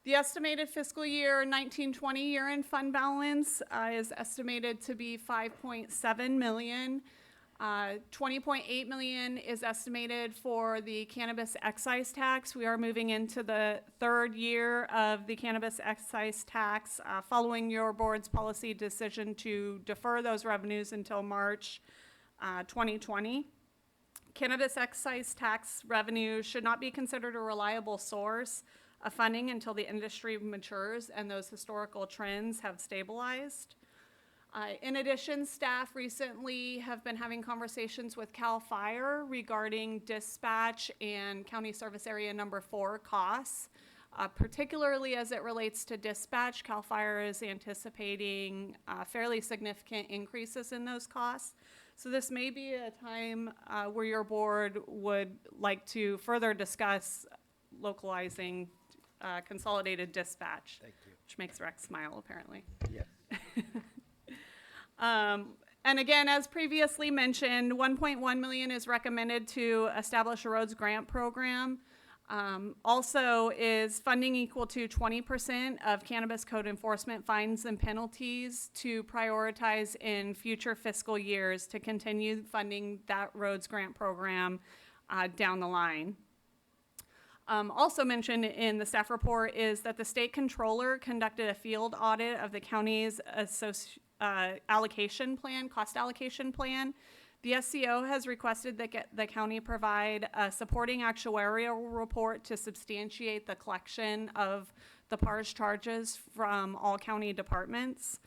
The estimated fiscal year 1920 year-end fund balance is estimated to be $5.7 million. $20.8 million is estimated for the cannabis excise tax. We are moving into the third year of the cannabis excise tax following your board's policy decision to defer those revenues until March 2020. Cannabis excise tax revenue should not be considered a reliable source of funding until the industry matures and those historical trends have stabilized. In addition, staff recently have been having conversations with CAL FIRE regarding dispatch and County Service Area Number 4 costs. particularly as it relates to dispatch. CAL FIRE is anticipating fairly significant increases in those costs. So this may be a time where your board would like to further discuss localizing consolidated dispatch. Thank you. Which makes Rex smile, apparently. Yes. And again, as previously mentioned, 1.1 million is recommended to establish a roads grant program. Also is funding equal to 20% of cannabis code enforcement fines and penalties to prioritize in future fiscal years to continue funding that roads grant program down the line. Also mentioned in the staff report is that the state controller conducted a field audit of the county's allocation plan, cost allocation plan. The SCO has requested that the county provide a supporting actuarial report to substantiate the collection of the PARS charges from all county departments.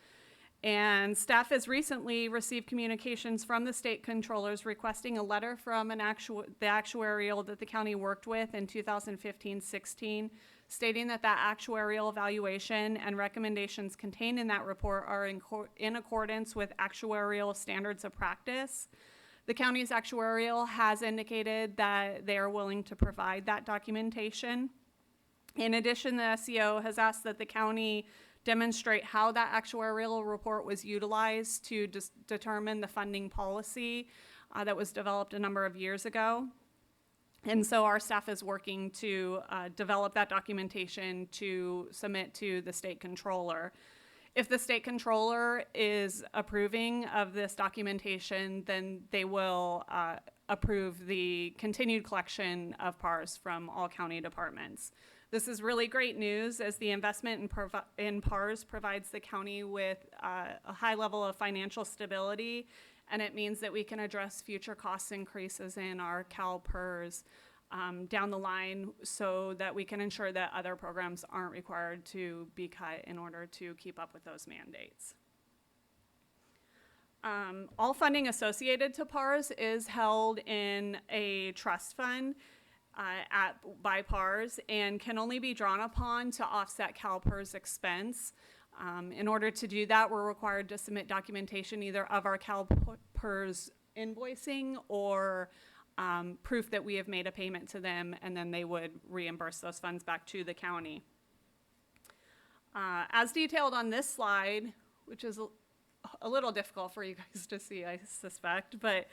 And staff has recently received communications from the state controllers requesting a letter from the actuarial that the county worked with in 2015-16, stating that actuarial evaluation and recommendations contained in that report are in accordance with actuarial standards of practice. The county's actuarial has indicated that they are willing to provide that documentation. In addition, the SCO has asked that the county demonstrate how that actuarial report was utilized to determine the funding policy that was developed a number of years ago. And so our staff is working to develop that documentation to submit to the state controller. If the state controller is approving of this documentation, then they will approve the continued collection of PARS from all county departments. This is really great news as the investment in PARS provides the county with a high level of financial stability, and it means that we can address future cost increases in our CalPERS down the line so that we can ensure that other programs aren't required to be cut in order to keep up with those mandates. All funding associated to PARS is held in a trust fund by PARS and can only be drawn upon to offset CalPERS expense. In order to do that, we're required to submit documentation either of our CalPERS invoicing or proof that we have made a payment to them, and then they would reimburse those funds back to the county. As detailed on this slide, which is a little difficult for you guys to see, I suspect, but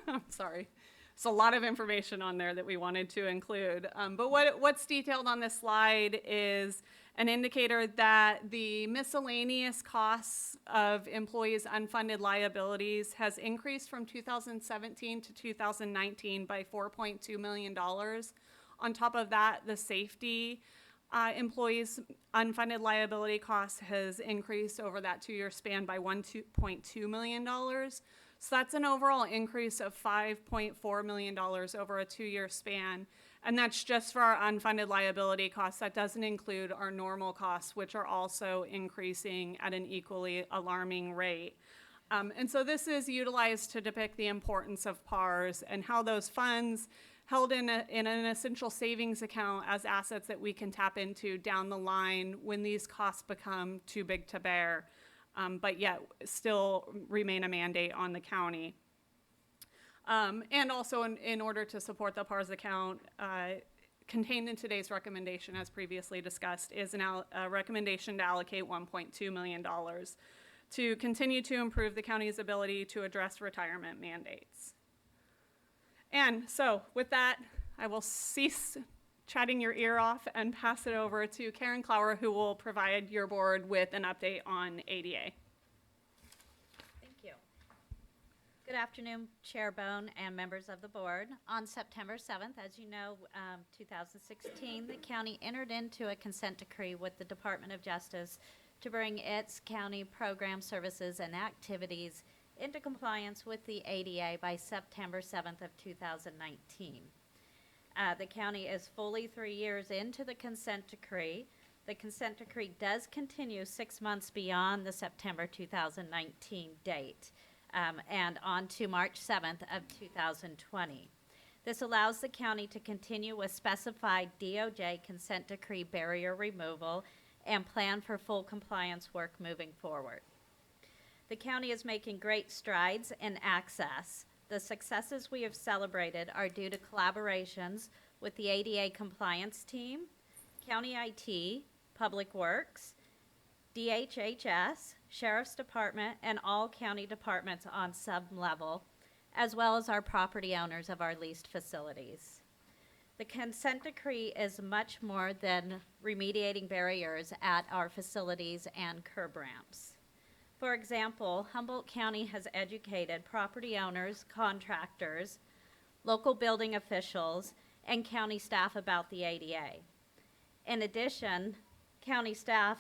I'm sorry. It's a lot of information on there that we wanted to include. But what's detailed on this slide is an indicator that the miscellaneous costs of employees' unfunded liabilities has increased from 2017 to 2019 by $4.2 million. On top of that, the safety employees' unfunded liability costs has increased over that 2-year span by $1.2 million. So that's an overall increase of $5.4 million over a 2-year span. And that's just for our unfunded liability costs. That doesn't include our normal costs, which are also increasing at an equally alarming rate. And so this is utilized to depict the importance of PARS and how those funds held in an essential savings account as assets that we can tap into down the line when these costs become too big to bear, but yet still remain a mandate on the county. And also in order to support the PARS account, contained in today's recommendation, as previously discussed, is a recommendation to allocate $1.2 million to continue to improve the county's ability to address retirement mandates. And so with that, I will cease chatting your ear off and pass it over to Karen Clower, who will provide your board with an update on ADA. Thank you. Good afternoon, Chair Bohn and members of the board. On September 7th, as you know, 2016, the county entered into a consent decree with the Department of Justice to bring its county program services and activities into compliance with the ADA by September 7th of 2019. The county is fully 3 years into the consent decree. The consent decree does continue 6 months beyond the September 2019 date and on to March 7th of 2020. This allows the county to continue with specified DOJ consent decree barrier removal and plan for full compliance work moving forward. The county is making great strides in access. The successes we have celebrated are due to collaborations with the ADA compliance team, County IT, Public Works, DHHS, Sheriff's Department, and all county departments on some level, as well as our property owners of our leased facilities. The consent decree is much more than remediating barriers at our facilities and curb ramps. For example, Humboldt County has educated property owners, contractors, local building officials, and county staff about the ADA. In addition, county staff,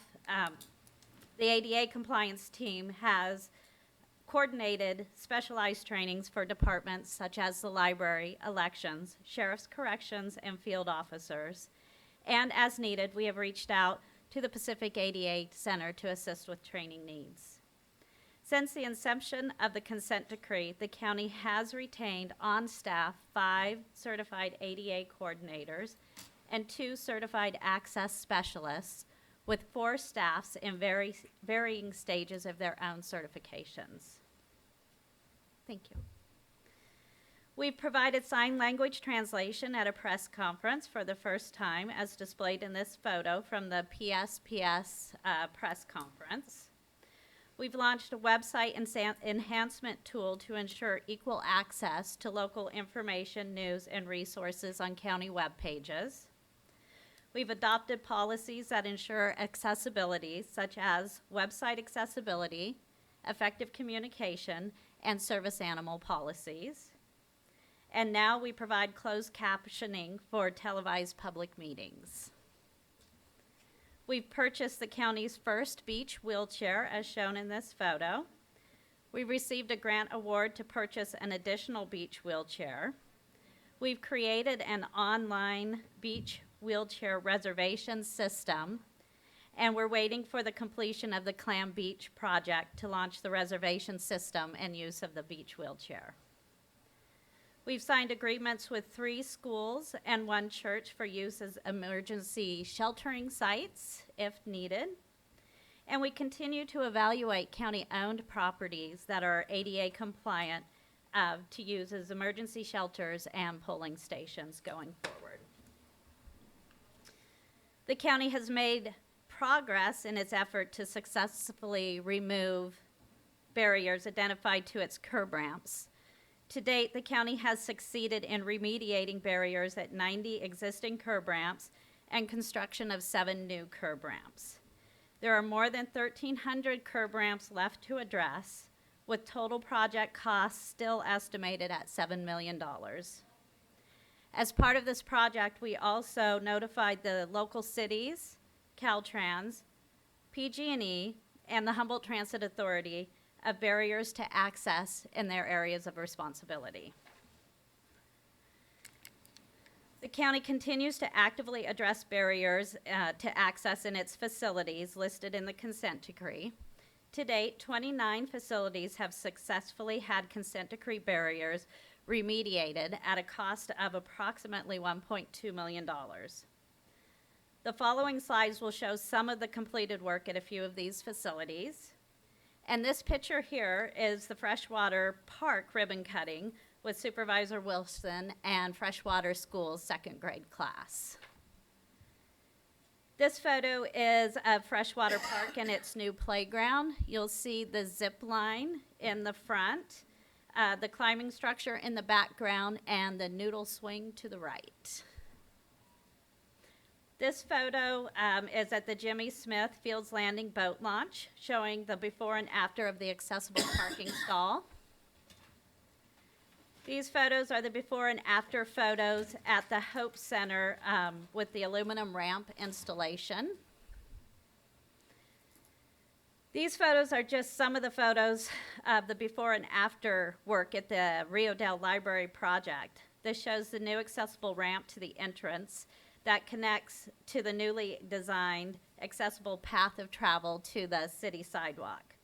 the ADA compliance team has coordinated specialized trainings for departments such as the library, elections, sheriff's corrections, and field officers. And as needed, we have reached out to the Pacific ADA Center to assist with training needs. Since the inception of the consent decree, the county has retained on staff 5 certified ADA coordinators and 2 certified access specialists, with 4 staffs in varying stages of their own certifications. Thank you. We've provided sign language translation at a press conference for the first time, as displayed in this photo from the PSPS press conference. We've launched a website enhancement tool to ensure equal access to local information, news, and resources on county web pages. We've adopted policies that ensure accessibility, such as website accessibility, effective communication, and service animal policies. And now we provide closed captioning for televised public meetings. We've purchased the county's first beach wheelchair, as shown in this photo. We received a grant award to purchase an additional beach wheelchair. We've created an online beach wheelchair reservation system, and we're waiting for the completion of the Clam Beach project to launch the reservation system and use of the beach wheelchair. We've signed agreements with 3 schools and 1 church for use as emergency sheltering sites if needed. And we continue to evaluate county-owned properties that are ADA compliant to use as emergency shelters and polling stations going forward. The county has made progress in its effort to successfully remove barriers identified to its curb ramps. To date, the county has succeeded in remediating barriers at 90 existing curb ramps and construction of 7 new curb ramps. There are more than 1,300 curb ramps left to address, with total project costs still estimated at $7 million. As part of this project, we also notified the local cities, Caltrans, PG&E, and the Humboldt Transit Authority of barriers to access in their areas of responsibility. The county continues to actively address barriers to access in its facilities listed in the consent decree. To date, 29 facilities have successfully had consent decree barriers remediated at a cost of approximately $1.2 million. The following slides will show some of the completed work at a few of these facilities. And this picture here is the freshwater park ribbon cutting with Supervisor Wilson and Freshwater School's 2nd grade class. This photo is of Freshwater Park and its new playground. You'll see the zip line in the front, the climbing structure in the background, and the noodle swing to the right. This photo is at the Jimmy Smith Fields Landing boat launch, showing the before and after of the accessible parking stall. These photos are the before and after photos at the Hope Center with the aluminum ramp installation. These photos are just some of the photos of the before and after work at the Rio Dell Library project. This shows the new accessible ramp to the entrance that connects to the newly designed accessible path of travel to the city sidewalk.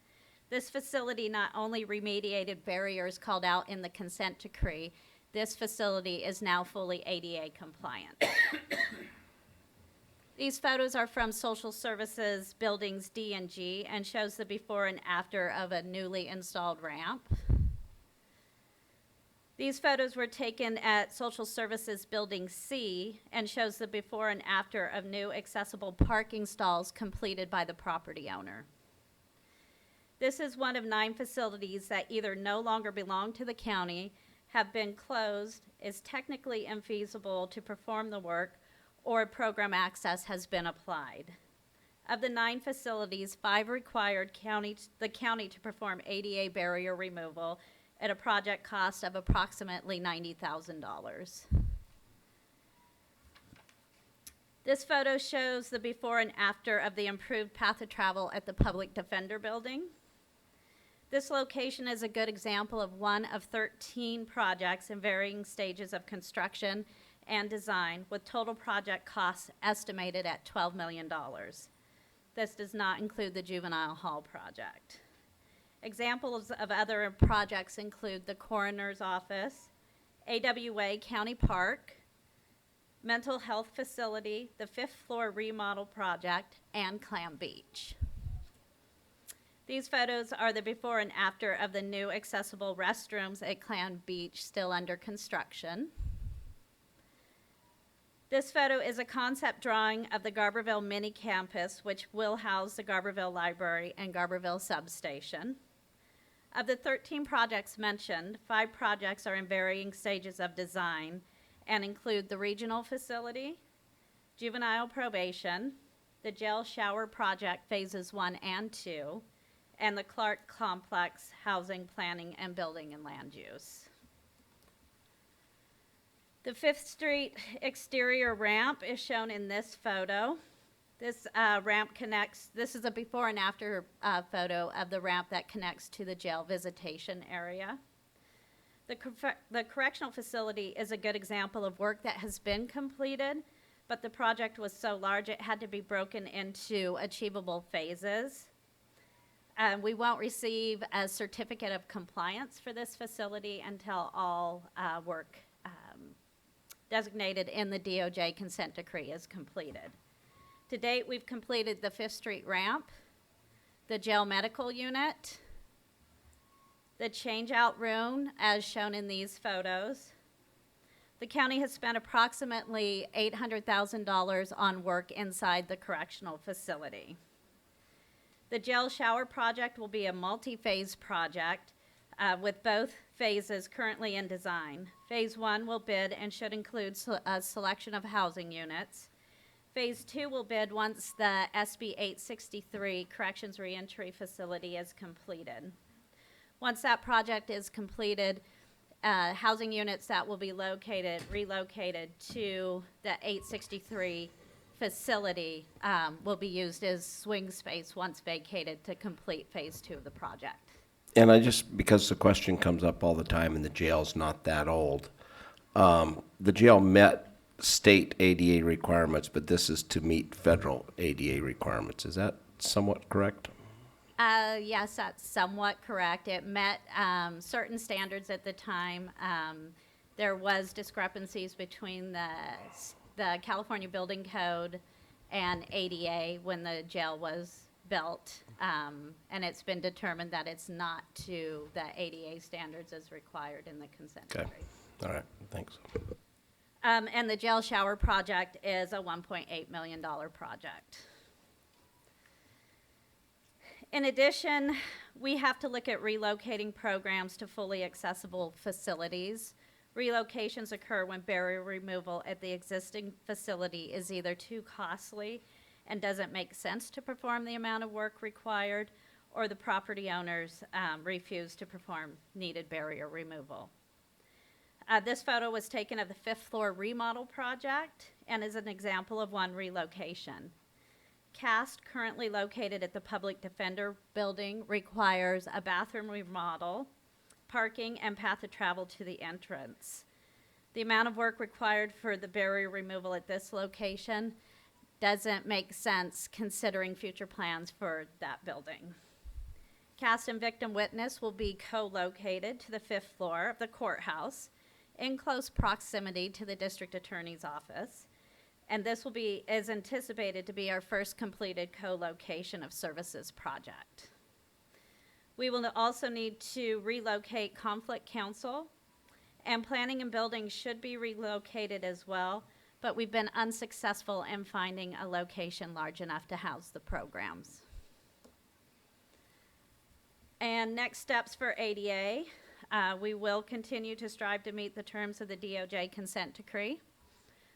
This facility not only remediated barriers called out in the consent decree, this facility is now fully ADA compliant. These photos are from Social Services Buildings D and G and shows the before and after of a newly installed ramp. These photos were taken at Social Services Building C and shows the before and after of new accessible parking stalls completed by the property owner. This is one of 9 facilities that either no longer belong to the county, have been closed, is technically infeasible to perform the work, or program access has been applied. Of the 9 facilities, 5 required the county to perform ADA barrier removal at a project cost of approximately $90,000. This photo shows the before and after of the improved path of travel at the Public Defender Building. This location is a good example of one of 13 projects in varying stages of construction and design, with total project costs estimated at $12 million. This does not include the juvenile hall project. Examples of other projects include the coroner's office, AWA County Park, mental health facility, the 5th floor remodel project, and Clam Beach. These photos are the before and after of the new accessible restrooms at Clam Beach, still under construction. This photo is a concept drawing of the Garberville mini campus, which will house the Garberville Library and Garberville Substation. Of the 13 projects mentioned, 5 projects are in varying stages of design and include the regional facility, juvenile probation, the jail shower project phases 1 and 2, and the Clark Complex housing planning and building and land use. The 5th Street exterior ramp is shown in this photo. This ramp connects, this is a before and after photo of the ramp that connects to the jail visitation area. The correctional facility is a good example of work that has been completed, but the project was so large it had to be broken into achievable phases. We won't receive a certificate of compliance for this facility until all work designated in the DOJ consent decree is completed. To date, we've completed the 5th Street ramp, the jail medical unit, the change-out room, as shown in these photos. The county has spent approximately $800,000 on work inside the correctional facility. The jail shower project will be a multi-phase project with both phases currently in design. Phase 1 will bid and should include a selection of housing units. Phase 2 will bid once the SB 863 Corrections Reentry Facility is completed. Once that project is completed, housing units that will be relocated to the 863 facility will be used as swing space once vacated to complete Phase 2 of the project. And because the question comes up all the time and the jail's not that old, the jail met state ADA requirements, but this is to meet federal ADA requirements. Is that somewhat correct? Yes, that's somewhat correct. It met certain standards at the time. There was discrepancies between the California Building Code and ADA when the jail was built, and it's been determined that it's not to the ADA standards as required in the consent decree. All right, thanks. And the jail shower project is a $1.8 million project. In addition, we have to look at relocating programs to fully accessible facilities. Relocations occur when barrier removal at the existing facility is either too costly and doesn't make sense to perform the amount of work required, or the property owners refuse to perform needed barrier removal. This photo was taken of the 5th floor remodel project and is an example of one relocation. CAST, currently located at the Public Defender Building, requires a bathroom remodel, parking, and path of travel to the entrance. The amount of work required for the barrier removal at this location doesn't make sense considering future plans for that building. CAST and victim witness will be co-located to the 5th floor of the courthouse in close proximity to the district attorney's office. And this is anticipated to be our first completed co-location of services project. We will also need to relocate conflict counsel, and planning and building should be relocated as well, but we've been unsuccessful in finding a location large enough to house the programs. And next steps for ADA, we will continue to strive to meet the terms of the DOJ consent decree.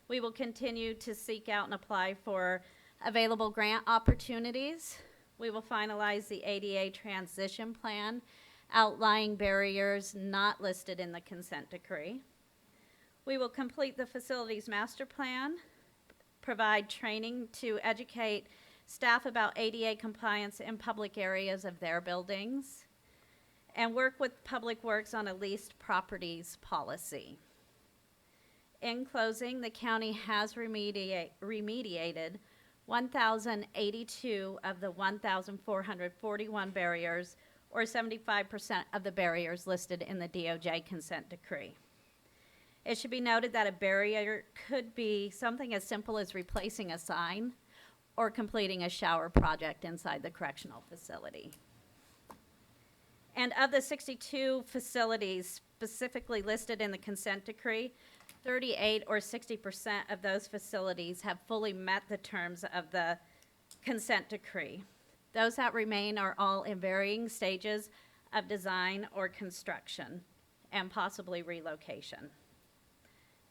We will continue to seek out and apply for available grant opportunities. We will finalize the ADA transition plan, outlining barriers not listed in the consent decree. We will complete the facilities master plan, provide training to educate staff about ADA compliance in public areas of their buildings, and work with Public Works on a leased properties policy. In closing, the county has remediated 1,082 of the 1,441 barriers, or 75% of the barriers listed in the DOJ consent decree. It should be noted that a barrier could be something as simple as replacing a sign or completing a shower project inside the correctional facility. And of the 62 facilities specifically listed in the consent decree, 38 or 60% of those facilities have fully met the terms of the consent decree. Those that remain are all in varying stages of design or construction and possibly relocation.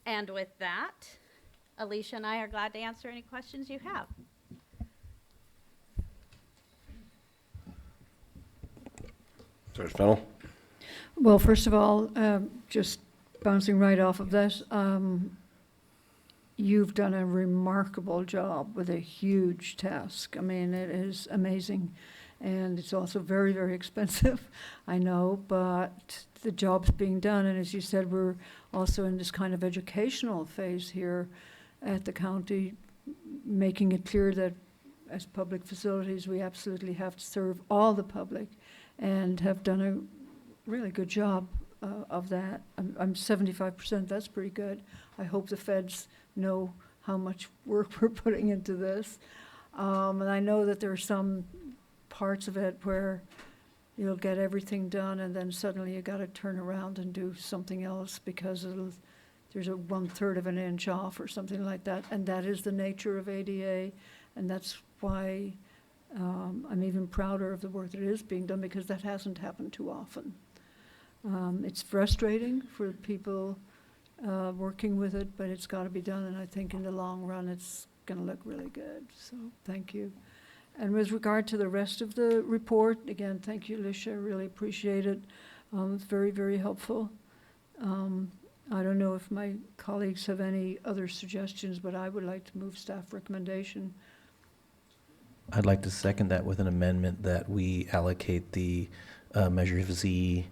And with that, Alicia and I are glad to answer any questions you have. Judge Fennell? Well, first of all, just bouncing right off of this, you've done a remarkable job with a huge task. I mean, it is amazing. And it's also very, very expensive, I know, but the job's being done. And as you said, we're also in this kind of educational phase here at the county, making it clear that as public facilities, we absolutely have to serve all the public, and have done a really good job of that. I'm 75%, that's pretty good. I hope the feds know how much work we're putting into this. And I know that there are some parts of it where you'll get everything done and then suddenly you got to turn around and do something else because there's a 1/3 of an inch off or something like that. And that is the nature of ADA. And that's why I'm even prouder of the work that is being done, because that hasn't happened too often. It's frustrating for people working with it, but it's got to be done. And I think in the long run, it's going to look really good. So thank you. And with regard to the rest of the report, again, thank you, Alicia. I really appreciate it. It's very, very helpful. I don't know if my colleagues have any other suggestions, but I would like to move staff recommendation. I'd like to second that with an amendment that we allocate the Measure Z,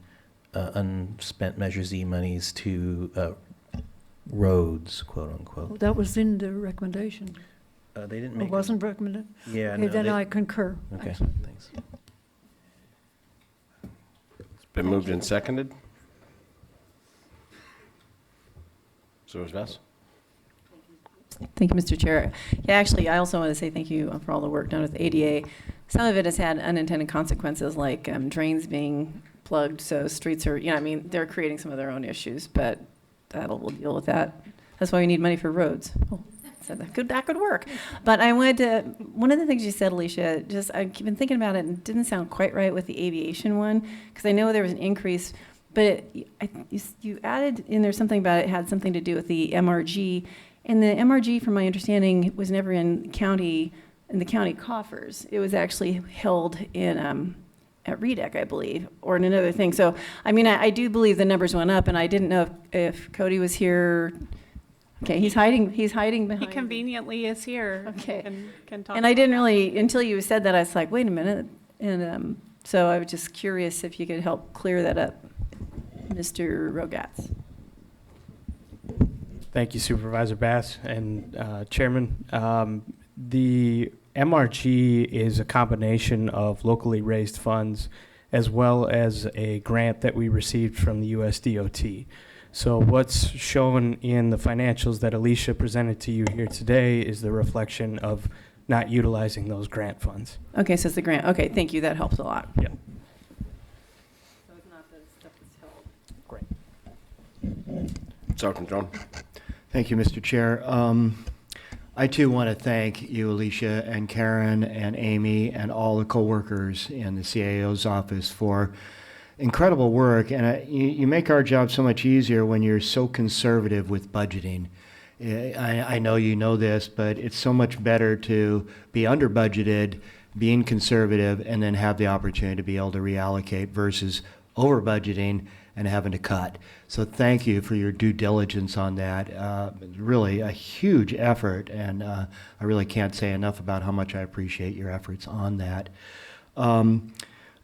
unspent Measure Z monies to roads, quote unquote. Well, that was in the recommendation. They didn't make It wasn't recommended? Yeah, Okay, no, then they- I concur. Okay, Excellent. thanks. It's been moved and seconded. Supervisor Vest? Thank you, Mr. Chair. Yeah, actually, I also want to say thank you for all the work done with ADA. Some of it has had unintended consequences, like drains being plugged, so streets are, I mean, they're creating some of their own issues, but we'll deal with that. That's why we need money for roads. Oh, so that could work. But I wanted to, one of the things you said, Alicia, just I've been thinking about it, and it didn't sound quite right with the aviation one, because I know there was an increase, but you added in there something about it had something to do with the MRG. And the MRG, from my understanding, was never in the county coffers. It was actually held in at REDEC, I believe, or in another thing. So, I mean, I do believe the numbers went up, and I didn't know if Cody was here. Okay, he's hiding behind. He conveniently is here. Okay. And can talk. And I didn't really, until you said that, I was like, wait a minute. And so I was just curious if you could help clear that up, Mr. Rogatz. Thank you, Supervisor Bass and Chairman. The MRG is a combination of locally raised funds as well as a grant that we received from the US DOT. So what's shown in the financials that Alicia presented to you here today is the reflection of not utilizing those grant funds. Okay, so it's the grant. Okay, thank you. That helps a lot. Yeah. Sergeant John. Thank you, Mr. Chair. I too want to thank you, Alicia, and Karen, and Amy, and all the coworkers in the CAO's office for incredible work. And you make our job so much easier when you're so conservative with budgeting. I know you know this, but it's so much better to be under budgeted, being conservative, and then have the opportunity to be able to reallocate versus over budgeting and having to cut. So thank you for your due diligence on that. It's really a huge effort, and I really can't say enough about how much I appreciate your efforts on that.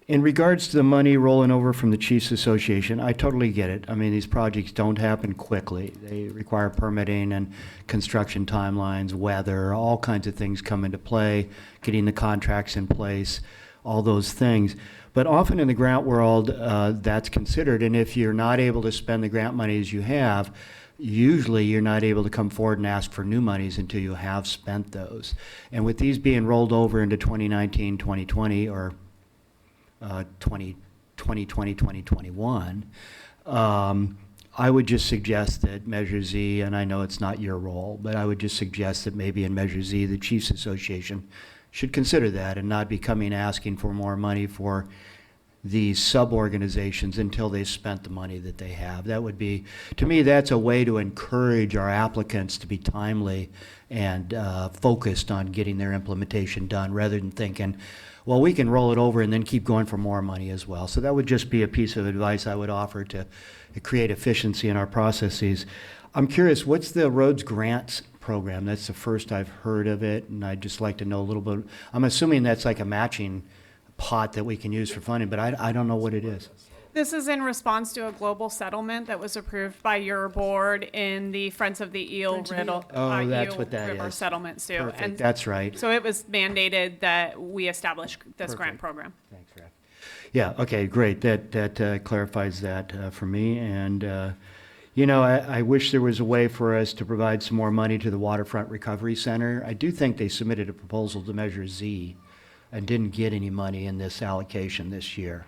In regards to the money rolling over from the Chiefs Association, I totally get it. I mean, these projects don't happen quickly. They require permitting and construction timelines, weather, all kinds of things come into play, getting the contracts in place, all those things. But often in the grant world, that's considered, and if you're not able to spend the grant monies you have, usually you're not able to come forward and ask for new monies until you have spent those. And with these being rolled over into 2019, 2020, or 2020, 2021, I would just suggest that Measure Z, and I know it's not your role, but I would just suggest that maybe in Measure Z, the Chiefs Association should consider that and not be coming asking for more money for these sub-organizations until they've spent the money that they have. That would be, to me, that's a way to encourage our applicants to be timely and focused on getting their implementation done rather than thinking, well, we can roll it over and then keep going for more money as well. So that would just be a piece of advice I would offer to create efficiency in our processes. I'm curious, what's the roads grants program? That's the first I've heard of it, and I'd just like to know a little bit. I'm assuming that's like a matching pot that we can use for funding, but I don't know what it is. This is in response to a global settlement that was approved by your board in the Friends of the Eel River Oh, that's what that is. settlement suit. Perfect, And that's right. so it was mandated that we establish this grant program. Thanks, Raf. Yeah, okay, great. That clarifies that for me. And, you know, I wish there was a way for us to provide some more money to the Waterfront Recovery Center. I do think they submitted a proposal to Measure Z and didn't get any money in this allocation this year.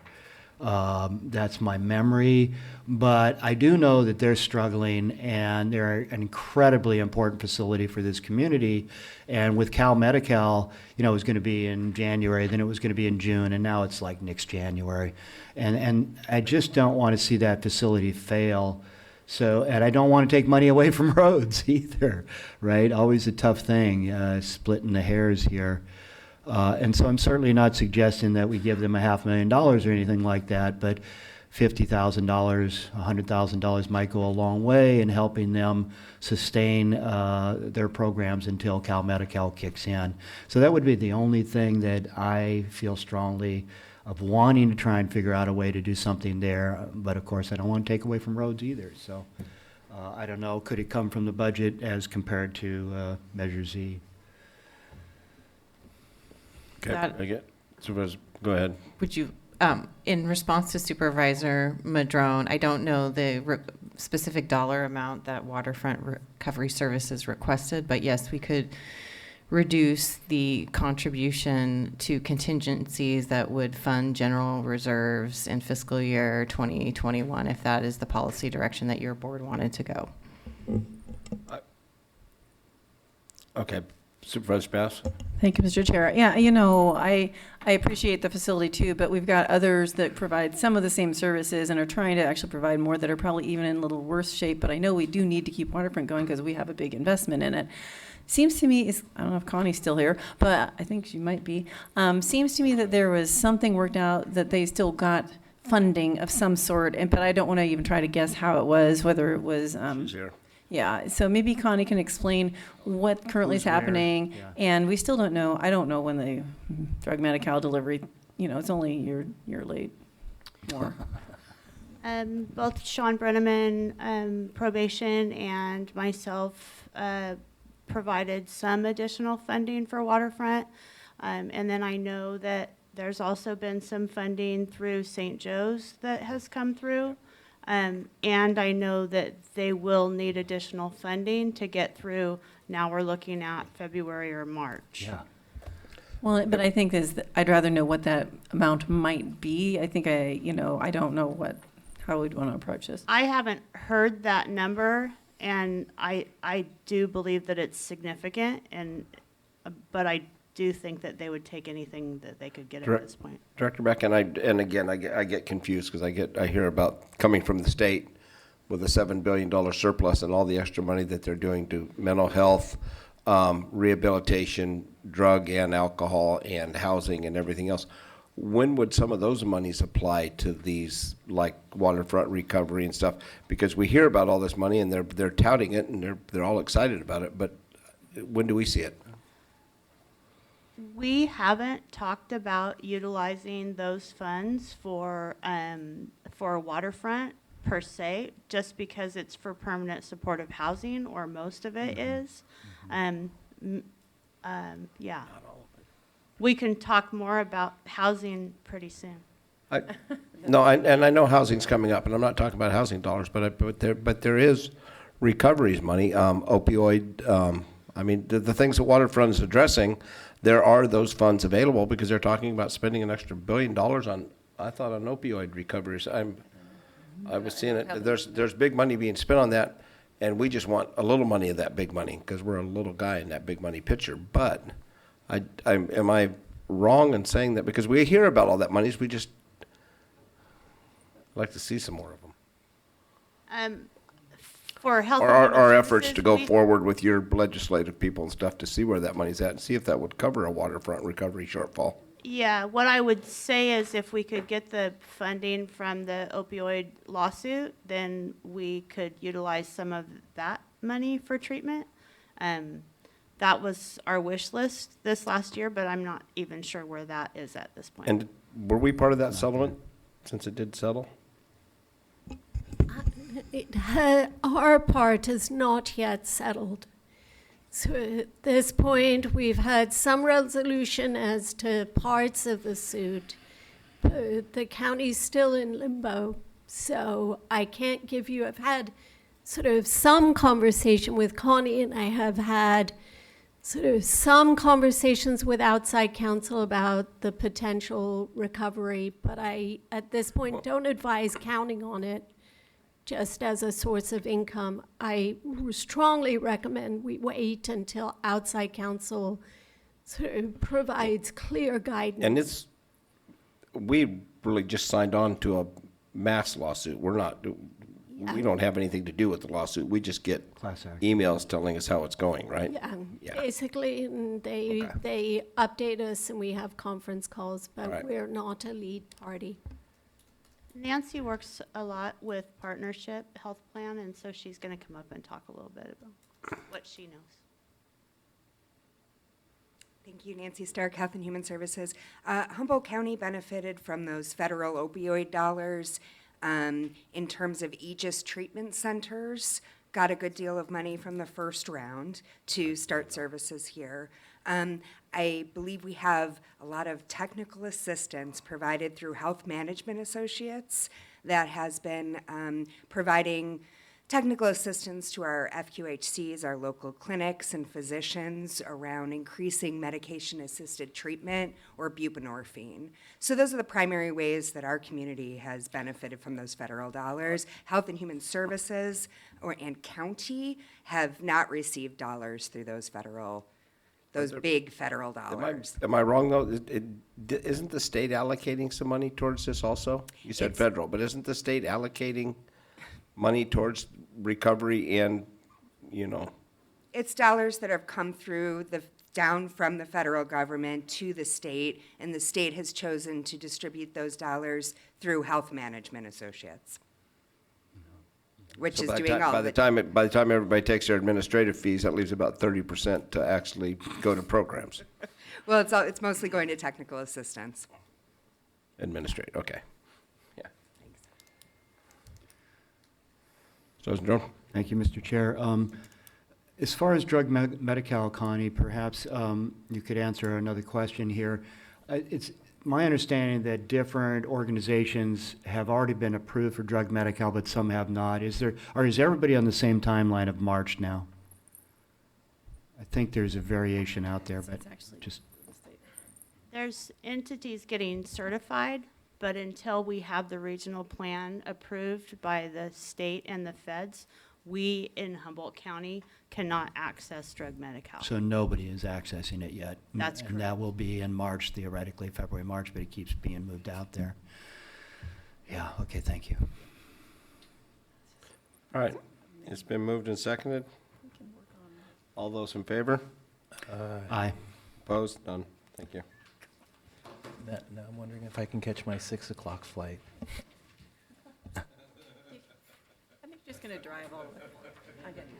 That's my memory, but I do know that they're struggling, and they're an incredibly important facility for this community. And with Cal Medi-Cal, you know, it was going to be in January, then it was going to be in June, and now it's like next January. And I just don't want to see that facility fail. So, and I don't want to take money away from roads either, right? Always a tough thing, splitting the hairs here. And so I'm certainly not suggesting that we give them $500,000 or anything like that, but $50,000, $100,000 might go a long way in helping them sustain their programs until Cal Medi-Cal kicks in. So that would be the only thing that I feel strongly of wanting to try and figure out a way to do something there. But of course, I don't want to take away from roads either. So I don't know, could it come from the budget as compared to Measure Z? Okay, Supervisor, go ahead. Would you, in response to Supervisor Madrone, I don't know the specific dollar amount that Waterfront Recovery Services requested, but yes, we could reduce the contribution to contingencies that would fund general reserves in fiscal year 2021, if that is the policy direction that your board wanted to go. Okay, Supervisor Bass. Thank you, Mr. Chair. Yeah, you know, I appreciate the facility too, but we've got others that provide some of the same services and are trying to actually provide more that are probably even in a little worse shape. But I know we do need to keep Waterfront going because we have a big investment in it. Seems to me, I don't know if Connie's still here, but I think she might be. Seems to me that there was something worked out that they still got funding of some sort, but I don't want to even try to guess how it was, whether it was. She's here. Yeah, so maybe Connie can explain what currently is happening, and we still don't know. I don't know when the drug Medi-Cal delivery. You know, it's only a year late. More. Both Sean Brenneman, probation, and myself provided some additional funding for Waterfront, and then I know that there's also been some funding through St. Joe's that has come through. And I know that they will need additional funding to get through, now we're looking at February or March. Yeah. Well, but I think I'd rather know what that amount might be. I think I don't know how we'd want to approach this. I haven't heard that number, and I do believe that it's significant, but I do think that they would take anything that they could get at this point. Director Beck, and again, I get confused because I hear about coming from the state with a $7 billion surplus and all the extra money that they're doing to mental health, rehabilitation, drug and alcohol, and housing and everything else. When would some of those monies apply to these, like waterfront recovery and stuff? Because we hear about all this money and they're touting it and they're all excited about it, but when do we see it? We haven't talked about utilizing those funds for waterfront per se, just because it's for permanent supportive housing, or most of it is. Yeah. We can talk more about housing pretty soon. No, and I know housing's coming up, and I'm not talking about housing dollars, but there is recoveries money, opioid. I mean, the things that Waterfront is addressing, there are those funds available because they're talking about spending an extra $1 billion on opioid recoveries. I was seeing it. There's big money being spent on that, and we just want a little money of that big money because we're a little guy in that big money picture. But am I wrong in saying that? Because we hear about all that money, we just like to see some more of them. For health Or and human our efforts services, to go forward with your legislative people and stuff to see where that money's at and see if that would cover a waterfront recovery shortfall. Yeah, what I would say is if we could get the funding from the opioid lawsuit, then we could utilize some of that money for treatment. That was our wish list this last year, but I'm not even sure where that is at this point. And were we part of that settlement, since it did settle? Our part is not yet settled. So at this point, we've had some resolution as to parts of the suit. The county's still in limbo, so I can't give you, I've had sort of some conversation with Connie, and I have had sort of some conversations with outside counsel about the potential recovery, but I, at this point, don't advise counting on it just as a source of income. I strongly recommend we wait until outside counsel sort of provides clear guidance. And we really just signed on to a mass lawsuit. We don't have anything to do with the lawsuit. We just get emails telling us how it's going, right? Yeah. Basically, and they update us and we have conference calls, but we're not a lead party. Nancy works a lot with Partnership Health Plan, and so she's going to come up and talk a little bit about what she knows. Thank you, Nancy Stark, Health and Human Services. Humboldt County benefited from those federal opioid dollars in terms of Aegis treatment centers. Got a good deal of money from the first round to start services here. I believe we have a lot of technical assistance provided through Health Management Associates that has been providing technical assistance to our FQHCs, our local clinics and physicians around increasing medication-assisted treatment or buprenorphine. So those are the primary ways that our community has benefited from those federal dollars. Health and Human Services and county have not received dollars through those big federal dollars. Am I wrong, though? Isn't the state allocating some money towards this also? You said federal, but isn't the state allocating money towards recovery and, It's dollars that have come through down from the federal government to the state, and the state has chosen to distribute those dollars through Health Management Associates, which is doing all by the time everybody takes their administrative fees, that leaves about 30% to actually go to programs. Well, it's mostly going to technical assistance. Administrative, okay. Yeah. So, Madrone? Thank you, Mr. Chair. As far as drug Medi-Cal, Connie, perhaps you could answer another question here. my understanding that different organizations have already been approved for drug Medi-Cal, but some have not. Is everybody on the same timeline of March now? I think there's a variation out there, but just, There's entities getting certified, but until we have the regional plan approved by the state and the feds, we in Humboldt County cannot access drug Medi-Cal. so nobody is accessing it yet. That's And that will be in March, theoretically, February, March, but it keeps being moved out there. Yeah, okay, thank you. All right, it's been moved and seconded. All those in favor? Aye. Opposed? None. Thank you. Now I'm wondering if I can catch my 6 o'clock flight. I think you're just going to drive all the way. I get you.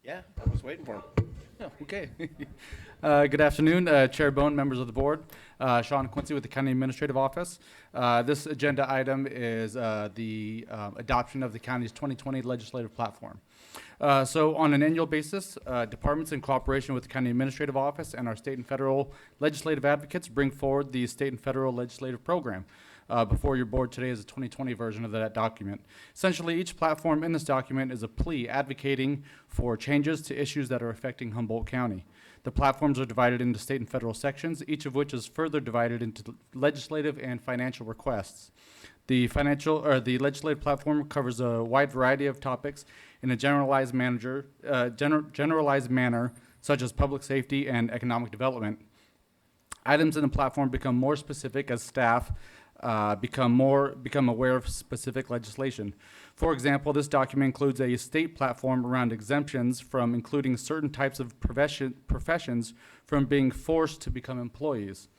Yeah, I was waiting for him. Oh, okay. Good afternoon, Chair Bohn, members of the board. Sean Quincy with the County Administrative Office. This agenda item is the adoption of the county's 2020 legislative platform. So on an annual basis, departments in cooperation with the County Administrative Office and our state and federal legislative advocates bring forward the state and federal legislative program. Before your board today is a 2020 version of that document. Essentially, each platform in this document is a plea advocating for changes to issues that are affecting Humboldt County. The platforms are divided into state and federal sections, each of which is further divided into legislative and financial requests. The legislative platform covers a wide variety of topics in a generalized manner, such as public safety and economic development. Items in the platform become more specific as staff become aware of specific legislation. For example, this document includes a state platform around exemptions from including certain types of professions from being forced to become employees.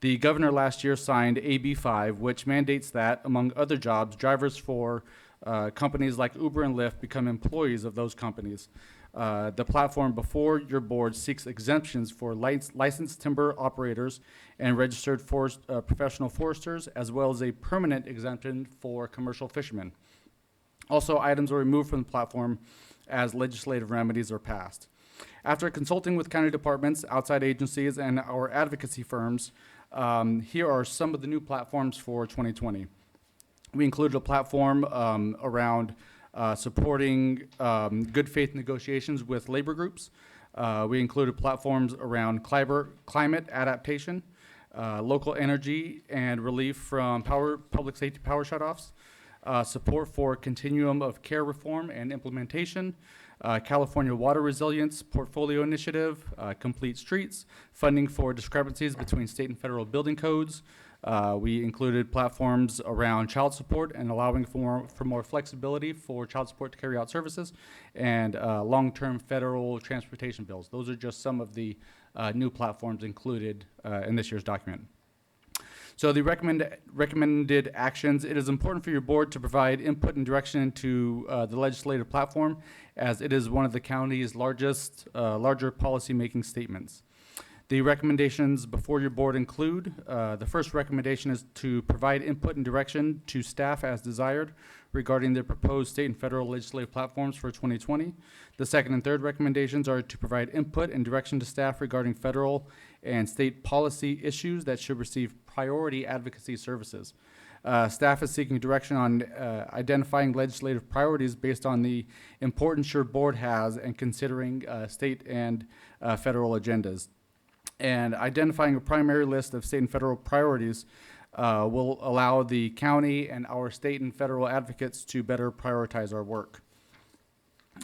The governor last year signed AB 5, which mandates that, among other jobs, drivers for companies like Uber and Lyft become employees of those companies. The platform before your board seeks exemptions for licensed timber operators and registered professional foresters, as well as a permanent exemption for commercial fishermen. Also, items are removed from the platform as legislative remedies are passed. After consulting with county departments, outside agencies, and our advocacy firms, here are some of the new platforms for 2020. We included a platform around supporting good faith negotiations with labor groups. We included platforms around climate adaptation, local energy and relief from public safety power shutoffs, support for continuum of care reform and implementation, California Water Resilience Portfolio Initiative, Complete Streets, funding for discrepancies between state and federal building codes. We included platforms around child support and allowing for more flexibility for child support to carry out services, and long-term federal transportation bills. Those are just some of the new platforms included in this year's document. So the recommended actions: it is important for your board to provide input and direction into the legislative platform, as it is one of the county's larger policy-making statements. The recommendations before your board include, the first recommendation is to provide input and direction to staff as desired regarding the proposed state and federal legislative platforms for 2020. The second and third recommendations are to provide input and direction to staff regarding federal and state policy issues that should receive priority advocacy services. Staff is seeking direction on identifying legislative priorities based on the importance your board has and considering state and federal agendas. And identifying a primary list of state and federal priorities will allow the county and our state and federal advocates to better prioritize our work.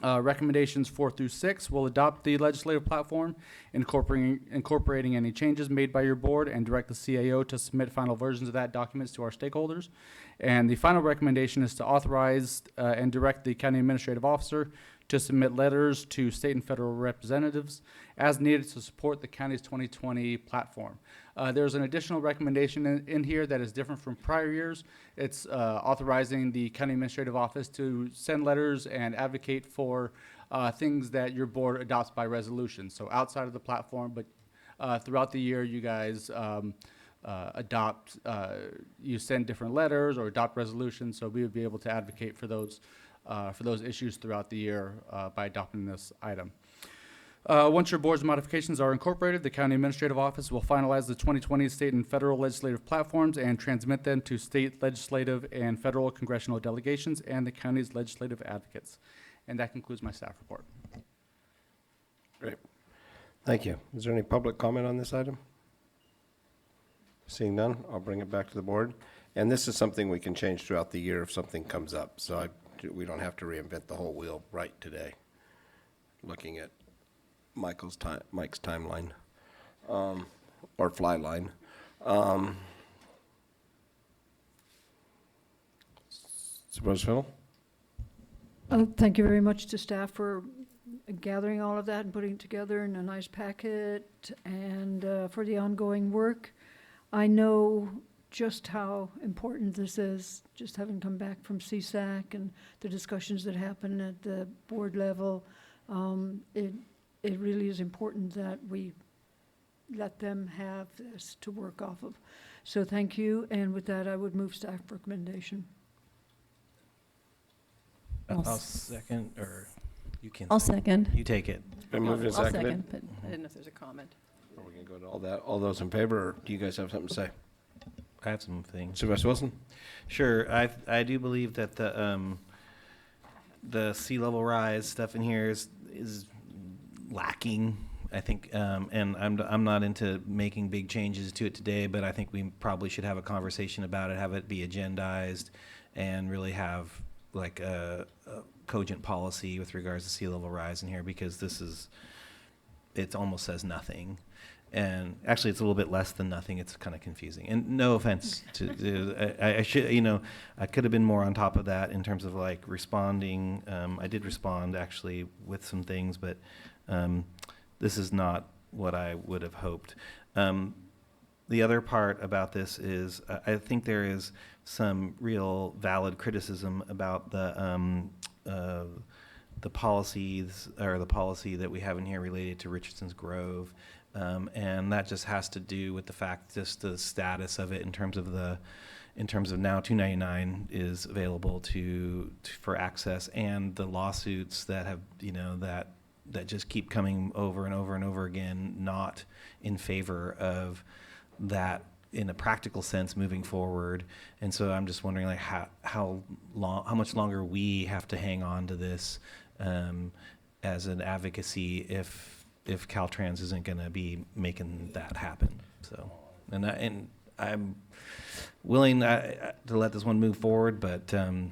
Recommendations 4 through 6 will adopt the legislative platform, incorporating any changes made by your board, and direct the CAO to submit final versions of that documents to our stakeholders. And the final recommendation is to authorize and direct the county administrative officer to submit letters to state and federal representatives as needed to support the county's 2020 platform. There's an additional recommendation in here that is different from prior years. It's authorizing the county administrative office to send letters and advocate for things that your board adopts by resolution. So outside of the platform, but throughout the year, you guys you send different letters or adopt resolutions. So we would be able to advocate for those issues throughout the year by adopting this item. Once your board's modifications are incorporated, the county administrative office will finalize the 2020 state and federal legislative platforms and transmit them to state legislative and federal congressional delegations and the county's legislative advocates. And that concludes my staff report. Great. Thank you. Is there any public comment on this item? Seeing none, I'll bring it back to the board. And this is something we can change throughout the year if something comes up. So we don't have to reinvent the whole wheel right today. Looking at Mike's timeline, or fly line. Supervisor Fennell? Thank you very much to staff for gathering all of that and putting it together in a nice packet, and for the ongoing work. I know just how important this is, just having come back from CSAC and the discussions that happen at the board level. It really is important that we let them have this to work off of. So thank you, and with that, I would move staff recommendation. I'll second, or you can. I'll second. You take it. Been moved and I'll seconded. second, but I didn't know if there's a comment. Are we gonna go to all that? All those in favor, or do you guys have something to say? I have some things. Supervisor Wilson? Sure. I do believe that the sea level rise stuff in here is lacking. I think, and I'm not into making big changes to it today, but I think we probably should have a conversation about it, have it be agendized, and really have like a cogent policy with regards to sea level rise in here, because it almost says nothing. And actually, it's a little bit less than nothing. It's kind of confusing. And no offense to, I should, I could have been more on top of that in terms of like responding. I did respond actually with some things, but this is not what I would have hoped. The other part about this is I think there is some real valid criticism about the policies, or the policy that we have in here related to Richardson's Grove. And that just has to do with the fact, just the status of it in terms of now 299 is available for access, and the lawsuits that have, that just keep coming over and over and over again, not in favor of that in a practical sense moving forward. And so I'm just wondering, like, how much longer we have to hang on to this as an advocacy if Caltrans isn't going to be making that happen. So, and I'm willing to let this one move forward, but I'm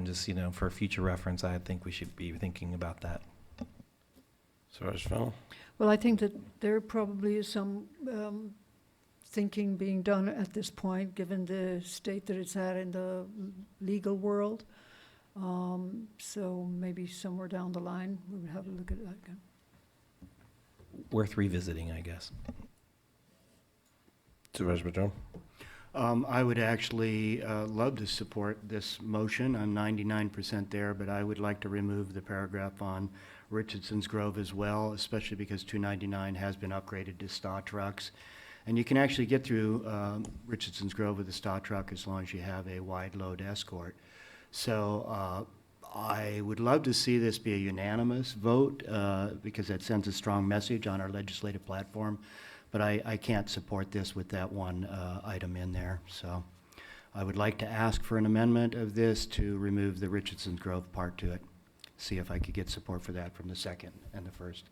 just, for future reference, I think we should be thinking about that. Well, I think that there probably is some thinking being done at this point, given the state that it's at in the legal world. So maybe somewhere down the line, we would have a look at that again. Worth revisiting, I guess. Supervisor Madrone? I would actually love to support this motion. I'm 99% there, but I would like to remove the paragraph on Richardson's Grove as well, especially because 299 has been upgraded to star trucks. And you can actually get through Richardson's Grove with a star truck as long as you have a wide load escort. So I would love to see this be a unanimous vote because that sends a strong message on our legislative platform. But I can't support this with that one item in there. So I would like to ask for an amendment of this to remove the Richardson's Grove part to it. See if I could get support for that from the second and the first.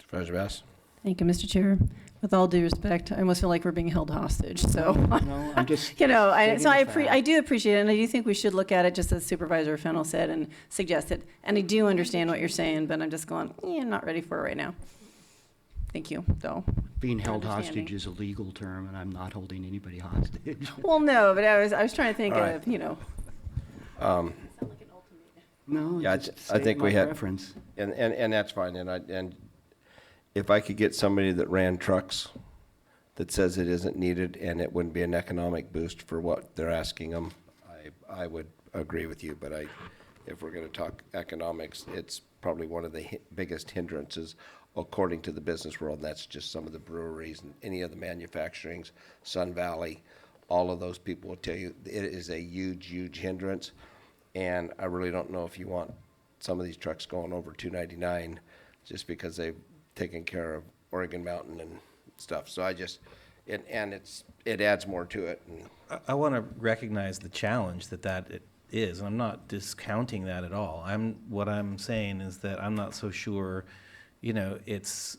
Supervisor Bass? Thank you, Mr. Chair. With all due respect, I almost feel like we're being held hostage, so. No, I'm just You know, stating so the I fact. do appreciate it, and I do think we should look at it just as Supervisor Fennell said and suggested. And I do understand what you're saying, but I'm just going, not ready for it right now. Thank you, though. Being held understanding. hostage is a legal term, and I'm not holding anybody hostage. Well, no, but I was trying to think All right. of, you know. No, Yeah, just I stating think my we had, preference. and that's fine, and if I could get somebody that ran trucks that says it isn't needed and it wouldn't be an economic boost for what they're asking them, I would agree with you, but if we're gonna talk economics, it's probably one of the biggest hindrances according to the business world, and that's just some of the breweries and any of the manufacturings, Sun Valley, all of those people will tell you it is a huge, huge hindrance. And I really don't know if you want some of these trucks going over 299 just because they've taken care of Oregon Mountain and stuff. So it adds more to it. And I want to recognize the challenge that it is. I'm not discounting that at all. What I'm saying is that I'm not so sure, it's,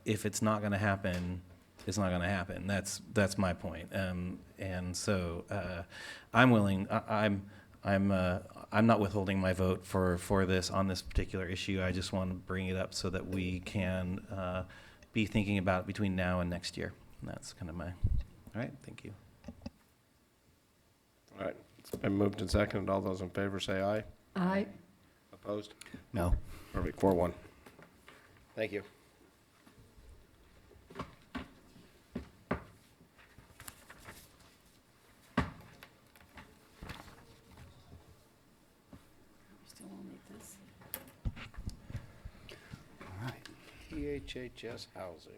if it's not going to happen, it's not going to happen. That's my point. And so I'm willing, I'm not withholding my vote for this on this particular issue. I just want to bring it up so that we can be thinking about it between now and next year. And that's kind of all right, thank you. All right, it's been moved and seconded. All those in favor say aye. Aye. Opposed? No. Perfect, 4-1. Thank you. All right. EHHS housing.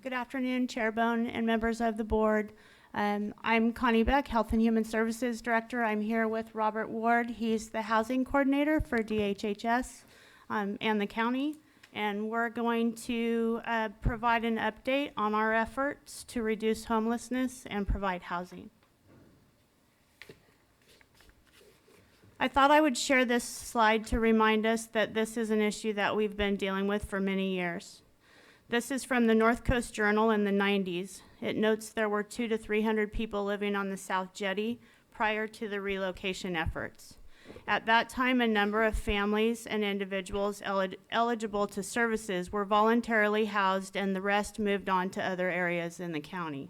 Good afternoon, Chair Bohn and members of the board. I'm Connie Beck, Health and Human Services Director. I'm here with Robert Ward. He's the housing coordinator for DHHS and the county. And we're going to provide an update on our efforts to reduce homelessness and provide housing. I thought I would share this slide to remind us that this is an issue that we've been dealing with for many years. This is from the North Coast Journal in the 90s. It notes there were 200 to 300 people living on the South Jetty prior to the relocation efforts. At that time, a number of families and individuals eligible to services were voluntarily housed, and the rest moved on to other areas in the county.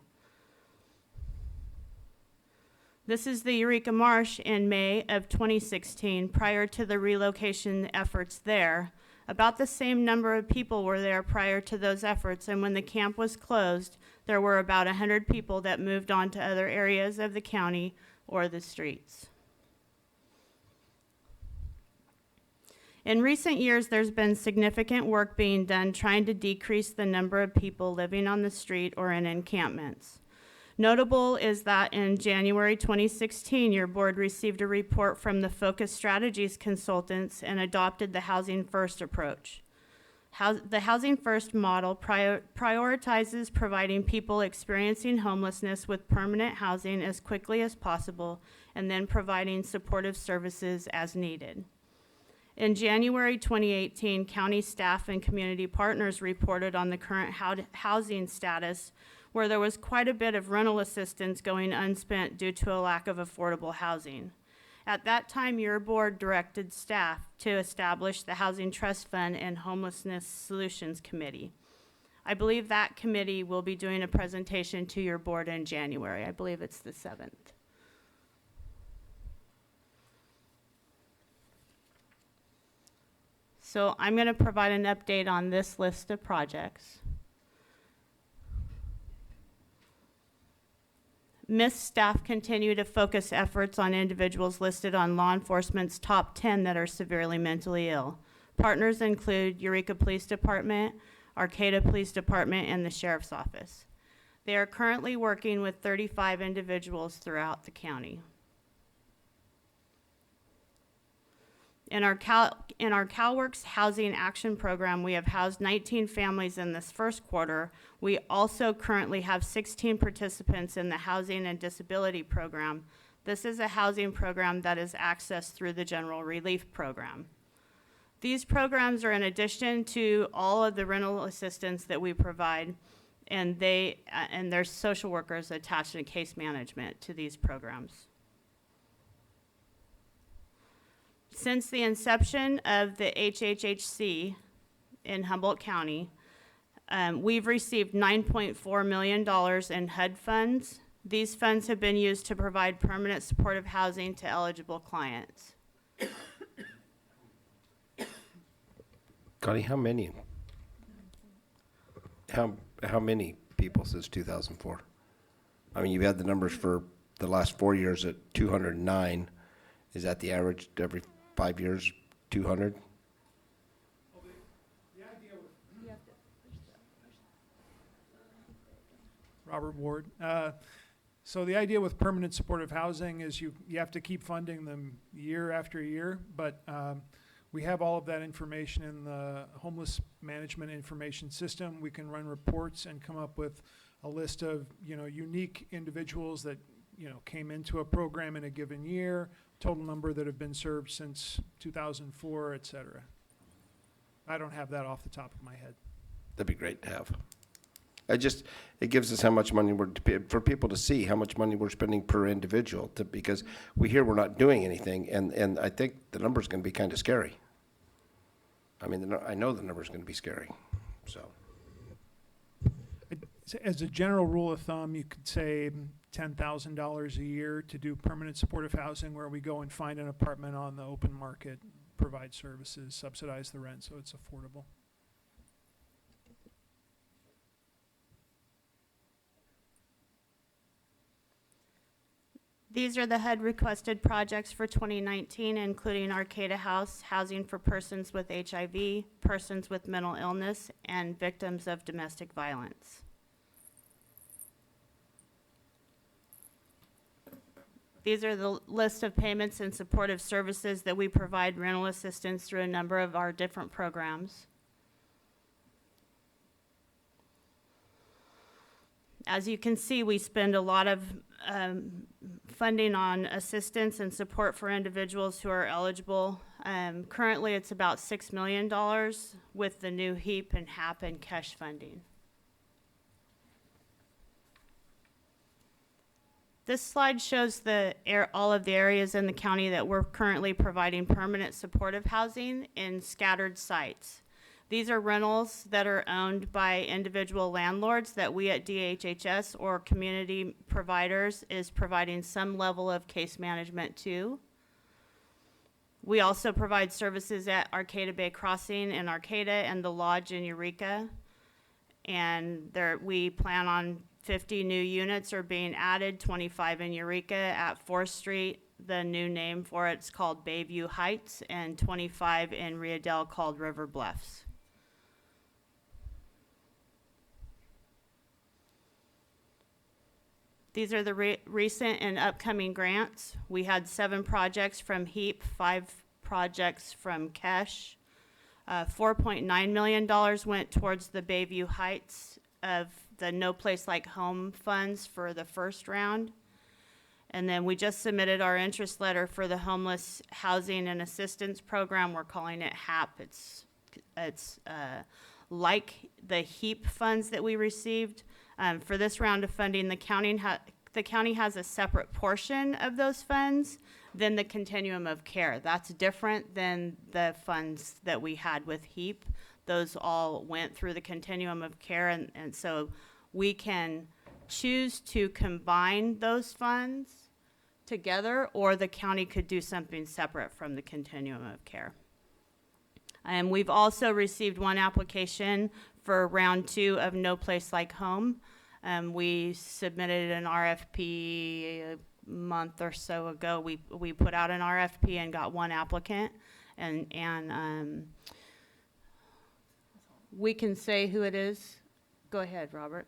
This is the Eureka Marsh in May of 2016, prior to the relocation efforts there. About the same number of people were there prior to those efforts, and when the camp was closed, there were about 100 people that moved on to other areas of the county or the streets. In recent years, there's been significant work being done trying to decrease the number of people living on the street or in encampments. Notable is that in January 2016, your board received a report from the Focus Strategies consultants and adopted the Housing First approach. The Housing First model prioritizes providing people experiencing homelessness with permanent housing as quickly as possible, and then providing supportive services as needed. In January 2018, county staff and community partners reported on the current housing status, where there was quite a bit of rental assistance going unspent due to a lack of affordable housing. At that time, your board directed staff to establish the Housing Trust Fund and Homelessness Solutions Committee. I believe that committee will be doing a presentation to your board in January. I believe it's the 7th. So I'm going to provide an update on this list of projects. MISS staff continue to focus efforts on individuals listed on law enforcement's top 10 that are severely mentally ill. Partners include Eureka Police Department, Arcata Police Department, and the Sheriff's Office. They are currently working with 35 individuals throughout the county. In our CalWorks Housing Action Program, we have housed 19 families in this first quarter. We also currently have 16 participants in the Housing and Disability Program. This is a housing program that is accessed through the General Relief Program. These programs are in addition to all of the rental assistance that we provide, and there's social workers attached to case management to these programs. Since the inception of the HHHC in Humboldt County, we've received $9.4 million in HUD funds. These funds have been used to provide permanent supportive housing to eligible clients. Connie, how many people since 2004? I mean, you've had the numbers for the last 4 years at 209. Is that the average every 5 years, 200? Robert Ward. So the idea with permanent supportive housing is you have to keep funding them year after year, but we have all of that information in the homeless management information system. We can run reports and come up with a list of, unique individuals that, came into a program in a given year, total number that have been served since 2004, et cetera. I don't have that off the top of my head. That'd be great to have. It gives us how much money for people to see how much money we're spending per individual, because we hear we're not doing anything, and I think the number's going to be kind of scary. I mean, I know the number's going to be scary, so. As a general rule of thumb, you could say $10,000 a year to do permanent supportive housing, where we go and find an apartment on the open market, provide services, subsidize the rent, so it's affordable. These are the HUD requested projects for 2019, including Arcata House, housing for persons with HIV, persons with mental illness, and victims of domestic violence. These are the list of payments and supportive services that we provide rental assistance through a number of our different programs. As you can see, we spend a lot of funding on assistance and support for individuals who are eligible. Currently, it's about $6 million with the new HEAP and HAP and CASH funding. This slide shows all of the areas in the county that we're currently providing permanent supportive housing in scattered sites. These are rentals that are owned by individual landlords that we at DHHS or community providers is providing some level of case management to. We also provide services at Arcata Bay Crossing in Arcata and the Lodge in Eureka. And we plan on 50 new units are being added, 25 in Eureka at 4th Street. The new name for it's called Bayview Heights, and 25 in Riadell called River Bluffs. These are the recent and upcoming grants. We had 7 projects from HEAP, 5 projects from CASH. $4.9 million went towards the Bayview Heights of the No Place Like Home funds for the first round. And then we just submitted our interest letter for the Homeless Housing and Assistance Program. We're calling it HAP. It's like the HEAP funds that we received. For this round of funding, the county has a separate portion of those funds than the continuum of care. That's different than the funds that we had with HEAP. Those all went through the continuum of care, and so we can choose to combine those funds together, or the county could do something separate from the continuum of care. And we've also received 1 application for round 2 of No Place Like Home. We submitted an RFP a month or so ago. We put out an RFP and got one applicant, and we can say who it is. Go ahead, Robert.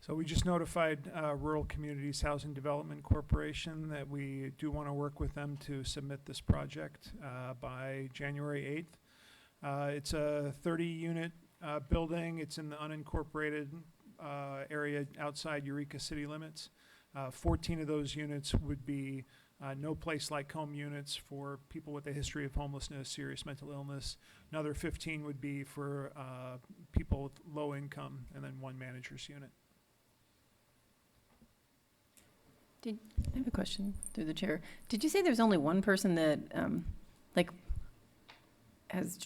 So we just notified Rural Communities Housing Development Corporation that we do want to work with them to submit this project by January 8th. It's a 30-unit building. It's in the unincorporated area outside Eureka city limits. 14 of those units would be no place like home units for people with a history of homelessness, serious mental illness. Another 15 would be for people with low income, and then one manager's unit. I have a question through the chair. Did you say there's only one person that has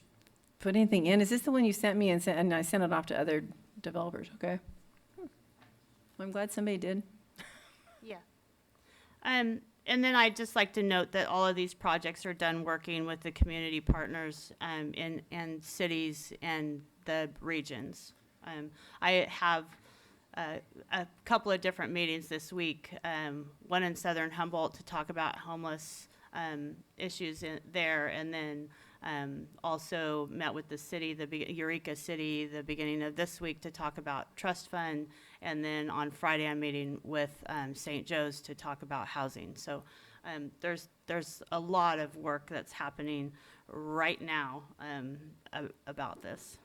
put anything in? Is this the one you sent me and I sent it off to other developers? Okay. I'm glad somebody did. Yeah. And then I'd just like to note that all of these projects are done working with the community partners in cities and the regions. I have a couple of different meetings this week, one in southern Humboldt to talk about homeless issues there, and then also met with the city, Eureka City, the beginning of this week to talk about trust fund, and then on Friday I'm meeting with St. Joe's to talk about housing. So there's a lot of work that's happening right now about this.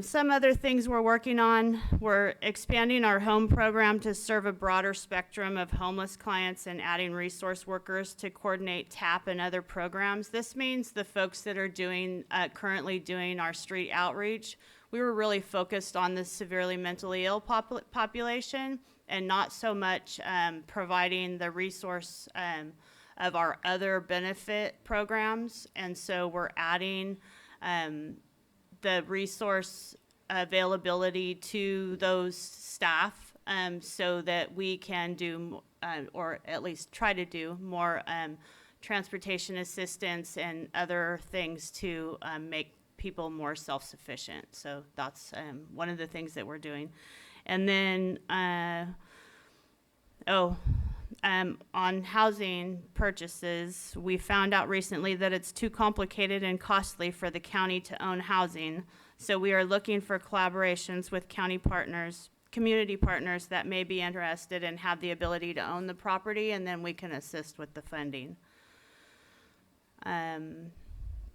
Some other things we're working on, we're expanding our home program to serve a broader spectrum of homeless clients and adding resource workers to coordinate TAP and other programs. This means the folks that are currently doing our street outreach, we were really focused on the severely mentally ill population and not so much providing the resource of our other benefit programs. And so we're adding the resource availability to those staff so that we can do, or at least try to do, more transportation assistance and other things to make people more self-sufficient. So that's one of the things that we're doing. And then, on housing purchases, we found out recently that it's too complicated and costly for the county to own housing. So we are looking for collaborations with county partners, community partners that may be interested and have the ability to own the property, and then we can assist with the funding.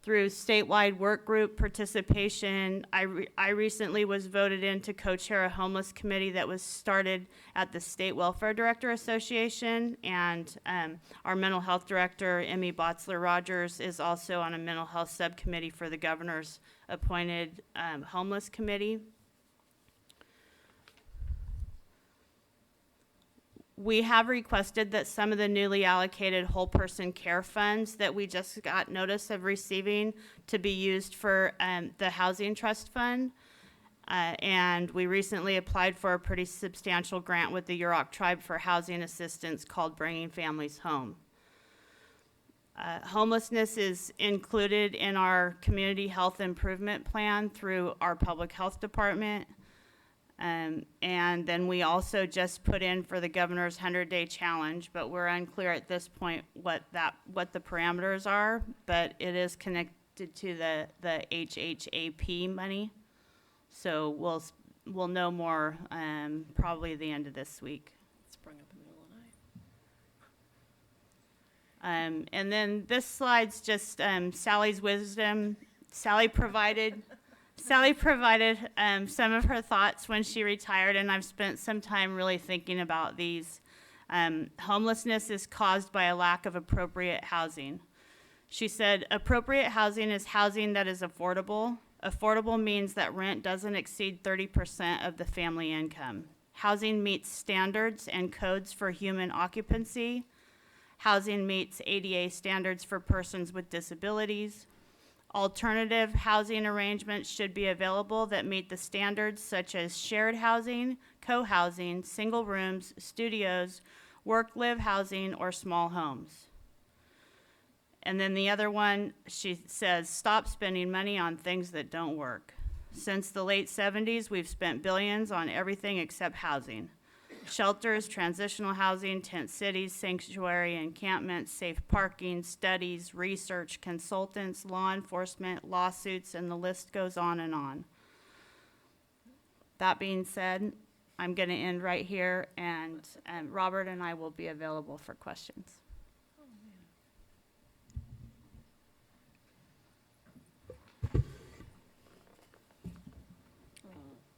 Through statewide work group participation, I recently was voted in to co-chair a homeless committee that was started at the State Welfare Director Association, and our mental health director, Emmy Botzler-Rogers, is also on a mental health subcommittee for the governor's appointed homeless committee. We have requested that some of the newly allocated whole person care funds that we just got notice of receiving to be used for the housing trust fund. And we recently applied for a pretty substantial grant with the Yurok tribe for housing assistance called Bringing Families Home. Homelessness is included in our community health improvement plan through our public health department. And then we also just put in for the governor's 100-day challenge, but we're unclear at this point what the parameters are, but it is connected to the HHAP money. So we'll know more probably the end of this week. Sprung up in the middle of the night. And then this slide's just Sally's wisdom. Sally provided some of her thoughts when she retired, and I've spent some time really thinking about these. Homelessness is caused by a lack of appropriate housing. She said, appropriate housing is housing that is affordable. Affordable means that rent doesn't exceed 30% of the family income. Housing meets standards and codes for human occupancy. Housing meets ADA standards for persons with disabilities. Alternative housing arrangements should be available that meet the standards such as shared housing, co-housing, single rooms, studios, work-live housing, or small homes. And then the other one, she says, stop spending money on things that don't work. Since the late 70s, we've spent billions on everything except housing. Shelters, transitional housing, tent cities, sanctuary encampments, safe parking, studies, research, consultants, law enforcement, lawsuits, and the list goes on and on. That being said, I'm going to end right here, and Robert and I will be available for questions.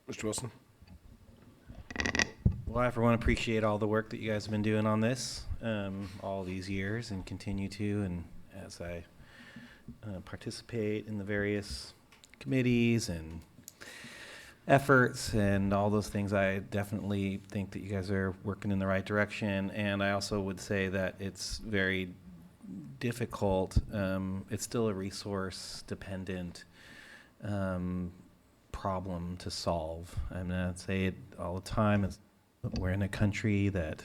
Mr. Wilson? Well, I for one appreciate all the work that you guys have been doing on this all these years and continue to, and as I participate in the various committees and efforts and all those things, I definitely think that you guys are working in the right direction. And I also would say that it's very difficult. It's still a resource dependent problem to solve. I mean, I say it all the time. We're in a country that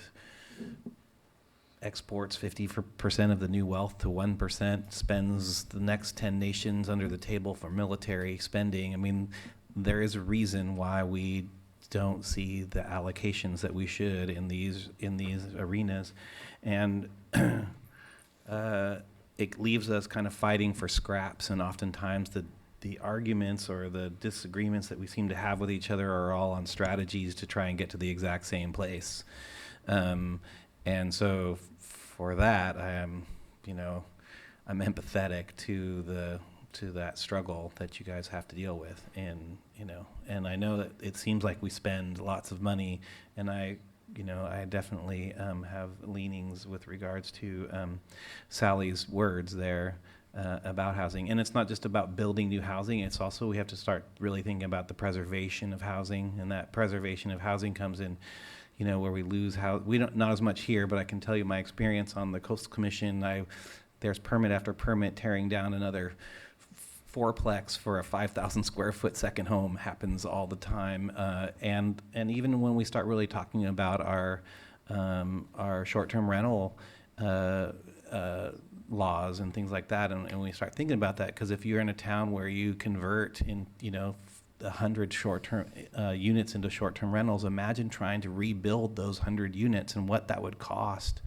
exports 50% of the new wealth to 1%, spends the next 10 nations under the table for military spending. I mean, there is a reason why we don't see the allocations that we should in these arenas, and it leaves us kind of fighting for scraps, and oftentimes the arguments or the disagreements that we seem to have with each other are all on strategies to try and get to the exact same place. And so for that, I'm empathetic to that struggle that you guys have to deal with. And I know that it seems like we spend lots of money, and I definitely have leanings with regards to Sally's words there about housing. And it's not just about building new housing, it's also we have to start really thinking about the preservation of housing, and that preservation of housing comes in, where we lose not as much here, but I can tell you my experience on the Coastal Commission, there's permit after permit tearing down another fourplex for a 5,000 square foot second home happens all the time. And even when we start really talking about our short-term rental laws and things like that, and we start thinking about that, because if you're in a town where you convert in 100 short-term units into short-term rentals, imagine trying to rebuild those 100 units and what that would cost,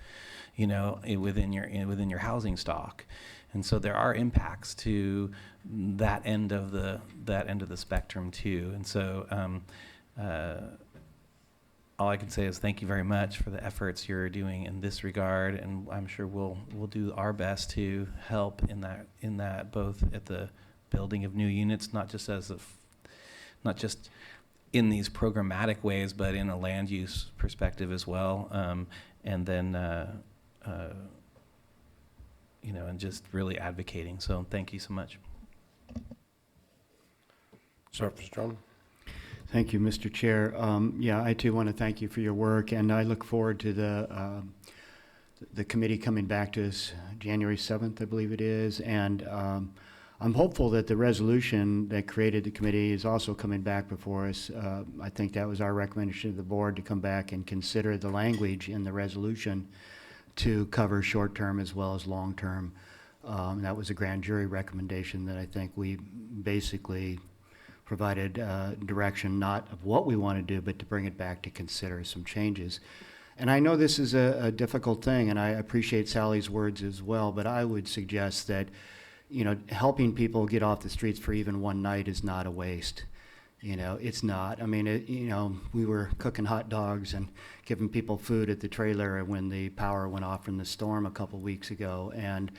within your housing stock. And so there are impacts to that end of the spectrum too. And so all I can say is thank you very much for the efforts you're doing in this regard, and I'm sure we'll do our best to help in that both at the building of new units, not just in these programmatic ways, but in a land use perspective as well, and then and just really advocating. So thank you so much. Sir, Mr. John. Thank you, Mr. Chair. Yeah, I too want to thank you for your work, and I look forward to the committee coming back to us January 7th, I believe it is, and I'm hopeful that the resolution that created the committee is also coming back before us. I think that was our recommendation to the board, to come back and consider the language in the resolution to cover short-term as well as long-term. That was a grand jury recommendation that I think we basically provided direction, not of what we want to do, but to bring it back to consider some changes. And I know this is a difficult thing, and I appreciate Sally's words as well, but I would suggest that, helping people get off the streets for even one night is not a waste. It's not. I mean, we were cooking hot dogs and giving people food at the trailer when the power went off from the storm a couple weeks ago. And,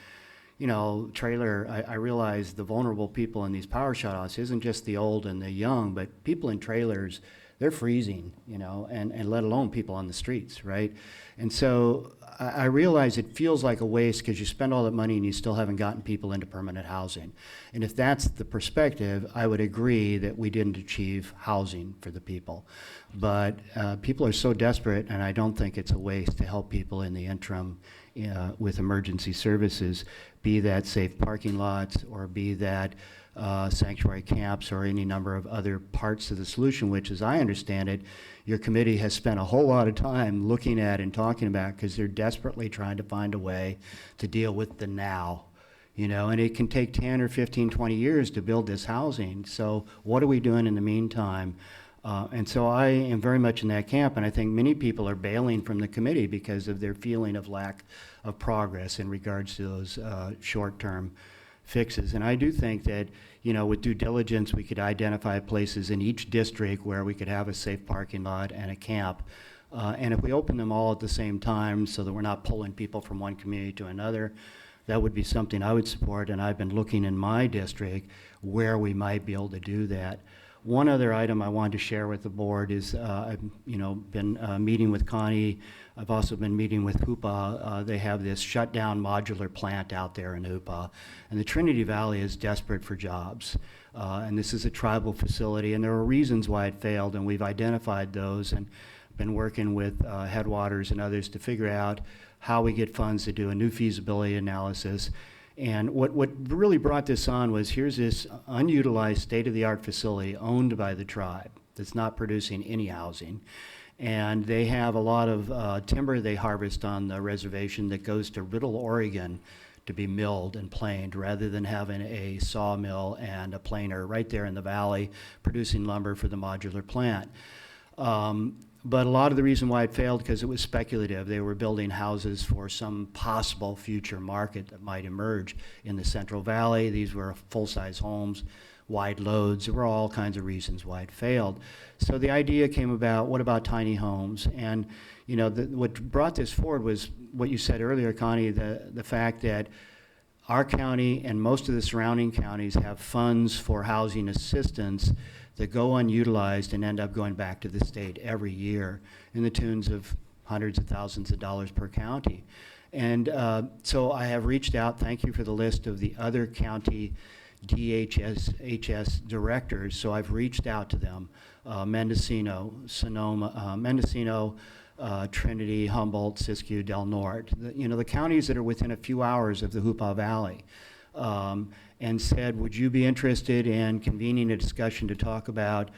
I realize the vulnerable people in these power shutoffs isn't just the old and the young, but people in trailers, they're freezing, and let alone people on the streets, right? And so I realize it feels like a waste because you spend all that money and you still haven't gotten people into permanent housing. And if that's the perspective, I would agree that we didn't achieve housing for the people. But people are so desperate, and I don't think it's a waste to help people in the interim with emergency services, be that safe parking lots or be that sanctuary camps or any number of other parts of the solution, which, as I understand it, your committee has spent a whole lot of time looking at and talking about, because they're desperately trying to find a way to deal with the now. And it can take 10 or 15, 20 years to build this housing. So what are we doing in the meantime? And so I am very much in that camp, and I think many people are bailing from the committee because of their feeling of lack of progress in regards to those short-term fixes. And I do think that, with due diligence, we could identify places in each district where we could have a safe parking lot and a camp. And if we open them all at the same time so that we're not pulling people from one community to another, that would be something I would support. And I've been looking in my district where we might be able to do that. One other item I wanted to share with the board is I've been meeting with Connie. I've also been meeting with HOOPA. They have this shutdown modular plant out there in HOOPA, and the Trinity Valley is desperate for jobs. And this is a tribal facility, and there are reasons why it failed, and we've identified those and been working with Headwaters and others to figure out how we get funds to do a new feasibility analysis. And what really brought this on was here's this unutilized state-of-the-art facility owned by the tribe that's not producing any housing. And they have a lot of timber they harvest on the reservation that goes to Riddle, Oregon to be milled and planed rather than having a sawmill and a planer right there in the valley producing lumber for the modular plant. But a lot of the reason why it failed because it was speculative. They were building houses for some possible future market that might emerge in the Central Valley. These were full-size homes, wide loads. There were all kinds of reasons why it failed. So the idea came about, what about tiny homes? And what brought this forward was what you said earlier, Connie, the fact that our county and most of the surrounding counties have funds for housing assistance that go unutilized and end up going back to the state every year in the tunes of hundreds of thousands of dollars per county. And so I have reached out, thank you for the list of the other county DHS directors. So I've reached out to them, Mendocino, Sonoma, Trinity, Humboldt, Siskiyou, Del Norte, the counties that are within a few hours of the Hoopa Valley. And said, would you be interested in convening a discussion to talk about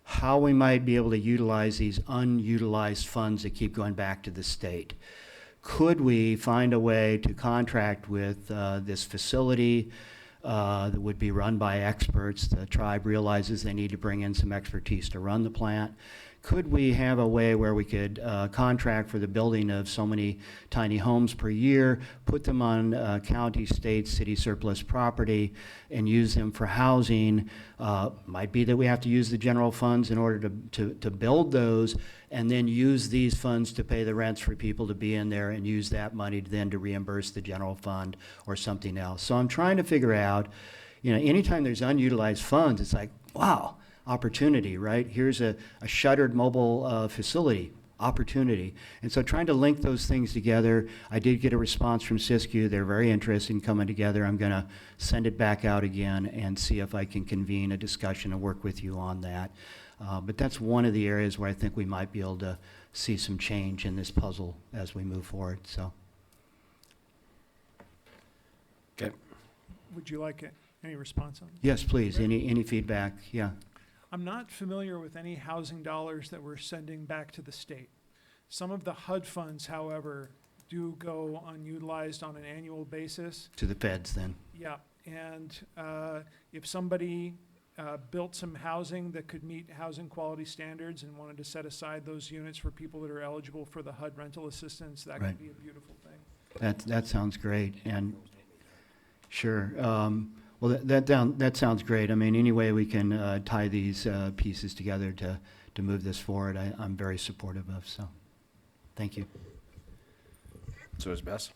how we might be able to utilize these unutilized funds that keep going back to the state? Could we find a way to contract with this facility that would be run by experts? The tribe realizes they need to bring in some expertise to run the plant. Could we have a way where we could contract for the building of so many tiny homes per year, put them on county, state, city surplus property, and use them for housing? Might be that we have to use the general funds in order to build those, and then use these funds to pay the rents for people to be in there, and use that money then to reimburse the general fund or something else. So I'm trying to figure out, anytime there's unutilized funds, it's like, wow, opportunity, right? Here's a shuttered mobile facility, opportunity. And so trying to link those things together, I did get a response from Siskiyou. They're very interested in coming together. I'm going to send it back out again and see if I can convene a discussion and work with you on that. But that's one of the areas where I think we might be able to see some change in this puzzle as we move forward. So. Okay. Would you like any response on that? Yes, please. Any feedback? Yeah. I'm not familiar with any housing dollars that we're sending back to the state. Some of the HUD funds, however, do go unutilized on an annual basis. To the feds then. Yeah, and if somebody built some housing that could meet housing quality standards and wanted to set aside those units for people that are eligible for the HUD rental assistance, that Right. could be a beautiful thing. That sounds great. And sure. Well, that sounds great. I mean, any way we can tie these pieces together to move this forward, I'm very supportive of. So, thank you. So is Bess.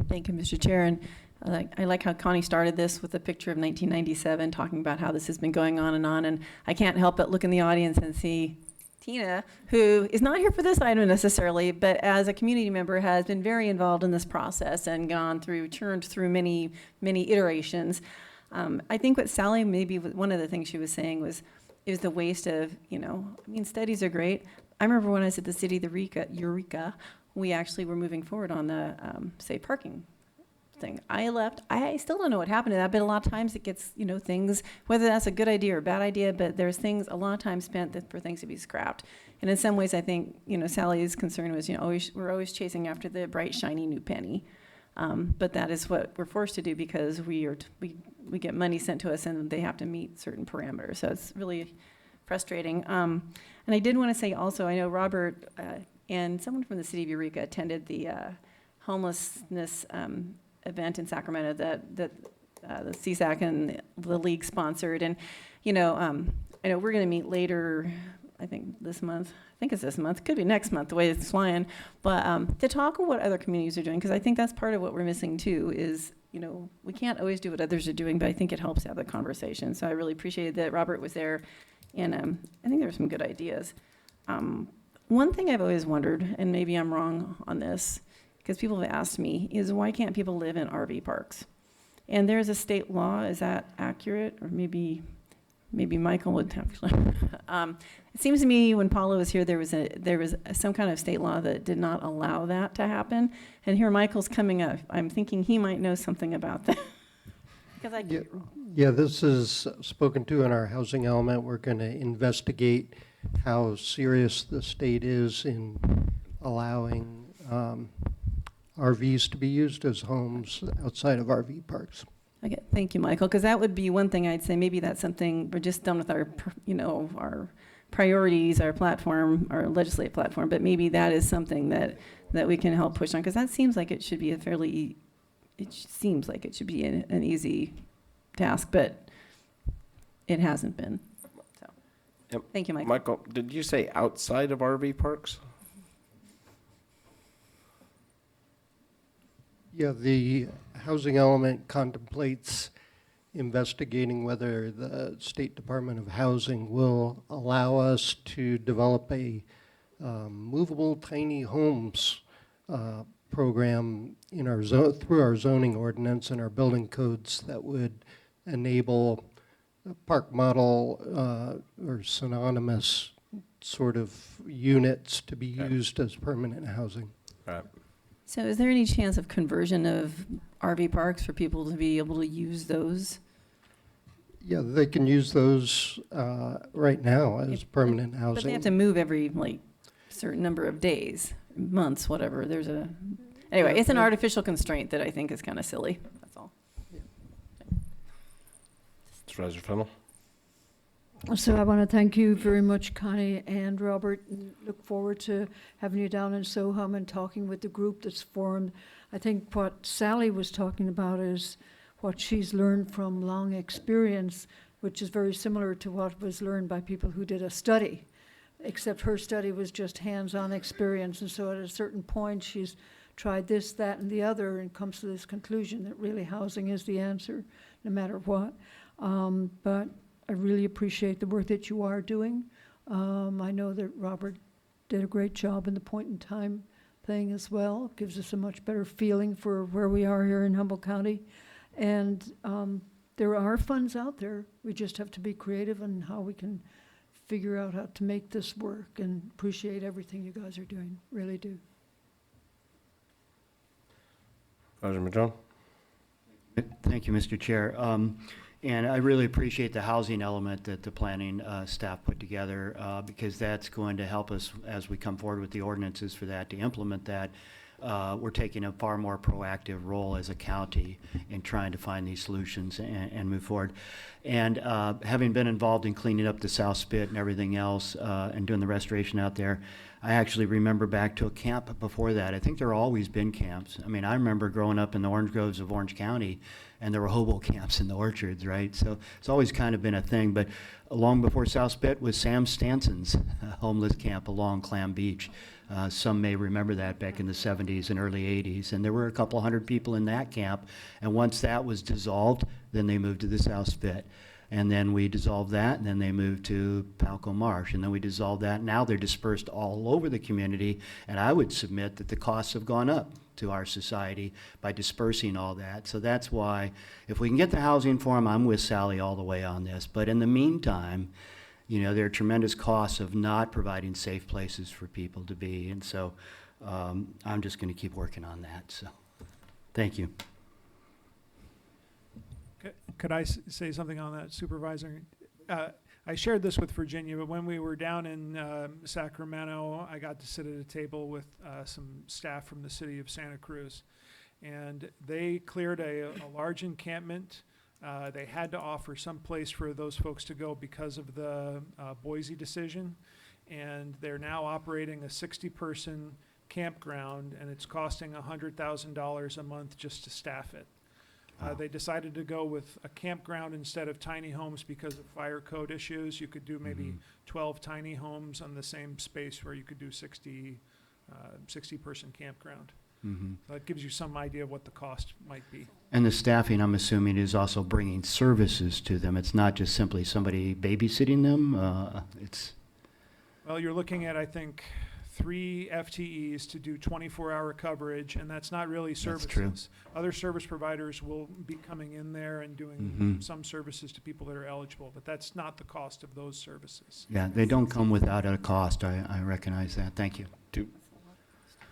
Thank you, Mr. Chair. And I like how Connie started this with a picture of 1997, talking about how this has been going on. And I can't help but look in the audience and see Tina, who is not here for this item necessarily, but as a community member has been very involved in this process and churned through many, many iterations. I think what Sally, maybe one of the things she was saying was the waste of, studies are great. I remember when I was at the city of Eureka, we actually were moving forward on the safe parking thing. I left. I still don't know what happened to that, but a lot of times it gets, things, whether that's a good idea or a bad idea, but there's a lot of time spent for things to be scrapped. And in some ways, I think, Sally's concern was, we're always chasing after the bright, shiny new penny. But that is what we're forced to do because we get money sent to us and they have to meet certain parameters. So it's really frustrating. And I did want to say also, I know Robert and someone from the city of Eureka attended the homelessness event in Sacramento that the CSAC and the league sponsored. And, I know we're going to meet later, I think this month. I think it's this month. Could be next month, the way it's flying. But to talk about what other communities are doing, because I think that's part of what we're missing too, is, we can't always do what others are doing, but I think it helps to have the conversation. So I really appreciated that Robert was there, and I think there were some good ideas. One thing I've always wondered, and maybe I'm wrong on this, because people have asked me, is why can't people live in RV parks? And there's a state law, is that accurate? Or maybe Michael would have. It seems to me when Paula was here, there was some kind of state law that did not allow that to happen. And here Michael's coming up. I'm thinking he might know something about that. Because Yeah, this is spoken to in our housing element. We're going to investigate how serious the state is in allowing RVs to be used as homes outside of RV parks. Okay, thank you, Michael, because that would be one thing I'd say. Maybe that's something we're just done with our priorities, our platform, our legislative platform. But maybe that is something that we can help push on, because that seems like it should be an easy task, but it hasn't been. So, Yep. Thank you, Michael. Michael, did you say outside of RV parks? Yeah, the housing element contemplates investigating whether the State Department of Housing will allow us to develop a movable tiny homes program in our through our zoning ordinance and our building codes that would enable a park model or synonymous sort of units to be used as permanent housing. Right. So is there any chance of conversion of RV parks for people to be able to use those? Yeah, they can use those right now as permanent housing. But they have to move every, certain number of days, months, whatever. Anyway, it's an artificial constraint that I think is kind of silly. That's all. Supervisor Fennell? So I want to thank you very much, Connie and Robert, and look forward to having you down in Soham and talking with the group that's formed. I think what Sally was talking about is what she's learned from long experience, which is very similar to what was learned by people who did a study, except her study was just hands-on experience. And so at a certain point, she's tried this, that, and the other, and comes to this conclusion that really housing is the answer, no matter what. But I really appreciate the work that you are doing. I know that Robert did a great job in the point in time thing as well. It gives us a much better feeling for where we are here in Humboldt County. And there are funds out there. We just have to be creative in how we can figure out how to make this work, and appreciate everything you guys are doing. Really do. Supervisor Madrone? Thank you, Mr. Chair. And I really appreciate the housing element that the planning staff put together because that's going to help us as we come forward with the ordinances for that, to implement that. We're taking a far more proactive role as a county in trying to find these solutions and move forward. And having been involved in cleaning up the South Spit and everything else and doing the restoration out there, I actually remember back to a camp before that. I think there have always been camps. I mean, I remember growing up in the orange groves of Orange County, and there were hobo camps in the orchards, right? So it's always kind of been a thing. But long before South Spit was Sam Stanson's homeless camp along Clam Beach. Some may remember that back in the 70s and early 80s. And there were a couple hundred people in that camp. And once that was dissolved, then they moved to the South Spit. And then we dissolved that, and then they moved to Palco Marsh, and then we dissolved that. Now they're dispersed all over the community, and I would submit that the costs have gone up to our society by dispersing all that. So that's why, if we can get the housing for them, I'm with Sally all the way on this. But in the meantime, you know, there are tremendous costs of not providing safe places for people to be, and so I'm just going to keep working on that. So, thank you. Could I say something on that, Supervisor? I shared this with Virginia, but when we were down in Sacramento, I got to sit at a table with some staff from the city of Santa Cruz. And they cleared a large encampment. They had to offer some place for those folks to go because of the Boise decision. And they're now operating a 60-person campground, and it's costing $100,000 a month just to staff it. They decided to go with a campground instead of tiny homes because of fire code issues. You could do maybe 12 tiny homes on the same space where you could do 60-person campground. That gives you some idea of what the cost might be. And the staffing, I'm assuming, is also bringing services to them. It's not just simply somebody babysitting them. Well, you're looking at, I think, 3 FTEs to do 24-hour coverage, and that's not really services. That's true. Other service providers will be coming in there and doing some services to people that are eligible, but that's not the cost of those services. Yeah, they don't come without a cost. I recognize that. Thank you.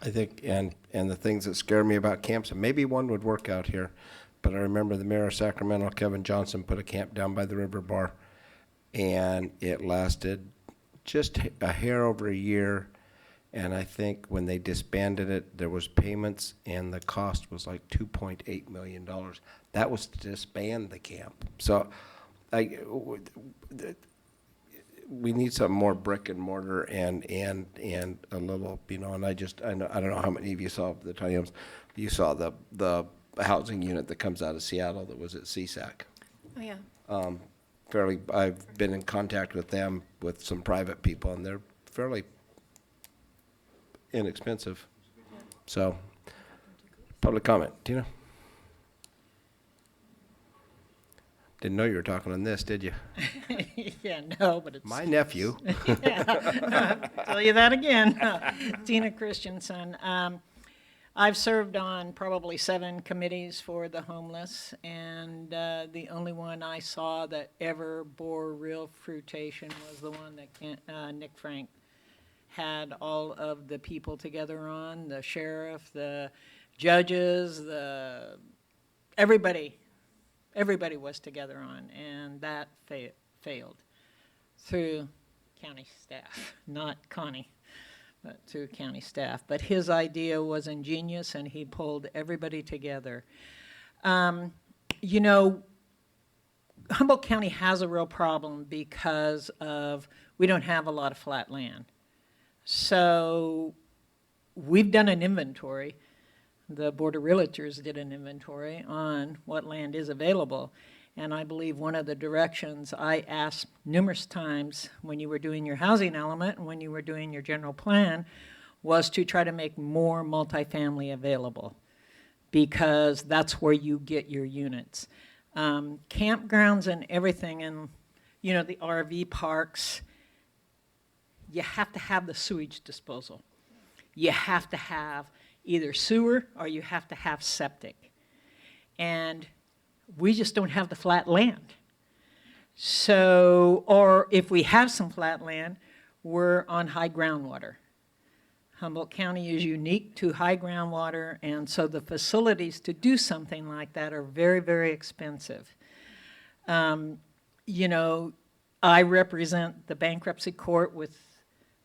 I think, and the things that scare me about camps, and maybe one would work out here, but I remember the mayor of Sacramento, Kevin Johnson, put a camp down by the river bar, and it lasted just a hair over a year. And I think when they disbanded it, there was payments, and the cost was like $2.8 million. That was to disband the camp. So we need some more brick and mortar and a little, and I don't know how many of you saw the tiny homes. You saw the housing unit that comes out of Seattle that was at CSAC. Oh, yeah. I've been in contact with them, with some private people, and they're fairly inexpensive. So, public comment. Tina? Didn't know you were talking on this, did you? Yeah, no, but it's... My nephew. Tell you that again. Tina Christensen. I've served on probably 7 committees for the homeless, and the only one I saw that ever bore real fruition was the one that Nick Frank had all of the people together on, the sheriff, the judges, everybody was together on, and that failed through county staff, not Connie, but through county staff. But his idea was ingenious, and he pulled everybody together. You know, Humboldt County has a real problem because we don't have a lot of flat land. So we've done an inventory. The Board of Realtors did an inventory on what land is available. And I believe one of the directions I asked numerous times when you were doing your housing element and when you were doing your general plan was to try to make more multifamily available, because that's where you get your units. Campgrounds and everything, and you know, the RV parks, you have to have the sewage disposal. You have to have either sewer or you have to have septic. And we just don't have the flat land. So, or if we have some flat land, we're on high groundwater. Humboldt County is unique to high groundwater, and so the facilities to do something like that are very, very expensive. You know, I represent the bankruptcy court with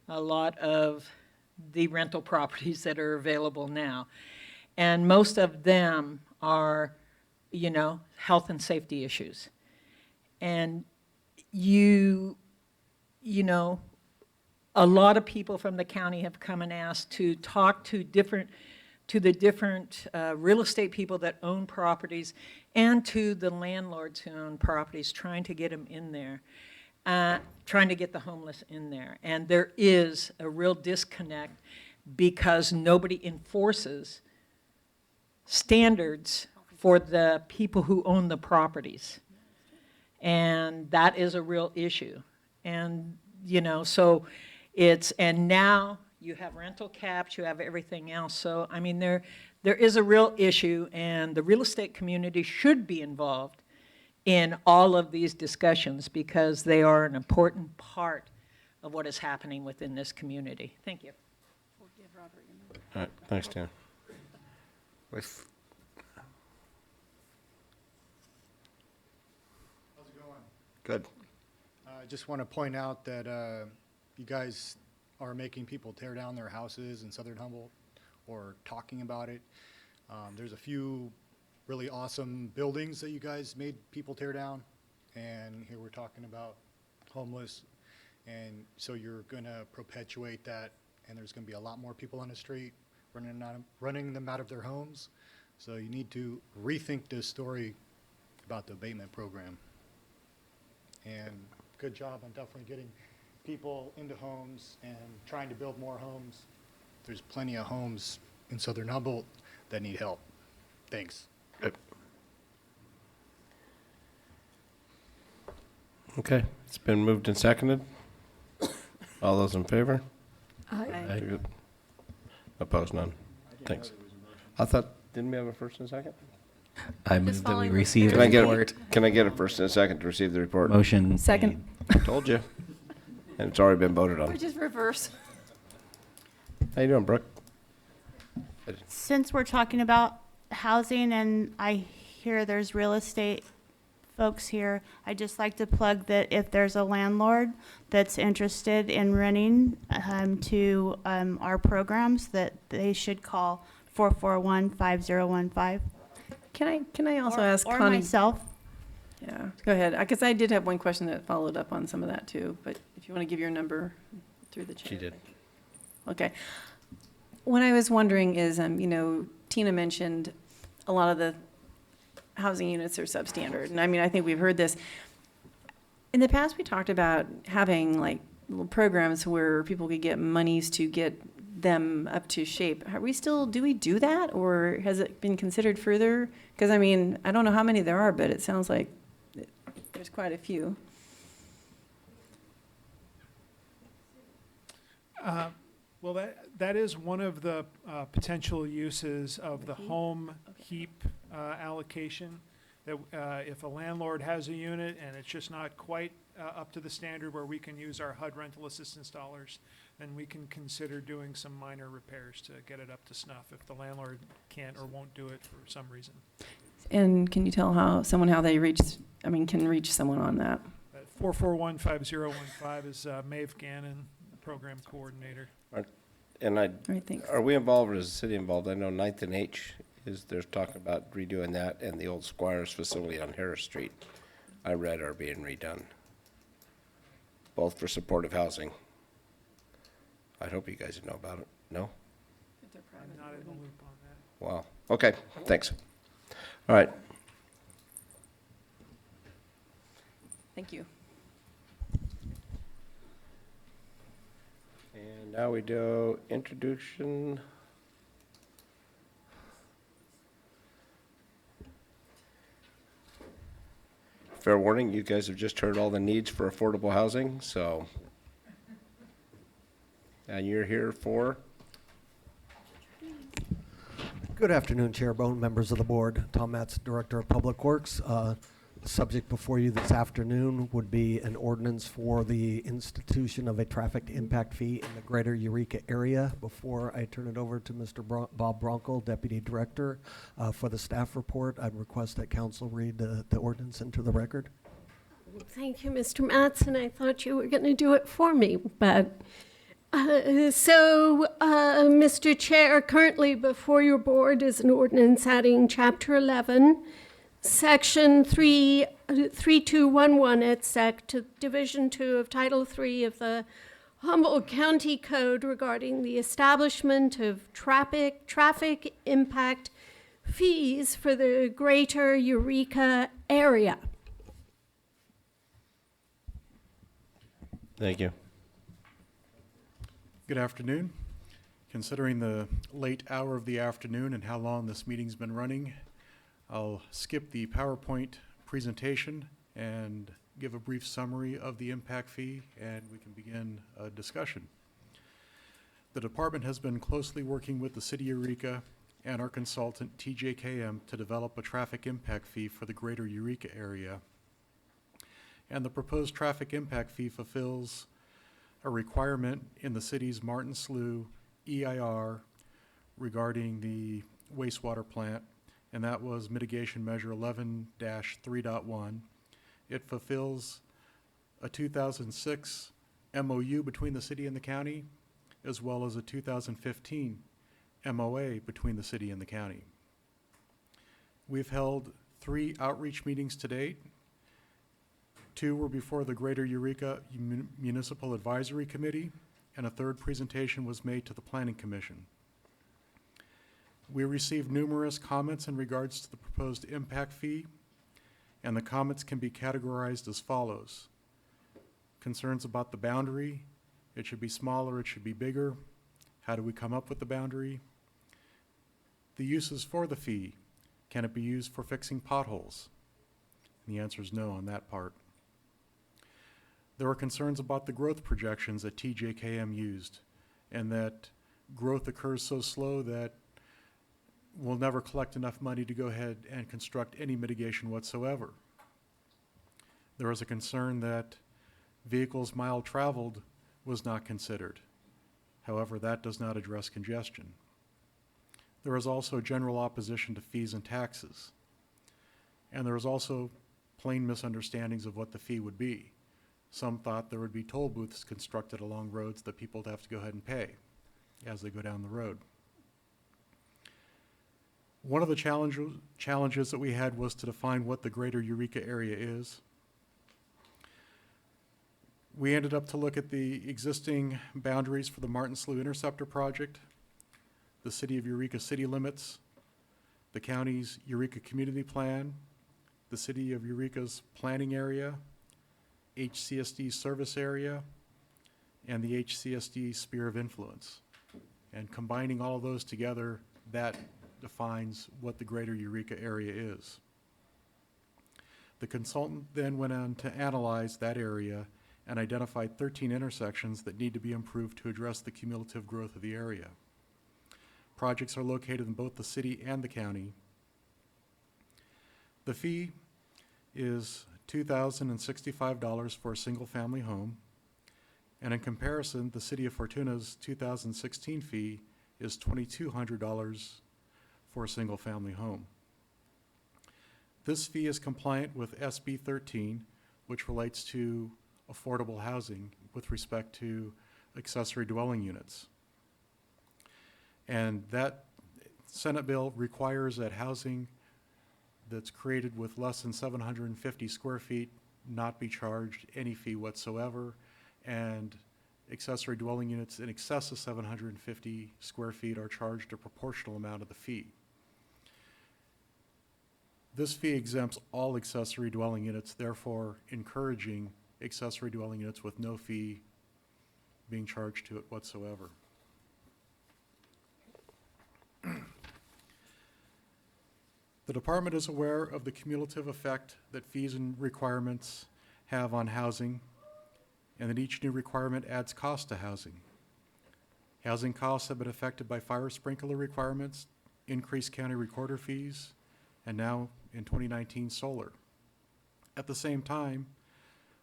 a lot of the rental properties that are available now. And most of them are, you know, health and safety issues. And you know, a lot of people from the county have come and asked to talk to the different real estate people that own properties and to the landlords who own properties, trying to get them in there. Trying to get the homeless in there. And there is a real disconnect because nobody enforces standards for the people who own the properties. And that is a real issue. And, you know, so and now you have rental caps, you have everything else. So, I mean, there is a real issue, and the real estate community should be involved in all of these discussions because they are an important part of what is happening within this community. Thank you. All right, thanks, Dan. How's it going? Good. I just want to point out that you guys are making people tear down their houses in Southern Humboldt or talking about it. There's a few really awesome buildings that you guys made people tear down, and here we're talking about homeless, and so you're going to perpetuate that, and there's going to be a lot more people on the street running them out of their homes. So you need to rethink this story about the abatement program. And good job on definitely getting people into homes and trying to build more homes. There's plenty of homes in Southern Humboldt that need help. Thanks. Okay, it's been moved and seconded. All those in favor? Aye. Very good. Opposed, none. Thanks. I thought, didn't we have a first and a second? I move that we receive the Can I get, report. can I get a first and a second to receive the report? Motion. Second. Told you. And it's already been voted on. Which is reverse. How you doing, Brooke? Since we're talking about housing and I hear there's real estate folks here, I'd just like to plug that if there's a landlord that's interested in renting to our programs, that they should call 441-5015. Can I also ask or Connie? myself. Yeah, go ahead. Because I did have one question that followed up on some of that too. But if you want to give your number through the chair. She did. Okay. What I was wondering is, Tina mentioned a lot of the housing units are substandard. And I mean, I think we've heard this. In the past, we talked about having like little programs where people could get monies to get them up to shape. Do we do that, or has it been considered further? Because I mean, I don't know how many there are, but it sounds like there's quite a few. Well, that is one of the potential uses of the home heap allocation. That if a landlord has a unit and it's just not quite up to the standard where we can use our HUD rental assistance dollars, then we can consider doing some minor repairs to get it up to snuff if the landlord can't or won't do it for some reason. And can you tell how they can reach someone on that? 441-5015 is Maeve Gannon, the program coordinator. Are we involved, or is the city involved? I know 9th and H there's talk about redoing that, and the old Squires facility on Harris Street, I read, are being redone, both for supportive housing. I hope you guys know about it. No? I'm not in the loop on that. Wow. Okay, thanks. All right. Thank you. And now we do introduction. Fair warning, you guys have just heard all the needs for affordable housing, so. And you're here for? Good afternoon, Chair Bohn, members of the board. Tom Matz, Director of Public Works. The subject before you this afternoon would be an ordinance for the institution of a traffic impact fee in the greater Eureka area. Before I turn it over to Mr. Bob Bronkel, Deputy Director, for the staff report, I'd request that council read the ordinance into the record. Thank you, Mr. Mattson. I thought you were going to do it for me, but Mr. Chair, currently before your board is an ordinance adding Chapter 11, Section 3211 et sec to Division 2 of Title 3 of the Humboldt County Code regarding the establishment of traffic impact fees for the greater Eureka area. Thank you. Good afternoon. Considering the late hour of the afternoon and how long this meeting's been running, I'll skip the PowerPoint presentation and give a brief summary of the impact fee, and we can begin a discussion. The department has been closely working with the City of Eureka and our consultant, TJKM, to develop a traffic impact fee for the greater Eureka area. And the proposed traffic impact fee fulfills a requirement in the city's Martin Slough EIR regarding the wastewater plant, and that was mitigation measure 11-3.1. It fulfills a 2006 MOU between the city and the county, as well as a 2015 MOA between the city and the county. We've held 3 outreach meetings to date. 2 were before the Greater Eureka Municipal Advisory Committee, and a 3rd presentation was made to the Planning Commission. We received numerous comments in regards to the proposed impact fee, and the comments can be categorized as follows. Concerns about the boundary: it should be smaller, it should be bigger. How do we come up with the boundary? The uses for the fee: can it be used for fixing potholes? And the answer is no on that part. There are concerns about the growth projections that TJKM used, and that growth occurs so slow that we'll never collect enough money to go ahead and construct any mitigation whatsoever. There is a concern that vehicles mile traveled was not considered. However, that does not address congestion. There is also general opposition to fees and taxes. And there is also plain misunderstandings of what the fee would be. Some thought there would be toll booths constructed along roads that people would have to go ahead and pay as they go down the road. One of the challenges that we had was to define what the Greater Eureka area is. We ended up to look at the existing boundaries for the Martin Slough Interceptor project, the City of Eureka city limits, the county's Eureka Community Plan, the City of Eureka's planning area, HCSD service area, and the HCSD sphere of influence. And combining all of those together, that defines what the Greater Eureka area is. The consultant then went on to analyze that area and identified 13 intersections that need to be improved to address the cumulative growth of the area. Projects are located in both the city and the county. The fee is $2,065 for a single-family home, and in comparison, the City of Fortuna's 2016 fee is $2,200 for a single-family home. This fee is compliant with SB 13, which relates to affordable housing with respect to accessory dwelling units. And that Senate bill requires that housing that's created with less than 750 square feet not be charged any fee whatsoever, and accessory dwelling units in excess of 750 square feet are charged a proportional amount of the fee. This fee exempts all accessory dwelling units, therefore encouraging accessory dwelling units with no fee being charged to it whatsoever. The department is aware of the cumulative effect that fees and requirements have on housing, and that each new requirement adds cost to housing. Housing costs have been affected by fire sprinkler requirements, increased county recorder fees, and now in 2019, solar. At the same time,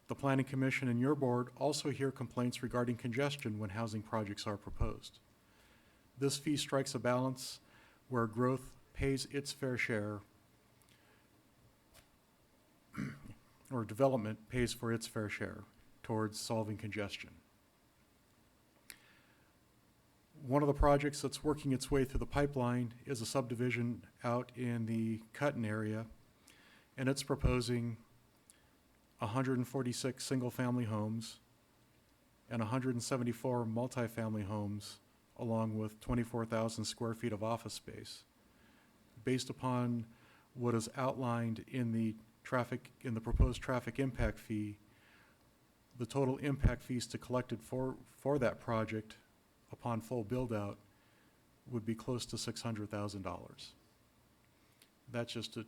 the Planning Commission and your board also hear complaints regarding congestion when housing projects are proposed. This fee strikes a balance where growth pays its fair share, or development pays for its fair share towards solving congestion. One of the projects that's working its way through the pipeline is a subdivision out in the Cutton area, and it's proposing 146 single-family homes and 174 multifamily homes, along with 24,000 square feet of office space. Based upon what is outlined in the proposed traffic impact fee, the total impact fees to collected for that project upon full build-out would be close to $600,000. That's just to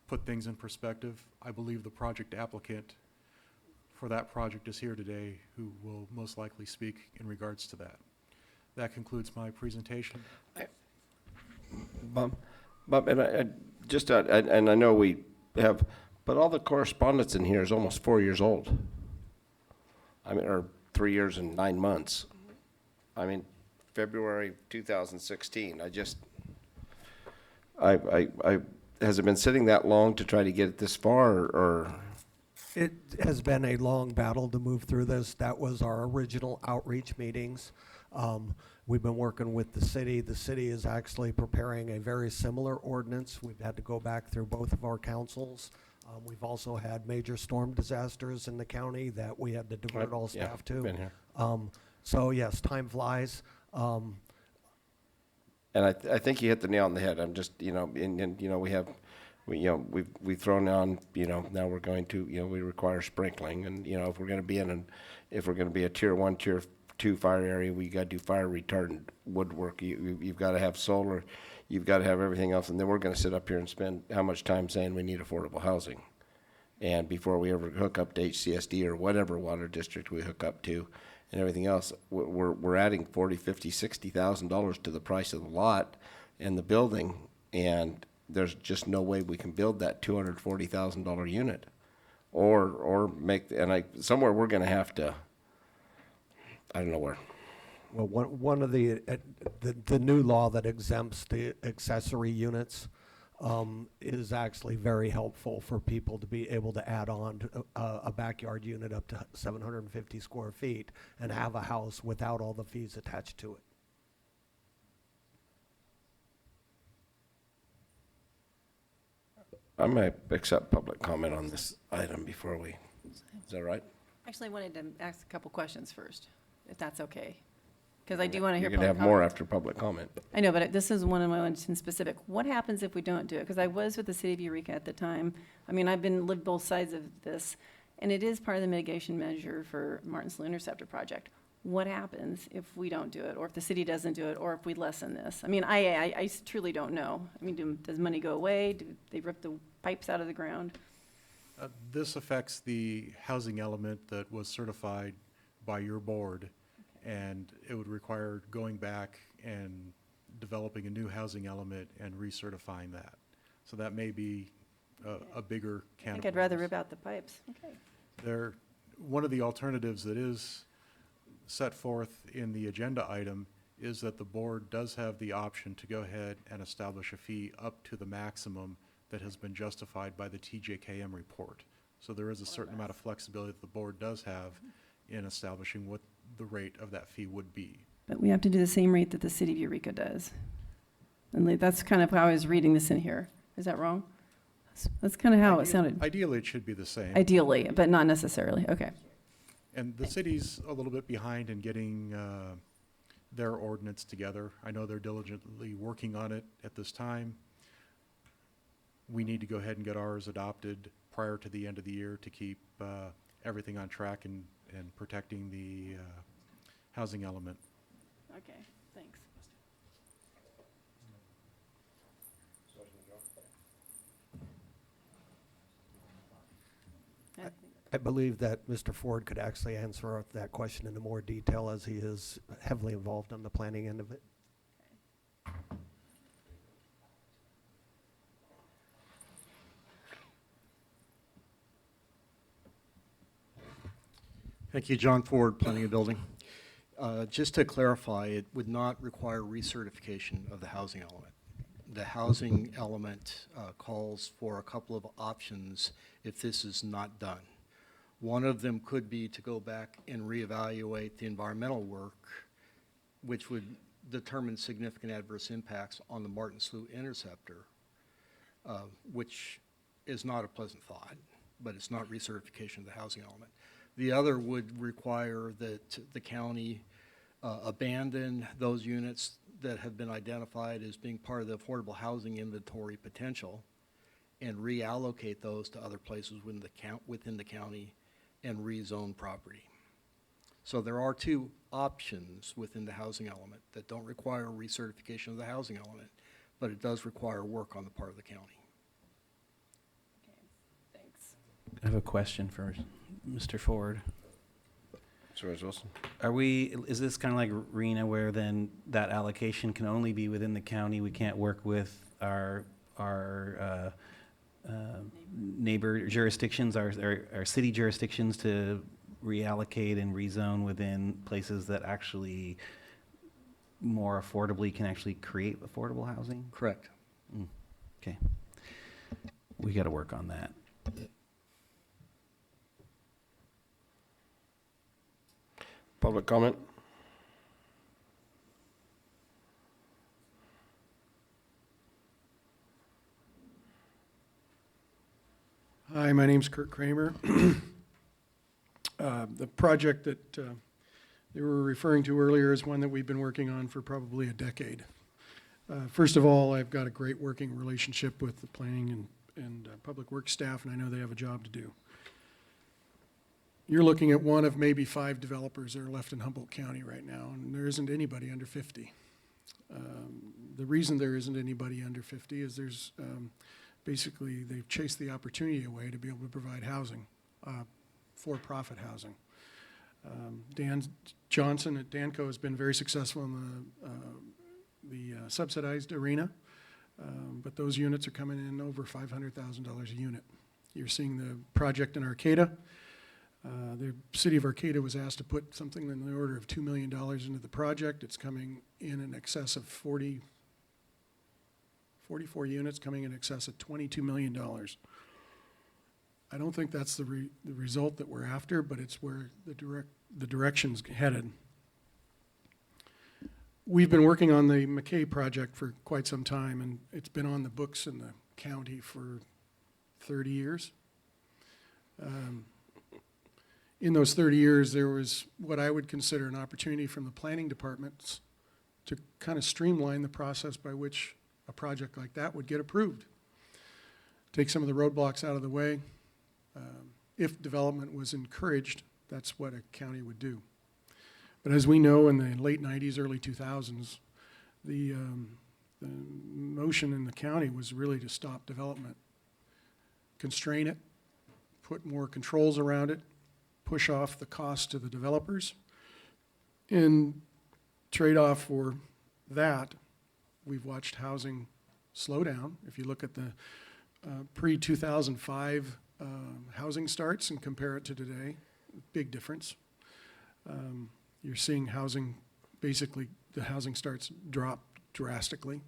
put things in perspective. I believe the project applicant for that project is here today, who will most likely speak in regards to that. That concludes my presentation. Bob, and and I know we have, but all the correspondence in here is almost 4 years old. I mean, or 3 years and 9 months. I mean, February 2016. Has it been sitting that long to try to get it this far, or? It has been a long battle to move through this. That was our original outreach meetings. We've been working with the city. The city is actually preparing a very similar ordinance. We've had to go back through both of our councils. We've also had major storm disasters in the county that we had to divert all Yeah, staff to. been here. So yes, time flies. And I think you hit the nail on the head. I'm just, you know, and you know, we've thrown on, you know, now we're going to, you know, we require sprinkling, and you know, if we're going to be a tier 1, tier 2 fire area, we got to do fire retardant woodwork. You've got to have solar, you've got to have everything else, and then we're going to sit up here and spend how much time saying we need affordable housing, and before we ever hook up to HCSD or whatever water district we hook up to, and everything else, we're adding $40,000, $50,000, $60,000 to the price of the lot and the building, and there's just no way we can build that $240,000 unit, or make, and somewhere we're going to have to, I don't know where. Well, one of the new law that exempts the accessory units is actually very helpful for people to be able to add on to a backyard unit up to 750 square feet and have a house without all the fees attached to it. I might accept public comment on this item before we, is that right? Actually, I wanted to ask a couple questions first, if that's okay. Because I do want to hear You're going to public have more comment. after public comment. I know, but this is one of my ones in specific. What happens if we don't do it? Because I was with the city of Eureka at the time. I mean, lived both sides of this, and it is part of the mitigation measure for Martin's Slough Interceptor project. What happens if we don't do it, or if the city doesn't do it, or if we lessen this? I mean, I truly don't know. I mean, does money go away? Do they rip the pipes out of the ground? This affects the housing element that was certified by your board, and it would require going back and developing a new housing element and recertifying that. So that may be a bigger can I of think I'd rather worms. rip out the pipes. Okay. One of the alternatives that is set forth in the agenda item is that the board does have the option to go ahead and establish a fee up to the maximum that has been justified by the TJKM report. So there is a certain amount of flexibility that the board does have in establishing what the rate of that fee would be. But we have to do the same rate that the city of Eureka does. And that's kind of how I was reading this in here. Is that wrong? That's kind of how it sounded. Ideally, it should be the same. Ideally, but not necessarily. Okay. And the city's a little bit behind in getting their ordinance together. I know they're diligently working on it at this time. We need to go ahead and get ours adopted prior to the end of the year to keep everything on track and protecting the housing element. Okay, thanks. I believe that Mr. Ford could actually answer that question in more detail, as he is heavily involved on the planning end of it. Thank you, John Ford, Planning and Building. Just to clarify, it would not require recertification of the housing element. The housing element calls for a couple of options if this is not done. One of them could be to go back and reevaluate the environmental work, which would determine significant adverse impacts on the Martin Slough Interceptor, which is not a pleasant thought, but it's not recertification of the housing element. The other would require that the county abandon those units that have been identified as being part of the affordable housing inventory potential and reallocate those to other places within the county and rezone property. So there are two options within the housing element that don't require recertification of the housing element, but it does require work on the part of the county. Thanks. I have a question for Mr. Ford. Supervisor Wilson? Is this kind of like RENA, where then that allocation can only be within the county? We can't work with our neighbor jurisdictions, our city jurisdictions, to reallocate and rezone within places that actually more affordably can actually create affordable housing? Correct. Okay. We got to work on that. Public comment? Hi, my name's Kurt Kramer. The project that they were referring to earlier is one that we've been working on for probably a decade. First of all, I've got a great working relationship with the planning and public works staff, and I know they have a job to do. You're looking at one of maybe 5 developers that are left in Humboldt County right now, and there isn't anybody under 50. The reason there isn't anybody under 50 is there's basically they've chased the opportunity away to be able to provide housing, for-profit housing. Dan Johnson at Danco has been very successful in the subsidized arena, but those units are coming in over $500,000 a unit. You're seeing the project in Arcata. The city of Arcata was asked to put something in the order of $2 million into the project. It's coming in excess of 44 units, coming in excess of $22 million. I don't think that's the result that we're after, but it's where the direction's headed. We've been working on the McKay project for quite some time, and it's been on the books in the county for 30 years. In those 30 years, there was what I would consider an opportunity from the planning departments to kind of streamline the process by which a project like that would get approved. Take some of the roadblocks out of the way. If development was encouraged, that's what a county would do. But as we know, in the late 90s, early 2000s, the motion in the county was really to stop development, constrain it, put more controls around it, push off the cost to the developers. In trade-off for that, we've watched housing slow down. If you look at the pre-2005 housing starts and compare it to today, big difference. You're seeing housing, basically the housing starts drop drastically.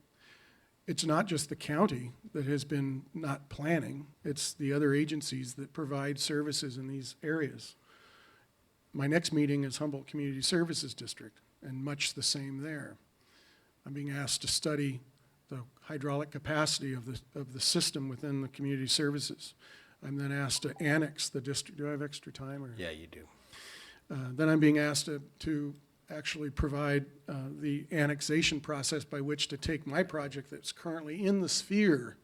It's not just the county that has been not planning, it's the other agencies that provide services in these areas. My next meeting is Humboldt Community Services District, and much the same there. I'm being asked to study the hydraulic capacity of the system within the community services. I'm then asked to annex the district. Do I have extra time? Or? Yeah, you do. Then I'm being asked to actually provide the annexation process by which to take my project that's currently in the sphere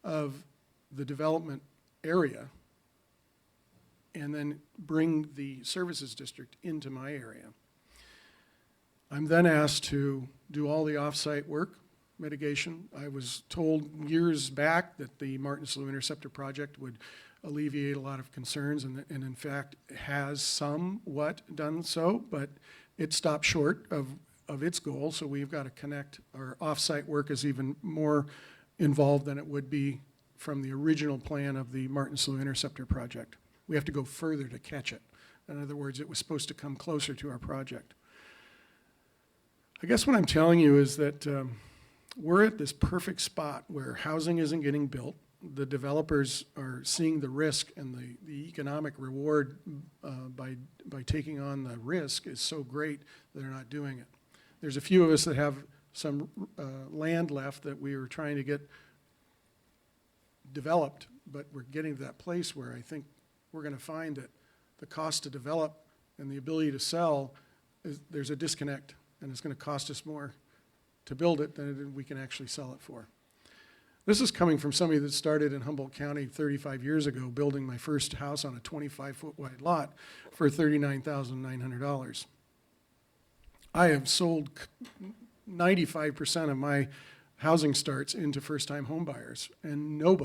of the development area and then bring the services district into my area. I'm then asked to do all the off-site work, mitigation. I was told years back that the Martin Slough Interceptor project would alleviate a lot of concerns, and in fact has somewhat done so, but it stopped short of its goal, so we've got to connect. Our off-site work is even more involved than it would be from the original plan of the Martin Slough Interceptor project. We have to go further to catch it. In other words, it was supposed to come closer to our project. I guess what I'm telling you is that we're at this perfect spot where housing isn't getting built. The developers are seeing the risk, and the economic reward by taking on the risk is so great that they're not doing it. There's a few of us that have some land left that we were trying to get developed, but we're getting to that place where I think we're going to find that the cost to develop and the ability to sell, there's a disconnect, and it's going to cost us more to build it than we can actually sell it for. This is coming from somebody that started in Humboldt County 35 years ago, building my first house on a 25-foot wide lot for $39,900. I have sold 95% of my housing starts into first-time home buyers, and no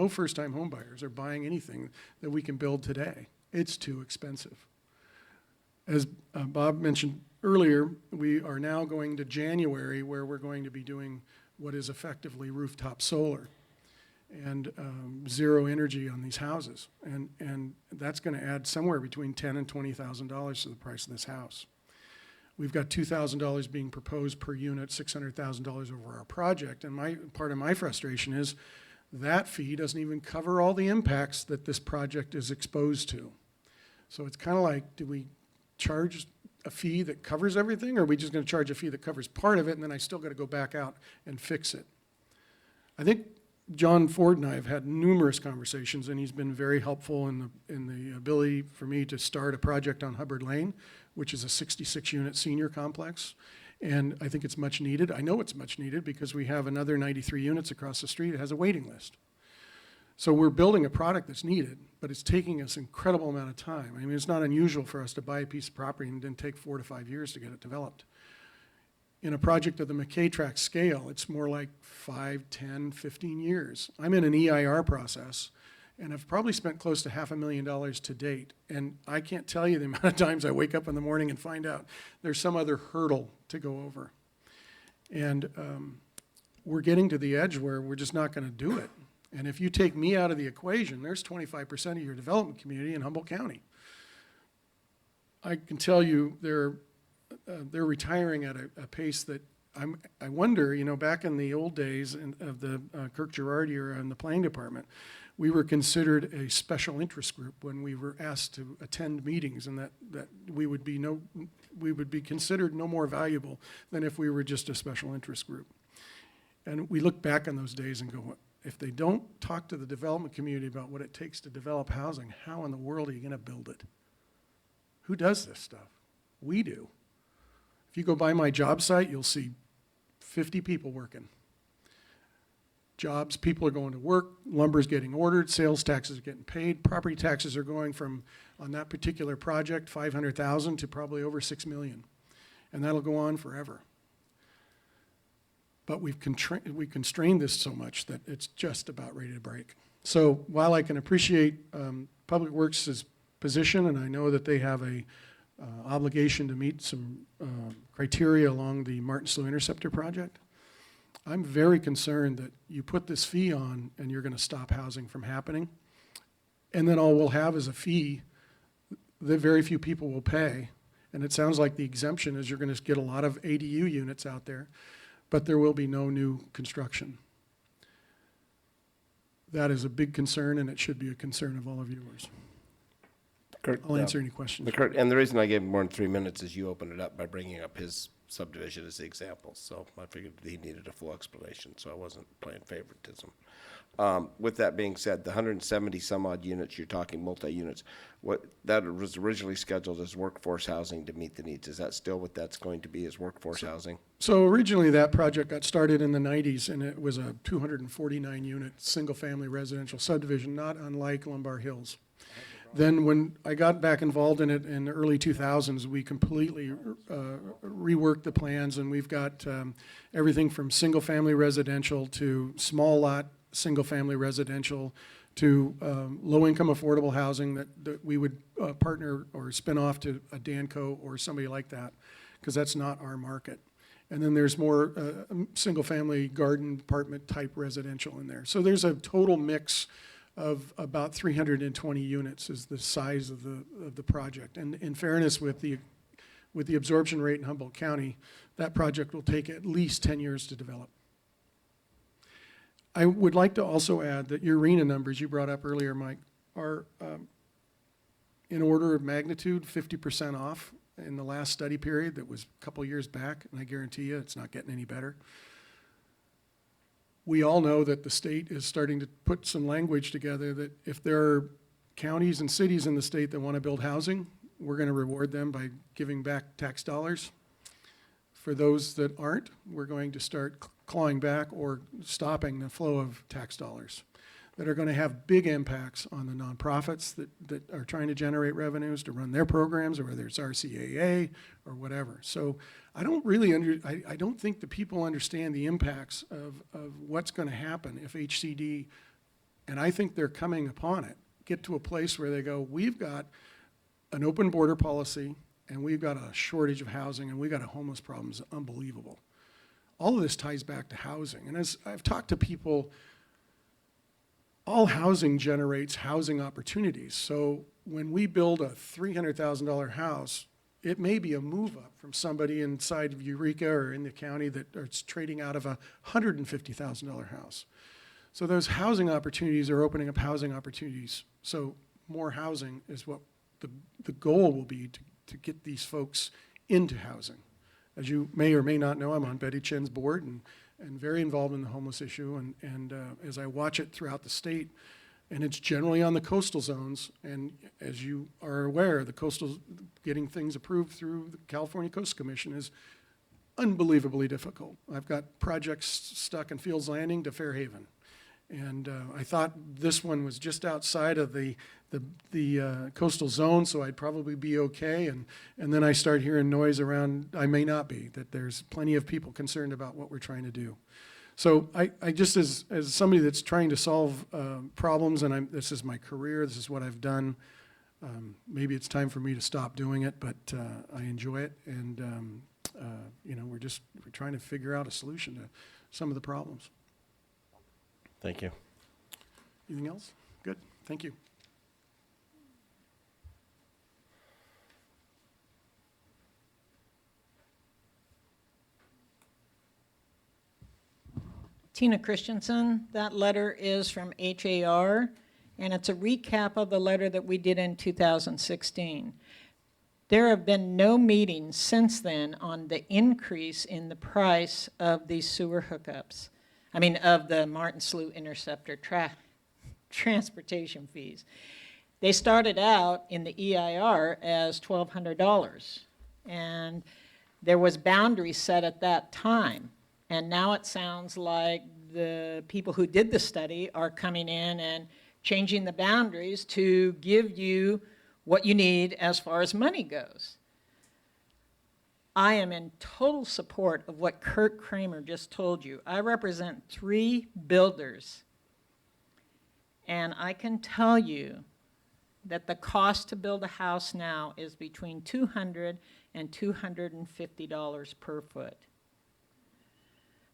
first-time home buyers are buying anything that we can build today. It's too expensive. As Bob mentioned earlier, we are now going to January, where we're going to be doing what is effectively rooftop solar and zero energy on these houses. And that's going to add somewhere between $10,000 and $20,000 to the price of this house. We've got $2,000 being proposed per unit, $600,000 over our project. And part of my frustration is that fee doesn't even cover all the impacts that this project is exposed to. So it's kind of like, do we charge a fee that covers everything, or are we just going to charge a fee that covers part of it, and then I still got to go back out and fix it? I think John Ford and I have had numerous conversations, and he's been very helpful in the ability for me to start a project on Hubbard Lane, which is a 66-unit senior complex. And I think it's much needed. I know it's much needed because we have another 93 units across the street. It has a waiting list. So we're building a product that's needed, but it's taking us an incredible amount of time. I mean, it's not unusual for us to buy a piece of property and then take 4 to 5 years to get it developed. In a project of the McKay Tract scale, it's more like 5, 10, 15 years. I'm in an EIR process, and I've probably spent close to $500,000 to date. And I can't tell you the amount of times I wake up in the morning and find out there's some other hurdle to go over. And we're getting to the edge where we're just not going to do it. And if you take me out of the equation, there's 25% of your development community in Humboldt County. I can tell you they're retiring at a pace that I wonder, you know, back in the old days of the Kirk Gerard era in the planning department, we were considered a special interest group when we were asked to attend meetings, and that we would be considered no more valuable than if we were just a special interest group. And we look back on those days and go, if they don't talk to the development community about what it takes to develop housing, how in the world are you going to build it? Who does this stuff? We do. If you go by my job site, you'll see 50 people working. Jobs, people are going to work, lumber's getting ordered, sales taxes are getting paid, property taxes are going from, on that particular project, 500,000 to probably over 6 million. And that'll go on forever. But we constrained this so much that it's just about ready to break. So while I can appreciate Public Works' position, and I know that they have a obligation to meet some criteria along the Martin Slough Interceptor project, I'm very concerned that you put this fee on and you're going to stop housing from happening. And then all we'll have is a fee that very few people will pay. And it sounds like the exemption is you're going to get a lot of ADU units out there, but there will be no new construction. That is a big concern, and it should be a concern of all of yours. Kurt, I'll answer any questions. Kurt, and the reason I gave him more than 3 minutes is you opened it up by bringing up his subdivision as the example. So I figured he needed a full explanation, so I wasn't playing favoritism. With that being said, the 170 some odd units, you're talking multi-units, that was originally scheduled as workforce housing to meet the needs. Is that still what that's going to be, as workforce housing? So originally that project got started in the 90s, and it was a 249 unit single-family residential subdivision, not unlike Lombard Hills. Then when I got back involved in it in the early 2000s, we completely reworked the plans, and we've got everything from single-family residential to small lot single-family residential to low-income affordable housing that we would partner or spin off to a Danco or somebody like that, because that's not our market. And then there's more single-family garden apartment type residential in there. So there's a total mix of about 320 units is the size of the project. And in fairness, with the absorption rate in Humboldt County, that project will take at least 10 years to develop. I would like to also add that your RENA numbers you brought up earlier, Mike, are in order of magnitude 50% off in the last study period that was a couple years back, and I guarantee you it's not getting any better. We all know that the state is starting to put some language together that if there are counties and cities in the state that want to build housing, we're going to reward them by giving back tax dollars. For those that aren't, we're going to start clawing back or stopping the flow of tax dollars that are going to have big impacts on the nonprofits that are trying to generate revenues to run their programs, or whether it's RCAA or whatever. So I don't really I don't think the people understand the impacts of what's going to happen if HCD, and I think they're coming upon it, get to a place where they go, we've got an open border policy, and we've got a shortage of housing, and we've got a homeless problem that's unbelievable. All of this ties back to housing. And as I've talked to people, all housing generates housing opportunities. So when we build a $300,000 house, it may be a move up from somebody inside of Eureka or in the county that is trading out of a $150,000 house. So those housing opportunities are opening up housing opportunities. So more housing is what the goal will be to get these folks into housing. As you may or may not know, I'm on Betty Chen's board, and and very involved in the homeless issue. And as I watch it throughout the state, and it's generally on the coastal zones. And as you are aware, the coastal, getting things approved through the California Coast Commission is unbelievably difficult. I've got projects stuck in Fields Landing to Fairhaven. And I thought this one was just outside of the coastal zone, so I'd probably be okay. And then I start hearing noise around, I may not be, that there's plenty of people concerned about what we're trying to do. So I just, as somebody that's trying to solve problems, and this is my career, this is what I've done, maybe it's time for me to stop doing it, but I enjoy it. And, you know, we're trying to figure out a solution to some of the problems. Thank you. Anything else? Good, thank you. Tina Christensen, that letter is from HAR, and it's a recap of the letter that we did in 2016. There have been no meetings since then on the increase in the price of these sewer hookups. I mean, of the Martin Slough Interceptor transportation fees. They started out in the EIR as $1,200, and there was boundaries set at that time. And now it sounds like the people who did the study are coming in and changing the boundaries to give you what you need as far as money goes. I am in total support of what Kurt Kramer just told you. I represent 3 builders, and I can tell you that the cost to build a house now is between $200 and $250 per foot.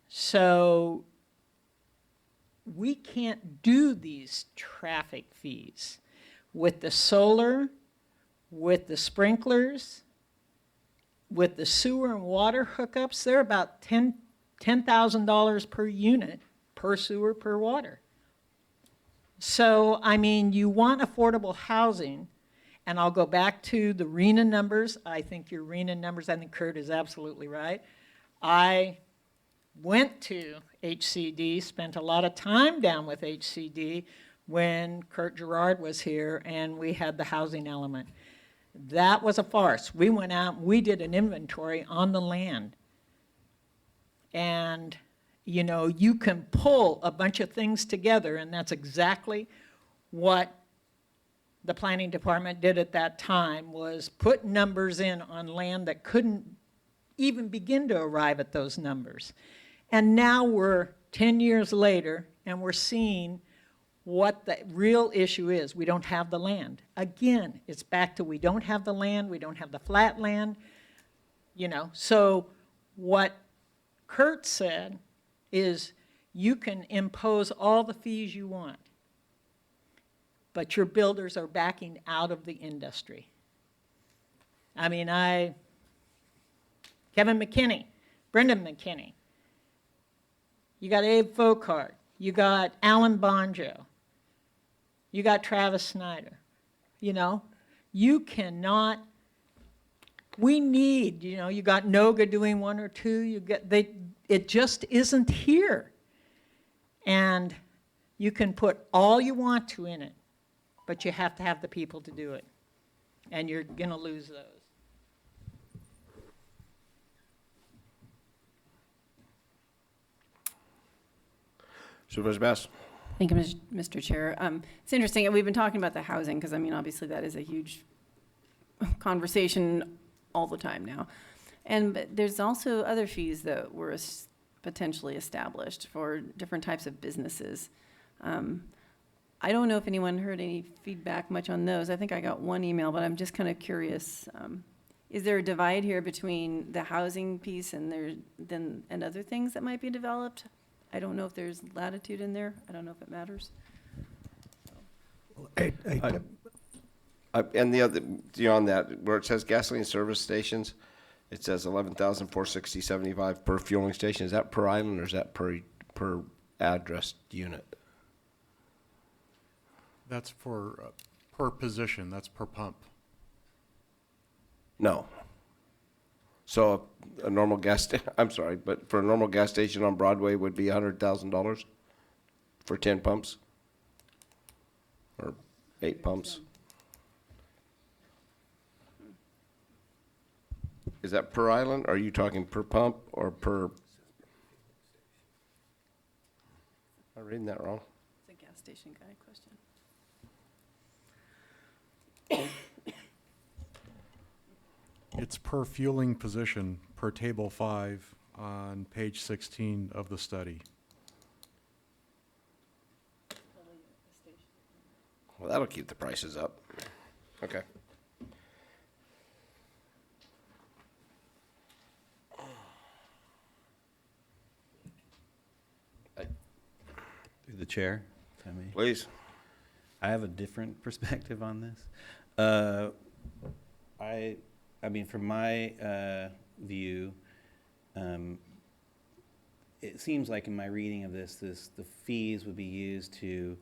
So we can't do these traffic fees with the solar, with the sprinklers, with the sewer and water hookups. They're about $10,000 per unit, per sewer, per water. So, I mean, you want affordable housing, and I'll go back to the RENA numbers. I think your RENA numbers, I think Kurt is absolutely right. I went to HCD, spent a lot of time down with HCD when Kurt Gerard was here and we had the housing element. That was a farce. We went out, we did an inventory on the land. And, you know, you can pull a bunch of things together, and that's exactly what the planning department did at that time, was put numbers in on land that couldn't even begin to arrive at those numbers. And now we're 10 years later, and we're seeing what the real issue is. We don't have the land. Again, it's back to we don't have the land, we don't have the flat land, you know. So what Kurt said is you can impose all the fees you want, but your builders are backing out of the industry. I mean, Kevin McKinney, Brendan McKinney, you got Abe Focart, you got Alan Bonjo, you got Travis Snyder. You know, you cannot, we need, you know, you got Noga doing 1 or 2, you get, it just isn't here. And you can put all you want to in it, but you have to have the people to do it. And you're gonna lose those. Supervisor Bass. Thank you, Mr. Chair. It's interesting, and we've been talking about the housing, because I mean, obviously that is a huge conversation all the time now. But there's also other fees that were potentially established for different types of businesses. I don't know if anyone heard any feedback much on those. I think I got one email, but I'm just kind of curious. Is there a divide here between the housing piece and other things that might be developed? I don't know if there's latitude in there. I don't know if it matters. And the other, beyond that, where it says gasoline service stations, it says 11,460.75 per fueling station. Is that per island, or is that per addressed unit? That's for per position, that's per pump. No. So a normal I'm sorry, but for a normal gas station on Broadway would be $100,000 for 10 pumps? Or 8 pumps? Is that per island? Or are you talking per pump or per? Am I reading that wrong? It's a gas station guy question. It's per fueling position per table 5 on page 16 of the study. Well, that'll keep the prices up. Okay. Through the chair, if I may. Please. I have a different perspective on this. I mean, from my view, it seems like in my reading of this, the fees would be used to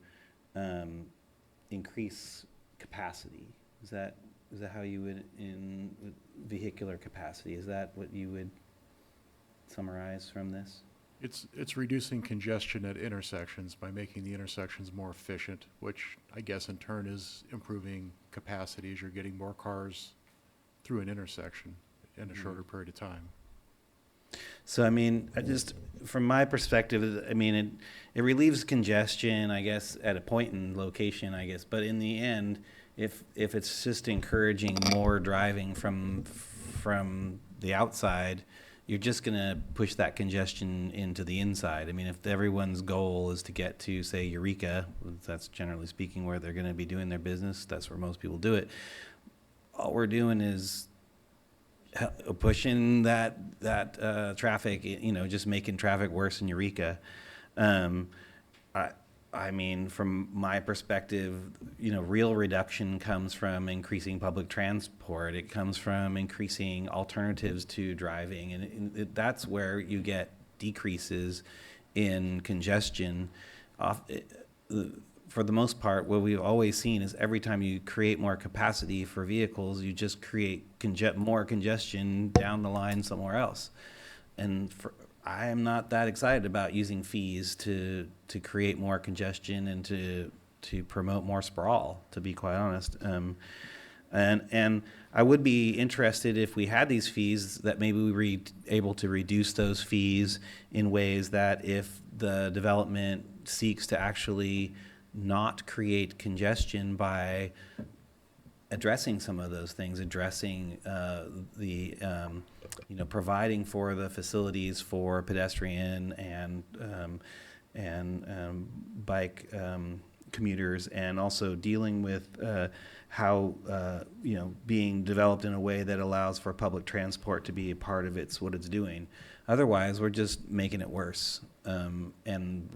increase capacity. Is that how you would, in vehicular capacity, is that what you would summarize from this? It's reducing congestion at intersections by making the intersections more efficient, which I guess in turn is improving capacity as you're getting more cars through an intersection in a shorter period of time. So, I mean, from my perspective, I mean, it relieves congestion, I guess, at a point in location, I guess. But in the end, if it's just encouraging more driving from the outside, you're just going to push that congestion into the inside. I mean, if everyone's goal is to get to, say, Eureka, that's generally speaking where they're going to be doing their business, that's where most people do it. All we're doing is pushing that traffic, just making traffic worse in Eureka. I mean, from my perspective, real reduction comes from increasing public transport. It comes from increasing alternatives to driving, and that's where you get decreases in congestion. For the most part, what we've always seen is every time you create more capacity for vehicles, you just create more congestion down the line somewhere else. And I am not that excited about using fees to create more congestion and to promote more sprawl, to be quite honest. And I would be interested if we had these fees that maybe we were able to reduce those fees in ways that if the development seeks to actually not create congestion by addressing some of those things, addressing providing for the facilities for pedestrian and bike commuters, and also dealing with how being developed in a way that allows for public transport to be a part of what it's doing. Otherwise, we're just making it worse, and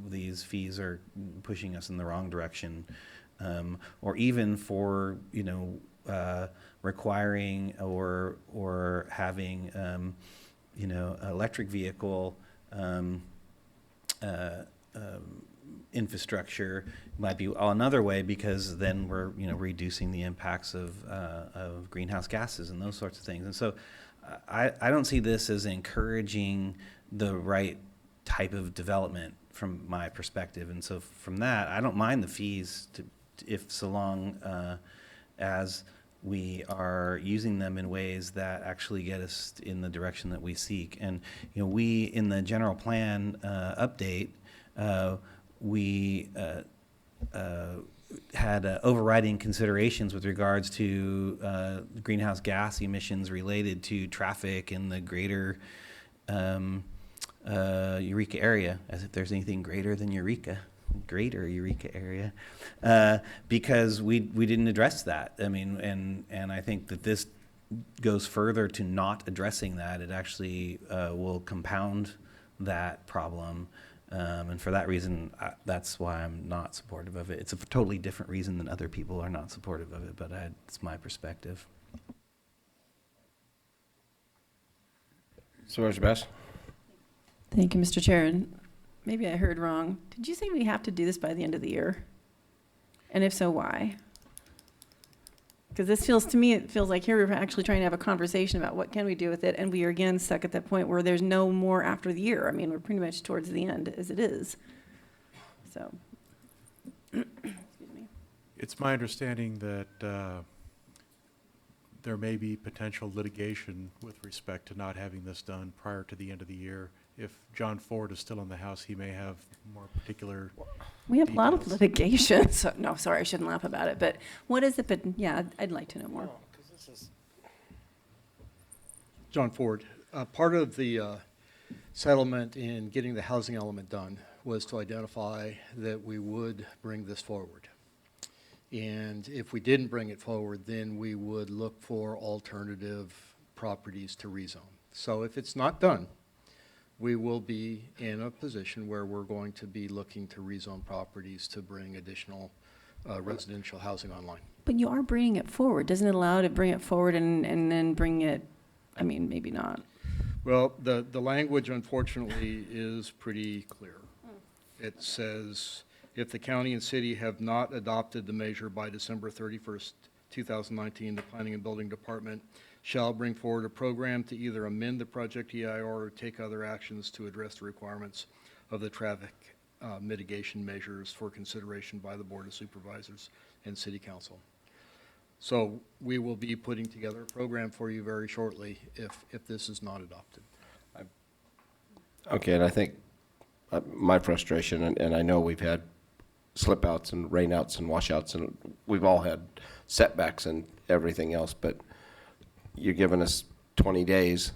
these fees are pushing us in the wrong direction. Or even for requiring or having electric vehicle infrastructure might be another way, because then we're reducing the impacts of greenhouse gases and those sorts of things. And so I don't see this as encouraging the right type of development from my perspective. And so from that, I don't mind the fees so long as we are using them in ways that actually get us in the direction that we seek. And we, in the general plan update, we had overriding considerations with regards to greenhouse gas emissions related to traffic in the greater Eureka area, as if there's anything greater than greater Eureka area, because we didn't address that. I mean, and I think that this goes further to not addressing that. It actually will compound that problem, and for that reason, that's why I'm not supportive of it. It's a totally different reason than other people are not supportive of it, but it's my perspective. Supervisor Bass? Thank you, Mr. Chair. And maybe I heard wrong. Did you say we have to do this by the end of the year? And if so, why? Because this feels, to me, it feels like here we're actually trying to have a conversation about what can we do with it, and we are again stuck at that point where there's no more after the year. I mean, we're pretty much towards the end as it is. So, excuse me. It's my understanding that there may be potential litigation with respect to not having this done prior to the end of the year. If John Ford is still in the House, he may have more particular We have a lot of details. litigation. So, no, sorry, I shouldn't laugh about it. But what is it? But yeah, I'd like to know more. John Ford, part of the settlement in getting the housing element done was to identify that we would bring this forward. And if we didn't bring it forward, then we would look for alternative properties to rezone. So if it's not done, we will be in a position where we're going to be looking to rezone properties to bring additional residential housing online. But you are bringing it forward. Doesn't it allow to bring it forward and then bring it, I mean, maybe not. Well, the language unfortunately is pretty clear. It says, if the county and city have not adopted the measure by December 31st, 2019, the Planning and Building Department shall bring forward a program to either amend the project EIR or take other actions to address the requirements of the traffic mitigation measures for consideration by the Board of Supervisors and City Council. So we will be putting together a program for you very shortly if this is not adopted. Okay, and I think my frustration, and I know we've had slip outs and rain outs and washouts, and we've all had setbacks and everything else, but you're giving us 20 days,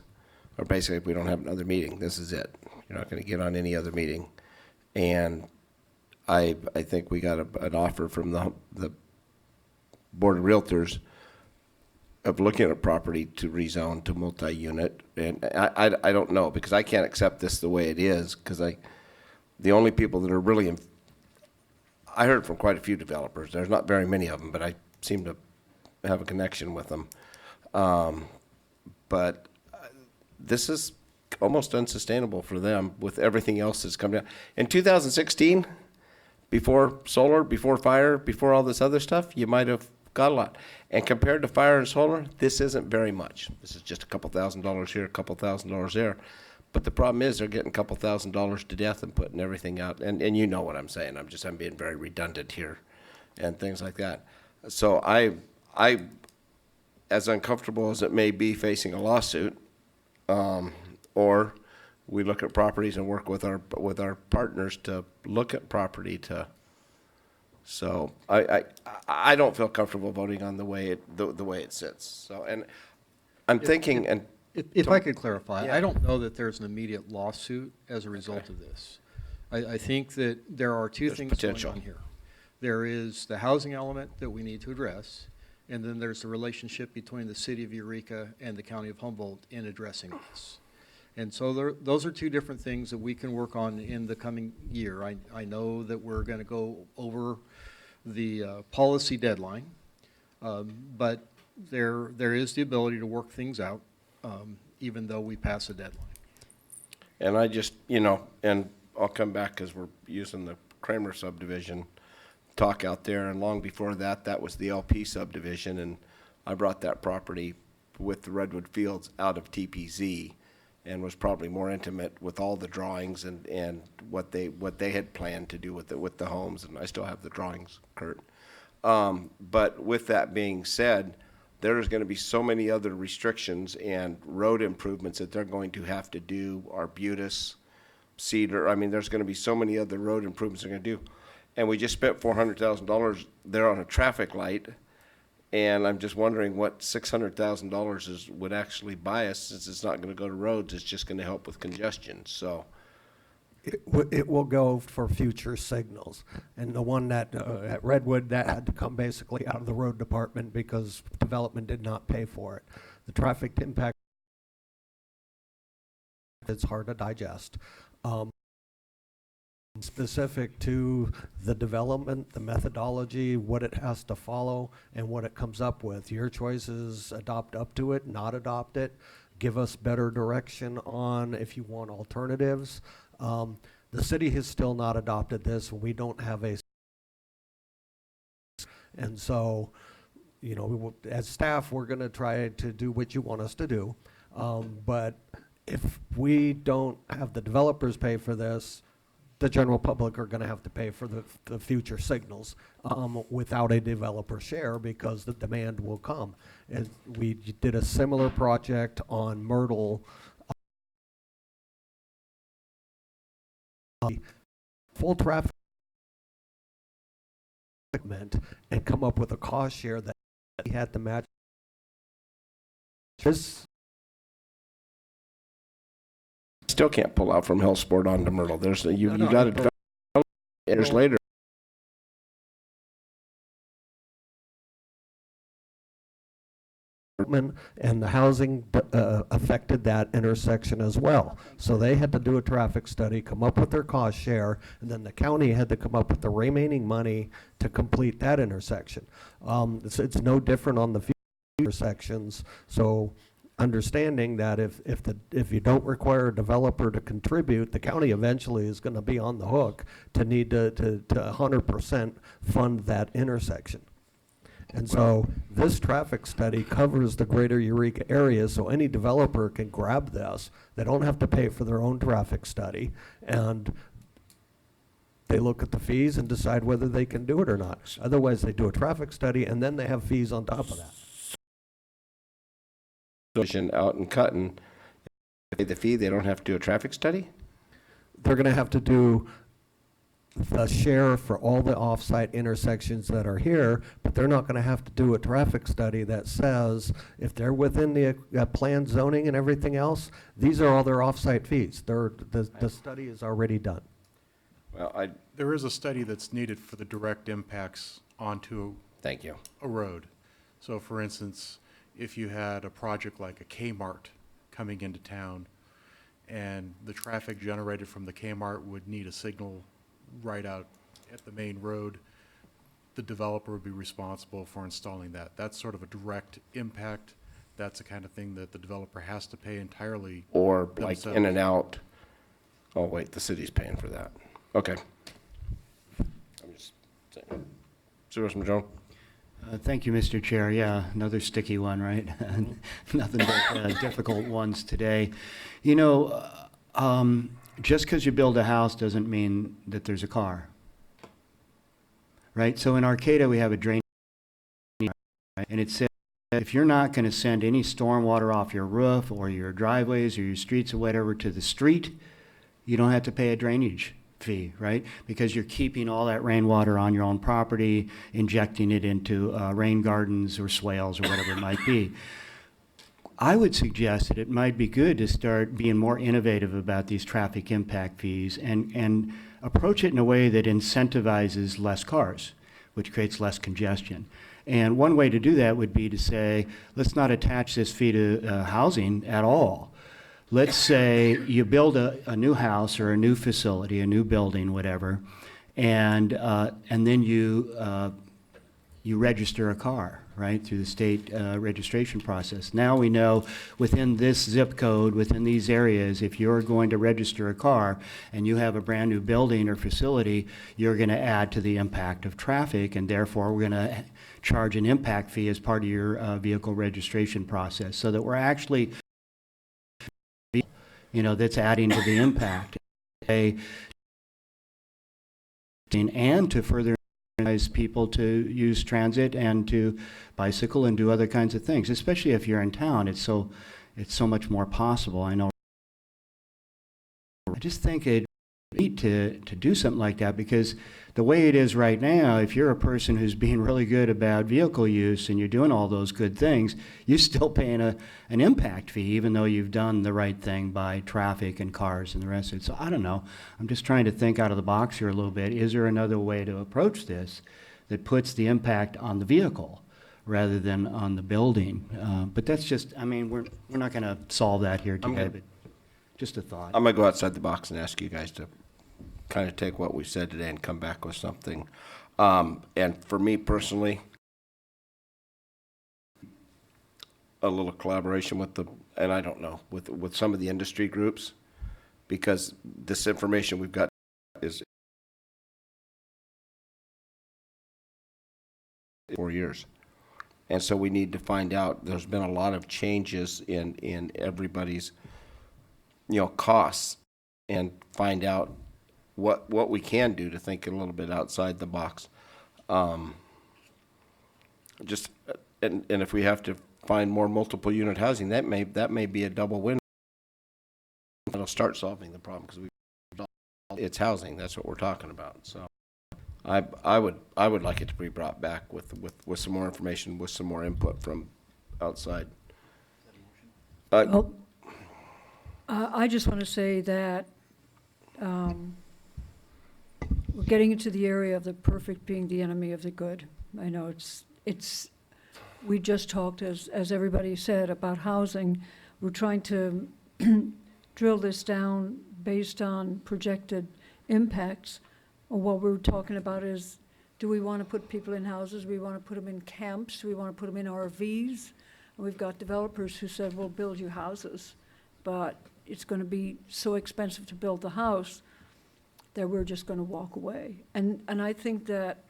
or basically if we don't have another meeting, this is it. You're not going to get on any other meeting. And I think we got an offer from the Board of Realtors of looking at a property to rezone to multi-unit. And I don't know, because I can't accept this the way it is, because the only people that are really, I heard from quite a few developers. There's not very many of them, but I seem to have a connection with them. But this is almost unsustainable for them with everything else that's coming out. In 2016, before solar, before fire, before all this other stuff, you might have got a lot. And compared to fire and solar, this isn't very much. This is just a couple $1,000s here, a couple $1,000s there. But the problem is they're getting a couple $1,000s to death and putting everything out. And you know what I'm saying. I'm being very redundant here and things like that. So I, as uncomfortable as it may be facing a lawsuit, or we look at properties and work with our partners to look at property to. So I don't feel comfortable voting on the way it sits. So, and I'm thinking, and if I could clarify, Yeah. I don't know that there's an immediate lawsuit as a result of this. I think that there are two things potential. going on here. There is the housing element that we need to address, and then there's the relationship between the city of Eureka and the county of Humboldt in addressing this. And so those are two different things that we can work on in the coming year. I know that we're going to go over the policy deadline, but there is the ability to work things out, even though we pass a deadline. And I just, and I'll come back because we're using the Kramer subdivision talk out there, and long before that, that was the LP subdivision, and I brought that property with the Redwood Fields out of TPZ and was probably more intimate with all the drawings and what they had planned to do with the homes, and I still have the drawings, Kurt. But with that being said, there's going to be so many other restrictions and road improvements that they're going to have to do, Arbutus, Cedar. I mean, there's going to be so many other road improvements they're going to do. And we just spent $400,000 there on a traffic light, and I'm just wondering what $600,000 would actually buy us, since it's not going to go to roads, it's just going to help with congestion. So It will go for future signals. And the one that at Redwood, that had to come basically out of the road department because development did not pay for it. The traffic impact, it's hard to digest. Specific to the development, the methodology, what it has to follow, and what it comes up with. Your choice is adopt up to it, not adopt it, give us better direction on if you want alternatives. The city has still not adopted this. We don't have and so you know, as staff, we're going to try to do what you want us to do. But if we don't have the developers pay for this, the general public are going to have to pay for the future signals without a developer share, because the demand will come. And we did a similar project on Myrtle. Full traffic and come up with a cost share that we had to match. This Still can't pull out from Hellsport onto Myrtle. There's you No, got to develop years later. And the housing affected that intersection as well. So they had to do a traffic study, come up with their cost share, and then the county had to come up with the remaining money to complete that intersection. It's no different on the future intersections. So understanding that if you don't require a developer to contribute, the county eventually is going to be on the hook to need to 100% fund that intersection. And so this traffic study covers the greater Eureka area, so any developer can grab this. They don't have to pay for their own traffic study, and they look at the fees and decide whether they can do it or not. Otherwise, they do a traffic study, and then they have fees on top of that. Out and cutting, pay the fee, they don't have to do a traffic study? They're going to have to do the share for all the off-site intersections that are here, but they're not going to have to do a traffic study that says if they're within the planned zoning and everything else, these are all their off-site fees. The study is already done. Well, There is a study that's needed for the direct impacts onto thank you. a road. So for instance, if you had a project like a Kmart coming into town, and the traffic generated from the Kmart would need a signal right out at the main road, the developer would be responsible for installing that. That's sort of a direct impact. That's the kind of thing that the developer has to pay entirely. Or like themselves. in and out. Oh, wait, the city's paying for that. Okay. I'm just saying. Supervisor Madrone? Thank you, Mr. Chair. Yeah, another sticky one, right? Nothing but difficult ones today. You know, just because you build a house doesn't mean that there's a car, right? So in Arcata, we have a drain, right? And it says if you're not going to send any stormwater off your roof or your driveways or your streets or whatever to the street, you don't have to pay a drainage fee, right? Because you're keeping all that rainwater on your own property, injecting it into rain gardens or swales or whatever it might be. I would suggest that it might be good to start being more innovative about these traffic impact fees and approach it in a way that incentivizes less cars, which creates less congestion. And one way to do that would be to say, let's not attach this fee to housing at all. Let's say you build a new house or a new facility, a new building, whatever, and then you register a car, right, through the state registration process. Now we know within this zip code, within these areas, if you're going to register a car and you have a brand new building or facility, you're going to add to the impact of traffic, and therefore we're going to charge an impact fee as part of your vehicle registration process, so that we're actually, you know, that's adding to the impact. And to further people to use transit and to bicycle and do other kinds of things, especially if you're in town. It's so much more possible. I know. I just think it neat to do something like that, because the way it is right now, if you're a person who's being really good about vehicle use and you're doing all those good things, you're still paying an impact fee, even though you've done the right thing by traffic and cars and the rest of it. So I don't know. I'm just trying to think out of the box here a little bit. Is there another way to approach this that puts the impact on the vehicle rather than on the building? But that's just, I mean, we're not going to solve that here today, but just a thought. I'm going to go outside the box and ask you guys to kind of take what we said today and come back with something. And for me personally, a little collaboration with and I don't know, with some of the industry groups, because this information we've got is 4 years. And so we need to find out, there's been a lot of changes in everybody's, costs, and find out what we can do to think a little bit outside the box. Just, and if we have to find more multiple unit housing, that may be a double win. It'll start solving the problem, because it's housing, that's what we're talking about. So I would like it to be brought back with some more information, with some more input from outside. Well, I just want to say that we're getting into the area of the perfect being the enemy of the good. I know we just talked, as everybody said, about housing. We're trying to drill this down based on projected impacts. What we're talking about is, do we want to put people in houses? Do we want to put them in camps? Do we want to put them in RVs? And we've got developers who said, we'll build you houses, but it's going to be so expensive to build the house that we're just going to walk away. And I think that,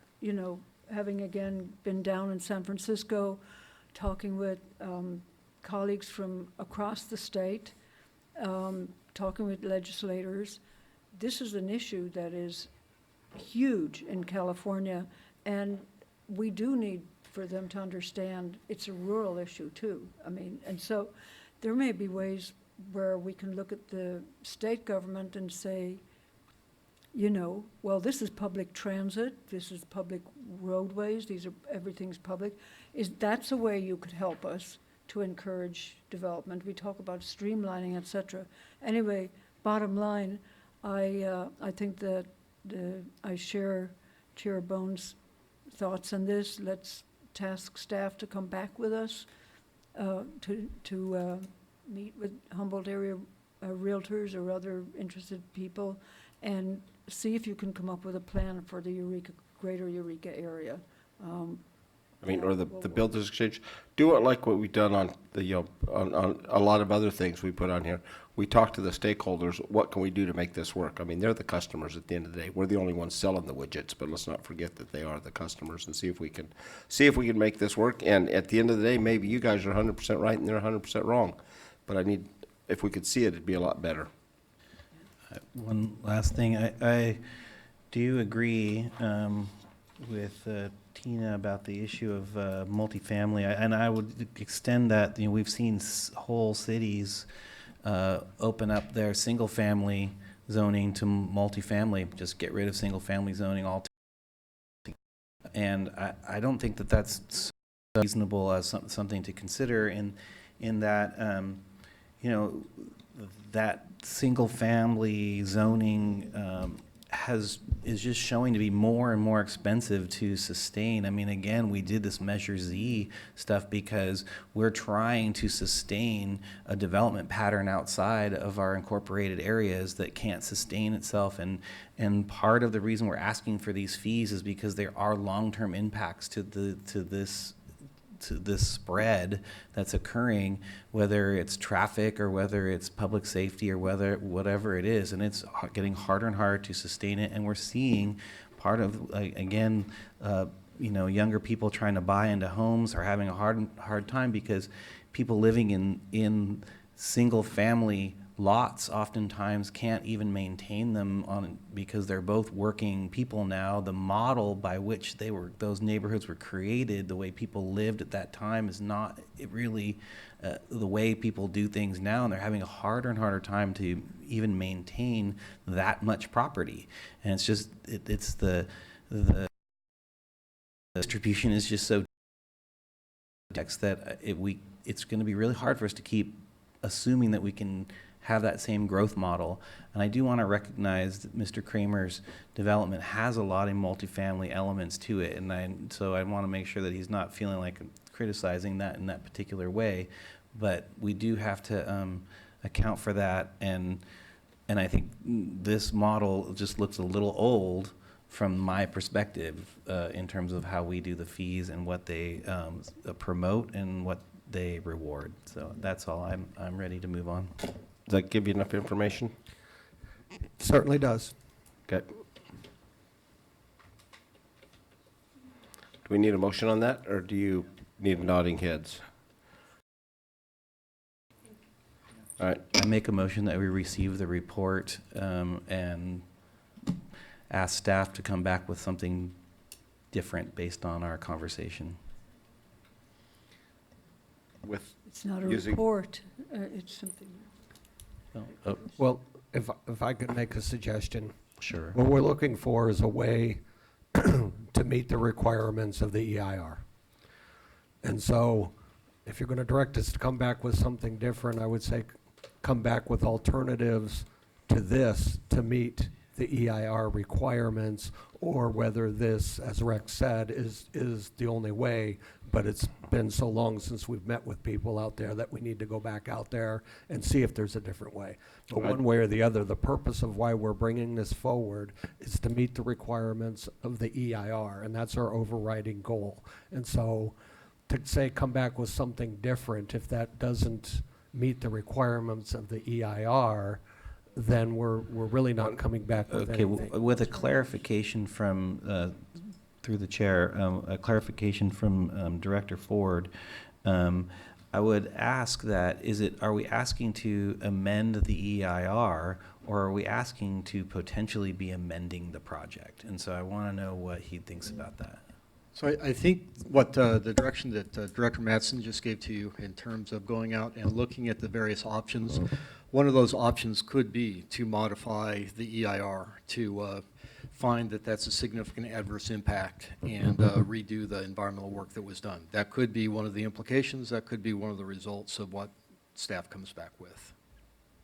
having again been down in San Francisco, talking with colleagues from across the state, talking with legislators, this is an issue that is huge in California, and we do need for them to understand it's a rural issue too. And so there may be ways where we can look at the state government and say, well, this is public transit, this is public roadways, everything's public. That's a way you could help us to encourage development. We talk about streamlining, et cetera. Anyway, bottom line, I think that I share Chair Bohn's thoughts on this. Let's task staff to come back with us to meet with Humboldt area realtors or other interested people and see if you can come up with a plan for the greater Eureka area. Or the Builders Exchange. Do it like what we've done on on a lot of other things we put on here. We talk to the stakeholders, what can we do to make this work? They're the customers at the end of the day. We're the only ones selling the widgets, but let's not forget that they are the customers, and see if we can make this work. And at the end of the day, maybe you guys are 100% right and they're 100% wrong. But if we could see it, it'd be a lot better. One last thing, I do agree with Tina about the issue of multifamily, and I would extend that. We've seen whole cities open up their single-family zoning to multifamily. Just get rid of single-family zoning altogether. And I don't think that that's so reasonable as something to consider. In that, that single-family zoning is just showing to be more and more expensive to sustain. Again, we did this Measure Z stuff because we're trying to sustain a development pattern outside of our incorporated areas that can't sustain itself. And part of the reason we're asking for these fees is because there are long-term impacts to this spread that's occurring, whether it's traffic or whether it's public safety or whatever it is, and it's getting harder and harder to sustain it. And we're seeing part of, again, younger people trying to buy into homes are having a hard time because people living in single family lots oftentimes can't even maintain them because they're both working people now. The model by which those neighborhoods were created, the way people lived at that time, is not really the way people do things now, and they're having a harder and harder time to even maintain that much property. And it's just it's the distribution is just so that it's going to be really hard for us to keep assuming that we can have that same growth model. And I do want to recognize that Mr. Kramer's development has a lot of multifamily elements to it, and so I want to make sure that he's not feeling like criticizing that in that particular way. But we do have to account for that, and I think this model just looks a little old from my perspective in terms of how we do the fees and what they promote and what they reward. So that's all. I'm ready to move on. Does that give you enough information? Certainly does. Okay. Do we need a motion on that, or do you Need nodding heads. All right. I make a motion that we receive the report and ask staff to come back with something different based on our conversation. With It's not a using- report, it's something. Well, if I could make a suggestion. Sure. What we're looking for is a way to meet the requirements of the EIR. And so if you're going to direct us to come back with something different, I would say come back with alternatives to this to meet the EIR requirements, or whether this, as Rex said, is the only way. But it's been so long since we've met with people out there that we need to go back out there and see if there's a different way. But one way or the other, the purpose of why we're bringing this forward is to meet the requirements of the EIR, and that's our overriding goal. And so to say come back with something different, if that doesn't meet the requirements of the EIR, then we're really not coming back with Okay, anything. with a clarification from, through the chair, a clarification from Director Ford, I would ask that, are we asking to amend the EIR, or are we asking to potentially be amending the project? And so I want to know what he thinks about that. So I think what the direction that Director Mattson just gave to you in terms of going out and looking at the various options, one of those options could be to modify the EIR to find that that's a significant adverse impact and redo the environmental work that was done. That could be one of the implications. That could be one of the results of what staff comes back with.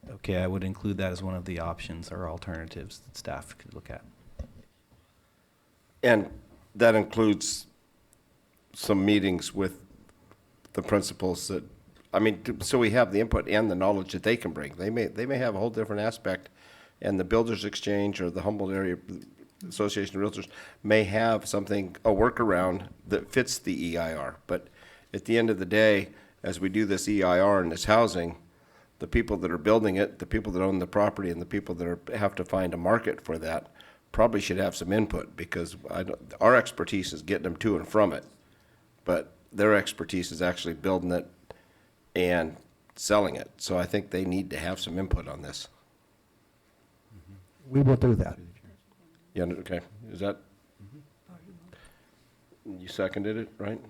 Okay, I would include that as one of the options or alternatives that staff could look at. And that includes some meetings with the principals that, I mean, so we have the input and the knowledge that they can bring. They may have a whole different aspect, and the Builders Exchange or the Humboldt Area Association of Realtors may have something, a workaround that fits the EIR. But at the end of the day, as we do this EIR and this housing, the people that are building it, the people that own the property, and the people that have to find a market for that probably should have some input, because our expertise is getting them to and from it, but their expertise is actually building it and selling it. So I think they need to have some input on this. We will do that. Yeah, okay. Is that? You seconded it, right?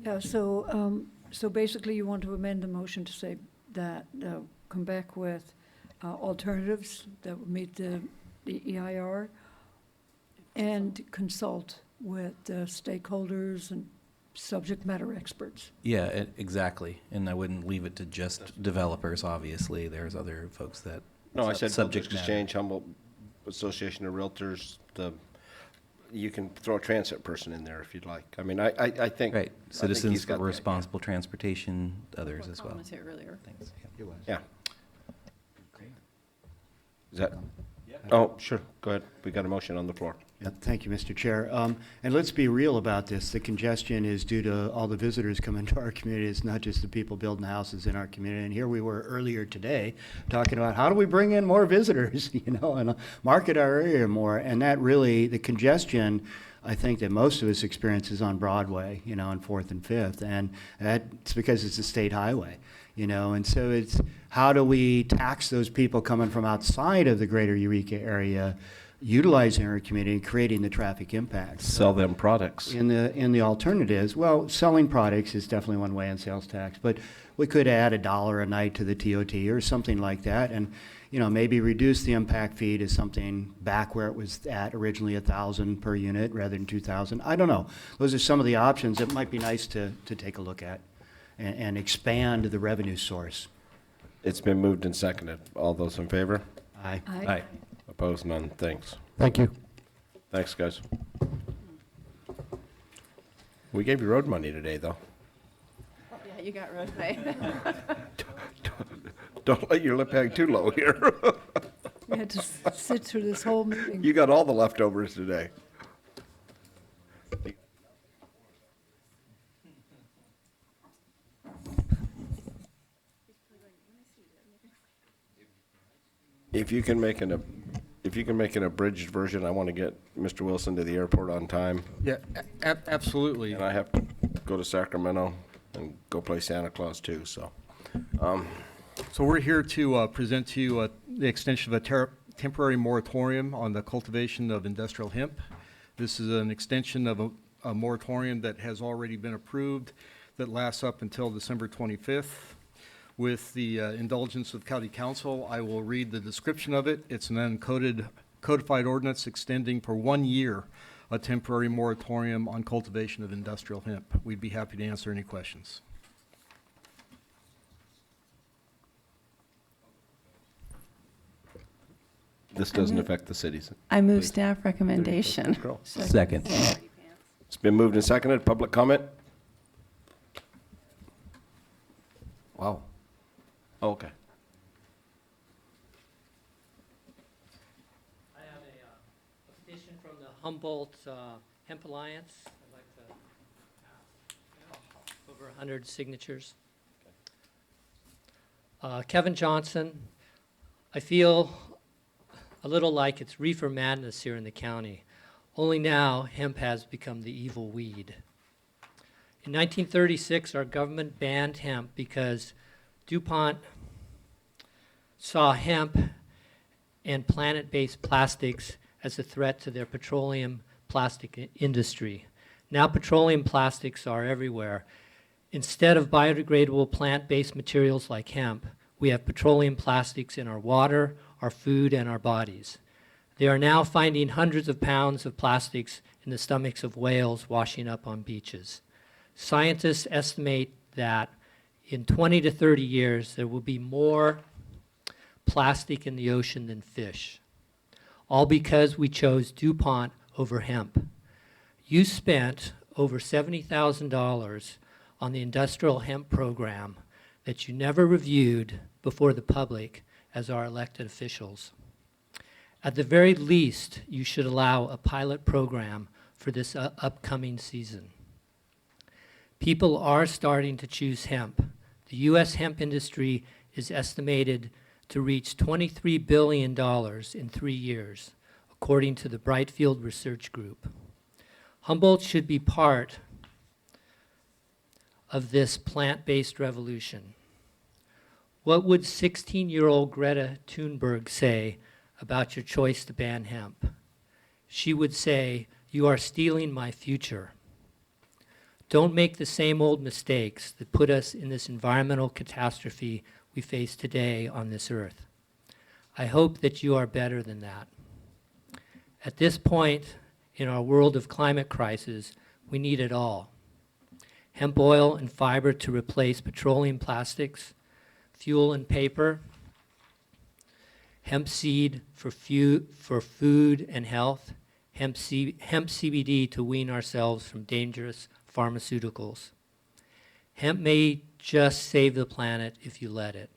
Yeah, so basically you want to amend the motion to say that, come back with alternatives that would meet the EIR, and consult with stakeholders and subject matter experts. Yeah, exactly. And I wouldn't leave it to just developers, obviously. There's other folks that. No, I said subject Builders matter. Exchange, Humboldt Association of Realtors, you can throw a transit person in there if you'd like. I mean, I think. Right, he's Citizens got for the Responsible Transportation, others as well. Commented earlier. Thanks. Yeah. Is that? Oh, sure, go ahead. We got a motion on the floor. Yeah, thank you, Mr. Chair. And let's be real about this. The congestion is due to all the visitors coming to our community. It's not just the people building houses in our community. And here we were earlier today talking about how do we bring in more visitors, and market our area more. And that really, the congestion, I think that most of us experience is on Broadway, on 4th and 5th. And that's because it's a state highway, and so it's how do we tax those people coming from outside of the greater Eureka area, utilizing our community and creating the traffic impacts. Sell them products. In the alternatives, well, selling products is definitely one way in sales tax, but we could add $1 a night to the TOT or something like that, and maybe reduce the impact fee to something back where it was at originally, 1,000 per unit rather than 2,000. I don't know. Those are some of the options that might be nice to take a look at and expand the revenue source. It's been moved and seconded. All those in favor? Aye. Aye. Opposed, none. Thanks. Thank you. Thanks, guys. We gave you road money today, though. Yeah, you got roadway. Don't let your lip hang too low here. We had to sit through this whole meeting. You got all the leftovers today. If you can make an abridged version, I want to get Mr. Wilson to the airport on time. Yeah, absolutely. And I have to go go to Sacramento and go play Santa Claus too, so. So we're here to present to you the extension of a temporary moratorium on the cultivation of industrial hemp. This is an extension of a moratorium that has already been approved that lasts up until December 25th. With the indulgence of County Council, I will read the description of it. It's an codified ordinance extending for 1 year a temporary moratorium on cultivation of industrial hemp. We'd be happy to answer any questions. This doesn't affect the cities. I move Please. staff recommendation. Second. It's been moved and seconded. Public comment? Wow. Oh, okay. I have a petition from the Humboldt Hemp Alliance. I'd like to over 100 signatures. Kevin Johnson, I feel a little like it's reefer madness here in the county. Only now hemp has become the evil weed. In 1936, our government banned hemp because DuPont saw hemp and planet-based plastics as a threat to their petroleum plastic industry. Now petroleum plastics are everywhere. Instead of biodegradable plant-based materials like hemp, we have petroleum plastics in our water, our food, and our bodies. They are now finding hundreds of pounds of plastics in the stomachs of whales washing up on beaches. Scientists estimate that in 20 to 30 years, there will be more plastic in the ocean than fish, all because we chose DuPont over hemp. You spent over $70,000 on the industrial hemp program that you never reviewed before the public as our elected officials. At the very least, you should allow a pilot program for this upcoming season. People are starting to choose hemp. The U.S. hemp industry is estimated to reach $23 billion in 3 years, according to the Brightfield Research Group. Humboldt should be part of this plant-based revolution. What would 16-year-old Greta Thunberg say about your choice to ban hemp? She would say, "You are stealing my future." Don't make the same old mistakes that put us in this environmental catastrophe we face today on this earth. I hope that you are better than that. At this point in our world of climate crisis, we need it all. Hemp oil and fiber to replace petroleum plastics, fuel and paper, hemp seed for food and health, hemp CBD to wean ourselves from dangerous pharmaceuticals. Hemp may just save the planet if you let it.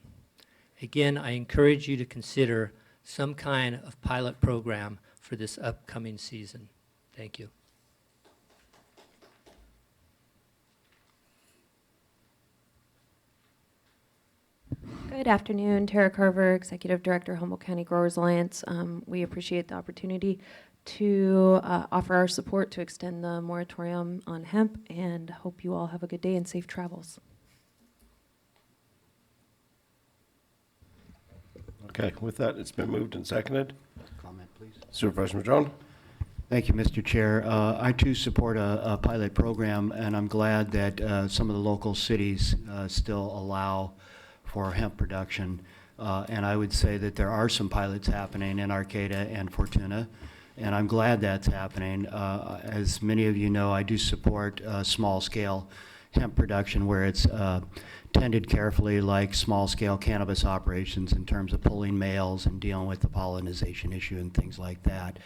Again, I encourage you to consider some kind of pilot program for this upcoming season. Thank you. Good afternoon, Tara Carver, Executive Director, Humboldt County Growers Alliance. We appreciate the opportunity to offer our support to extend the moratorium on hemp, and hope you all have a good day and safe travels. Okay, with that, it's been moved and seconded. Comment, please. Supervisor Madrone? Thank you, Mr. Chair. I too support a pilot program, and I'm glad that some of the local cities still allow for hemp production. And I would say that there are some pilots happening in Arcata and Fortuna, and I'm glad that's happening. As many of you know, I do support small-scale hemp production where it's tended carefully like small-scale cannabis operations in terms of pulling males and dealing with the pollination issue and things like that.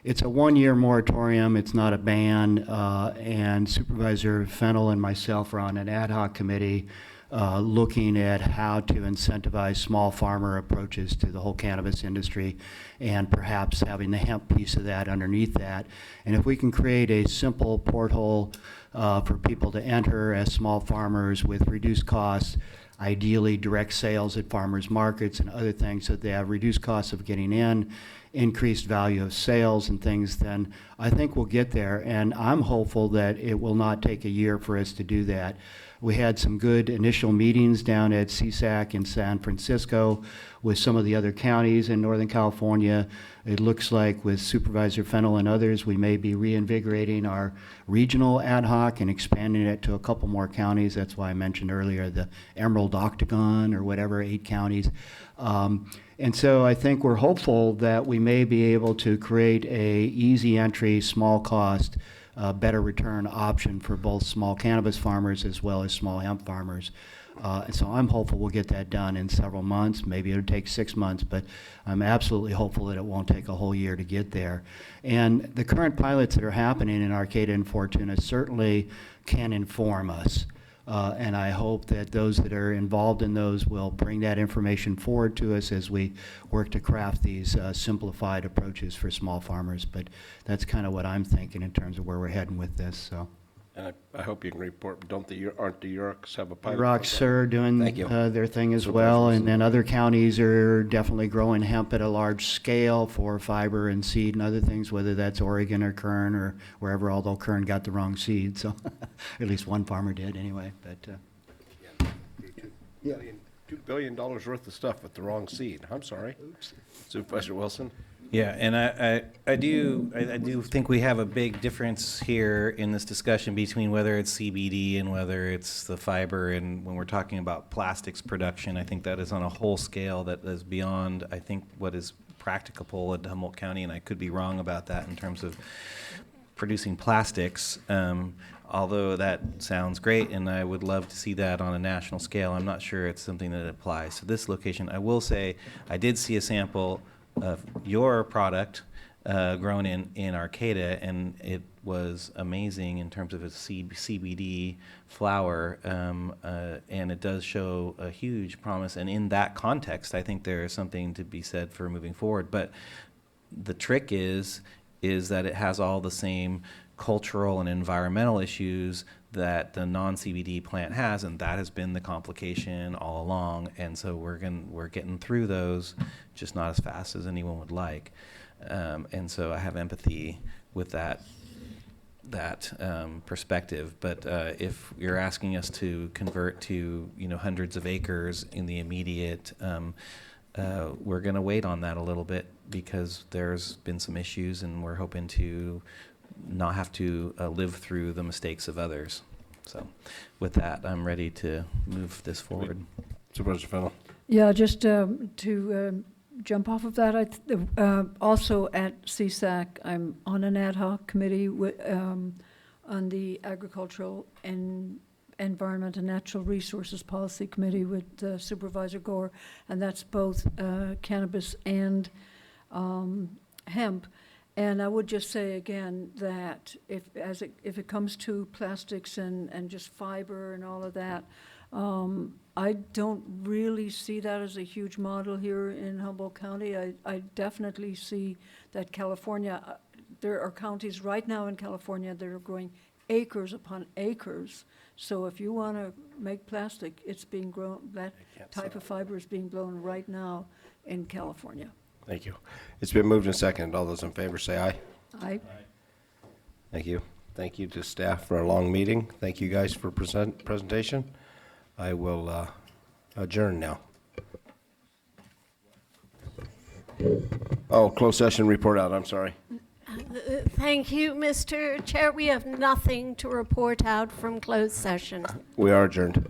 It's a one-year moratorium. It's not a ban, and Supervisor Fennell and myself are on an ad hoc committee looking at how to incentivize small farmer approaches to the whole cannabis industry, and perhaps having the hemp piece of that underneath that. And if we can create a simple porthole for people to enter as small farmers with reduced costs, ideally direct sales at farmers markets and other things, so that they have reduced costs of getting in, increased value of sales and things, then I think we'll get there. And I'm hopeful that it will not take a year for us to do that. We had some good initial meetings down at CSAC in San Francisco with some of the other counties in Northern California. It looks like with Supervisor Fennell and others, we may be reinvigorating our regional ad hoc and expanding it to a couple more counties. That's why I mentioned earlier the Emerald Octagon or whatever, 8 counties. And so I think we're hopeful that we may be able to create a easy entry, small cost, better return option for both small cannabis farmers as well as small hemp farmers. And so I'm hopeful we'll get that done in several months. Maybe it'll take 6 months, but I'm absolutely hopeful that it won't take a whole year to get there. And the current pilots that are happening in Arcata and Fortuna certainly can inform us. And I hope that those that are involved in those will bring that information forward to us as we work to craft these simplified approaches for small farmers. But that's kind of what I'm thinking in terms of where we're heading with this. So. And I hope you can report, aren't the Yurks have a pilot? Yurks are doing Thank you. their thing as well, and then other counties are definitely growing hemp at a large scale for fiber and seed and other things, whether that's Oregon or Kern or wherever, although Kern got the wrong seed, so at least one farmer did anyway. But $2 billion worth of stuff with the wrong seed. I'm sorry. Supervisor Wilson? Yeah, and I do think we have a big difference here in this discussion between whether it's CBD and whether it's the fiber. And when we're talking about plastics production, I think that is on a whole scale that is beyond, I think, what is practicable in Humboldt County. And I could be wrong about that in terms of producing plastics. Although that sounds great, and I would love to see that on a national scale, I'm not sure it's something that applies to this location. I will say I did see a sample of your product grown in Arcata, and it was amazing in terms of its CBD flower, and it does show a huge promise. And in that context, I think there is something to be said for moving forward. But the trick is that it has all the same cultural and environmental issues that the non-CBD plant has, and that has been the complication all along. And so we're getting through those, just not as fast as anyone would like. And so I have empathy with that perspective. But if you're asking us to convert to hundreds of acres in the immediate, we're going to wait on that a little bit because there's been some issues, and we're hoping to not have to live through the mistakes of others. So with that, I'm ready to move this forward. Supervisor Fennell. Yeah, just to jump off of that, also at CSAC, I'm on an ad hoc committee on the Agricultural and Environment and Natural Resources Policy Committee with Supervisor Gore, and that's both cannabis and hemp. And I would just say again that if it comes to plastics and just fiber and all of that, I don't really see that as a huge model here in Humboldt County. I definitely see that California, there are counties right now in California that are growing acres upon acres. So if you want to make plastic, it's being grown, that type of fiber is being grown right now in California. Thank you. It's been moved and seconded. All those in favor say aye. Aye. Thank you. Thank you to staff for a long meeting. Thank you guys for presentation. I will adjourn now. Oh, closed session report out. I'm sorry. Thank you, Mr. Chair. We have nothing to report out from closed session. We are adjourned.